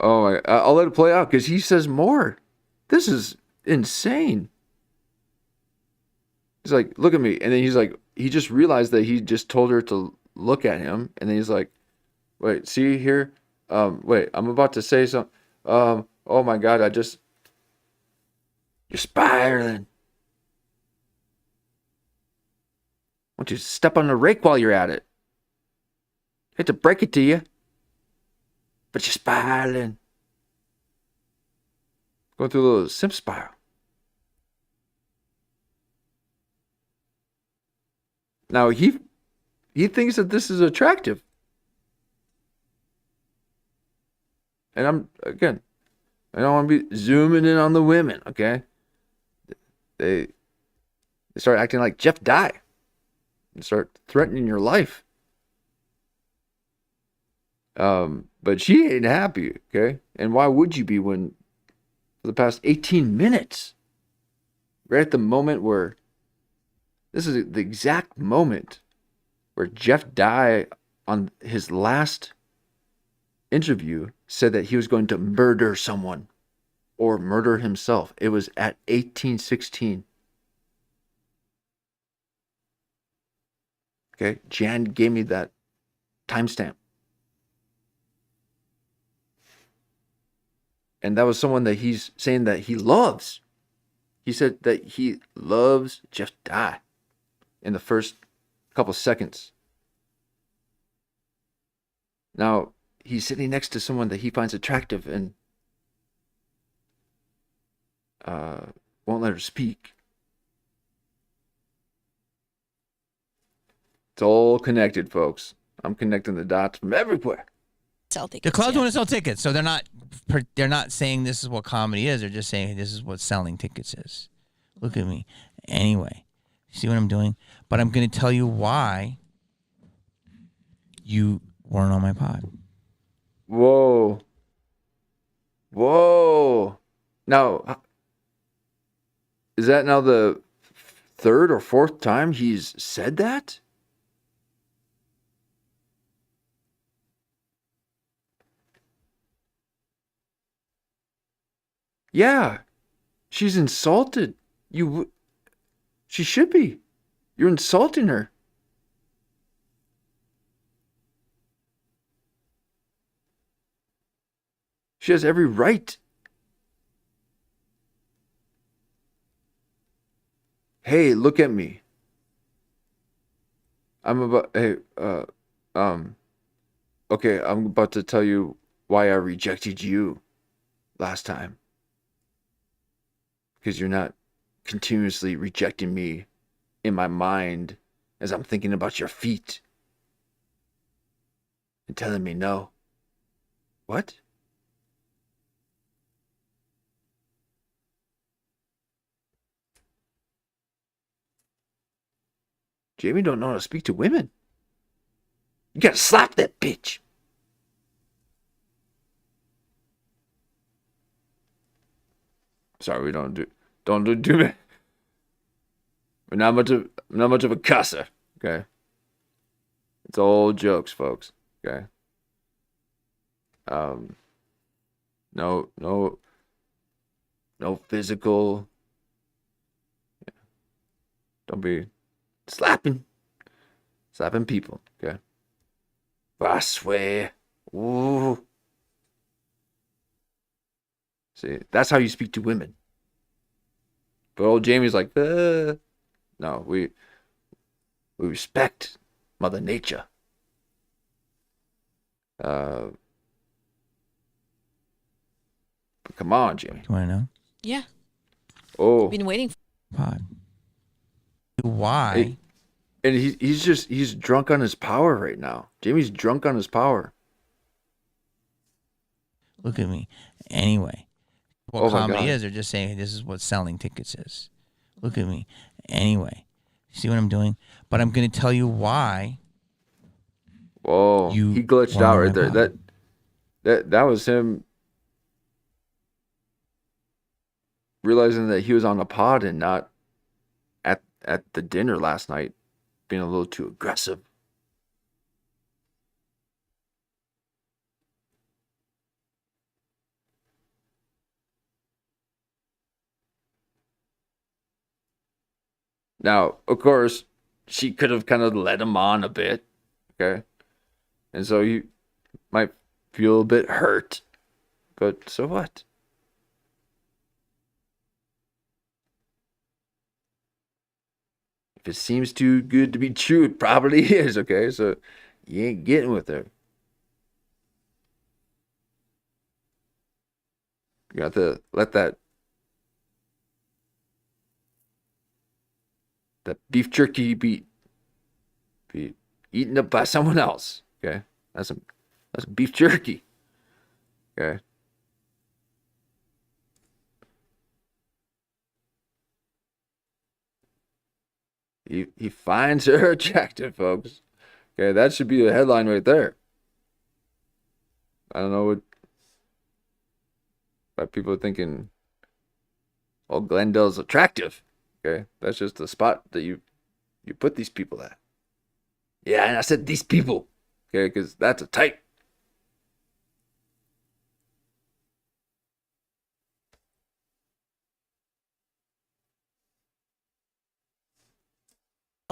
Speaker 4: Oh, I'll let it play out because he says more. This is insane. He's like, look at me. And then he's like, he just realized that he just told her to look at him. And then he's like, wait, see here? Wait, I'm about to say something. Oh my God, you're spiraling. Why don't you step on the rake while you're at it? Hate to break it to you, but you're spiraling. Going through a little simp spiral. Now he thinks that this is attractive. And I don't want to be zooming in on the women, okay? They start acting like Jeff Dye and start threatening your life. But she ain't happy, okay? And why would you be when for the past 18 minutes, right at the moment where this is the exact moment where Jeff Dye on his last interview said that he was going to murder someone or murder himself. It was at 18:16. Okay, Jan gave me that timestamp. And that was someone that he's saying that he loves. He said that he loves Jeff Dye. in the first couple seconds. Now, he's sitting next to someone that he finds attractive and won't let her speak. It's all connected, folks. I'm connecting the dots from everywhere.
Speaker 12: The clubs want to sell tickets, so they're not saying this is what comedy is. They're just saying this is what selling tickets is. Look at me. Anyway, see what I'm doing? But I'm going to tell you why you weren't on my pod.
Speaker 4: Whoa. Whoa. Now, is that now the third or fourth time he's said that? Yeah. She's insulted. She should be. You're insulting her. She has every right. Hey, look at me. Okay, I'm about to tell you why I rejected you last time. Because you're not continuously rejecting me in my mind as I'm thinking about your feet and telling me no. What? Jamie don't know how to speak to women. You gotta slap that bitch. Sorry, we don't do it. We're not much of a cusser, okay? It's all jokes, folks. Okay. No physical. Don't be slapping people, okay? But I swear, ooh. See, that's how you speak to women. But old Jamie's like, no, we respect Mother Nature. But come on, Jamie.
Speaker 12: You want to know?
Speaker 13: Yeah.
Speaker 4: Oh.
Speaker 13: Been waiting for
Speaker 12: pod. Why?
Speaker 4: And he's drunk on his power right now. Jamie's drunk on his power.
Speaker 12: Look at me. Anyway, what
Speaker 4: Oh my
Speaker 12: comedy
Speaker 4: God.
Speaker 12: is, they're just saying this is what selling tickets is. Look at me. Anyway, see what I'm doing? But I'm going to tell you why.
Speaker 4: Whoa, he glitched out right there. That was him realizing that he was on a pod and not at the dinner last night, being a little too aggressive. Now, of course, she could have kind of led him on a bit, okay? And so you might feel a bit hurt, but so what? If it seems too good to be true, it probably is, okay? So you ain't getting with her. You have to let that beef jerky be eaten up by someone else, okay? That's beef jerky, okay? He finds her attractive, folks. Okay, that should be a headline right there. I don't know why people are thinking, oh, Glendale's attractive. Okay, that's just the spot that you put these people at. Yeah, and I said these people, okay, because that's a type.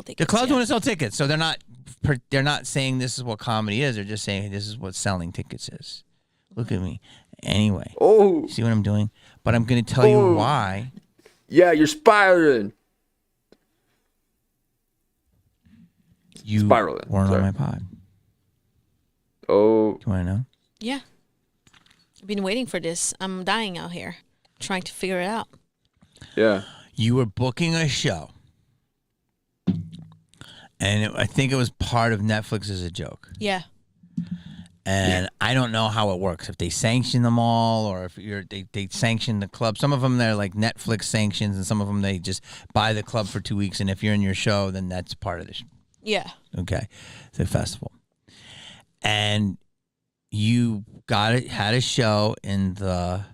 Speaker 12: The clubs want to sell tickets, so they're not saying this is what comedy is. They're just saying this is what selling tickets is. Look at me. Anyway.
Speaker 4: Oh.
Speaker 12: See what I'm doing? But I'm going to tell you why.
Speaker 4: Yeah, you're spiraling.
Speaker 12: You
Speaker 4: spiraling.
Speaker 12: weren't
Speaker 4: Sorry.
Speaker 12: on my pod.
Speaker 4: Oh.
Speaker 12: Do you want to know?
Speaker 13: Yeah. I've been waiting for this. I'm dying out here, trying to figure it out.
Speaker 4: Yeah.
Speaker 12: You were booking a show. And I think it was part of Netflix as a joke.
Speaker 13: Yeah.
Speaker 12: And I don't know how it works. If they sanction them all or if they sanction the club. Some of them, they're like Netflix sanctions, and some of them, they just buy the club for 2 weeks. And if you're in your show, then that's part of the show.
Speaker 13: Yeah.
Speaker 12: Okay. The festival. And you had a show in the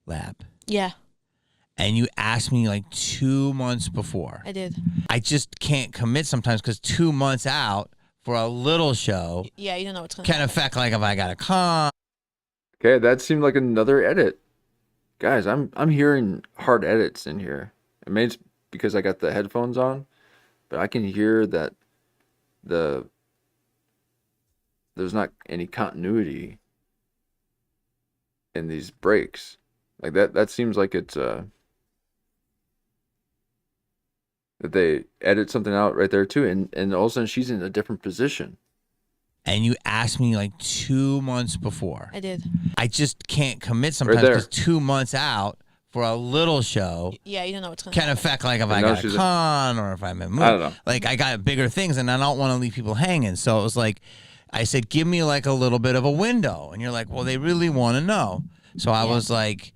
Speaker 12: lab.
Speaker 13: Yeah.
Speaker 12: And you asked me like 2 months before.
Speaker 13: I did.
Speaker 12: I just can't commit sometimes because 2 months out for a little show.
Speaker 13: Yeah, you don't know what's going
Speaker 12: can affect like if I got a con.
Speaker 4: Okay, that seemed like another edit. Guys, I'm hearing hard edits in here. It may it's because I got the headphones on, but I can hear that there's not any continuity in these breaks. Like that seems like it's that they edit something out right there too, and all of a sudden she's in a different position.
Speaker 12: And you asked me like 2 months before.
Speaker 13: I did.
Speaker 12: I just can't commit sometimes because 2 months out for a little show.
Speaker 13: Yeah, you don't know what's going
Speaker 12: can affect like if I got a con or if I'm in a movie.
Speaker 4: I don't know.
Speaker 12: Like I got bigger things and I don't want to leave people hanging. So it was like, I said, give me like a little bit of a window. And you're like, well, they really want to know. So I was like,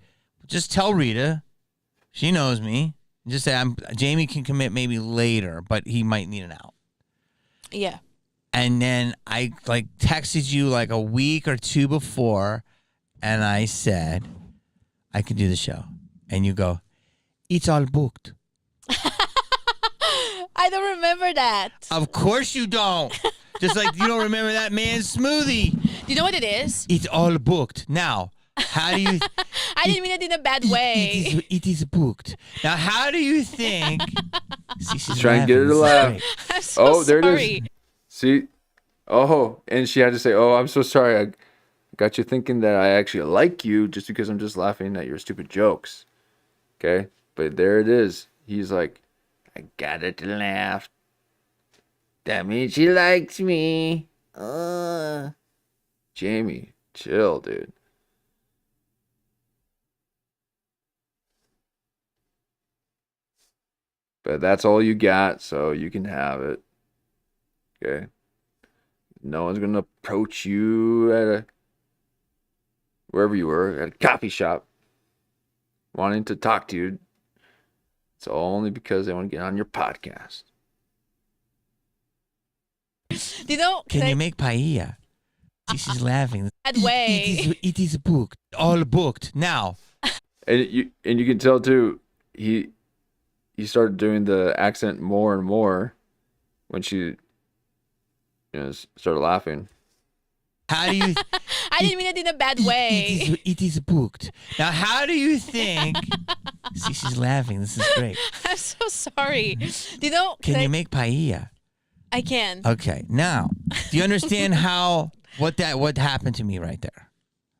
Speaker 12: just tell Rita. She knows me. Just say Jamie can commit maybe later, but he might need an out.
Speaker 13: Yeah.
Speaker 12: And then I like texted you like a week or two before, and I said I could do the show, and you go, it's all booked.
Speaker 13: I don't remember that.
Speaker 12: Of course you don't. Just like you don't remember that man's smoothie.
Speaker 13: Do you know what it is?
Speaker 12: It's all booked. Now, how do you...
Speaker 13: I didn't mean it in a bad way.
Speaker 12: It is booked. Now, how do you think...
Speaker 4: She's trying to get her to laugh.
Speaker 13: I'm so
Speaker 4: there
Speaker 13: sorry.
Speaker 4: it is. See? Oh, and she had to say, oh, I'm so sorry. I got you thinking that I actually like you just because I'm just laughing at your stupid jokes. Okay? But there it is. He's like, I got it to laugh. That means she likes me. Jamie, chill, dude. But that's all you got, so you can have it. Okay? No one's going to approach you at wherever you were, at a coffee shop, wanting to talk to you. It's only because they want to get on your podcast.
Speaker 13: Do you know?
Speaker 12: Can you make paella? She's laughing.
Speaker 13: Bad way.
Speaker 12: It is booked. All booked. Now.
Speaker 4: And you can tell, too, he started doing the accent more and more when she started laughing.
Speaker 12: How do you...
Speaker 13: I didn't mean it in a bad way.
Speaker 12: It is booked. Now, how do you think... See, she's laughing. This is great.
Speaker 13: I'm so sorry. Do you know?
Speaker 12: Can you make paella?
Speaker 13: I can.
Speaker 12: Okay. Now, do you understand what happened to me right there?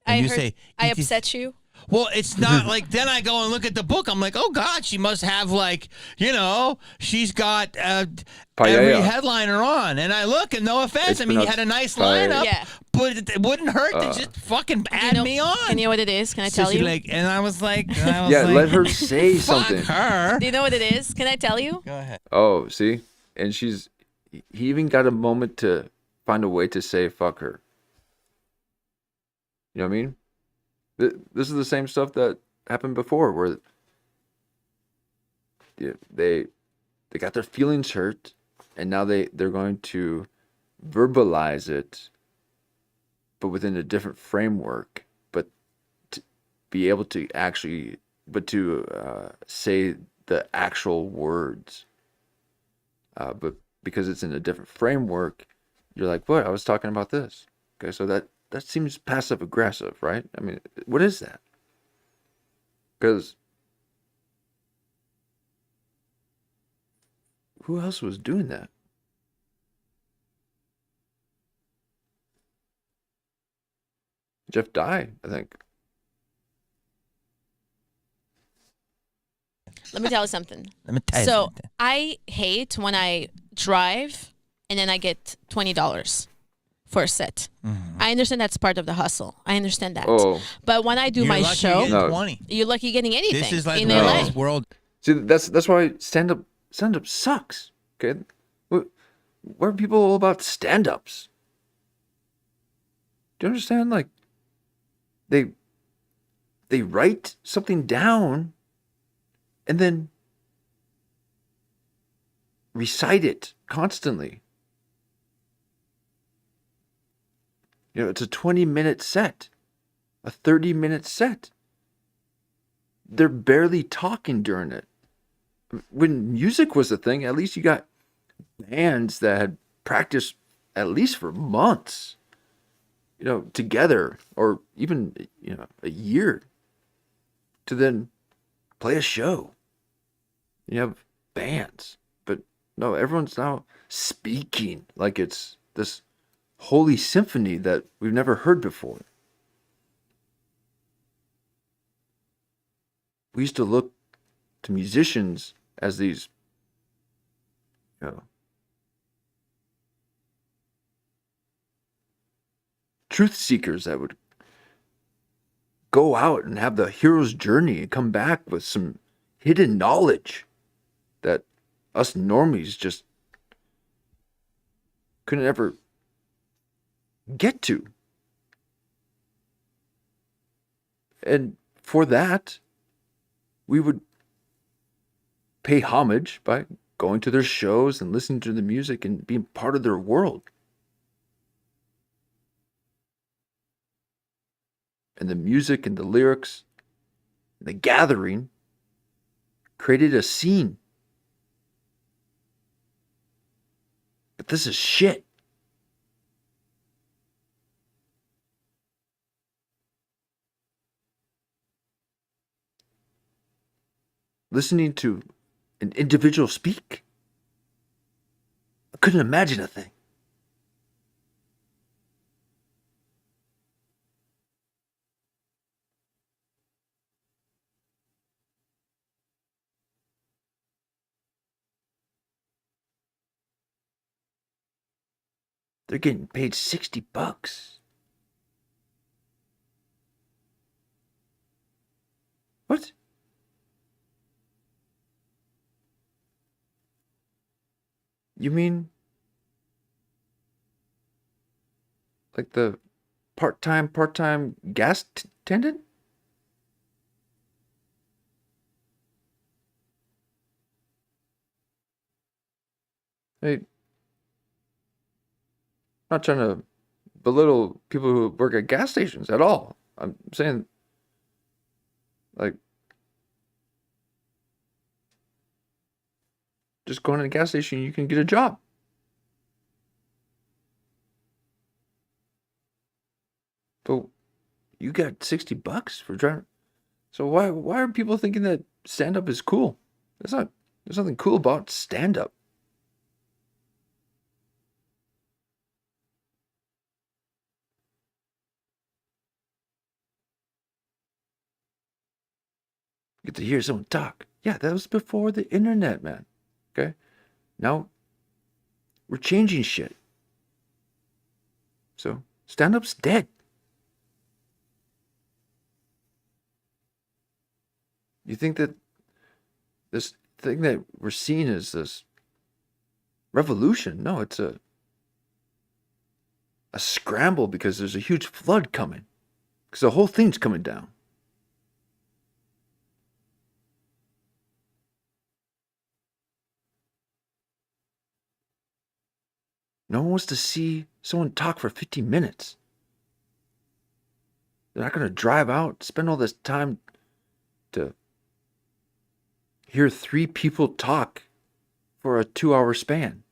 Speaker 12: When
Speaker 13: I upset you?
Speaker 12: Well, it's not like then I go and look at the book. I'm like, oh, God, she must have like, she's got every headliner on. And I look, and no offense, you had a nice lineup, but it wouldn't hurt to just fucking add me on.
Speaker 13: Can you know what it is? Can I tell you?
Speaker 12: And I was like,
Speaker 4: let her say something.
Speaker 13: Fuck her. Do you know what it is? Can I tell you?
Speaker 12: Go ahead.
Speaker 4: Oh, see? And he even got a moment to find a way to say fuck her. You know what I mean? This is the same stuff that happened before, where they got their feelings hurt, and now they're going to verbalize it, but within a different framework, but to be able to actually, say the actual words, but because it's in a different framework, you're like, what? I was talking about this. Okay, so that seems passive aggressive, right? I mean, what is that? Because who else was doing that? Jeff Dye, I think.
Speaker 13: Let me tell you something.
Speaker 12: Let me tell you
Speaker 13: so
Speaker 12: something.
Speaker 13: I hate when I drive and then I get $20 for a set. I understand that's part of the hustle. I understand that.
Speaker 4: Oh.
Speaker 13: But when I do
Speaker 12: You're
Speaker 13: my
Speaker 12: lucky
Speaker 13: show,
Speaker 12: getting 20.
Speaker 13: you're lucky getting anything
Speaker 12: This is like
Speaker 13: in
Speaker 12: one of
Speaker 13: LA.
Speaker 12: those world.
Speaker 4: See, that's why stand up sucks. Okay, what are people all about stand ups? Do you understand? Like they write something down and then recite it constantly. You know, it's a 20-minute set, a 30-minute set. They're barely talking during it. When music was a thing, at least you got bands that had practiced at least for months, you know, together, or even, you know, a year to then play a show. You have bands, but no, everyone's now speaking like it's this holy symphony that we've never heard before. We used to look to musicians as these, you know, truth seekers that would go out and have the hero's journey and come back with some hidden knowledge that us normies just couldn't ever get to. And for that, we would pay homage by going to their shows and listening to the music and being part of their world. And the music and the lyrics, and the gathering created a scene. But this is shit. Listening to an individual speak, I couldn't imagine a thing. They're getting paid $60. What? You mean like the part-time gas attendant? Hey, not trying to belittle people who work at gas stations at all. I'm saying, like, just going to a gas station, you can get a job. But you got $60 for driving. So why are people thinking that stand-up is cool? There's nothing cool about stand-up. Get to hear someone talk. Yeah, that was before the internet, man. Okay? Now, we're changing shit. So, stand-up's dead. You think that this thing that we're seeing is this revolution? No, it's a scramble because there's a huge flood coming. Because the whole thing's coming down. No one wants to see someone talk for 15 minutes. They're not going to drive out, spend all this time to hear 3 people talk for a 2-hour span.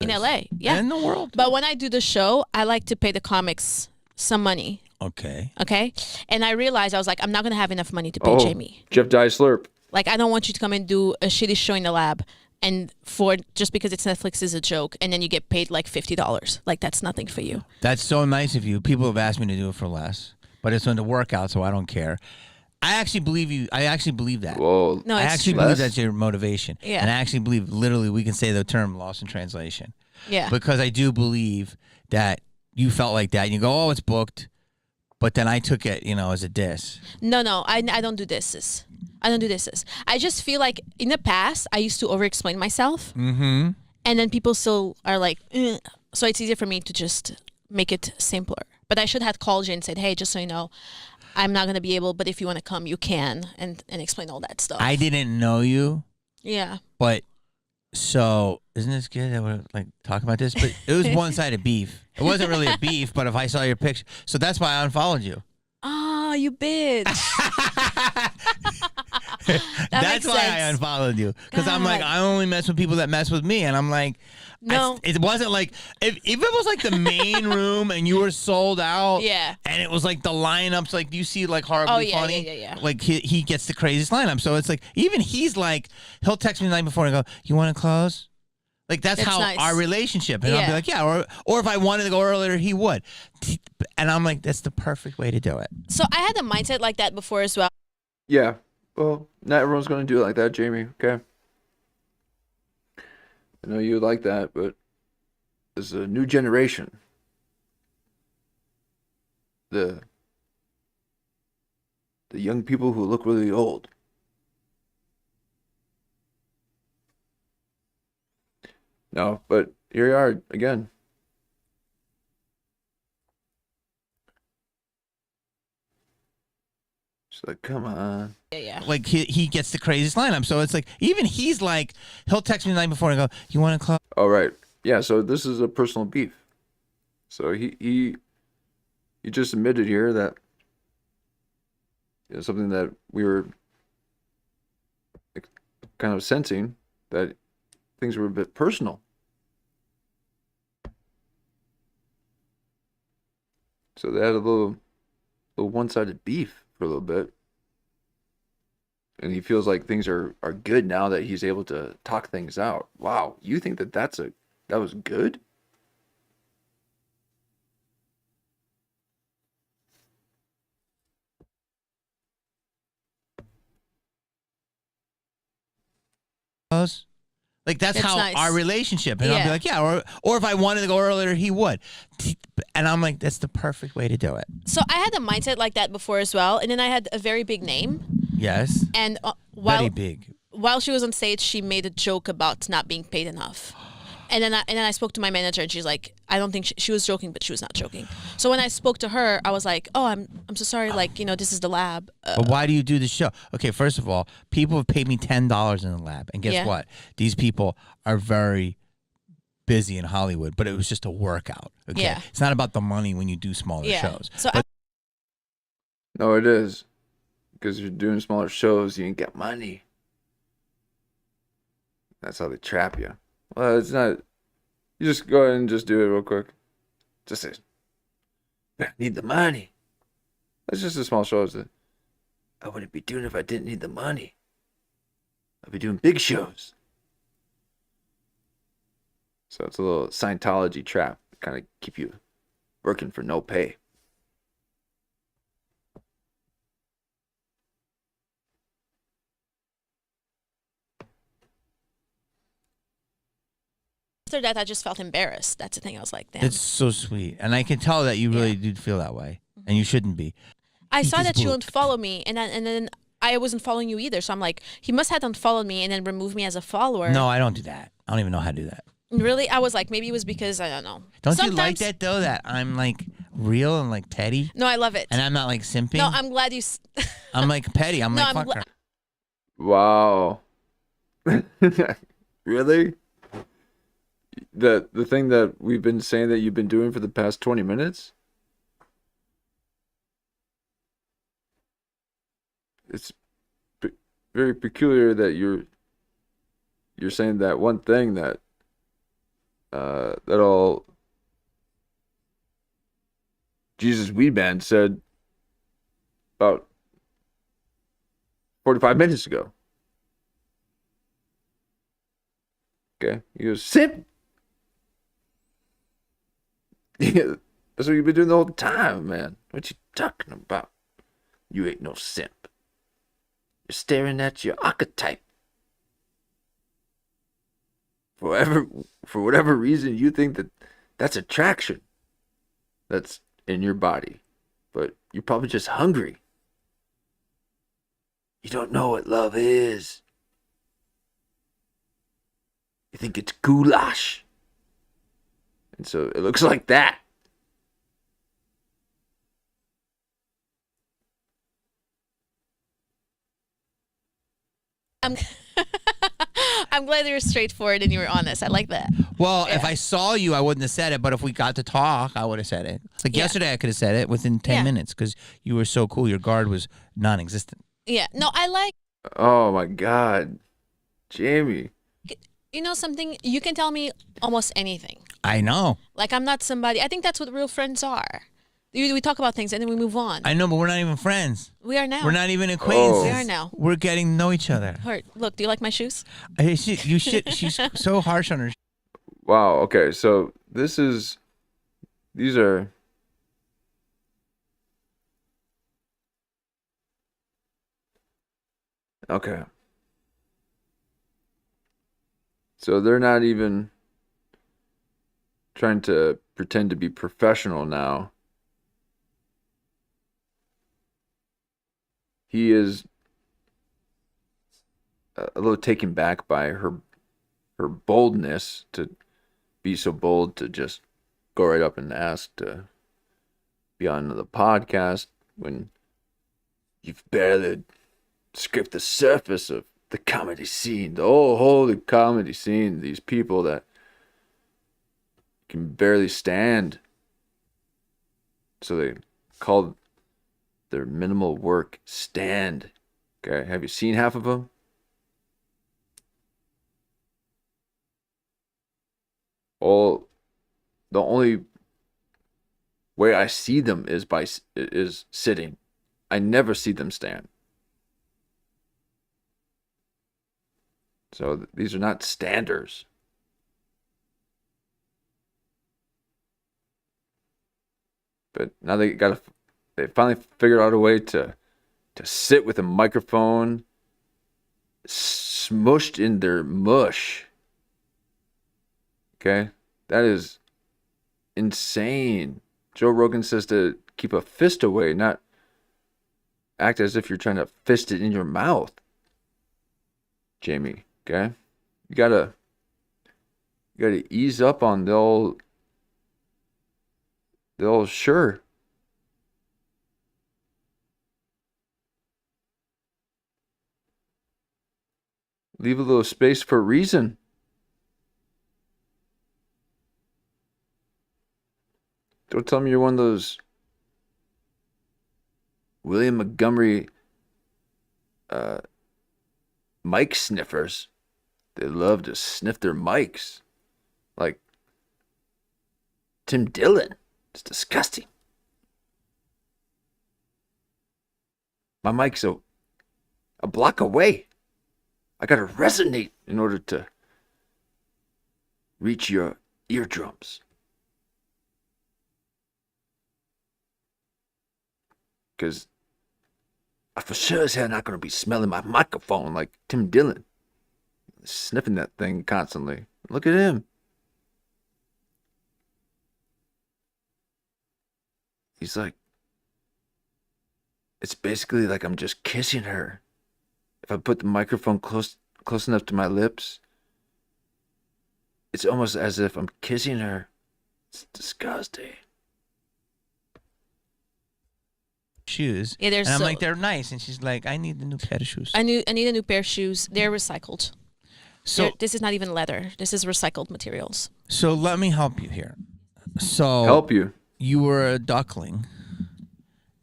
Speaker 13: In LA, yeah.
Speaker 12: In the world.
Speaker 13: But when I do the show, I like to pay the comics some money.
Speaker 12: Okay.
Speaker 13: Okay? And I realized, I was like, I'm not going to have enough money to pay Jamie.
Speaker 4: Jeff Dye Slurp.
Speaker 13: Like, I don't want you to come and do a shitty show in the lab and for just because it's Netflix is a joke, and then you get paid like $50. Like that's nothing for you.
Speaker 12: That's so nice of you. People have asked me to do it for less, but it's on the workout, so I don't care. I actually believe you. I actually believe that.
Speaker 4: Well,
Speaker 13: No,
Speaker 12: I
Speaker 13: it's
Speaker 12: actually
Speaker 13: true.
Speaker 12: believe that's your motivation.
Speaker 13: Yeah.
Speaker 12: And I actually believe, literally, we can say the term lost in translation.
Speaker 13: Yeah.
Speaker 12: Because I do believe that you felt like that. And you go, oh, it's booked. But then I took it, as a diss.
Speaker 13: No, I don't do this. I don't do this. I just feel like in the past, I used to over-explain myself.
Speaker 12: Mm-hmm.
Speaker 13: And then people still are like, "Ugh." So it's easier for me to just make it simpler. But I should have called you and said, hey, just so you know, I'm not going to be able, but if you want to come, you can, and explain all that stuff.
Speaker 12: I didn't know you.
Speaker 13: Yeah.
Speaker 12: But, so, isn't this good that we're, talking about this? But it was one-sided beef. It wasn't really a beef, but if I saw your picture. So that's why I unfollowed you.
Speaker 13: Oh, you bitch.
Speaker 12: That's why I unfollowed you. Because I'm like, I only mess with people that mess with me. And I'm like,
Speaker 13: no.
Speaker 12: It wasn't like, if it was like the main room and you were sold out.
Speaker 13: Yeah.
Speaker 12: And it was like the lineups, like you see like horribly funny.
Speaker 13: Yeah.
Speaker 12: Like he gets the craziest lineup. So it's like, even he's like, he'll text me the night before and go, you want to close? Like that's how
Speaker 13: nice.
Speaker 12: our relationship. And I'll be like, yeah. Or if I wanted to go earlier, he would. And I'm like, that's the perfect way to do it.
Speaker 13: So I had a mindset like that before as well.
Speaker 4: Yeah. Well, not everyone's going to do it like that, Jamie. Okay. I know you like that, but there's a new generation. The young people who look really old. No, but here you are again. She's like, come on.
Speaker 13: Yeah.
Speaker 12: Like he gets the craziest lineup. So it's like, even he's like, he'll text me the night before and go, you want to close?
Speaker 4: All right. Yeah, so this is a personal beef. So he just admitted here that something that we were kind of sensing, that things were a bit personal. So they had a little one-sided beef for a little bit. And he feels like things are good now that he's able to talk things out. Wow, you think that was good?
Speaker 12: Like that's how
Speaker 13: nice.
Speaker 12: our relationship. And I'll be like, yeah. Or if I wanted to go earlier, he would. And I'm like, that's the perfect way to do it.
Speaker 13: So I had a mindset like that before as well. And then I had a very big name.
Speaker 12: Yes.
Speaker 13: And
Speaker 12: very big.
Speaker 13: While she was on stage, she made a joke about not being paid enough. And then I spoke to my manager, and she's like, I don't think she was joking, but she was not joking. So when I spoke to her, I was like, oh, I'm so sorry. Like, this is the lab.
Speaker 12: But why do you do the show? Okay, first of all, people have paid me $10 in the lab. And guess what? These people are very busy in Hollywood, but it was just a workout. Okay?
Speaker 13: Yeah.
Speaker 12: It's not about the money when you do smaller shows.
Speaker 13: So
Speaker 4: No, it is. Because you're doing smaller shows, you ain't get money. That's how they trap you. Well, it's not. You just go ahead and just do it real quick. Just say, I need the money. That's just a small show. I wouldn't be doing it if I didn't need the money. I'd be doing big shows. So it's a little Scientology trap. Kind of keep you working for no pay.
Speaker 13: after that, I just felt embarrassed. That's the thing. I was like, damn.
Speaker 12: It's so sweet. And I can tell that you really do feel that way. And you shouldn't be.
Speaker 13: I saw that you unfollowed me, and then I wasn't following you either. So I'm like, he must have unfollowed me and then removed me as a follower.
Speaker 12: No, I don't do that. I don't even know how to do that.
Speaker 13: Really? I was like, maybe it was because, I don't know.
Speaker 12: Don't you like that, though, that I'm, like, real and, like, petty?
Speaker 13: No, I love it.
Speaker 12: And I'm not, like, simping?
Speaker 13: No, I'm glad you...
Speaker 12: I'm, like, petty. I'm, like, fuck her.
Speaker 4: Wow. Really? The thing that we've been saying that you've been doing for the past 20 minutes? It's very peculiar that you're saying that one thing that that all Jesus Weed Band said about 45 minutes ago. Okay? He goes, simp. Yeah, that's what you've been doing the whole time, man. What you talking about? You ain't no simp. You're staring at your archetype. For whatever reason, you think that that's attraction that's in your body. But you're probably just hungry. You don't know what love is. You think it's goulash. And so it looks like that.
Speaker 13: I'm glad you were straightforward and you were honest. I like that.
Speaker 12: Well, if I saw you, I wouldn't have said it. But if we got to talk, I would have said it. Like yesterday, I could have said it within 10 minutes because you were so cool. Your guard was non-existent.
Speaker 13: Yeah. No, I like.
Speaker 4: Oh my God, Jamie.
Speaker 13: You know something? You can tell me almost anything.
Speaker 12: I know.
Speaker 13: Like, I'm not somebody. I think that's what real friends are. We talk about things and then we move on.
Speaker 12: I know, but we're not even friends.
Speaker 13: We are now.
Speaker 12: We're not even acquaintances.
Speaker 13: We are now.
Speaker 12: We're getting to know each other.
Speaker 13: Look, do you like my shoes?
Speaker 12: You should. She's so harsh on her.
Speaker 4: Wow. Okay. So these are. Okay. So they're not even trying to pretend to be professional now. He is a little taken back by her boldness to be so bold to just go right up and ask to be on the podcast when you've barely scraped the surface of the comedy scene, the whole comedy scene. These people that can barely stand, so they call their minimal work stand. Okay, have you seen half of them? The only way I see them is sitting. I never see them stand. So these are not standers. But now they finally figured out a way to sit with a microphone smushed in their mush. Okay? That is insane. Joe Rogan says to keep a fist away, not act as if you're trying to fist it in your mouth. Jamie, okay? You gotta ease up on the old sure. Leave a little space for a reason. Don't tell me you're one of those William Montgomery mic sniffers. They love to sniff their mics. Like Tim Dillon. It's disgusting. My mic's a block away. I gotta resonate in order to reach your eardrums. Because I for sure as hell not gonna be smelling my microphone like Tim Dillon. Sniffing that thing constantly. Look at him. He's like, it's basically like I'm just kissing her. If I put the microphone close enough to my lips, it's almost as if I'm kissing her. It's disgusting.
Speaker 12: Shoes.
Speaker 13: Yeah,
Speaker 12: and I'm like, they're nice, and she's like, I need a new pair of shoes.
Speaker 13: I need a new pair of shoes. They're recycled.
Speaker 12: So
Speaker 13: this is not even leather. This is recycled materials.
Speaker 12: So let me help you here. So
Speaker 4: help you.
Speaker 12: You were a duckling.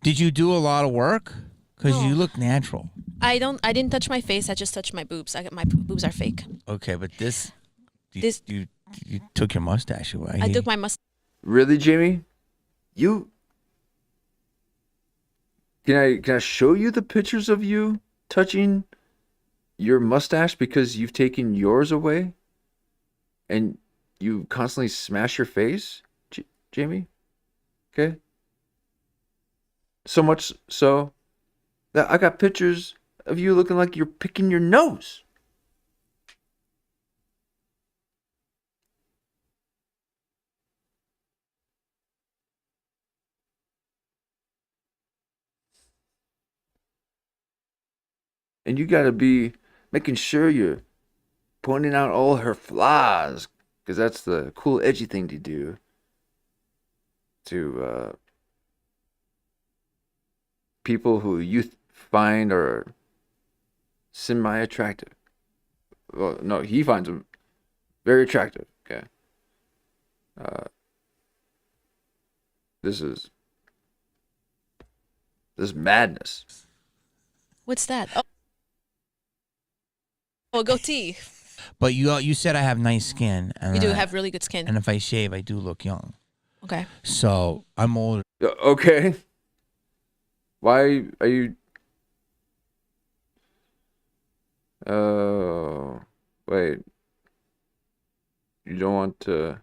Speaker 12: Did you do a lot of work? Because you look natural.
Speaker 13: I didn't touch my face. I just touched my boobs. My boobs are fake.
Speaker 12: Okay, but you took your mustache away.
Speaker 13: I took my mustache.
Speaker 4: Really, Jamie? You can I show you the pictures of you touching your mustache because you've taken yours away? and you constantly smash your face, Jamie? Okay? So much so that I got pictures of you looking like you're picking your nose. And you gotta be making sure you're pointing out all her flaws, because that's the cool, edgy thing to do. To people who you find are semi-attractive. Well, no, he finds them very attractive. Okay. This is madness.
Speaker 13: What's that? Oh, goatee.
Speaker 12: But you said I have nice skin. And
Speaker 13: You do have really good skin.
Speaker 12: And if I shave, I do look young.
Speaker 13: Okay.
Speaker 12: So I'm older.
Speaker 4: Okay. Why are you? Oh, wait. You don't want to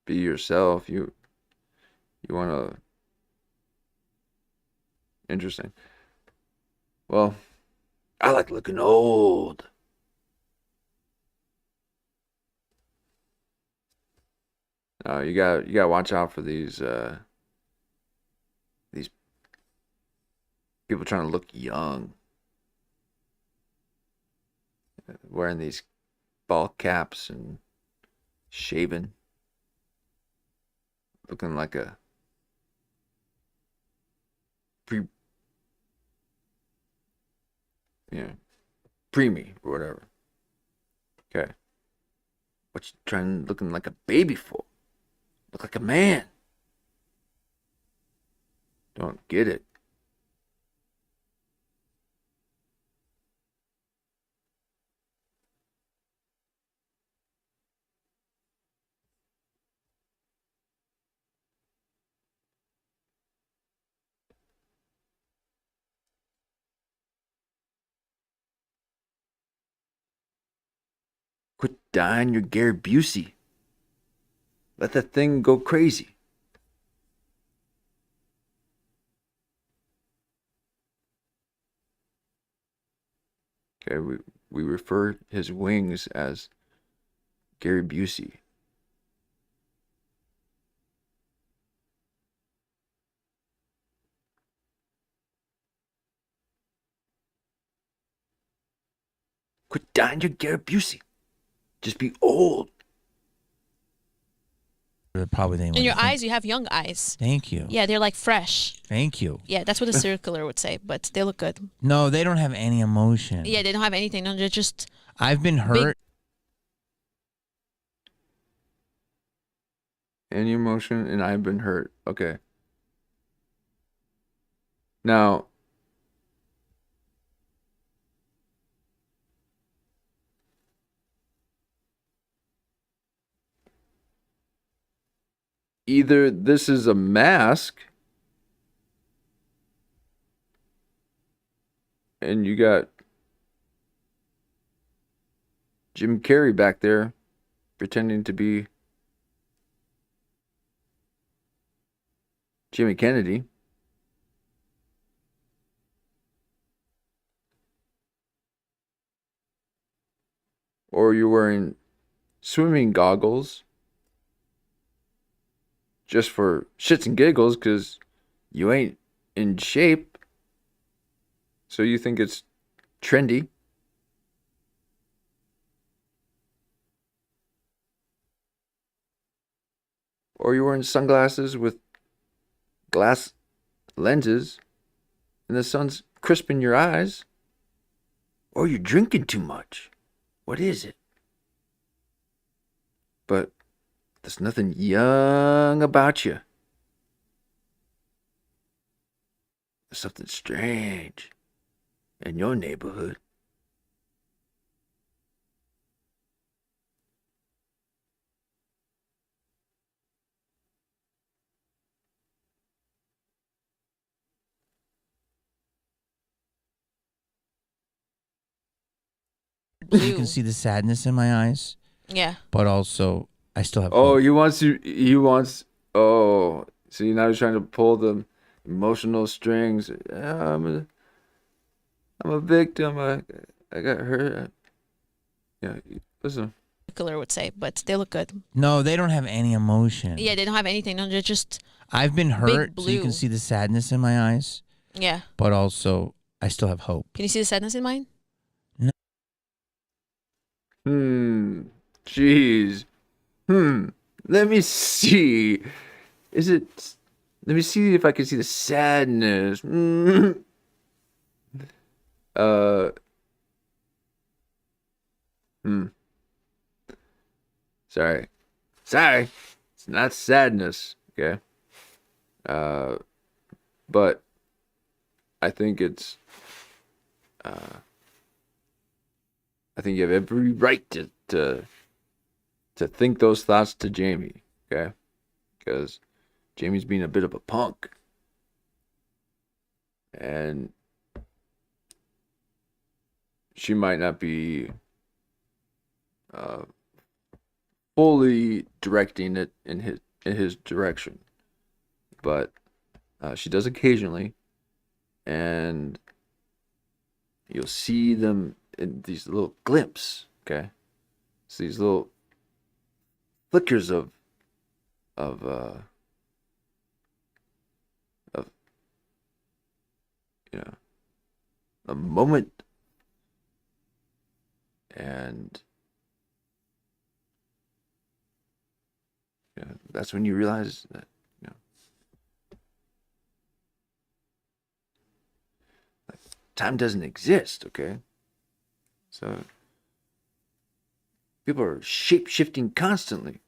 Speaker 4: be yourself. You want to. Interesting. Well, I like looking old. You got to watch out for these people trying to look young, wearing these ball caps and shaving, looking like a preemie or whatever. Okay, what you trying looking like a baby for? Look like a man. Don't get it. Quit dyeing your Gary Busey. Let that thing go crazy. Okay, we refer his wings as Gary Busey. Quit dyeing your Gary Busey. Just be old.
Speaker 12: Probably than
Speaker 13: In your eyes, you have young eyes.
Speaker 12: Thank you.
Speaker 13: Yeah, they're like fresh.
Speaker 12: Thank you.
Speaker 13: Yeah, that's what a circular would say, but they look good.
Speaker 12: No, they don't have any emotion.
Speaker 13: Yeah, they don't have anything. No, they're just.
Speaker 12: I've been hurt.
Speaker 4: Any emotion, and I've been hurt. Okay. Now, either this is a mask and you got Jim Carrey back there pretending to be Jimmy Kennedy. Or you're wearing swimming goggles just for shits and giggles because you ain't in shape. So you think it's trendy. Or you're wearing sunglasses with glass lenses and the sun's crisping your eyes. Or you're drinking too much. What is it? But there's nothing young about you. There's something strange in your neighborhood.
Speaker 12: so you can see the sadness in my eyes.
Speaker 13: Yeah.
Speaker 12: But also, I still have.
Speaker 4: Oh,
Speaker 12: hope.
Speaker 4: he wants. Oh, see, now he's trying to pull the emotional strings. Yeah, I'm a victim. I got hurt. Yeah, listen.
Speaker 13: Killer would say, but they look good.
Speaker 12: No, they don't have any emotion.
Speaker 13: Yeah, they don't have anything. No, they're just.
Speaker 12: I've been hurt,
Speaker 13: blue.
Speaker 12: so you can see the sadness in my eyes.
Speaker 13: Yeah.
Speaker 12: But also, I still have hope.
Speaker 13: Can you see the sadness in mine?
Speaker 4: Jeez. Let me see. Is it? Let me see if I can see the sadness. Sorry. It's not sadness, okay? But I think it's I think you have every right to think those thoughts to Jamie, okay? Because Jamie's being a bit of a punk. And she might not be fully directing it in his direction, but she does occasionally, and you'll see them in these little glimpses. Okay, it's these little flickers of a moment, and that's when you realize that time doesn't exist. Okay, so people are shape-shifting constantly,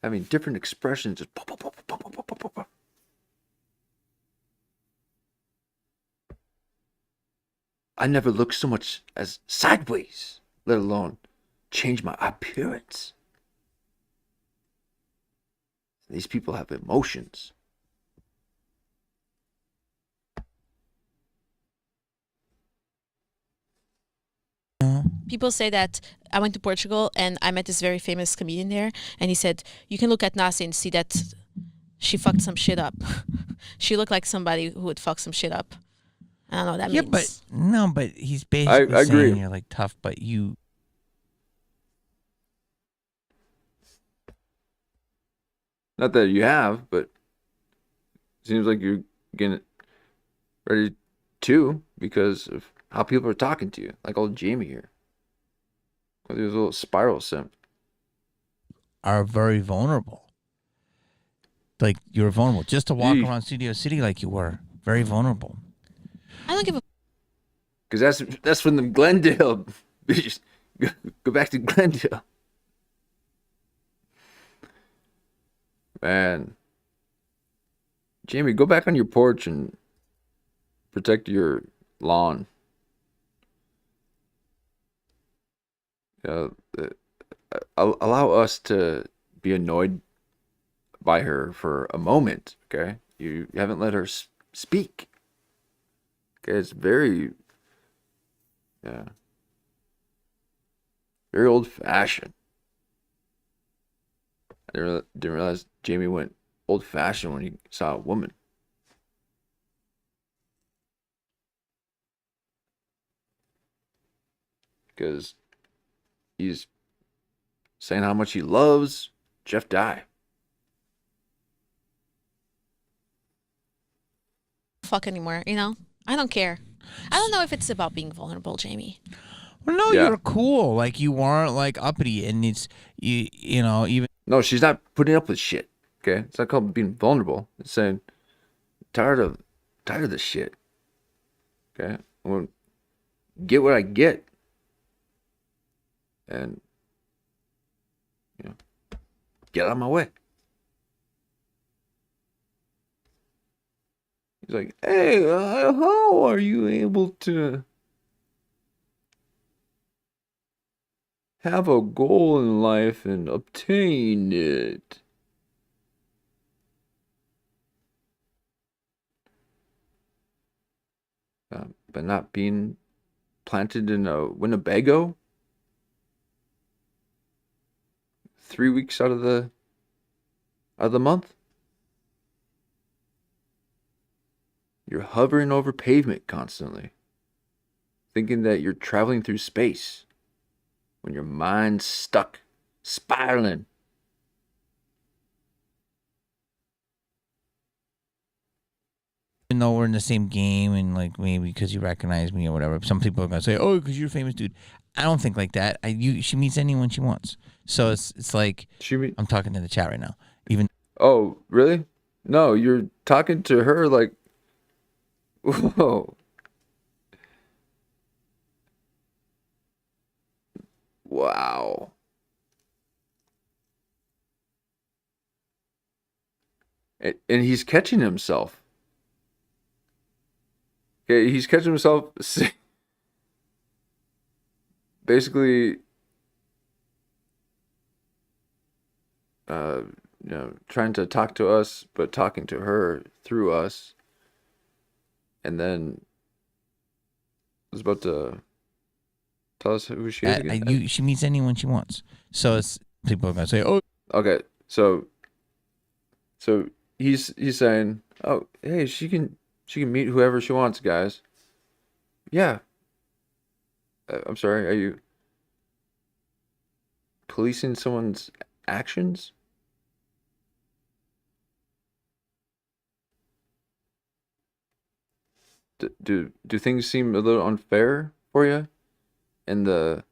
Speaker 4: having different expressions. Just pop, pop, pop, pop, pop, pop, pop, pop. I never looked so much as sideways, let alone change my appearance. These people have emotions.
Speaker 13: People say that I went to Portugal and I met this very famous comedian there, and he said, you can look at Nasi and see that she fucked some shit up. She looked like somebody who would fuck some shit up. I don't know what that means.
Speaker 12: But he's basically
Speaker 4: I
Speaker 12: saying
Speaker 4: agree.
Speaker 12: you're like tough, but you.
Speaker 4: Not that you have, but it seems like you're getting ready to because of how people are talking to you. Like old Jamie here. With his little spiral simp.
Speaker 12: Are very vulnerable. Like you're vulnerable. Just to walk around Studio City like you were. Very vulnerable.
Speaker 13: I don't give a.
Speaker 4: Because that's from the Glendale. Go back to Glendale. Man. Jamie, go back on your porch and protect your lawn. Allow us to be annoyed by her for a moment, okay? You haven't let her speak. Okay, it's very old-fashioned. I didn't realize Jamie went old-fashioned when he saw a woman. Because he's saying how much he loves Jeff Dye.
Speaker 13: Fuck anymore, you know? I don't care. I don't know if it's about being vulnerable, Jamie.
Speaker 12: Well, no, you're cool. Like you weren't like uppity, and it's you know even.
Speaker 4: No, she's not putting up with shit. Okay, it's not called being vulnerable. It's saying tired of this shit. Okay, I'm gonna get what I get, and get out of my way. He's like, hey, how are you able to have a goal in life and obtain it? But not being planted in a Winnebago 3 weeks out of the month. You're hovering over pavement constantly, thinking that you're traveling through space when your mind's stuck, spiraling.
Speaker 12: Even though we're in the same game and like maybe because you recognize me or whatever, some people are gonna say, "Oh, because you're a famous dude." I don't think like that. She meets anyone she wants. So it's like I'm talking to the chat right now. Even
Speaker 4: Oh, really? No, you're talking to her like, whoa. Wow. And he's catching himself. Okay, he's catching himself basically trying to talk to us, but talking to her through us. And then was about to tell us who she is again.
Speaker 12: she meets anyone she wants. So it's people are gonna say, "Oh."
Speaker 4: Okay, so he's saying, "Oh, hey, she can meet whoever she wants, guys." Yeah. I'm sorry. Are you policing someone's actions? Do things seem a little unfair for you in the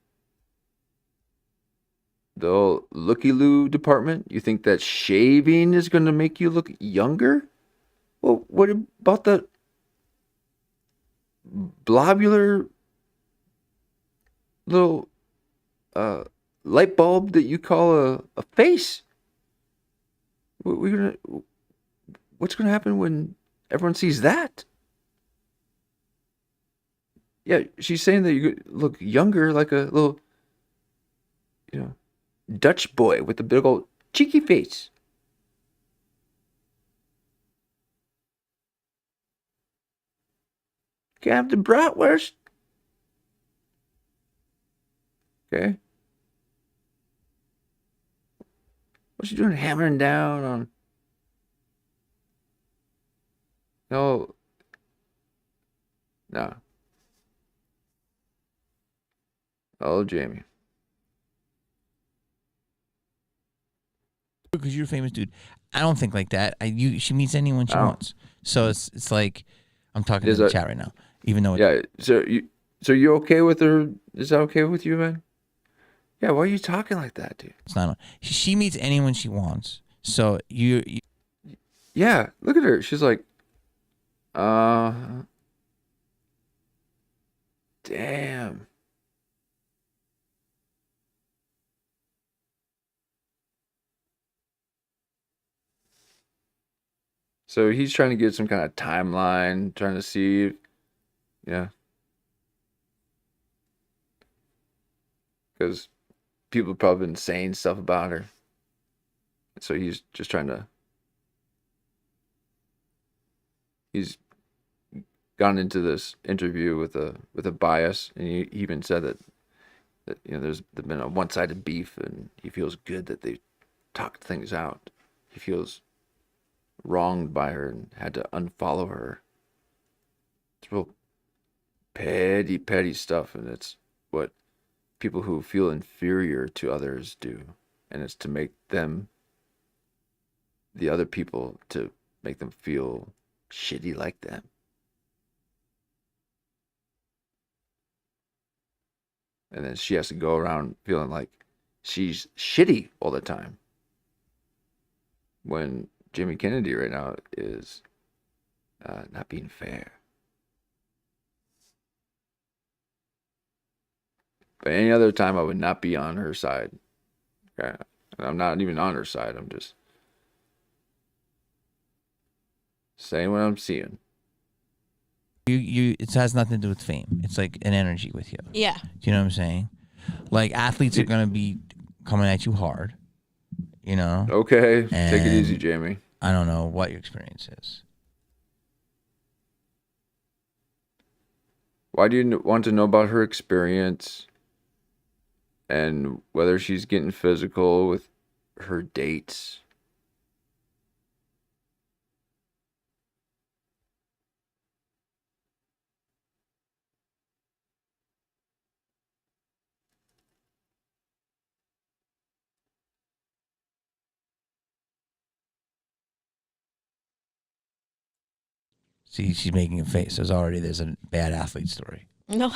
Speaker 4: old looky-loo department? You think that shaving is going to make you look younger? Well, what about that blobular little light bulb that you call a face? What's gonna happen when everyone sees that? Yeah, she's saying that you look younger, like a little, Dutch boy with a big old cheeky face. Can I have the bratwurst? Okay. What's she doing hammering down on? No. Oh, Jamie.
Speaker 12: Because you're a famous dude. I don't think like that. She meets anyone she wants. So it's like I'm talking to the chat right now. Even though
Speaker 4: so you're okay with her? Is that okay with you, man? Yeah, why are you talking like that, dude?
Speaker 12: It's not. She meets anyone she wants. So you
Speaker 4: yeah, look at her. She's like, damn. So he's trying to get some kind of timeline, trying to see, because people have probably been saying stuff about her. So he's just trying to. He's gone into this interview with a bias, and he even said that there's been a one-sided beef, and he feels good that they talked things out. He feels wronged by her and had to unfollow her. It's real petty stuff, and it's what people who feel inferior to others do, and it's to make them, the other people, to make them feel shitty like them. And then she has to go around feeling like she's shitty all the time, when Jimmy Kennedy right now is not being fair. But any other time, I would not be on her side. Okay? I'm not even on her side. I'm just saying what I'm seeing.
Speaker 12: It has nothing to do with fame. It's like an energy with you.
Speaker 13: Yeah.
Speaker 12: Do you know what I'm saying? Like athletes are gonna be coming at you hard.
Speaker 4: Okay, take it easy, Jamie.
Speaker 12: I don't know what your experience is.
Speaker 4: Why do you want to know about her experience and whether she's getting physical with her dates?
Speaker 12: See, she's making a face. There's a bad athlete story.
Speaker 13: No.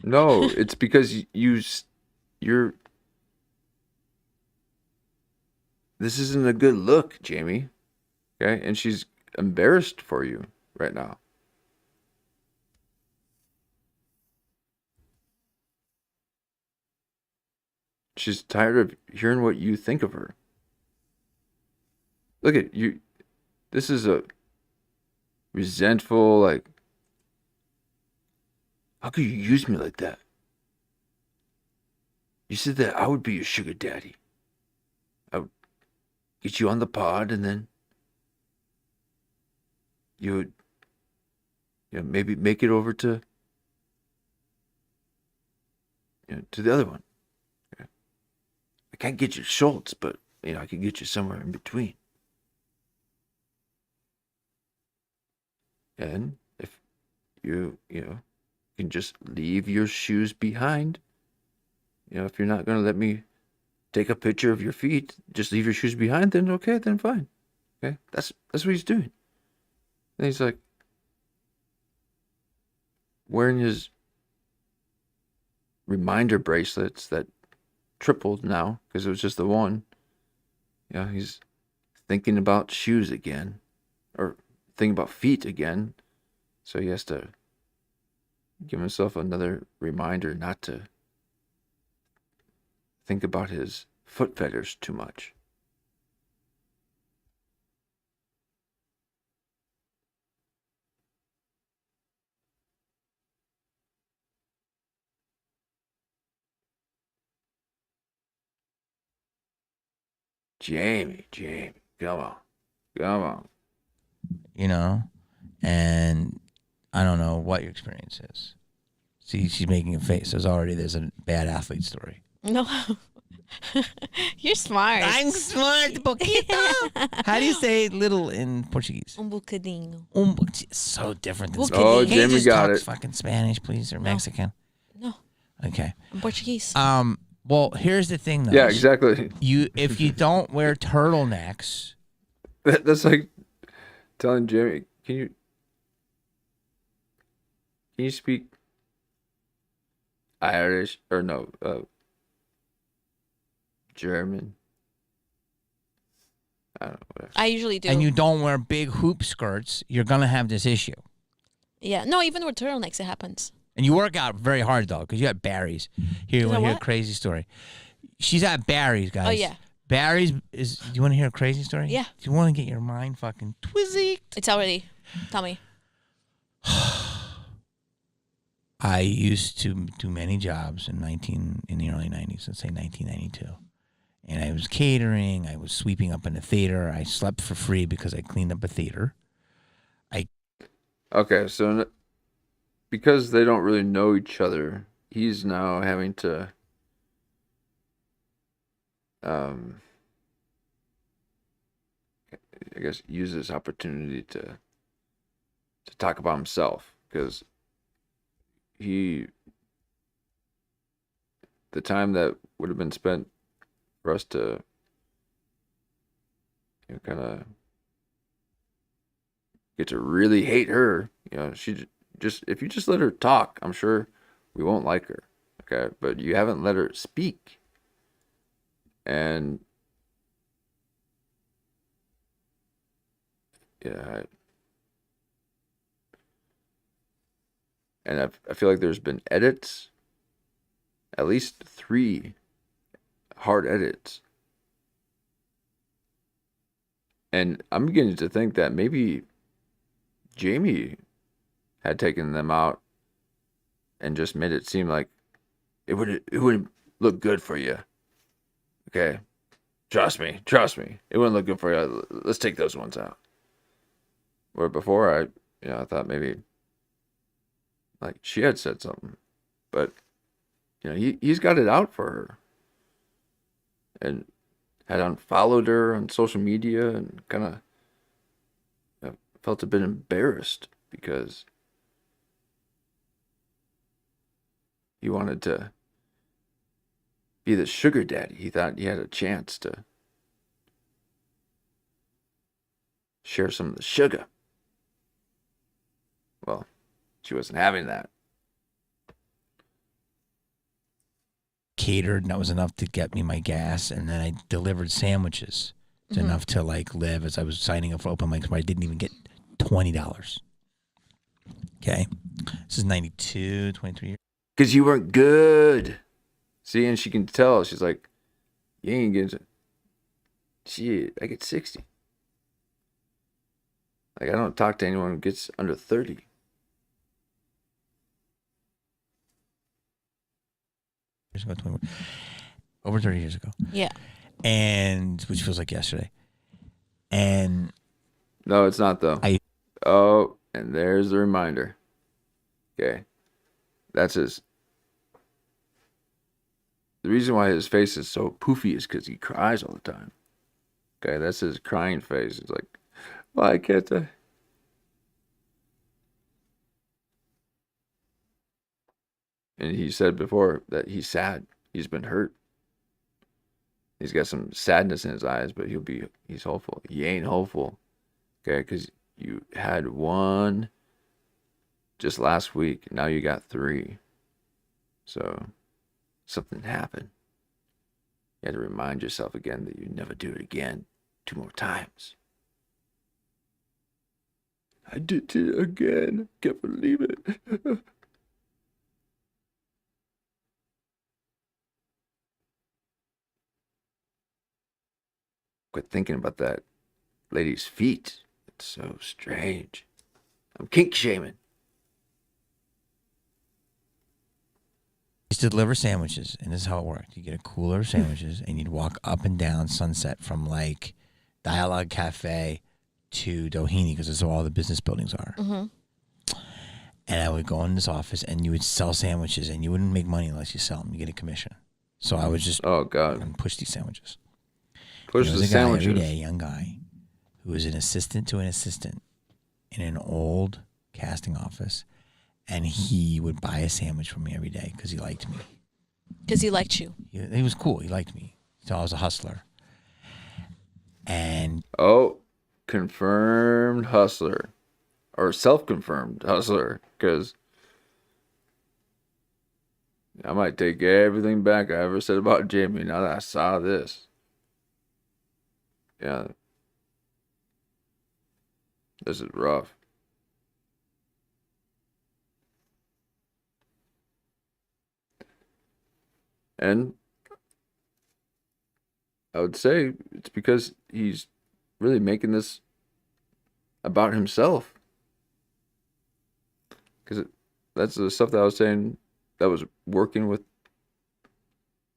Speaker 4: No, it's because you're. This isn't a good look, Jamie. Okay, and she's embarrassed for you right now. She's tired of hearing what you think of her. Look at you. This is a resentful, like, how could you use me like that? You said that I would be your sugar daddy. I would get you on the pod, and then you would, maybe make it over to, to the other one. Okay. I can't get you Schultz, but I can get you somewhere in between. And if you can just leave your shoes behind, if you're not going to let me take a picture of your feet, just leave your shoes behind, then okay, then fine. Okay? That's what he's doing. And he's like wearing his reminder bracelets that tripled now because it was just the one. He's thinking about shoes again, or thinking about feet again. So he has to give himself another reminder not to think about his foot fetish too much. Jamie, come on.
Speaker 12: And I don't know what your experience is. See, she's making a face. There's a bad athlete story.
Speaker 13: No. You're smart.
Speaker 12: I'm smart, poquito. How do you say little in Portuguese?
Speaker 13: Um bocadinho.
Speaker 12: So different than
Speaker 13: Spanish. Oh,
Speaker 12: Can you
Speaker 4: Jimmy
Speaker 12: just
Speaker 4: got
Speaker 12: talk
Speaker 4: it.
Speaker 12: fucking Spanish, please, or Mexican?
Speaker 13: No.
Speaker 12: Okay.
Speaker 13: I'm Portuguese.
Speaker 12: Well, here's the thing, though.
Speaker 4: Yeah, exactly.
Speaker 12: If you don't wear turtlenecks,
Speaker 4: That's like telling Jamie, can you speak Irish or no, German? I don't know. Whatever.
Speaker 13: I usually do.
Speaker 12: and you don't wear big hoop skirts, you're gonna have this issue.
Speaker 13: Yeah. No, even with turtlenecks, it happens.
Speaker 12: And you work out very hard though, because you got Barry's. Here, you
Speaker 13: Is
Speaker 12: want to
Speaker 13: that
Speaker 12: hear a
Speaker 13: what?
Speaker 12: crazy story? She's at Barry's, guys.
Speaker 13: Oh, yeah.
Speaker 12: Barry's is. Do you want to hear a crazy story?
Speaker 13: Yeah.
Speaker 12: Do you want to get your mind fucking twizzed?
Speaker 13: It's already. Tell me.
Speaker 12: I used to do many jobs in the early 90s, let's say 1992. And I was catering, I was sweeping up in a theater, I slept for free because I cleaned up a theater.
Speaker 4: Okay, so because they don't really know each other, he's now having to I guess use this opportunity to talk about himself, because the time that would have been spent for us to kind of get to really hate her, she just, if you just let her talk, I'm sure we won't like her. Okay, but you haven't let her speak. And yeah, I feel like there's been edits, at least 3 hard edits. And I'm beginning to think that maybe Jamie had taken them out and just made it seem like it wouldn't look good for you. Okay, trust me, it wouldn't look good for you. Let's take those ones out. Where before I thought maybe like she had said something, but you know, he's got it out for her, and had unfollowed her on social media, and kind of felt a bit embarrassed because he wanted to be the sugar daddy. He thought he had a chance to share some of the sugar. Well, she wasn't having that.
Speaker 12: Catered, and that was enough to get me my gas, and then I delivered sandwiches. It's enough to like live as I was signing up for open mics where I didn't even get $20. Okay. This is 92, 23 years.
Speaker 4: Because you weren't good. See, and she can tell. She's like, you ain't getting... Shit, I get 60. Like, I don't talk to anyone who gets under 30.
Speaker 12: Over 30 years ago.
Speaker 13: Yeah.
Speaker 12: And, which feels like yesterday. And...
Speaker 4: No, it's not, though. Oh, and there's the reminder. Okay. That's his... The reason why his face is so poofy is because he cries all the time. Okay, that's his crying face. It's like, why can't I? And he said before that he's sad. He's been hurt. He's got some sadness in his eyes, but he's hopeful. He ain't hopeful. Okay, because you had one just last week. Now you got 3. So something happened. You had to remind yourself again that you never do it again 2 more times. I did it again. Can't believe it. Quit thinking about that lady's feet. It's so strange. I'm kink shaming.
Speaker 12: Used to deliver sandwiches, and this is how it worked. You get a cooler of sandwiches, and you'd walk up and down Sunset from like Dialogue Cafe to Doheny, because that's where all the business buildings are.
Speaker 13: Mm-hmm.
Speaker 12: And I would go in this office, and you would sell sandwiches, and you wouldn't make money unless you sell them. You get a commission. So I was just push these sandwiches.
Speaker 4: Push the sandwiches.
Speaker 12: Every day, young guy who was an assistant to an assistant in an old casting office. And he would buy a sandwich from me every day because he liked me.
Speaker 13: Because he liked you.
Speaker 12: He was cool. He liked me. So I was a hustler. And
Speaker 4: confirmed hustler, or self-confirmed hustler, because I might take everything back I ever said about Jamie now that I saw this. Yeah, this is rough. And I would say it's because he's really making this about himself. Because that's the stuff that I was saying that was working with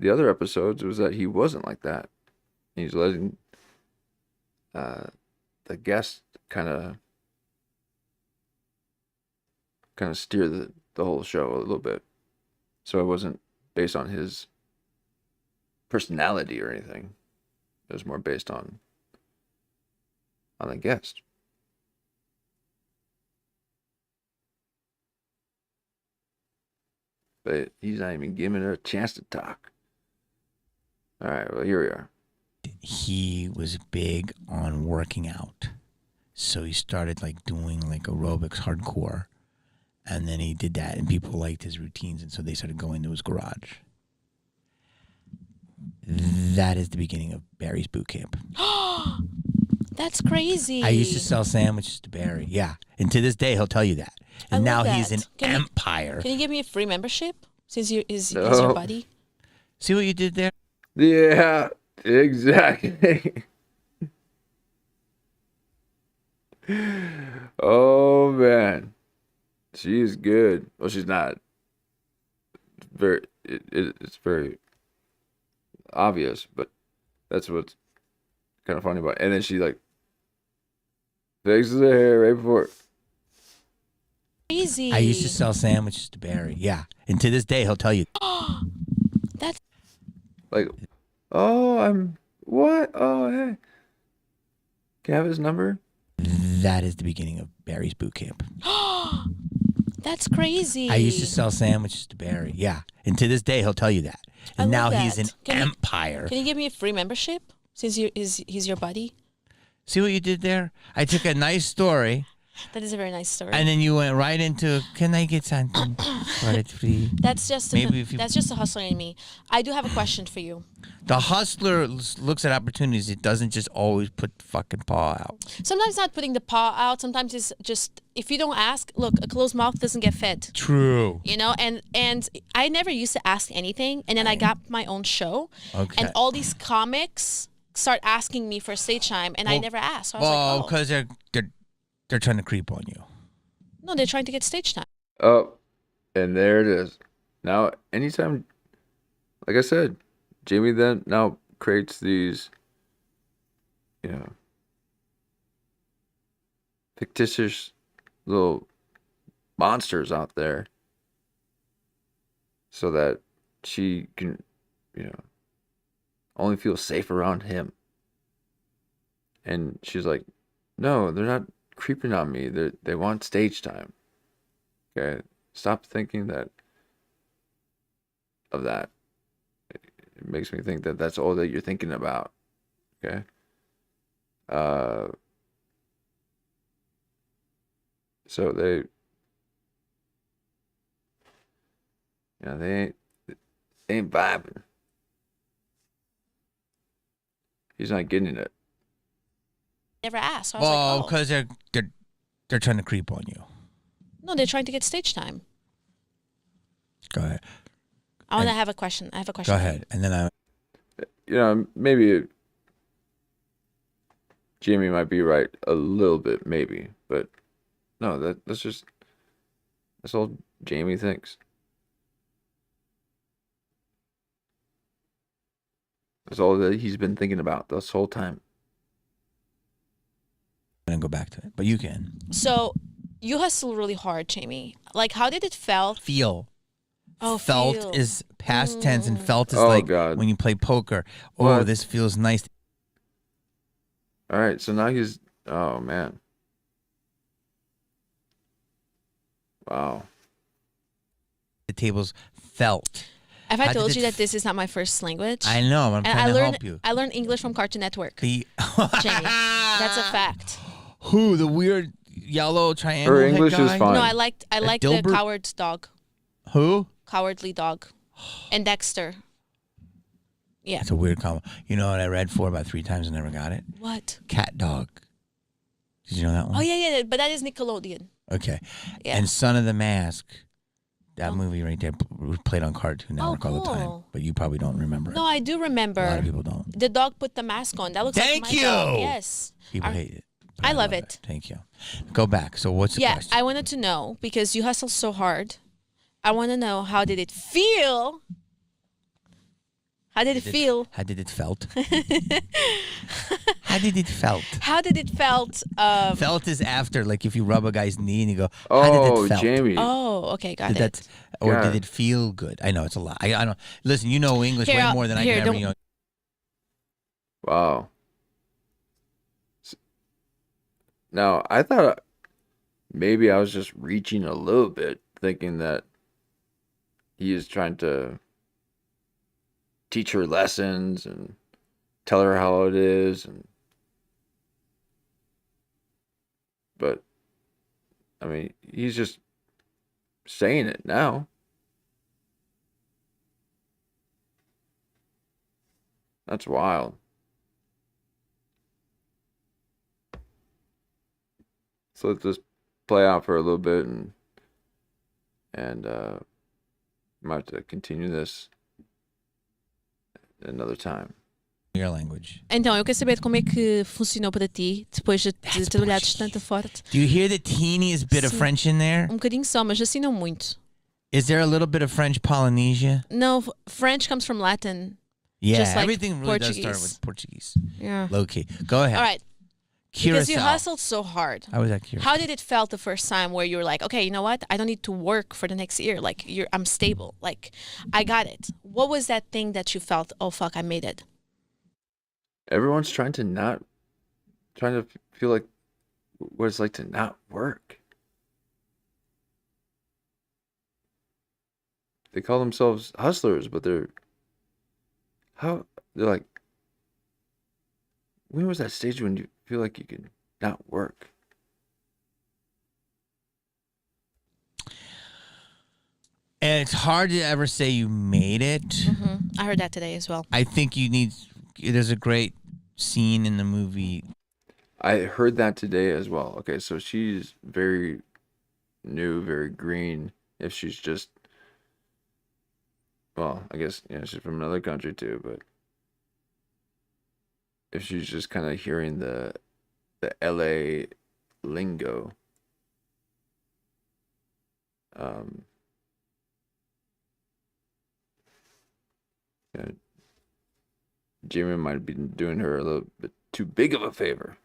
Speaker 4: the other episodes, was that he wasn't like that. He's letting the guest kind of steer the whole show a little bit. So it wasn't based on his personality or anything. It was more based on the guest. But he's not even giving her a chance to talk. All right, well, here we are.
Speaker 12: He was big on working out. So he started like doing like aerobics hardcore. And then he did that, and people liked his routines, and so they started going to his garage. That is the beginning of Barry's boot camp.
Speaker 13: That's crazy.
Speaker 12: I used to sell sandwiches to Barry. Yeah. And to this day, he'll tell you that. And now he's an empire.
Speaker 13: Can you give me a free membership since he's your buddy?
Speaker 12: See what you did there?
Speaker 4: Yeah, exactly. Oh, man. She's good. Well, she's not. It's very obvious, but that's what's kind of funny about it. And then she like fixes her hair right before.
Speaker 13: Crazy.
Speaker 12: I used to sell sandwiches to Barry. Yeah, and to this day, he'll tell you.
Speaker 13: That's
Speaker 4: Like, oh, I'm what? Oh, hey. Can I have his number?
Speaker 12: That is the beginning of Barry's boot camp.
Speaker 13: That's crazy.
Speaker 12: I used to sell sandwiches to Barry. Yeah, and to this day, he'll tell you that. And now he's an empire.
Speaker 13: Can you give me a free membership since he's your buddy?
Speaker 12: See what you did there? I took a nice story.
Speaker 13: That is a very nice story.
Speaker 12: And then you went right into, can I get something for it free?
Speaker 13: That's just that's just a hustler in me. I do have a question for you.
Speaker 12: The hustler looks at opportunities. It doesn't just always put the fucking paw out.
Speaker 13: Sometimes not putting the paw out. Sometimes it's just, if you don't ask, look, a closed mouth doesn't get fed.
Speaker 12: True.
Speaker 13: You know, and I never used to ask anything. And then I got my own show.
Speaker 12: Okay.
Speaker 13: And all these comics start asking me for stage time. And I never asked. So I was like, oh.
Speaker 12: Because they're trying to creep on you.
Speaker 13: No, they're trying to get stage time.
Speaker 4: Oh, and there it is. Now, anytime, like I said, Jamie then now creates these, fictitious little monsters out there so that she can, only feel safe around him. And she's like, no, they're not creeping on me. They want stage time. Okay, stop thinking of that. It makes me think that that's all that you're thinking about. Okay. So they ain't vibing. He's not getting it.
Speaker 13: Never asked. So I was like, oh.
Speaker 12: Because they're trying to creep on you.
Speaker 13: No, they're trying to get stage time.
Speaker 12: Go ahead.
Speaker 13: I want to have a question. I have a question.
Speaker 12: Go ahead, and then
Speaker 4: maybe Jamie might be right a little bit, maybe, but no, that's all Jamie thinks. That's all that he's been thinking about this whole time.
Speaker 12: I'm gonna go back to it, but you can.
Speaker 13: So you hustle really hard, Jamie. Like, how did it feel? Oh,
Speaker 12: felt is past tense, and felt is
Speaker 4: God.
Speaker 12: When you play poker. Oh,
Speaker 4: What?
Speaker 12: this feels nice.
Speaker 4: All right, so now he's. Oh man. Wow.
Speaker 12: The tables felt.
Speaker 13: Have I told you that this is not my first language?
Speaker 12: I know. I'm trying to help you.
Speaker 13: I learned English from Cartoon Network. Jamie, that's a fact.
Speaker 12: Who, the weird yellow triangle?
Speaker 4: Her English
Speaker 12: guy?
Speaker 4: is fine.
Speaker 13: No, I liked the Coward's dog.
Speaker 12: Who?
Speaker 13: Cowardly Dog. And Dexter. Yeah.
Speaker 12: It's a weird combo. You know what I read for about 3 times and never got it?
Speaker 13: What?
Speaker 12: Cat Dog. Did you know that one?
Speaker 13: Oh, yeah. But that is Nickelodeon.
Speaker 12: Okay.
Speaker 13: Yeah.
Speaker 12: And Son of the Mask. That movie right there played on Cartoon Network all the time.
Speaker 13: Cool.
Speaker 12: But you probably don't remember it.
Speaker 13: No, I do remember.
Speaker 12: A lot of people don't.
Speaker 13: The dog put the mask on. That looks like my dog. Yes.
Speaker 12: People hate it.
Speaker 13: I love it.
Speaker 12: Thank you. Go back. So what's the question?
Speaker 13: I wanted to know, because you hustle so hard. I want to know, how did it feel? How did it feel?
Speaker 12: How did it felt? How did it felt?
Speaker 13: How did it felt?
Speaker 12: Felt is after, like if you rub a guy's knee and you go,
Speaker 4: oh,
Speaker 12: how did it felt?
Speaker 4: Jamie.
Speaker 13: Oh, okay, got it.
Speaker 12: Or did it feel good? I know it's a lot. I don't. Listen, you know English way more than I can ever. You know.
Speaker 4: Wow. Now, I thought maybe I was just reaching a little bit, thinking that he is trying to teach her lessons and tell her how it is, but I mean, he's just saying it now. That's wild. So let's just play out for a little bit and might have to continue this another time.
Speaker 12: Your language.
Speaker 13: Então, eu quero saber como é que funcionou para ti depois de trabalhares tanto forte.
Speaker 12: Do you hear the teeniest bit of French in there?
Speaker 13: Bocadinho só, mas assim não muito.
Speaker 12: Is there a little bit of French Polynesia?
Speaker 13: No, French comes from Latin.
Speaker 12: Yeah,
Speaker 13: just like
Speaker 12: everything really
Speaker 13: Portuguese.
Speaker 12: does start with Portuguese.
Speaker 13: Yeah.
Speaker 12: Low key. Go ahead.
Speaker 13: All right.
Speaker 12: Curacao.
Speaker 13: Because you hustled so hard.
Speaker 12: I was at Curacao.
Speaker 13: How did it felt the first time where you were like, okay, you know what? I don't need to work for the next year. Like I'm stable. Like I got it. What was that thing that you felt? Oh fuck, I made it.
Speaker 4: Everyone's trying to feel like what it's like to not work. They call themselves hustlers, but they're like, when was that stage when you feel like you can not work?
Speaker 12: And it's hard to ever say you made it.
Speaker 13: I heard that today as well.
Speaker 12: I think there's a great scene in the movie.
Speaker 4: I heard that today as well. Okay, so she's very new, very green. If she's just, well, I guess, she's from another country too, but if she's just kind of hearing the LA lingo, Jamie might be doing her a little bit too big of a favor.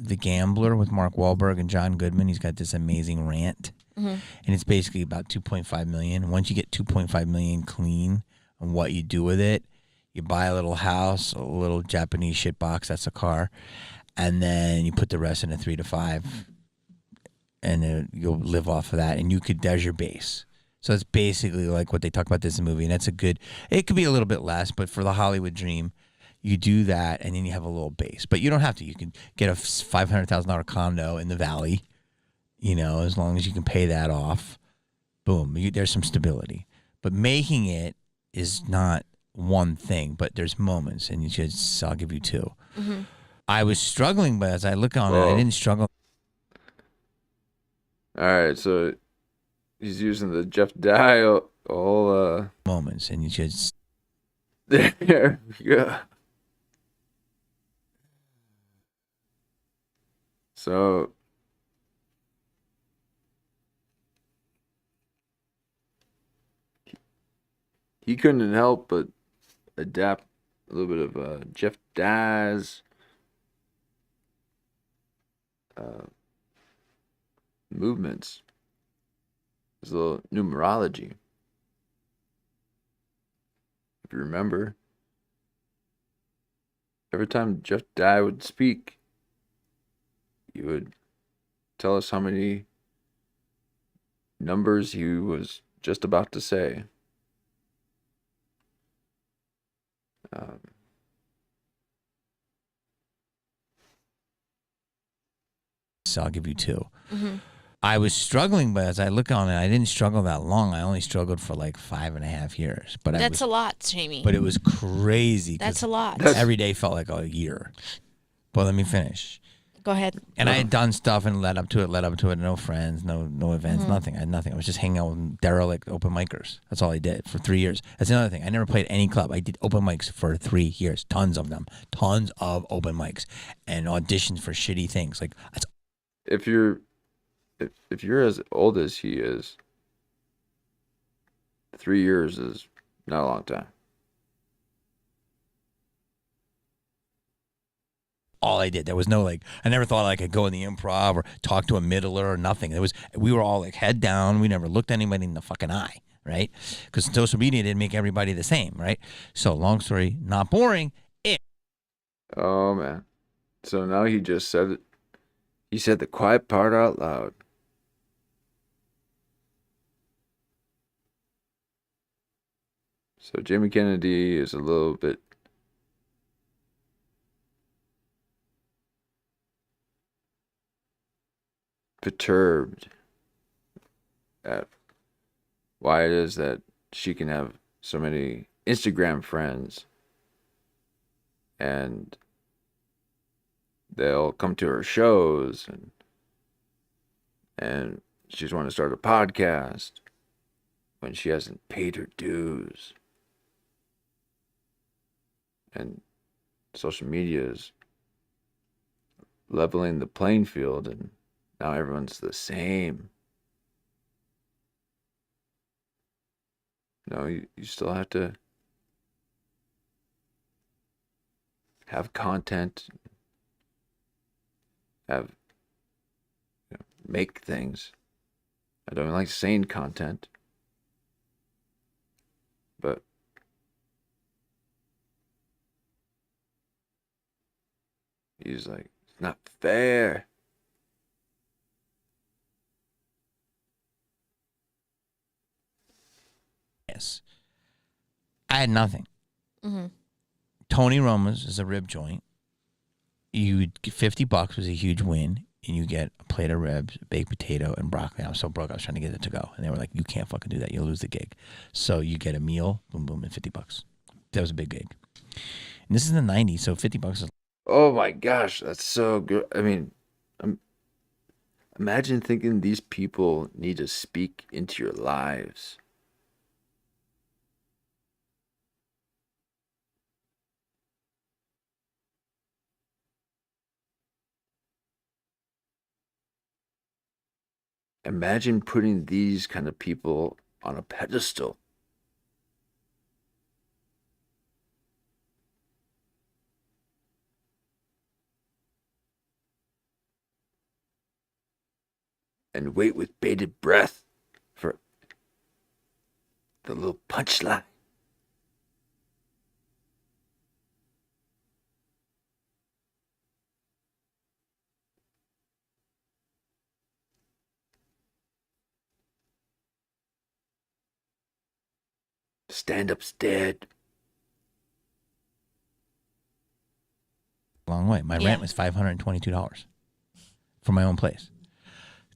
Speaker 12: The Gambler with Mark Wahlberg and John Goodman. He's got this amazing rant, and it's basically about 2.5 million. Once you get 2.5 million clean and what you do with it, you buy a little house, a little Japanese shit box, that's a car, and then you put the rest in a 3 to 5, and you'll live off of that, and there's your base. So it's basically like what they talk about this in the movie, and that's it could be a little bit less, but for the Hollywood dream, you do that, and then you have a little base. But you don't have to. You can get a $500,000 condo in the valley, as long as you can pay that off. Boom, there's some stability. But making it is not one thing, but there's moments, and I'll give you two. I was struggling, but as I look on it, I didn't struggle.
Speaker 4: All right, so he's using the Jeff Dye all
Speaker 12: moments, and
Speaker 4: there we go. So he couldn't help but adapt a little bit of Jeff Dye's movements, his little numerology. If you remember, every time Jeff Dye would speak, he would tell us how many numbers he was just about to say.
Speaker 12: So I'll give you two. I was struggling, but as I look on it, I didn't struggle that long. I only struggled for like 5.5 years. But
Speaker 13: that's a lot, Jamie.
Speaker 12: But it was crazy.
Speaker 13: That's a lot.
Speaker 12: Every day felt like a year. But let me finish.
Speaker 13: Go ahead.
Speaker 12: And I had done stuff and led up to it. No friends, no events, nothing. I had nothing. I was just hanging out with derelict open micers. That's all I did for 3 years. That's another thing. I never played any club. I did open mics for 3 years. Tons of them. Tons of open mics. And auditions for shitty things. Like, that's.
Speaker 4: If you're as old as he is, 3 years is not a long time.
Speaker 12: All I did. There was no I never thought I could go in the improv or talk to a middler or nothing. We were all head down. We never looked anybody in the fucking eye, right? Because social media didn't make everybody the same, right? So long story, not boring.
Speaker 4: Oh man. So now he just said it. He said the quiet part out loud. So Jamie Kennedy is a little bit perturbed at why it is that she can have so many Instagram friends and they'll come to her shows and she's wanting to start a podcast when she hasn't paid her dues. And social media is leveling the playing field and now everyone's the same. No, you still have to have content, have make things. I don't like saying content, but he's like, it's not fair.
Speaker 12: Yes. I had nothing.
Speaker 13: Mm-hmm.
Speaker 12: Tony Roma's is a rib joint. You get $50 was a huge win, and you get a plate of ribs, baked potato, and broccoli. I was so broke, I was trying to get it to go, and they were like, "You can't fucking do that. You'll lose the gig." So you get a meal, boom, boom, and $50. That was a big gig. And this is the '90s, so $50 is.
Speaker 4: Oh my gosh, that's so good. I mean, imagine thinking these people need to speak into your lives. Imagine putting these kind of people on a pedestal. And wait with bated breath for the little punchline. Stand-up's dead.
Speaker 12: A long way. My rent was $522 for my own place.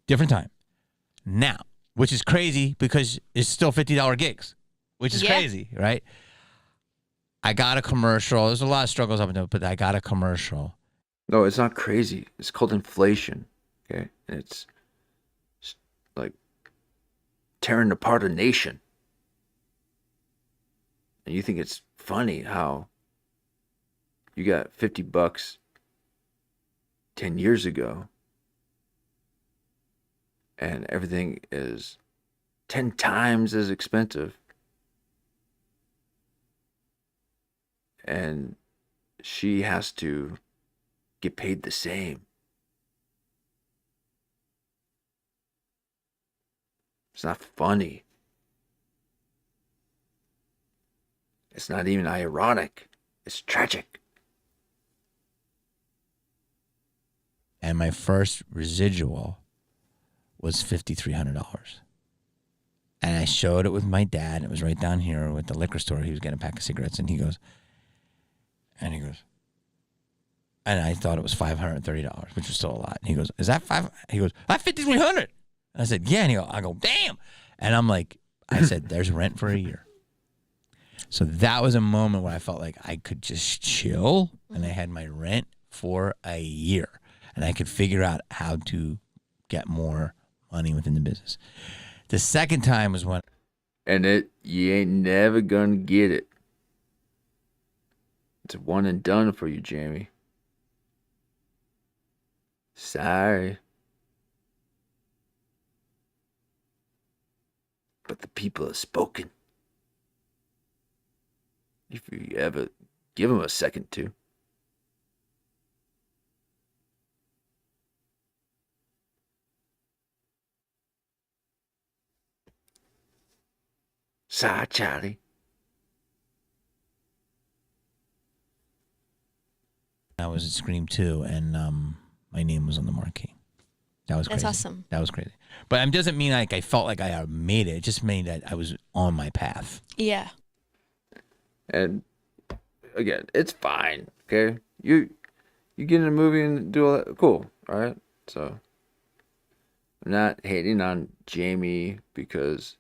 Speaker 12: Different time. Now, which is crazy because it's still $50 gigs, which is crazy, right? I got a commercial. There's a lot of struggles up and down, but I got a commercial.
Speaker 4: No, it's not crazy. It's called inflation. Okay? And it's like tearing apart a nation. And you think it's funny how you got $50 10 years ago and everything is 10 times as expensive. And she has to get paid the same. It's not funny. It's not even ironic. It's tragic.
Speaker 12: And my first residual was $5,300. And I showed it with my dad. It was right down here with the liquor store. He was getting a pack of cigarettes, and he goes, and I thought it was $530, which was still a lot. And he goes, "Is that five?" He goes, "That's $5,300." I said, "Yeah." And I go, "Damn." And I'm like, I said, "There's rent for a year." So that was a moment where I felt like I could just chill, and I had my rent for a year, and I could figure out how to get more money within the business. The second time was when,
Speaker 4: and you ain't never gonna get it. It's a one and done for you, Jamie. Sorry. But the people have spoken. If you ever give them a second to. Sorry, Charlie.
Speaker 12: I was at Scream 2, and my name was on the marquee. That was crazy.
Speaker 13: That's awesome.
Speaker 12: That was crazy. But it doesn't mean like I felt like I made it. It just meant that I was on my path.
Speaker 13: Yeah.
Speaker 4: And again, it's fine. Okay, you get in a movie and do all that. Cool. All right. So I'm not hating on Jamie because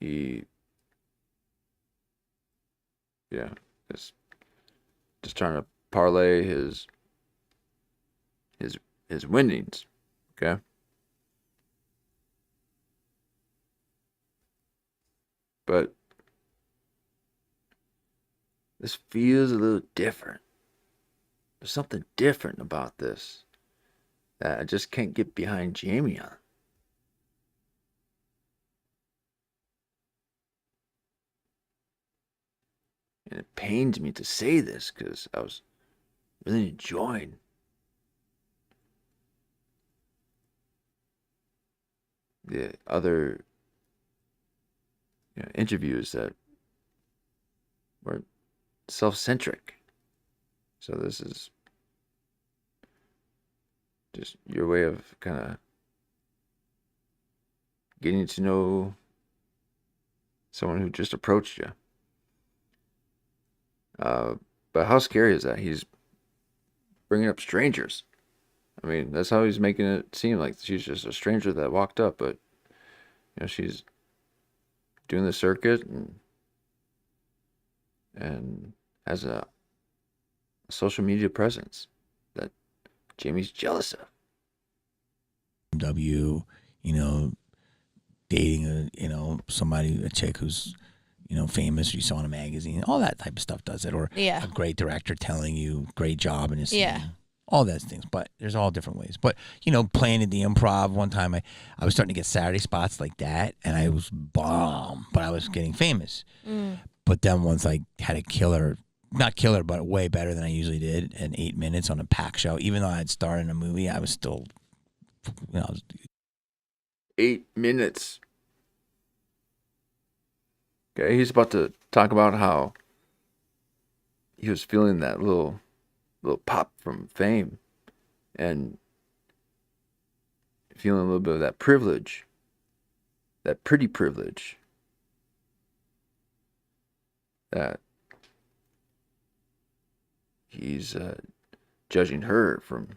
Speaker 4: he, is just trying to parlay his winnings. Okay. But this feels a little different. There's something different about this that I just can't get behind Jamie on. And it pains me to say this because I was really enjoying the other interviews that were self-centric. So this is just your way of kind of getting to know someone who just approached you. But how scary is that? He's bringing up strangers. I mean, that's how he's making it seem like she's just a stranger that walked up, but she's doing the circuit and has a social media presence that Jamie's jealous of.
Speaker 12: Dating a chick who's famous, you saw in a magazine, all that type of stuff does it, or a great director telling you great job in his scene. All those things, but there's all different ways. But playing at the Improv one time, I was starting to get Saturday spots like that, and I was bomb, but I was getting famous. But then once I had a killer, not killer, but way better than I usually did, in 8 minutes on a pack show, even though I had starred in a movie, I was still,
Speaker 4: 8 minutes. Okay, he's about to talk about how he was feeling that little pop from fame and feeling a little bit of that privilege, that pretty privilege that he's judging her from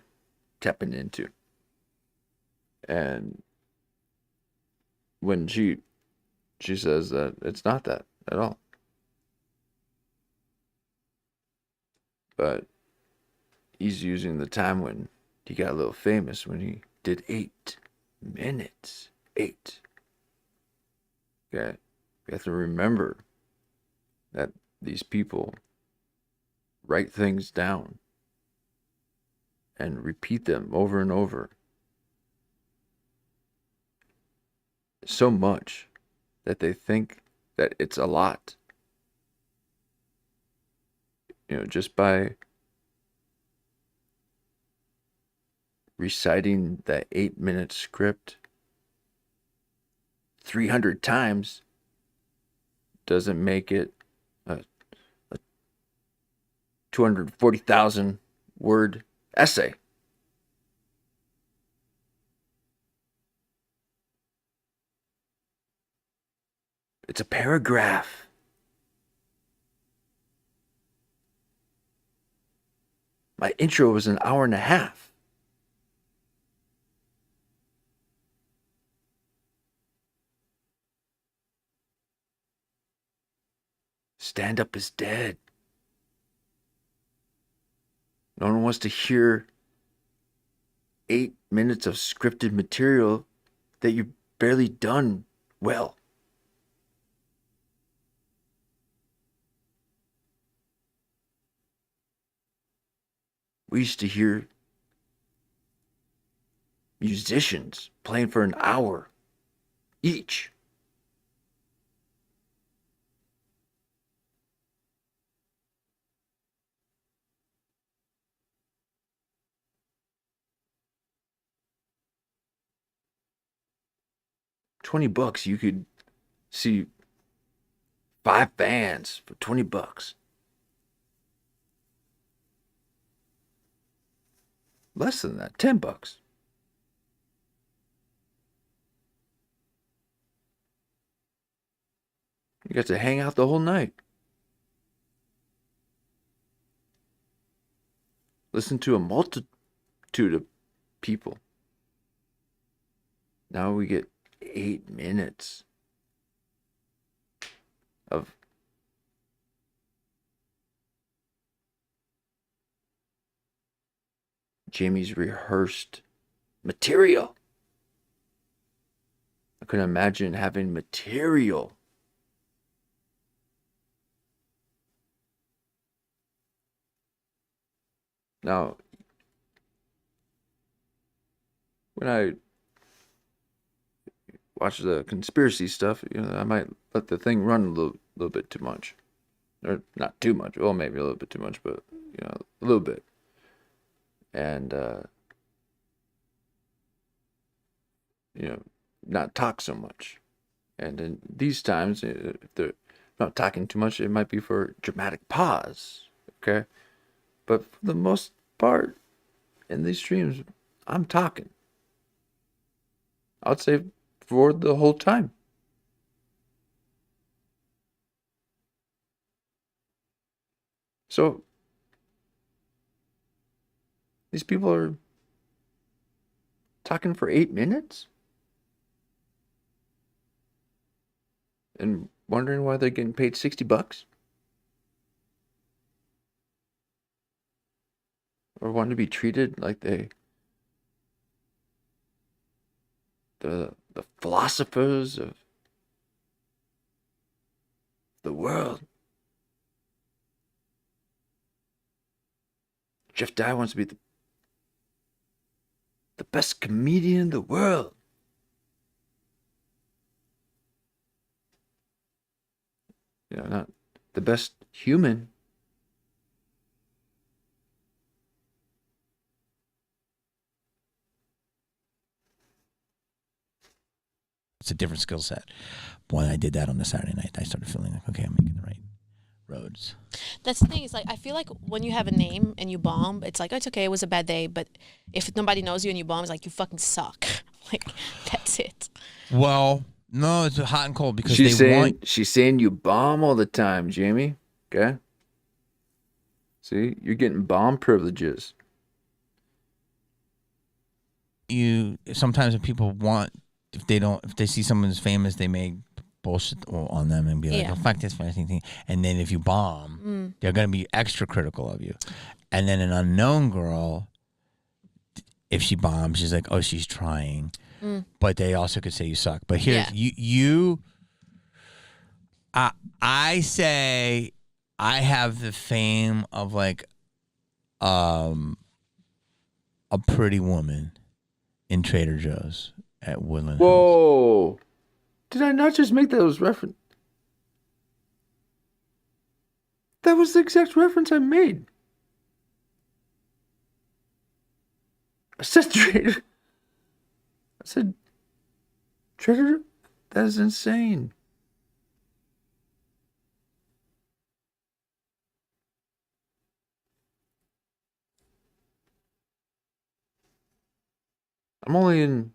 Speaker 4: tapping into. And when she says that it's not that at all. But he's using the time when he got a little famous, when he did 8 minutes. 8. Okay. We have to remember that these people write things down and repeat them over and over so much that they think that it's a lot. Just by reciting that 8-minute script 300 times doesn't make it a 240,000 word essay. It's a paragraph. My intro was an hour and a half. Stand up is dead. No one wants to hear 8 minutes of scripted material that you've barely done well. We used to hear musicians playing for an hour each. $20, you could see 5 bands for $20. Less than that, $10. You got to hang out the whole night. Listen to a multitude of people. Now we get 8 minutes of Jamie's rehearsed material. I couldn't imagine having material. Now, when I watch the conspiracy stuff, I might let the thing run a little bit too much. Or not too much. Well, maybe a little bit too much, but, a little bit. And, not talk so much. And in these times, if they're not talking too much, it might be for dramatic pause. Okay? But for the most part, in these streams, I'm talking. I'd say for the whole time. So, these people are talking for 8 minutes? And wondering why they're getting paid $60? Or want to be treated like the philosophers of the world. Jeff Dye wants to be the best comedian in the world. You know, not the best human.
Speaker 12: It's a different skill set. When I did that on the Saturday night, I started feeling like, okay, I'm making the right roads.
Speaker 13: That's the thing. Is like I feel like when you have a name and you bomb, it's like, oh, it's okay. It was a bad day. But if nobody knows you and you bomb, it's like you fucking suck. Like that's it.
Speaker 12: Well, no, it's hot and cold because
Speaker 4: she's saying you bomb all the time, Jamie. Okay. See, you're getting bomb privileges.
Speaker 12: You sometimes if people want, if they see someone's famous, they may bullshit on them and be like,
Speaker 13: Yeah.
Speaker 12: oh, fuck this fucking thing. And then if you bomb, they're going to be extra critical of you. And then an unknown girl, if she bombs, she's like, oh, she's trying. But they also could say you suck. But here, I say I have the fame of like a pretty woman in Trader Joe's at Woodland Hills.
Speaker 4: Whoa. Did I not just make those reference? That was the exact reference I made. I said Trader. I said Trader. That is insane. I'm only in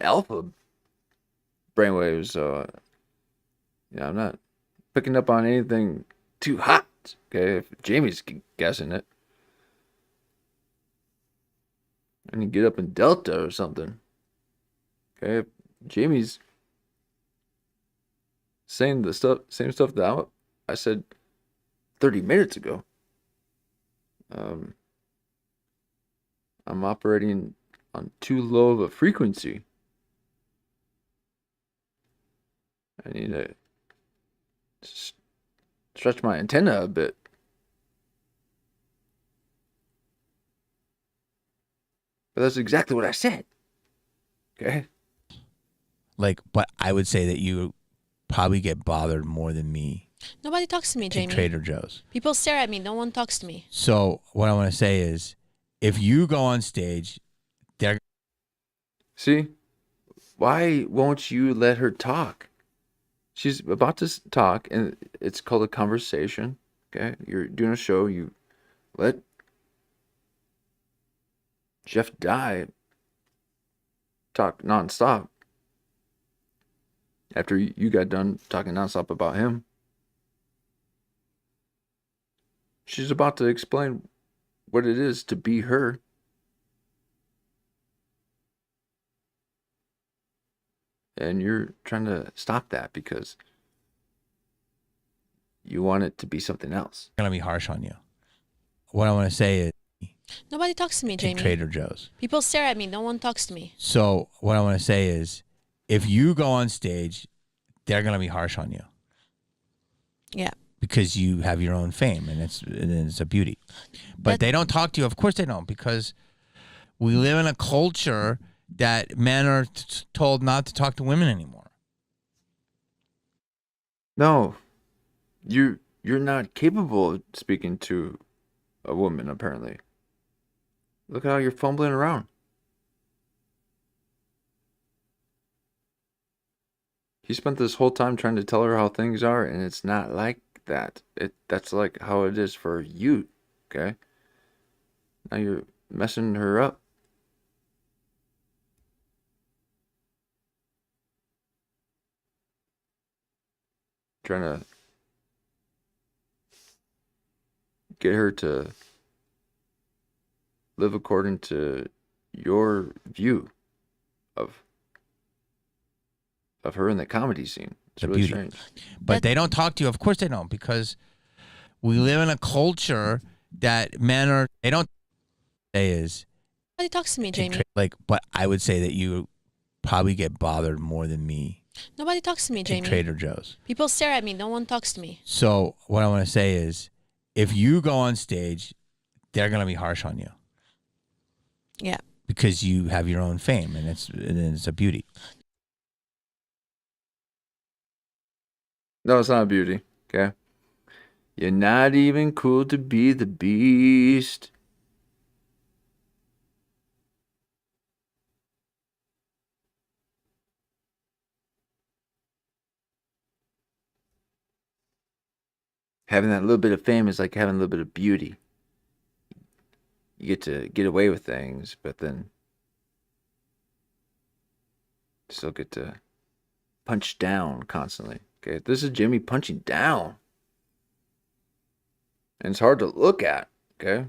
Speaker 4: alpha brainwaves, so yeah, I'm not picking up on anything too hot. Okay, if Jamie's guessing it, I need to get up in delta or something. Okay, if Jamie's saying the same stuff that I said 30 minutes ago. I'm operating on too low of a frequency. I need to stretch my antenna a bit. But that's exactly what I said. Okay?
Speaker 12: Like, but I would say that you probably get bothered more than me.
Speaker 13: Nobody talks to me, Jamie.
Speaker 12: At Trader Joe's.
Speaker 13: People stare at me. No one talks to me.
Speaker 12: So what I want to say is, if you go on stage, they're...
Speaker 4: See? Why won't you let her talk? She's about to talk, and it's called a conversation. Okay? You're doing a show. You let Jeff Dye talk nonstop. After you got done talking nonstop about him. She's about to explain what it is to be her. And you're trying to stop that because you want it to be something else.
Speaker 12: I'm going to be harsh on you. What I want to say is...
Speaker 13: Nobody talks to me, Jamie.
Speaker 12: At Trader Joe's.
Speaker 13: People stare at me. No one talks to me.
Speaker 12: So what I want to say is, if you go on stage, they're going to be harsh on you.
Speaker 13: Yeah.
Speaker 12: Because you have your own fame, and it's a beauty. But they don't talk to you. Of course they don't, because we live in a culture that men are told not to talk to women anymore.
Speaker 4: No, you're not capable of speaking to a woman, apparently. Look how you're fumbling around. He spent this whole time trying to tell her how things are, and it's not like that. That's like how it is for you, okay? Now you're messing her up. Trying to get her to live according to your view of her in the comedy scene. It's
Speaker 12: The
Speaker 4: really
Speaker 12: beauty.
Speaker 4: strange.
Speaker 12: But they don't talk to you. Of course they don't, because we live in a culture that men are. They don't. Say is
Speaker 13: Nobody talks to me, Jamie.
Speaker 12: like, but I would say that you probably get bothered more than me.
Speaker 13: Nobody talks to me,
Speaker 12: at
Speaker 13: Jamie.
Speaker 12: Trader Joe's.
Speaker 13: People stare at me. No one talks to me.
Speaker 12: So what I want to say is, if you go on stage, they're gonna be harsh on you.
Speaker 13: Yeah.
Speaker 12: Because you have your own fame, and it's a beauty.
Speaker 4: No, it's not a beauty, okay? You're not even cool to be the beast. Having that little bit of fame is like having a little bit of beauty. You get to get away with things, but then still get to punch down constantly. Okay, this is Jimmy punching down. And it's hard to look at, okay?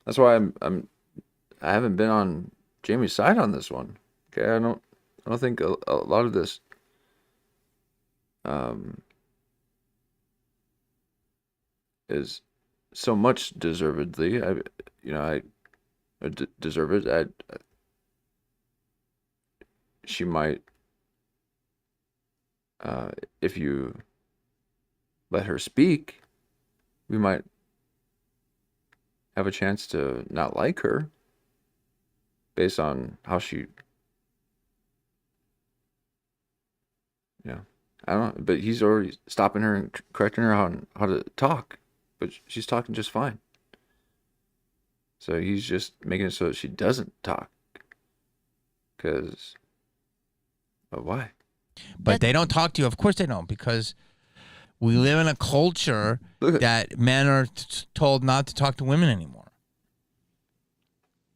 Speaker 4: That's why I haven't been on Jamie's side on this one. Okay, I don't think a lot of this is so much deservedly. I deserve it. She might, if you let her speak, we might have a chance to not like her based on how she, I don't know, but he's already stopping her and correcting her on how to talk, but she's talking just fine. So he's just making it so that she doesn't talk. Because, why?
Speaker 12: But they don't talk to you. Of course they don't, because we live in a culture that men are told not to talk to women anymore.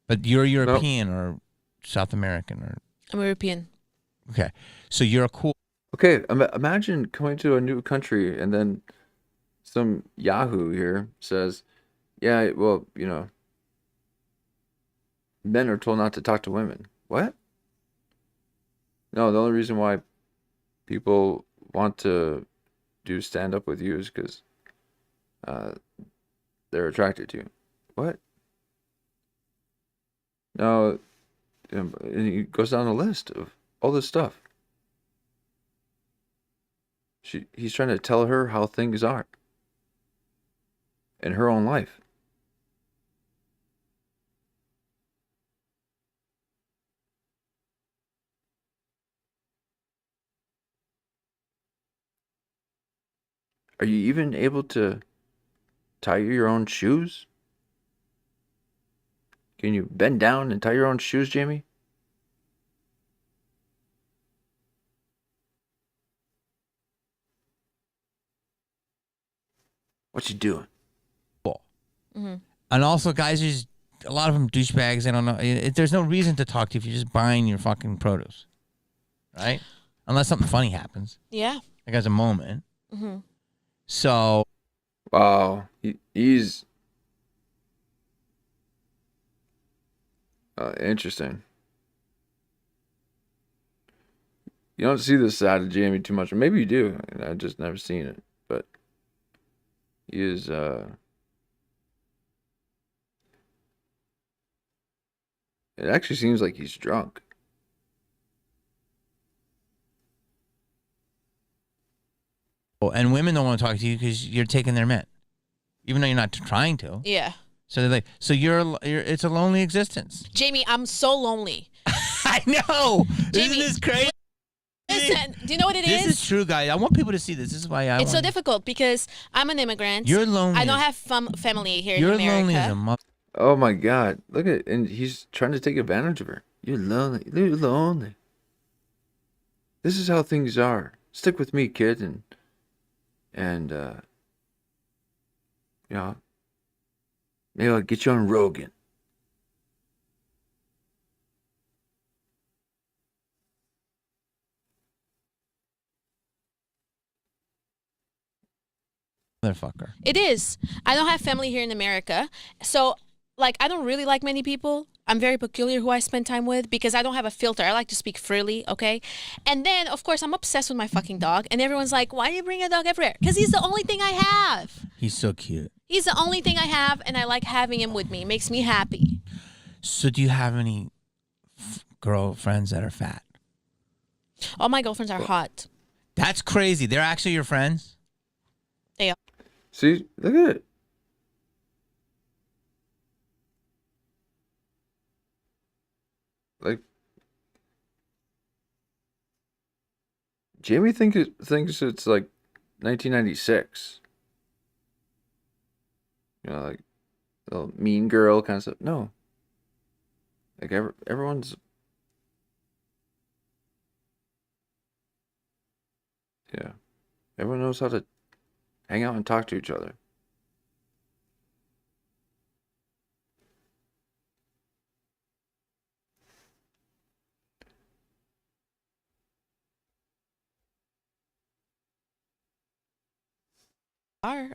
Speaker 12: But you're European or South American or...
Speaker 13: I'm European.
Speaker 12: Okay. So you're a cool...
Speaker 4: Okay, imagine coming to a new country and then some Yahoo here says, yeah, well, men are told not to talk to women. What? No, the only reason why people want to do stand up with you is because they're attracted to you. What? No, and he goes down a list of all this stuff. He's trying to tell her how things are in her own life. Are you even able to tie your own shoes? Can you bend down and tie your own shoes, Jamie? What you doing?
Speaker 13: Mm-hmm.
Speaker 12: And also, guys, there's a lot of them douchebags. I don't know. There's no reason to talk to you if you're just buying your fucking produce, right? Unless something funny happens.
Speaker 13: Yeah.
Speaker 12: Like as a moment.
Speaker 13: Mm-hmm.
Speaker 12: So.
Speaker 4: Wow. He's interesting. You don't see this side of Jamie too much. Or maybe you do. I've just never seen it. But he is... It actually seems like he's drunk.
Speaker 12: And women don't want to talk to you because you're taking their men, even though you're not trying to.
Speaker 13: Yeah.
Speaker 12: So they're like, so you're it's a lonely existence.
Speaker 13: Jamie, I'm so lonely.
Speaker 12: I know.
Speaker 13: Jamie,
Speaker 12: Isn't this crazy?
Speaker 13: Listen, do you know what it is?
Speaker 12: This is true, guys. I want people to see this. This is why
Speaker 13: It's so difficult because I'm an immigrant.
Speaker 12: You're lonely.
Speaker 13: I don't have family here
Speaker 12: You're
Speaker 13: in America.
Speaker 12: lonely as a mother.
Speaker 4: Oh my God. Look at, and he's trying to take advantage of her. You're lonely. You're lonely. this is how things are. Stick with me, kid, and you know, maybe I'll get you on Rogan.
Speaker 12: Motherfucker.
Speaker 13: It is. I don't have family here in America. So, like, I don't really like many people. I'm very peculiar who I spend time with because I don't have a filter. I like to speak freely, okay? And then, of course, I'm obsessed with my fucking dog. And everyone's like, why do you bring a dog everywhere? Because he's the only thing I have.
Speaker 12: He's so cute.
Speaker 13: He's the only thing I have, and I like having him with me. It makes me happy.
Speaker 12: So do you have any girlfriends that are fat?
Speaker 13: All my girlfriends are hot.
Speaker 12: That's crazy. They're actually your friends?
Speaker 13: They are.
Speaker 4: See, look at it. Like, Jamie thinks it's like 1996. You know, like the mean girl kind of stuff. No. Like everyone's. Yeah. Everyone knows how to hang out and talk to each other.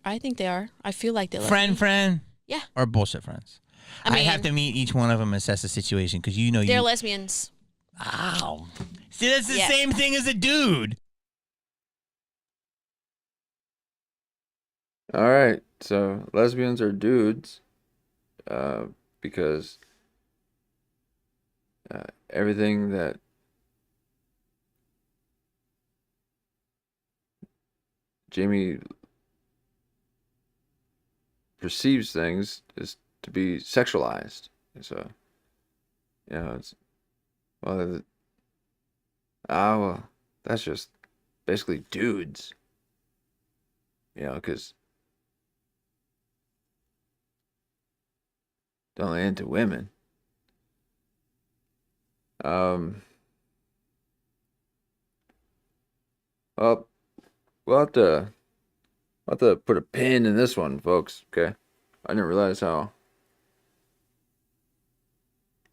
Speaker 13: I think they are. I feel like they love me.
Speaker 12: Friend?
Speaker 13: Yeah.
Speaker 12: Or bullshit friends?
Speaker 13: I mean,
Speaker 12: have to meet each one of them and assess the situation because
Speaker 13: they're lesbians.
Speaker 12: Ow. See, that's the same thing as a dude.
Speaker 4: All right, so lesbians are dudes, because everything that Jamie perceives things is to be sexualized. So, you know, it's well, that's just basically dudes. You know, because they're only into women. Well, we'll have to put a pin in this one, folks. Okay, I didn't realize what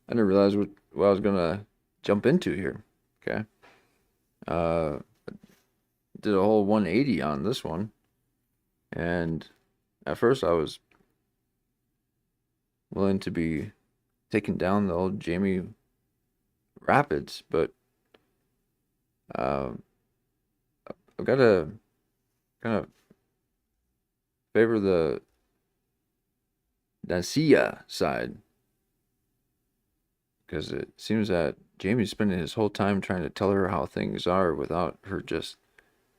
Speaker 4: I was gonna jump into here. Okay, did a whole 180 on this one, and at first I was willing to be taking down the old Jamie Rapids, but I've got to kind of favor the Dacia side, because it seems that Jamie's spending his whole time trying to tell her how things are without her just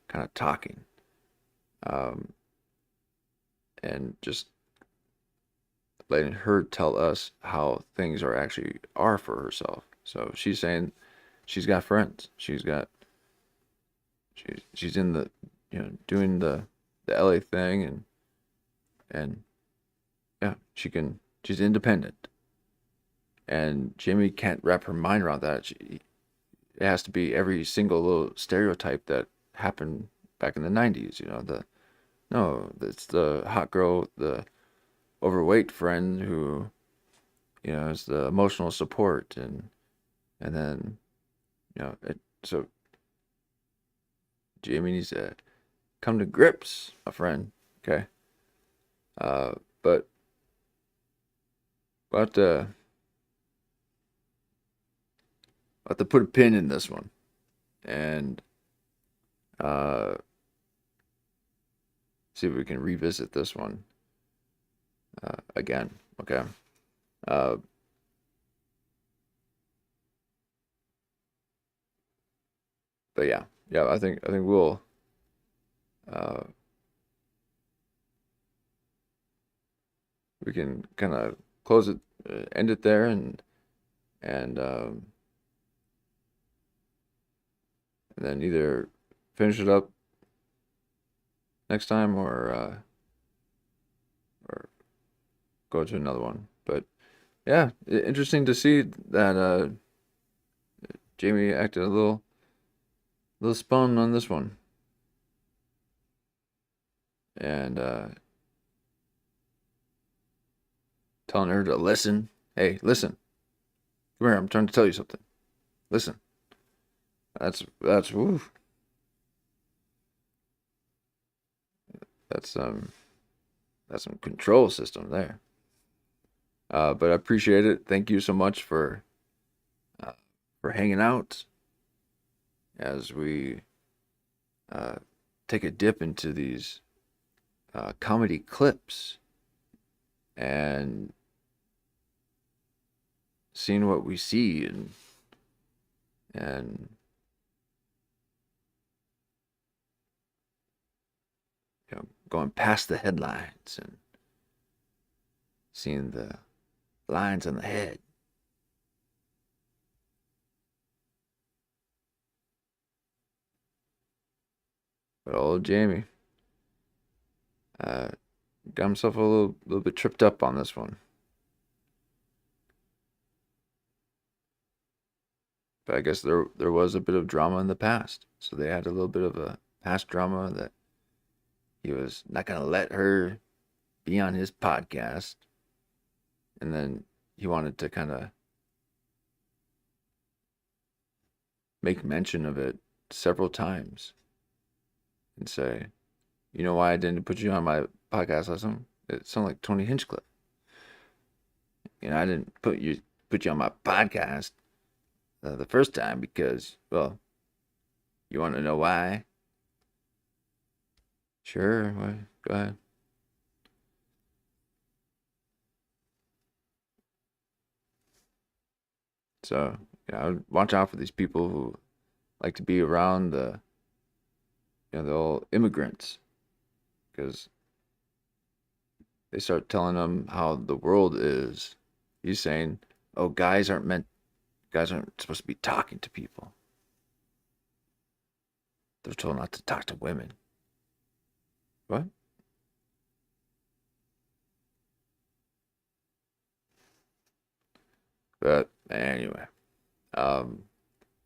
Speaker 4: kind of talking, and just letting her tell us how things are for herself. So she's saying she's got friends. She's in the, you know, doing the LA thing, and yeah, she's independent. And Jamie can't wrap her mind around that. It has to be every single little stereotype that happened back in the 90s, you know, it's the hot girl, the overweight friend who, you know, is the emotional support, and then, you know, so Jamie needs to come to grips, my friend. Okay, but we'll have to put a pin in this one, and see if we can revisit this one again. Okay. But yeah, I think we'll we can kind of close it, end it there, and then either finish it up next time or go to another one. But yeah, interesting to see that Jamie acted a little little spun on this one. And telling her to listen. Hey, listen. Come here, I'm trying to tell you something. Listen. That's woo. That's some control system there. But I appreciate it. Thank you so much for hanging out as we take a dip into these comedy clips and seeing what we see and you know, going past the headlines and seeing the lines on the head. But old Jamie got himself a little bit tripped up on this one. But I guess there was a bit of drama in the past. So they had a little bit of a past drama that he was not going to let her be on his podcast. And then he wanted to kind of make mention of it several times and say, you know why I didn't put you on my podcast last time? It sounded like Tony Hinchcliffe. You know, I didn't put you on my podcast the first time because, well, you want to know why? Sure, well, go ahead. So, you know, watch out for these people who like to be around the old immigrants, because they start telling them how the world is. He's saying, oh, guys aren't supposed to be talking to people. They're told not to talk to women. What? But anyway, but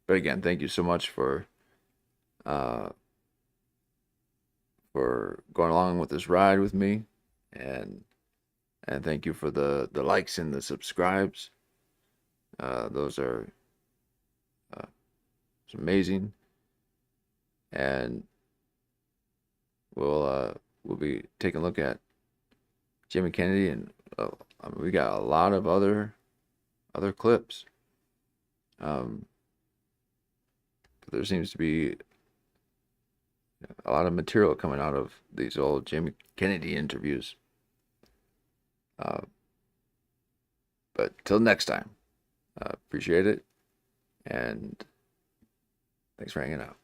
Speaker 4: again, thank you so much for going along with this ride with me, and thank you for the likes and the subscribes. Those are it's amazing, and we'll be taking a look at Jimmy Kennedy, and I mean, we got a lot of other clips. But there seems to be a lot of material coming out of these old Jimmy Kennedy interviews. But till next time, appreciate it, and thanks for hanging out.